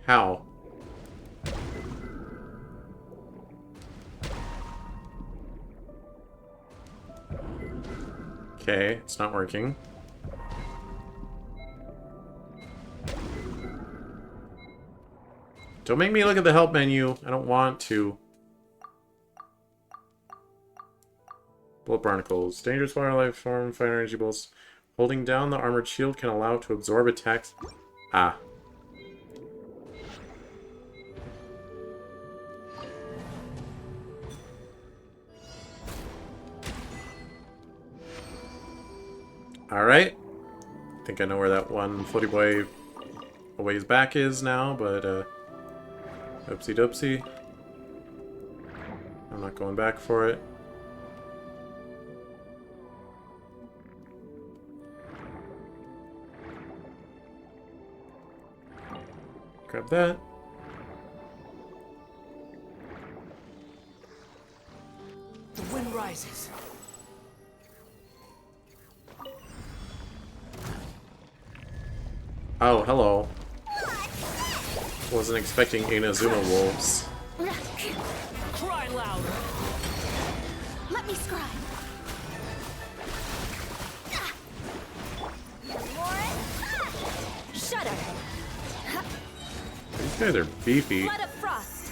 How? Okay, it's not working. Don't make me look at the help menu. I don't want to. Bullet barnacles. Dangerous wildlife form, fire energy bolts. Holding down the armored shield can allow to absorb attacks. Ah. Alright. I think I know where that one floaty boy a ways back is now, but oopsie doopsie. I'm not going back for it. Grab that. The wind rises. Oh, hello. Wasn't expecting Inazuma wolves. Cry louder. Let me scribe. Shudder. These guys are beefy. Flood of frost.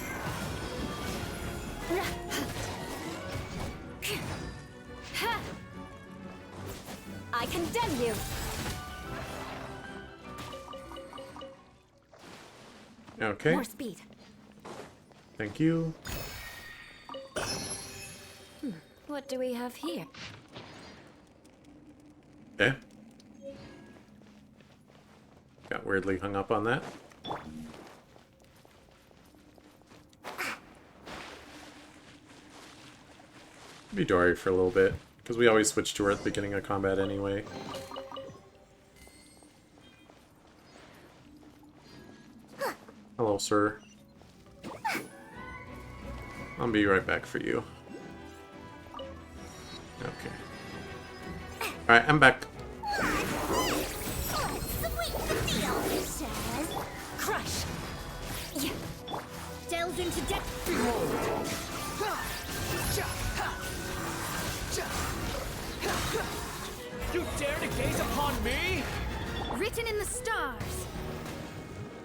I condemn you. Okay. More speed. Thank you. What do we have here? Okay. Got weirdly hung up on that. Be Dory for a little bit, because we always switch to her at the beginning of combat anyway. Hello, sir. I'll be right back for you. Okay. Alright, I'm back. Crush. Yeah. Delves into depth. You dare to gaze upon me? Written in the stars.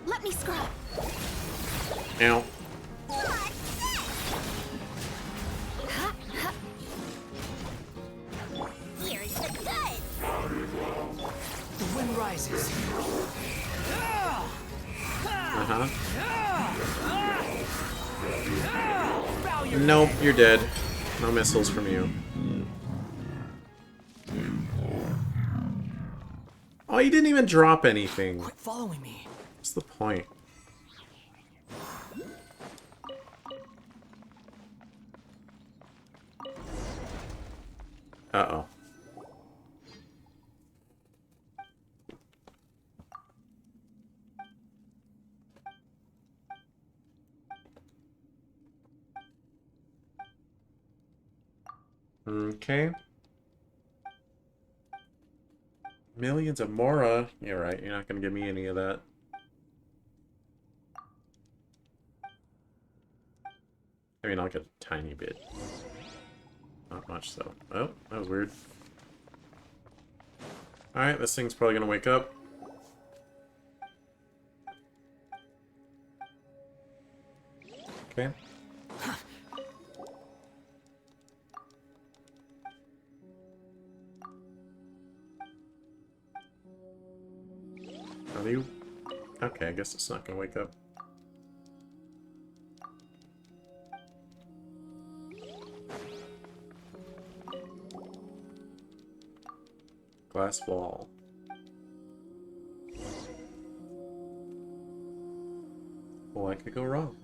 Let me scribe. Ow. Here's the good. The wind rises. Uh-huh. Nope, you're dead. No missiles from you. Oh, you didn't even drop anything. Quit following me. What's the point? Uh-oh. Okay. Millions of Mora. You're right, you're not gonna give me any of that. I mean, I'll get a tiny bit. Not much, though. Oh, that was weird. Alright, this thing's probably gonna wake up. Okay. Are you? Okay, I guess it's not gonna wake up. Glass wall. What could go wrong?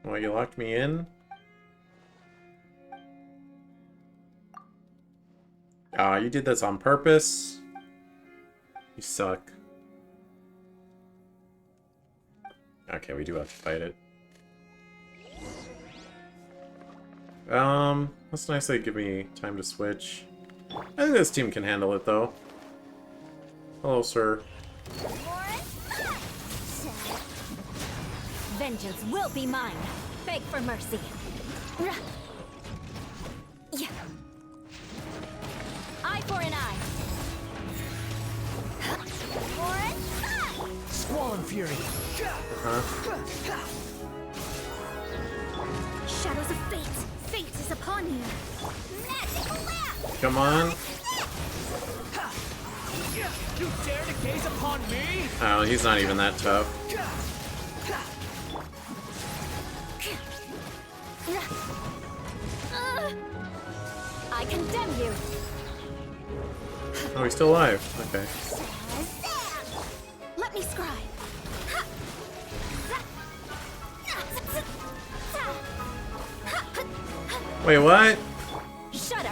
Well, you locked me in? Ah, you did this on purpose? You suck. Okay, we do have to fight it. That's nice they give me time to switch. I think this team can handle it, though. Hello, sir. Vengeance will be mine. Beg for mercy. Yeah. Eye for an eye. Squall and Fury. Shadows of fate. Fate is upon you. Magical lamp. Come on. You dare to gaze upon me? Oh, he's not even that tough. I condemn you. Oh, he's still alive. Okay. Let me scribe. Wait, what? Shudder.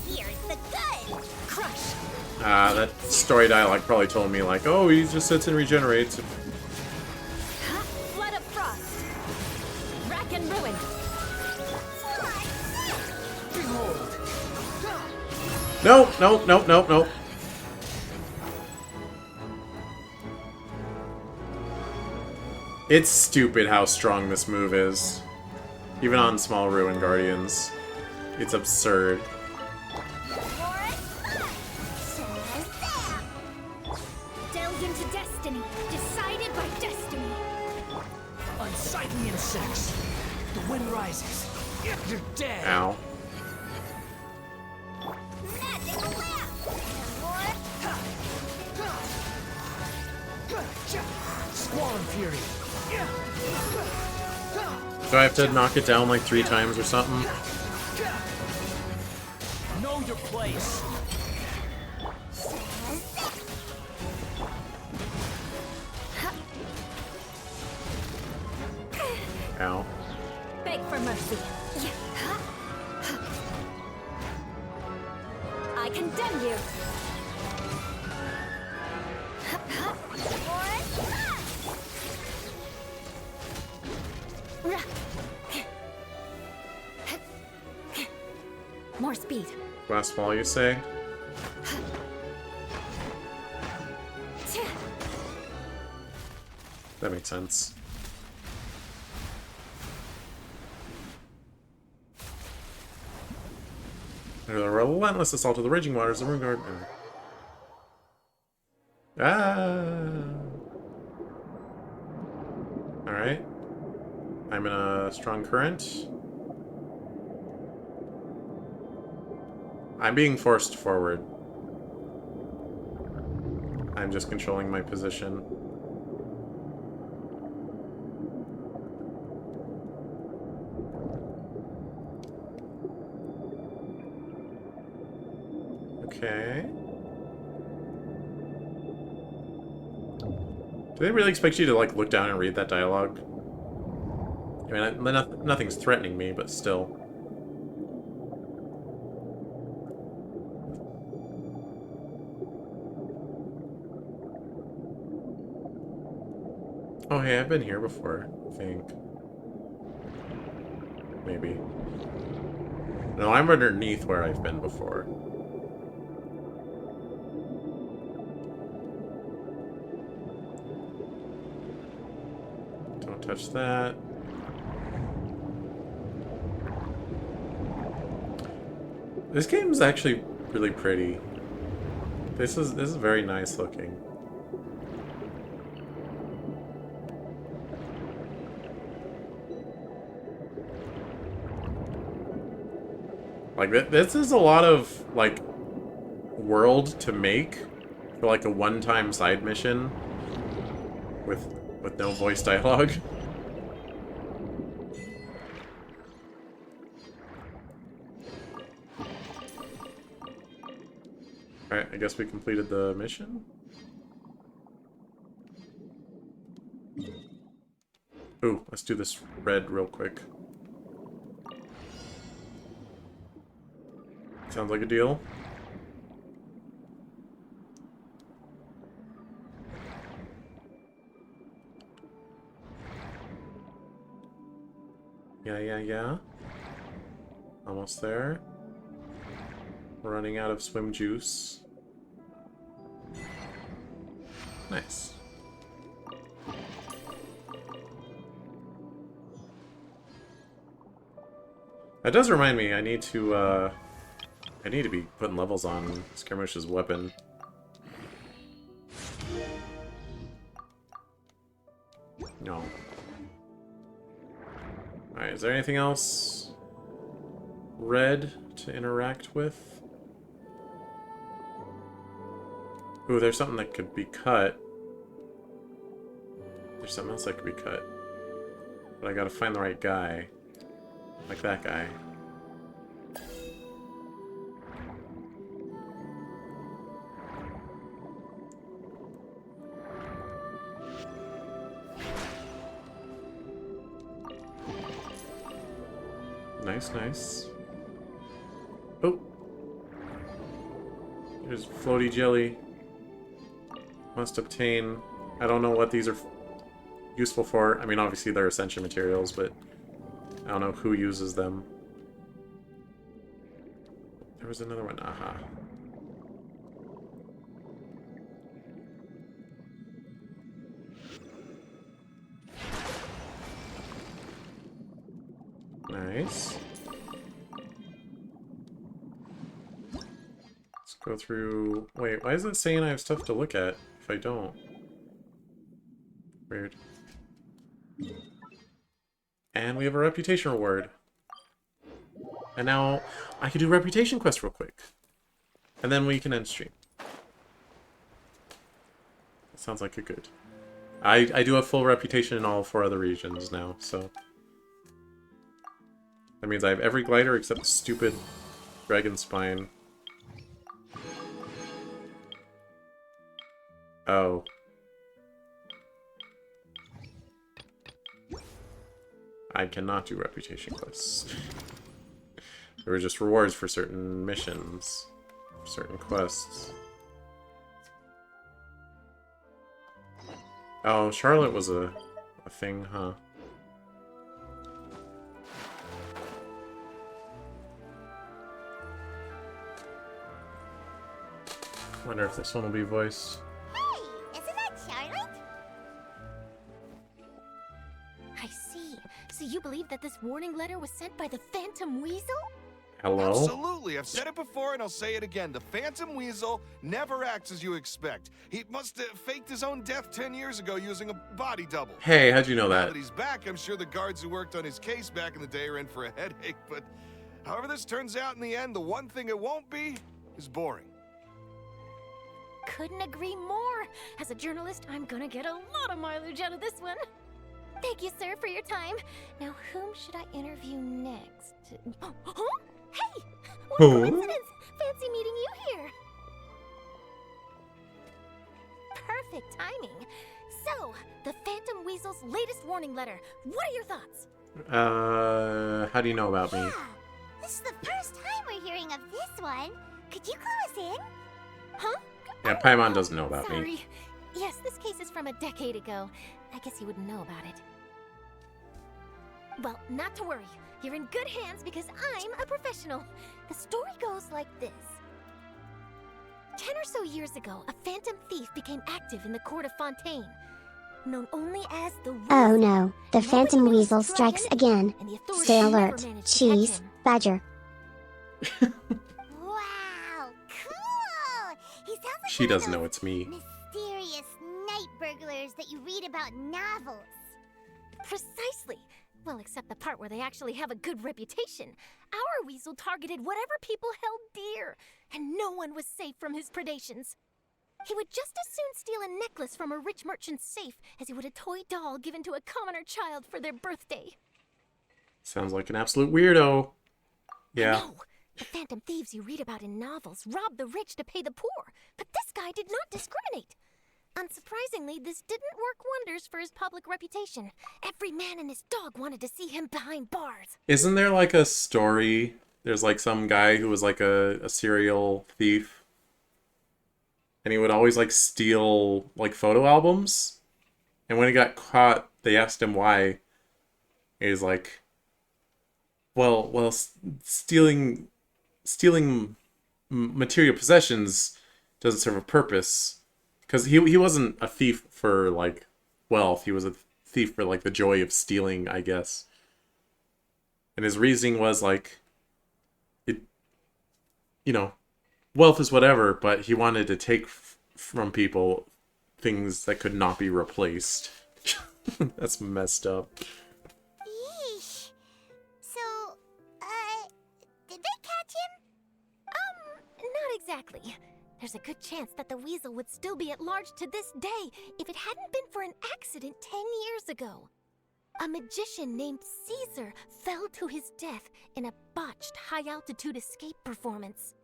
Here's the good. Crush. That story dialogue probably told me, like, oh, he just sits and regenerates. Flood of frost. Rack and ruin. behold. Nope, nope, nope, nope, nope. It's stupid how strong this move is. Even on small Ruin Guardians. It's absurd. Delve into destiny, decided by destiny. Unsightly insects. The wind rises. You're dead. Ow. Squall and Fury. Do I have to knock it down like 3 times or something? Know your place. Ow. Beg for mercy. I condemn you. More speed. Last fall, you say? That makes sense. The relentless assault of the raging waters of Ringard. Alright. I'm in a strong current. I'm being forced forward. I'm just controlling my position. Okay. Do they really expect you to, like, look down and read that dialogue? I mean, nothing's threatening me, but still. Oh, hey, I've been here before, I think. Maybe. No, I'm underneath where I've been before. Don't touch that. This game's actually really pretty. This is very nice looking. Like, this is a lot of, like, world to make for, like, a one-time side mission with no voice dialogue. Alright, I guess we completed the mission. Ooh, let's do this red real quick. Sounds like a deal. Yeah. Almost there. We're running out of swim juice. Nice. That does remind me, I need to be putting levels on Scaramouche's weapon. No. Alright, is there anything else red to interact with? Ooh, there's something that could be cut. There's something else that could be cut. But I gotta find the right guy. Like that guy. Nice. Oh! There's floaty jelly. Must obtain. I don't know what these are useful for. I mean, obviously they're Ascension materials, but I don't know who uses them. There was another one. Aha. Nice. Let's go through... Wait, why is it saying I have stuff to look at if I don't? Weird. And we have a reputation reward. And now I can do reputation quests real quick. And then we can end stream. That sounds like a good. I do have full reputation in all 4 other regions now, so... That means I have every glider except stupid dragon spine. Oh. I cannot do reputation quests. There were just rewards for certain missions, certain quests. Oh, Charlotte was a thing, huh? Wonder if this one will be voiced. Hey, isn't that Charlotte? I see. So you believe that this warning letter was sent by the Phantom Weasel? Hello? Absolutely. I've said it before and I'll say it again. The Phantom Weasel never acts as you expect. He must have faked his own death 10 years ago using a body double. Hey, how'd you know Now that? that he's back, I'm sure the guards who worked on his case back in the day are in for a headache, but however this turns out in the end, the one thing it won't be is boring. Couldn't agree more. As a journalist, I'm gonna get a lot of mileage out of this one. Thank you, sir, for your time. Now, whom should I interview next? Huh? Hey! What a coincidence! Fancy meeting you here. Perfect timing. So, the Phantom Weasel's latest warning letter. What are your thoughts? How do you know about me? Yeah, this is the first time we're hearing of this one. Could you clue us in? Huh? Yeah, Paimon doesn't know about Sorry. me. Yes, this case is from a decade ago. I guess you wouldn't know about it. Well, not to worry. You're in good hands because I'm a professional. The story goes like this. 10 or so years ago, a phantom thief became active in the court of Fontaine. Known only as the Weasel. Oh no, the Phantom Weasel strikes again. Stay alert, cheese, badger. Wow, cool! He sounds like She doesn't know it's me. mysterious night burglars that you read about in novels. Precisely. Well, except the part where they actually have a good reputation. Our weasel targeted whatever people held dear, and no one was safe from his predations. He would just as soon steal a necklace from a rich merchant's safe as he would a toy doll given to a commoner child for their birthday. Sounds like an absolute weirdo. Yeah. No, the phantom thieves you read about in novels rob the rich to pay the poor, but this guy did not discriminate. Unsurprisingly, this didn't work wonders for his public reputation. Every man and his dog wanted to see him behind bars. Isn't there like a story? There's like some guy who was like a serial thief. And he would always like steal like photo albums. And when he got caught, they asked him why. He's like, well, stealing material possessions doesn't serve a purpose. Because he wasn't a thief for, like, wealth. He was a thief for, like, the joy of stealing, I guess. And his reasoning was, like, wealth is whatever, but he wanted to take from people things that could not be replaced. That's messed up. Yeesh. So, did they catch him? Not exactly. There's a good chance that the weasel would still be at large to this day if it hadn't been for an accident 10 years ago. A magician named Caesar fell to his death in a botched high-altitude escape performance.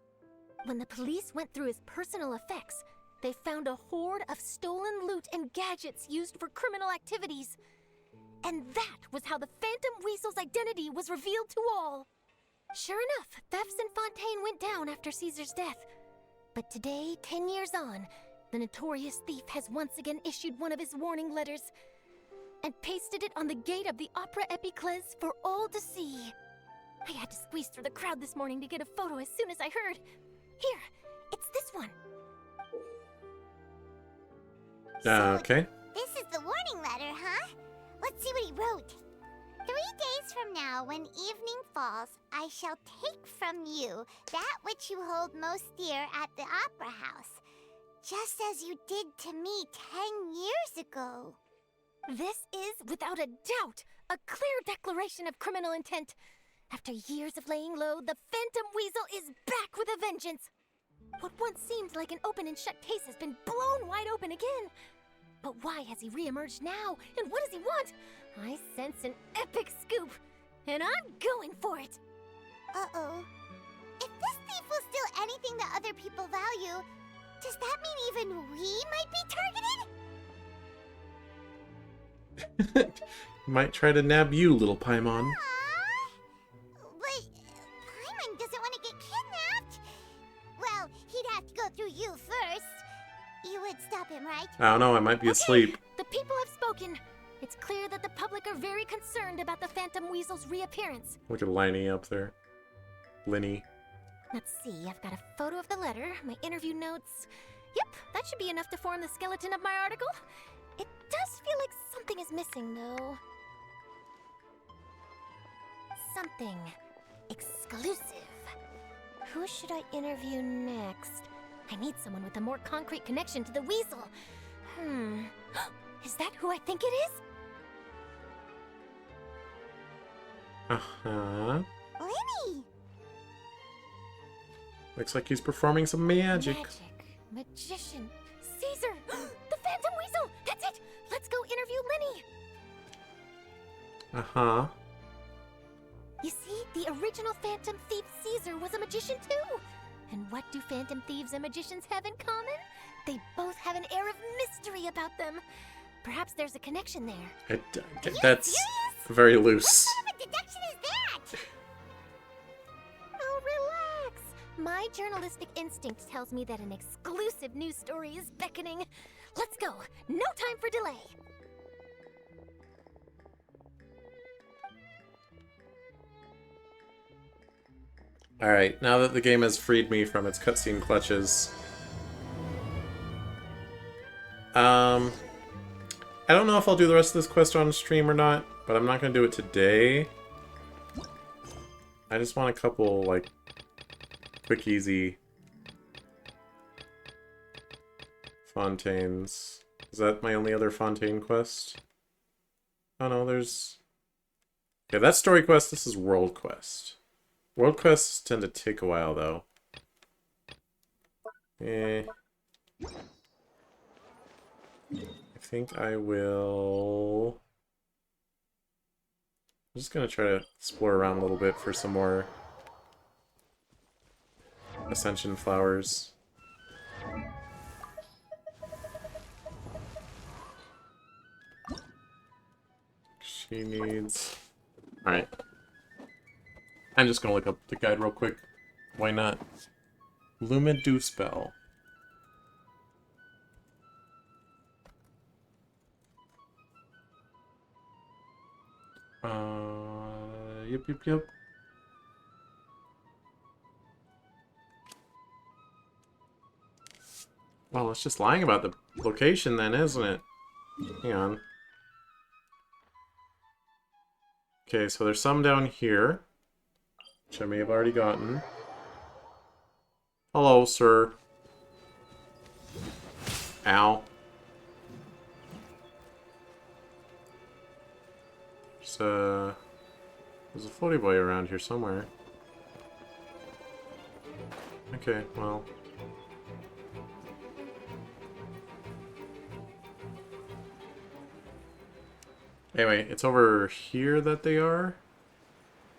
When the police went through his personal effects, they found a hoard of stolen loot and gadgets used for criminal activities. And that was how the Phantom Weasel's identity was revealed to all. Sure enough, thefts in Fontaine went down after Caesar's death. But today, 10 years on, the notorious thief has once again issued one of his warning letters and pasted it on the gate of the Opera Epiclese for all to see. I had to squeeze through the crowd this morning to get a photo as soon as I heard. Here, it's this one. Okay. This is the warning letter, huh? Let's see what he wrote. 3 days from now, when evening falls, I shall take from you that which you hold most dear at the Opera House, just as you did to me 10 years ago. This is, without a doubt, a clear declaration of criminal intent. After years of laying low, the Phantom Weasel is back with a vengeance. What once seemed like an open and shut case has been blown wide open again. But why has he re-emerged now, and what does he want? I sense an epic scoop, and I'm going for it. Uh-oh. If this thief will steal anything that other people value, does that mean even we might be targeted? Might try to nab you, little Paimon. But Paimon doesn't want to get kidnapped. Well, he'd have to go through you first. You would stop him, right? I don't know, I might be asleep. The people have spoken. It's clear that the public are very concerned about the Phantom Weasel's reappearance. Look at Liney up there. Linny. Let's see, I've got a photo of the letter, my interview notes. Yep, that should be enough to form the skeleton of my article. It does feel like something is missing, though. Something exclusive. Who should I interview next? I need someone with a more concrete connection to the Weasel. Is that who I think it is? Uh-huh. Linny! Looks like he's performing some magic. Magician. Caesar! The Phantom Weasel! That's it! Let's go interview Linny! Uh-huh. You see, the original Phantom Thief Caesar was a magician too! And what do Phantom Thieves and magicians have in common? They both have an air of mystery about them. Perhaps there's a connection there. That's very loose. What kind of a deduction is that? Oh, relax. My journalistic instinct tells me that an exclusive news story is beckoning. Let's go. No time for delay. Alright, now that the game has freed me from its cutscene clutches. I don't know if I'll do the rest of this quest on stream or not, but I'm not going to do it today. I just want a couple, like, quick, easy Fontaines. Is that my only other Fontaine quest? Oh no, there's... Yeah, that's story quest, this is world quest. World quests tend to take a while, though. I think I will... I'm just gonna try to explore around a little bit for some more Ascension flowers. She needs... Alright. I'm just gonna look up the guide real quick. Why not? Lumidew spell. Yep. Well, it's just lying about the location then, isn't it? Hang on. Okay, so there's some down here, which I may have already gotten. Hello, sir. Ow. There's a floaty boy around here somewhere. Okay, well. Anyway, it's over here that they are.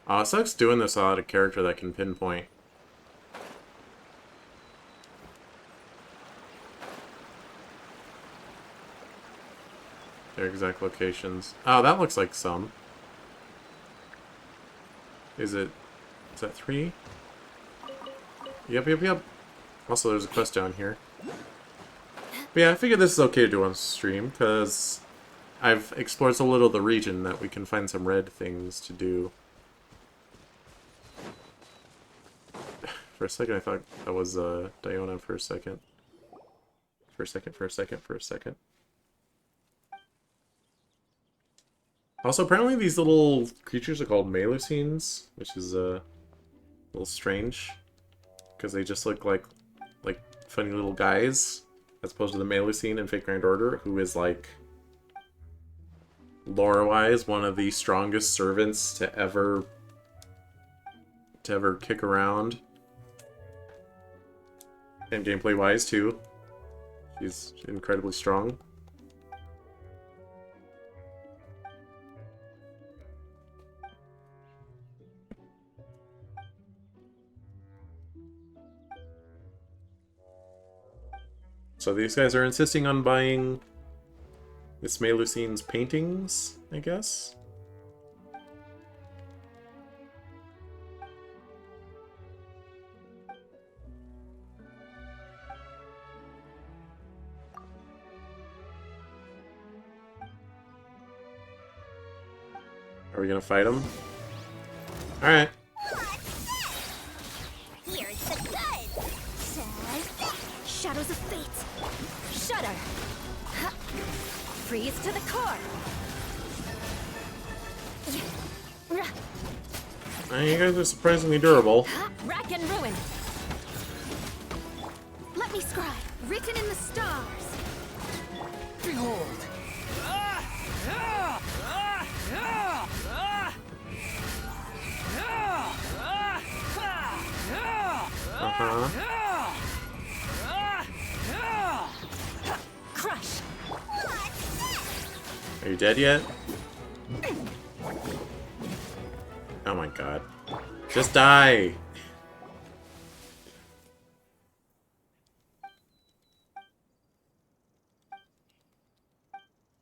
It sucks doing this without a character that can pinpoint. Their exact locations. Oh, that looks like some. Is that 3? Yep. Also, there's a quest down here. But yeah, I figured this is okay to do on stream, because I've explored so little of the region that we can find some red things to do. For a second, I thought that was Diona for a second. For a second. Also, apparently these little creatures are called Melusines, which is a little strange. Because they just look like funny little guys, as opposed to the Melusine in Fate Grand Order, who is like, lore-wise, one of the strongest servants to ever kick around. And gameplay-wise, too. She's incredibly strong. So these guys are insisting on buying Miss Melusine's paintings, I guess? Are we gonna fight him? Alright. Here's the goods! Shadows of Fate! Shudder! Freeze to the core! You guys are surprisingly durable. Rack and ruin! Let me scry! Written in the stars! Behold! Crush! Are you dead yet? Oh my god. Just die!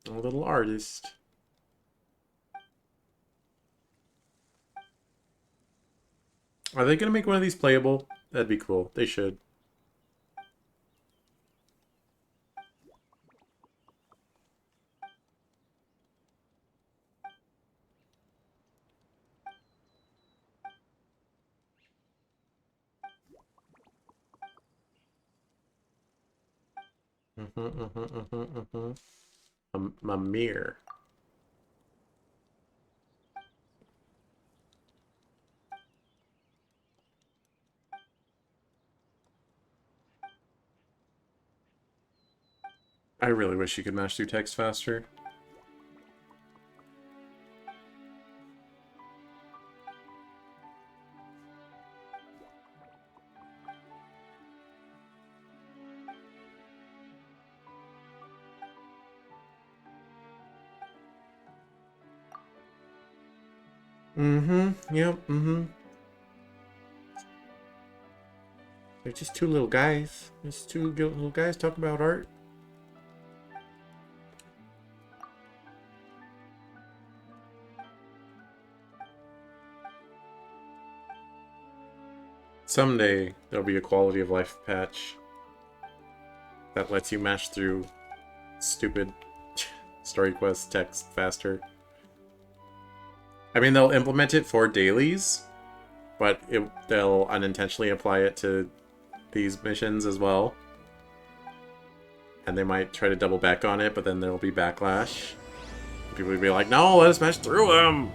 A little artist. Are they gonna make one of these playable? That'd be cool. They should. A mirror. I really wish you could match through text faster. Yep, They're just two little guys. Just two little guys talk about art. Someday, there'll be a quality of life patch that lets you match through stupid story quest text faster. I mean, they'll implement it for dailies, but they'll unintentionally apply it to these missions as well. And they might try to double back on it, but then there'll be backlash. People will be like, no, let us match through them!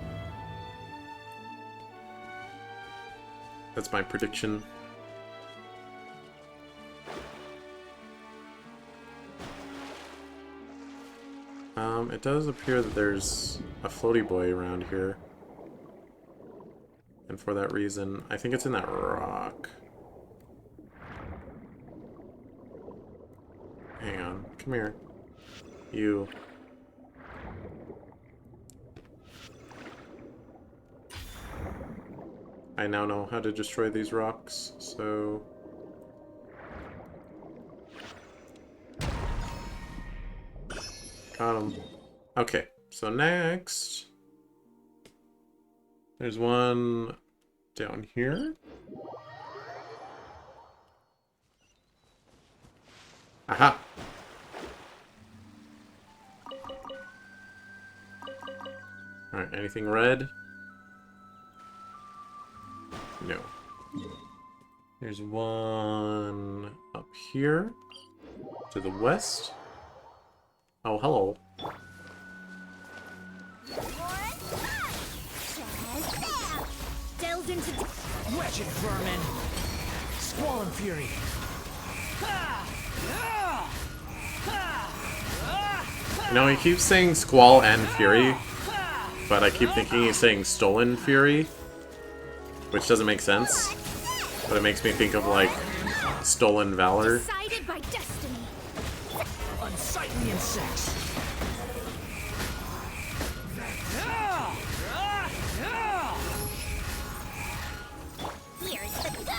That's my prediction. It does appear that there's a floaty boy around here. And for that reason, I think it's in that rock. Hang on, come here. You. I now know how to destroy these rocks, so... Got him. Okay, so next... There's one down here. Aha! Alright, anything red? No. There's one up here to the west. Oh, hello. Delved into Wretched vermin! Squall and fury! You know, he keeps saying Squall and Fury, but I keep thinking he's saying Stolen Fury, which doesn't make sense. But it makes me think of, like, Stolen Valor. decided by destiny. Unsightly insects! Here's the goods.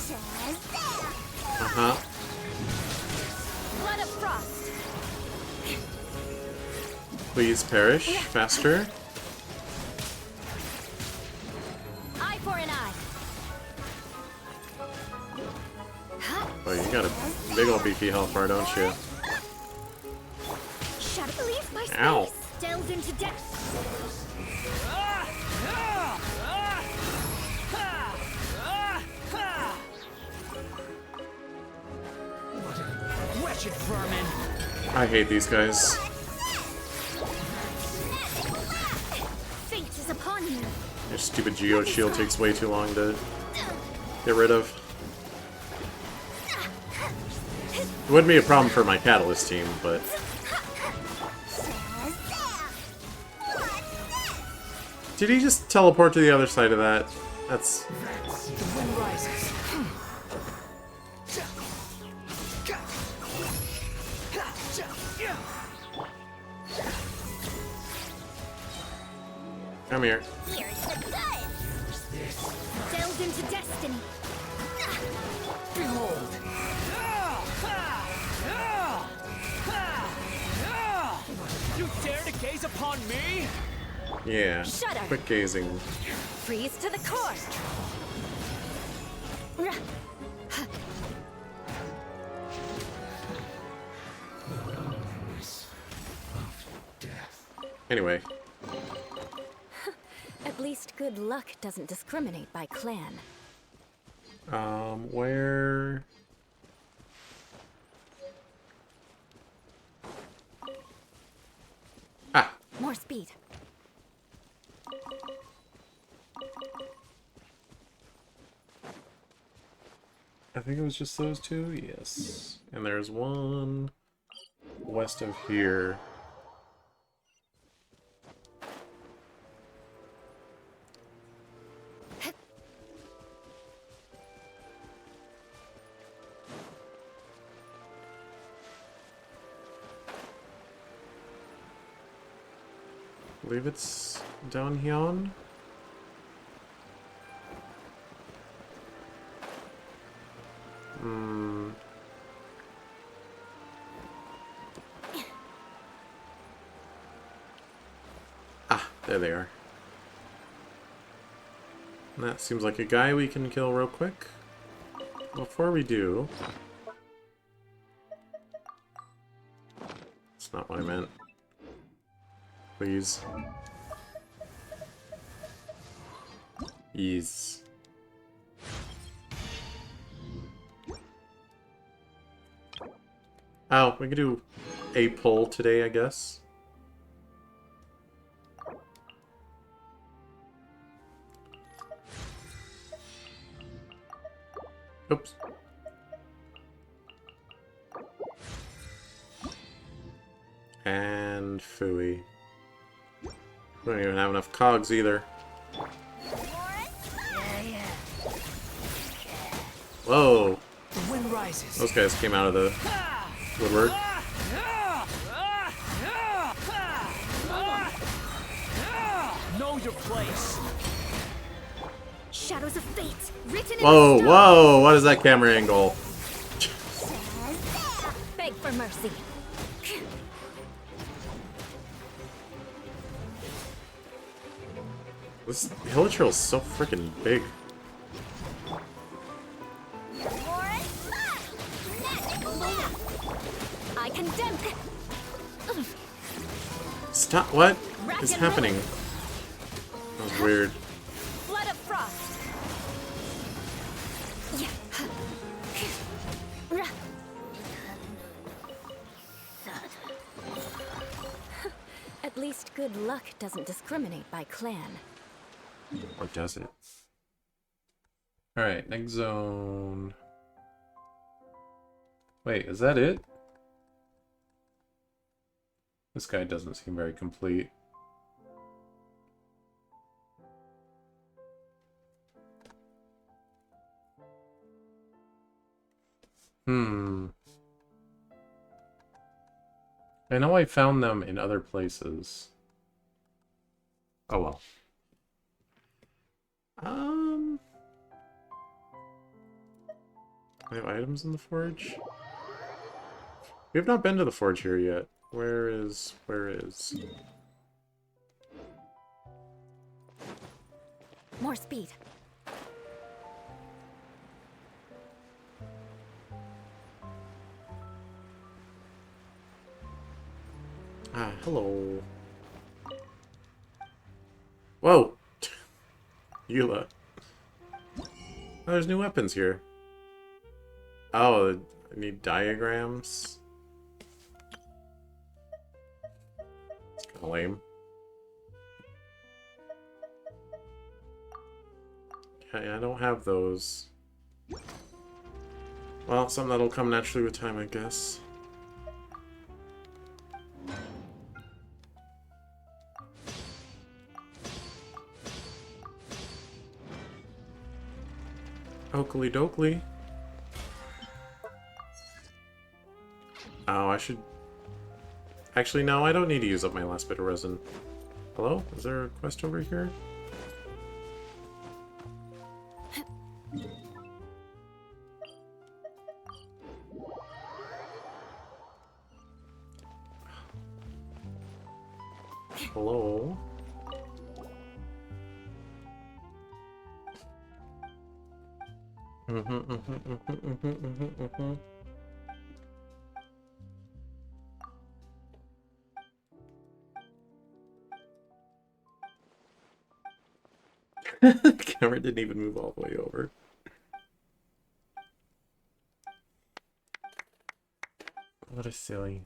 Shazam! Uh-huh. Blood of frost. Please perish faster. Eye for an eye. Oh, you got a big old beefy health bar, don't you? Shadow leave my space. Ow. Delved into depth. Wretched vermin! I hate these guys. Fate is upon you. Your stupid Geode Shield takes way too long to get rid of. It wouldn't be a problem for my Catalyst team, but... Did he just teleport to the other side of that? That's... The wind rises. Come here. Here's the goods. Delved into destiny. Behold! You dare to gaze upon me? Yeah. Shudder. Quick gazing. Freeze to the core. Anyway. At least good luck doesn't discriminate by clan. Where... Ah! More speed. I think it was just those two? Yes. And there's one west of here. I believe it's down here. Ah, there they are. And that seems like a guy we can kill real quick. Before we do... That's not what I meant. Please. Ease. Oh, we could do a pull today, I guess. Oops. And Fooey. We don't even have enough cogs either. Whoa! The wind rises. Those guys came out of the woodwork. Know your place. Shadows of fate written Whoa, in the whoa! What is that camera angle? Beg for mercy. This Hilichurl is so freaking big. I condemn. Stop! What is happening? That was weird. Blood of frost. Yeah. Good luck doesn't discriminate by clan. Or does it? Alright, next zone. Wait, is that it? This guy doesn't seem very complete. I know I found them in other places. Oh well. I have items in the forge? We have not been to the forge here yet. Where is... More speed. Ah, hello. Whoa! Eula. Oh, there's new weapons here. Oh, I need diagrams. It's kinda lame. Okay, I don't have those. Well, something that'll come naturally with time, I guess. Oakley dokley. Oh, I should... Actually, no, I don't need to use up my last bit of resin. Hello? Is there a quest over here? Hello? The camera didn't even move all the way over. What a silly.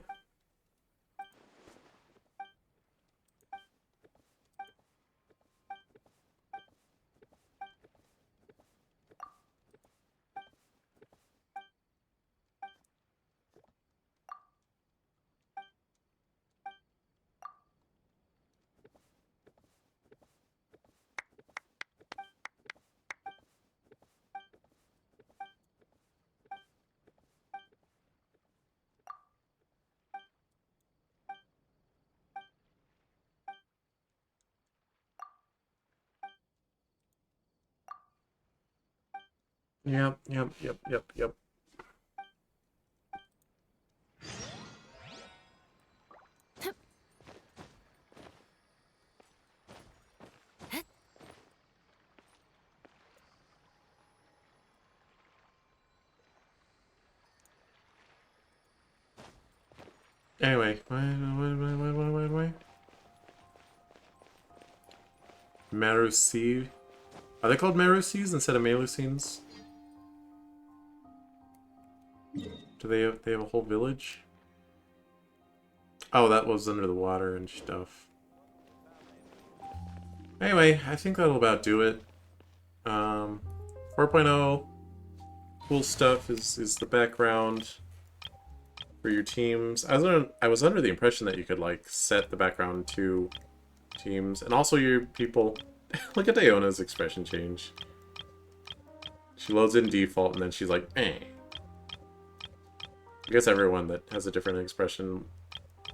Yep. Anyway, wait. Marusi. Are they called Marusis instead of Melusines? Do they have a whole village? Oh, that was under the water and stuff. Anyway, I think that'll about do it. 4.0 cool stuff is the background for your teams. I was under the impression that you could like set the background to teams and also your people. Look at Diona's expression change. She loads in default and then she's like, eh. I guess everyone that has a different expression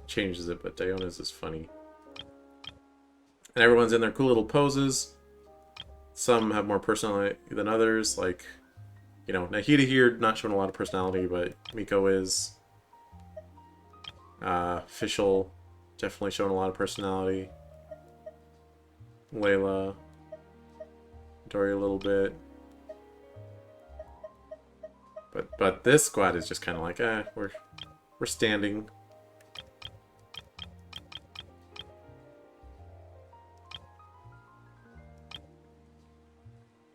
changes it, but Diona's is funny. And everyone's in their cool little poses. Some have more personality than others, like, you know, Nahida here, not showing a lot of personality, but Miko is. Fischl, definitely showing a lot of personality. Layla. Dory a little bit. But this squad is just kind of like, we're standing.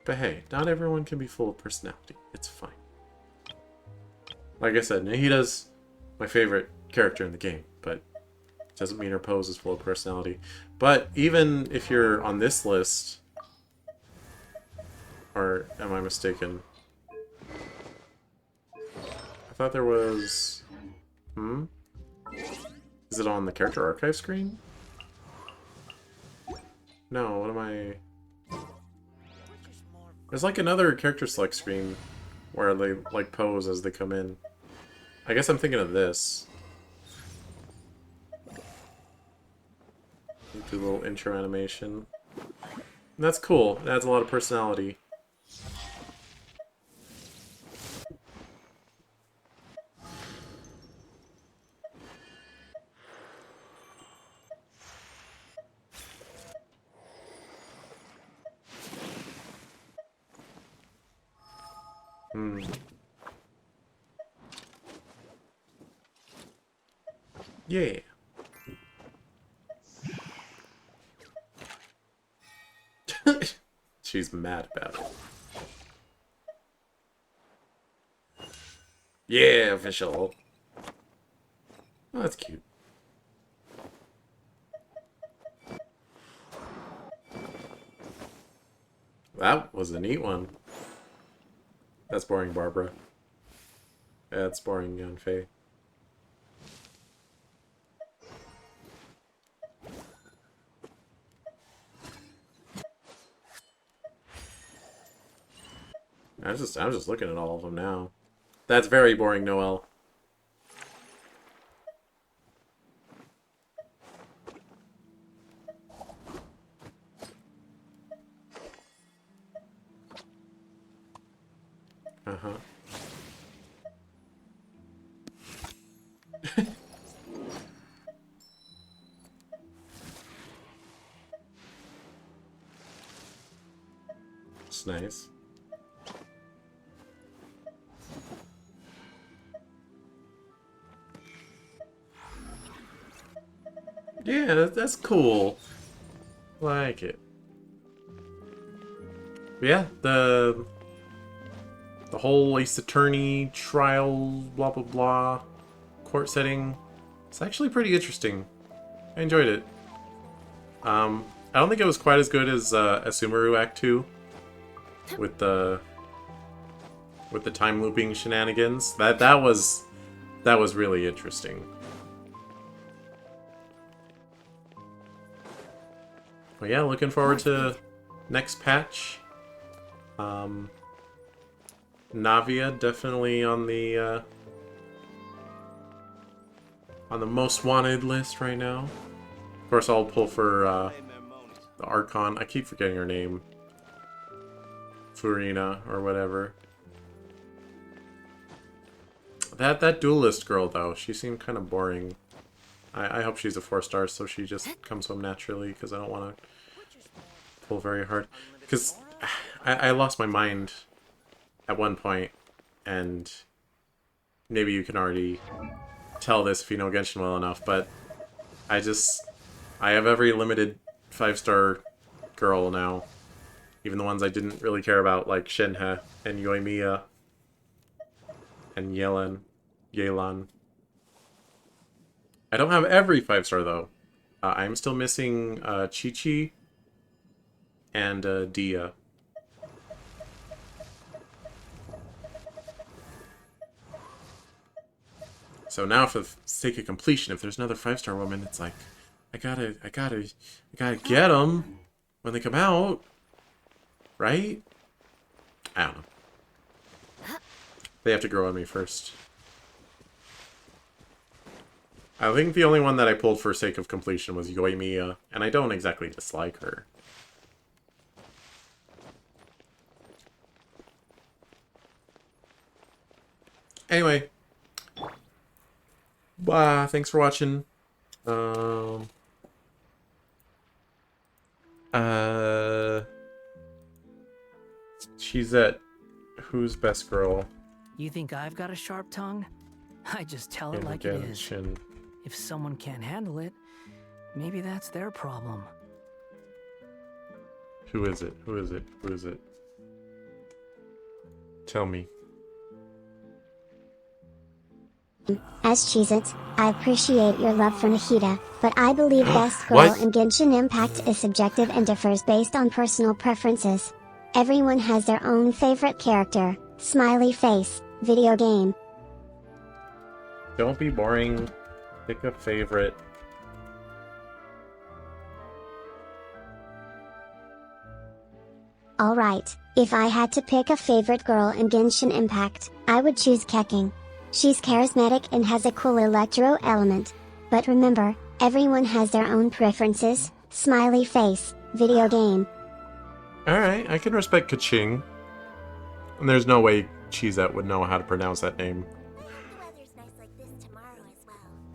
But hey, not everyone can be full of personality. It's fine. Like I said, Nahida's my favorite character in the game, but Doesn't mean her pose is full of personality. But even if you're on this list, or am I mistaken? I thought there was... Is it on the character archive screen? No, what am I... There's like another character select screen where they like pose as they come in. I guess I'm thinking of this. Do a little intro animation. And that's cool. It adds a lot of personality. Yeah. She's mad about it. Yeah, official. Oh, that's cute. That was a neat one. That's boring, Barbara. That's boring, Young Faye. I'm just looking at all of them now. That's very boring, Noelle. Uh-huh. It's nice. Yeah, that's cool. Like it. But yeah, the whole Ace Attorney trial, blah blah blah, court setting. It's actually pretty interesting. I enjoyed it. I don't think it was quite as good as Asumaru Act 2 with the time looping shenanigans. That was really interesting. But yeah, looking forward to next patch. Navia definitely on the most wanted list right now. Of course, I'll pull for the Archon. I keep forgetting her name. Furina or whatever. That duelist girl though, she seemed kind of boring. I hope she's a 4-star so she just comes home naturally because I don't want to pull very hard. Because I lost my mind at one point, and maybe you can already tell this if you know Genshin well enough, but I have every limited 5-star girl now. Even the ones I didn't really care about, like Shenhe and Yoimiya and Yelan. I don't have every 5-star though. I'm still missing Chi-Chi and Dia. So now, for the sake of completion, if there's another 5-star woman, it's like, I gotta get them when they come out, right? I don't know. They have to grow on me first. I think the only one that I pulled for sake of completion was Yoimiya, and I don't exactly dislike her. Anyway. Thanks for watching. She's at Who's Best Girl? You think I've got a sharp tongue? I just tell it like it is. If someone can't handle it, maybe that's their problem. Who is it? Who is it? Who is it? Tell me. As Cheez-It, I appreciate your love for Nahida, but I believe best girl What? in Genshin Impact is subjective and differs based on personal preferences. Everyone has their own favorite character, smiley face, video game. Don't be boring. Pick a favorite. Alright, if I had to pick a favorite girl in Genshin Impact, I would choose Keqing. She's charismatic and has a cool electro element. But remember, everyone has their own preferences, smiley face, video game. Alright, I can respect Kaching. And there's no way Cheez-It would know how to pronounce that name.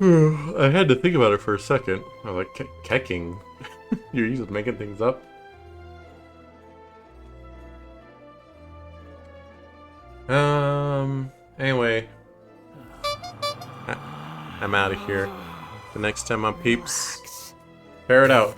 I had to think about it for a second. I was like, Keqing? You're just making things up? Anyway. I'm out of here. The next time on Peeps, pair it out.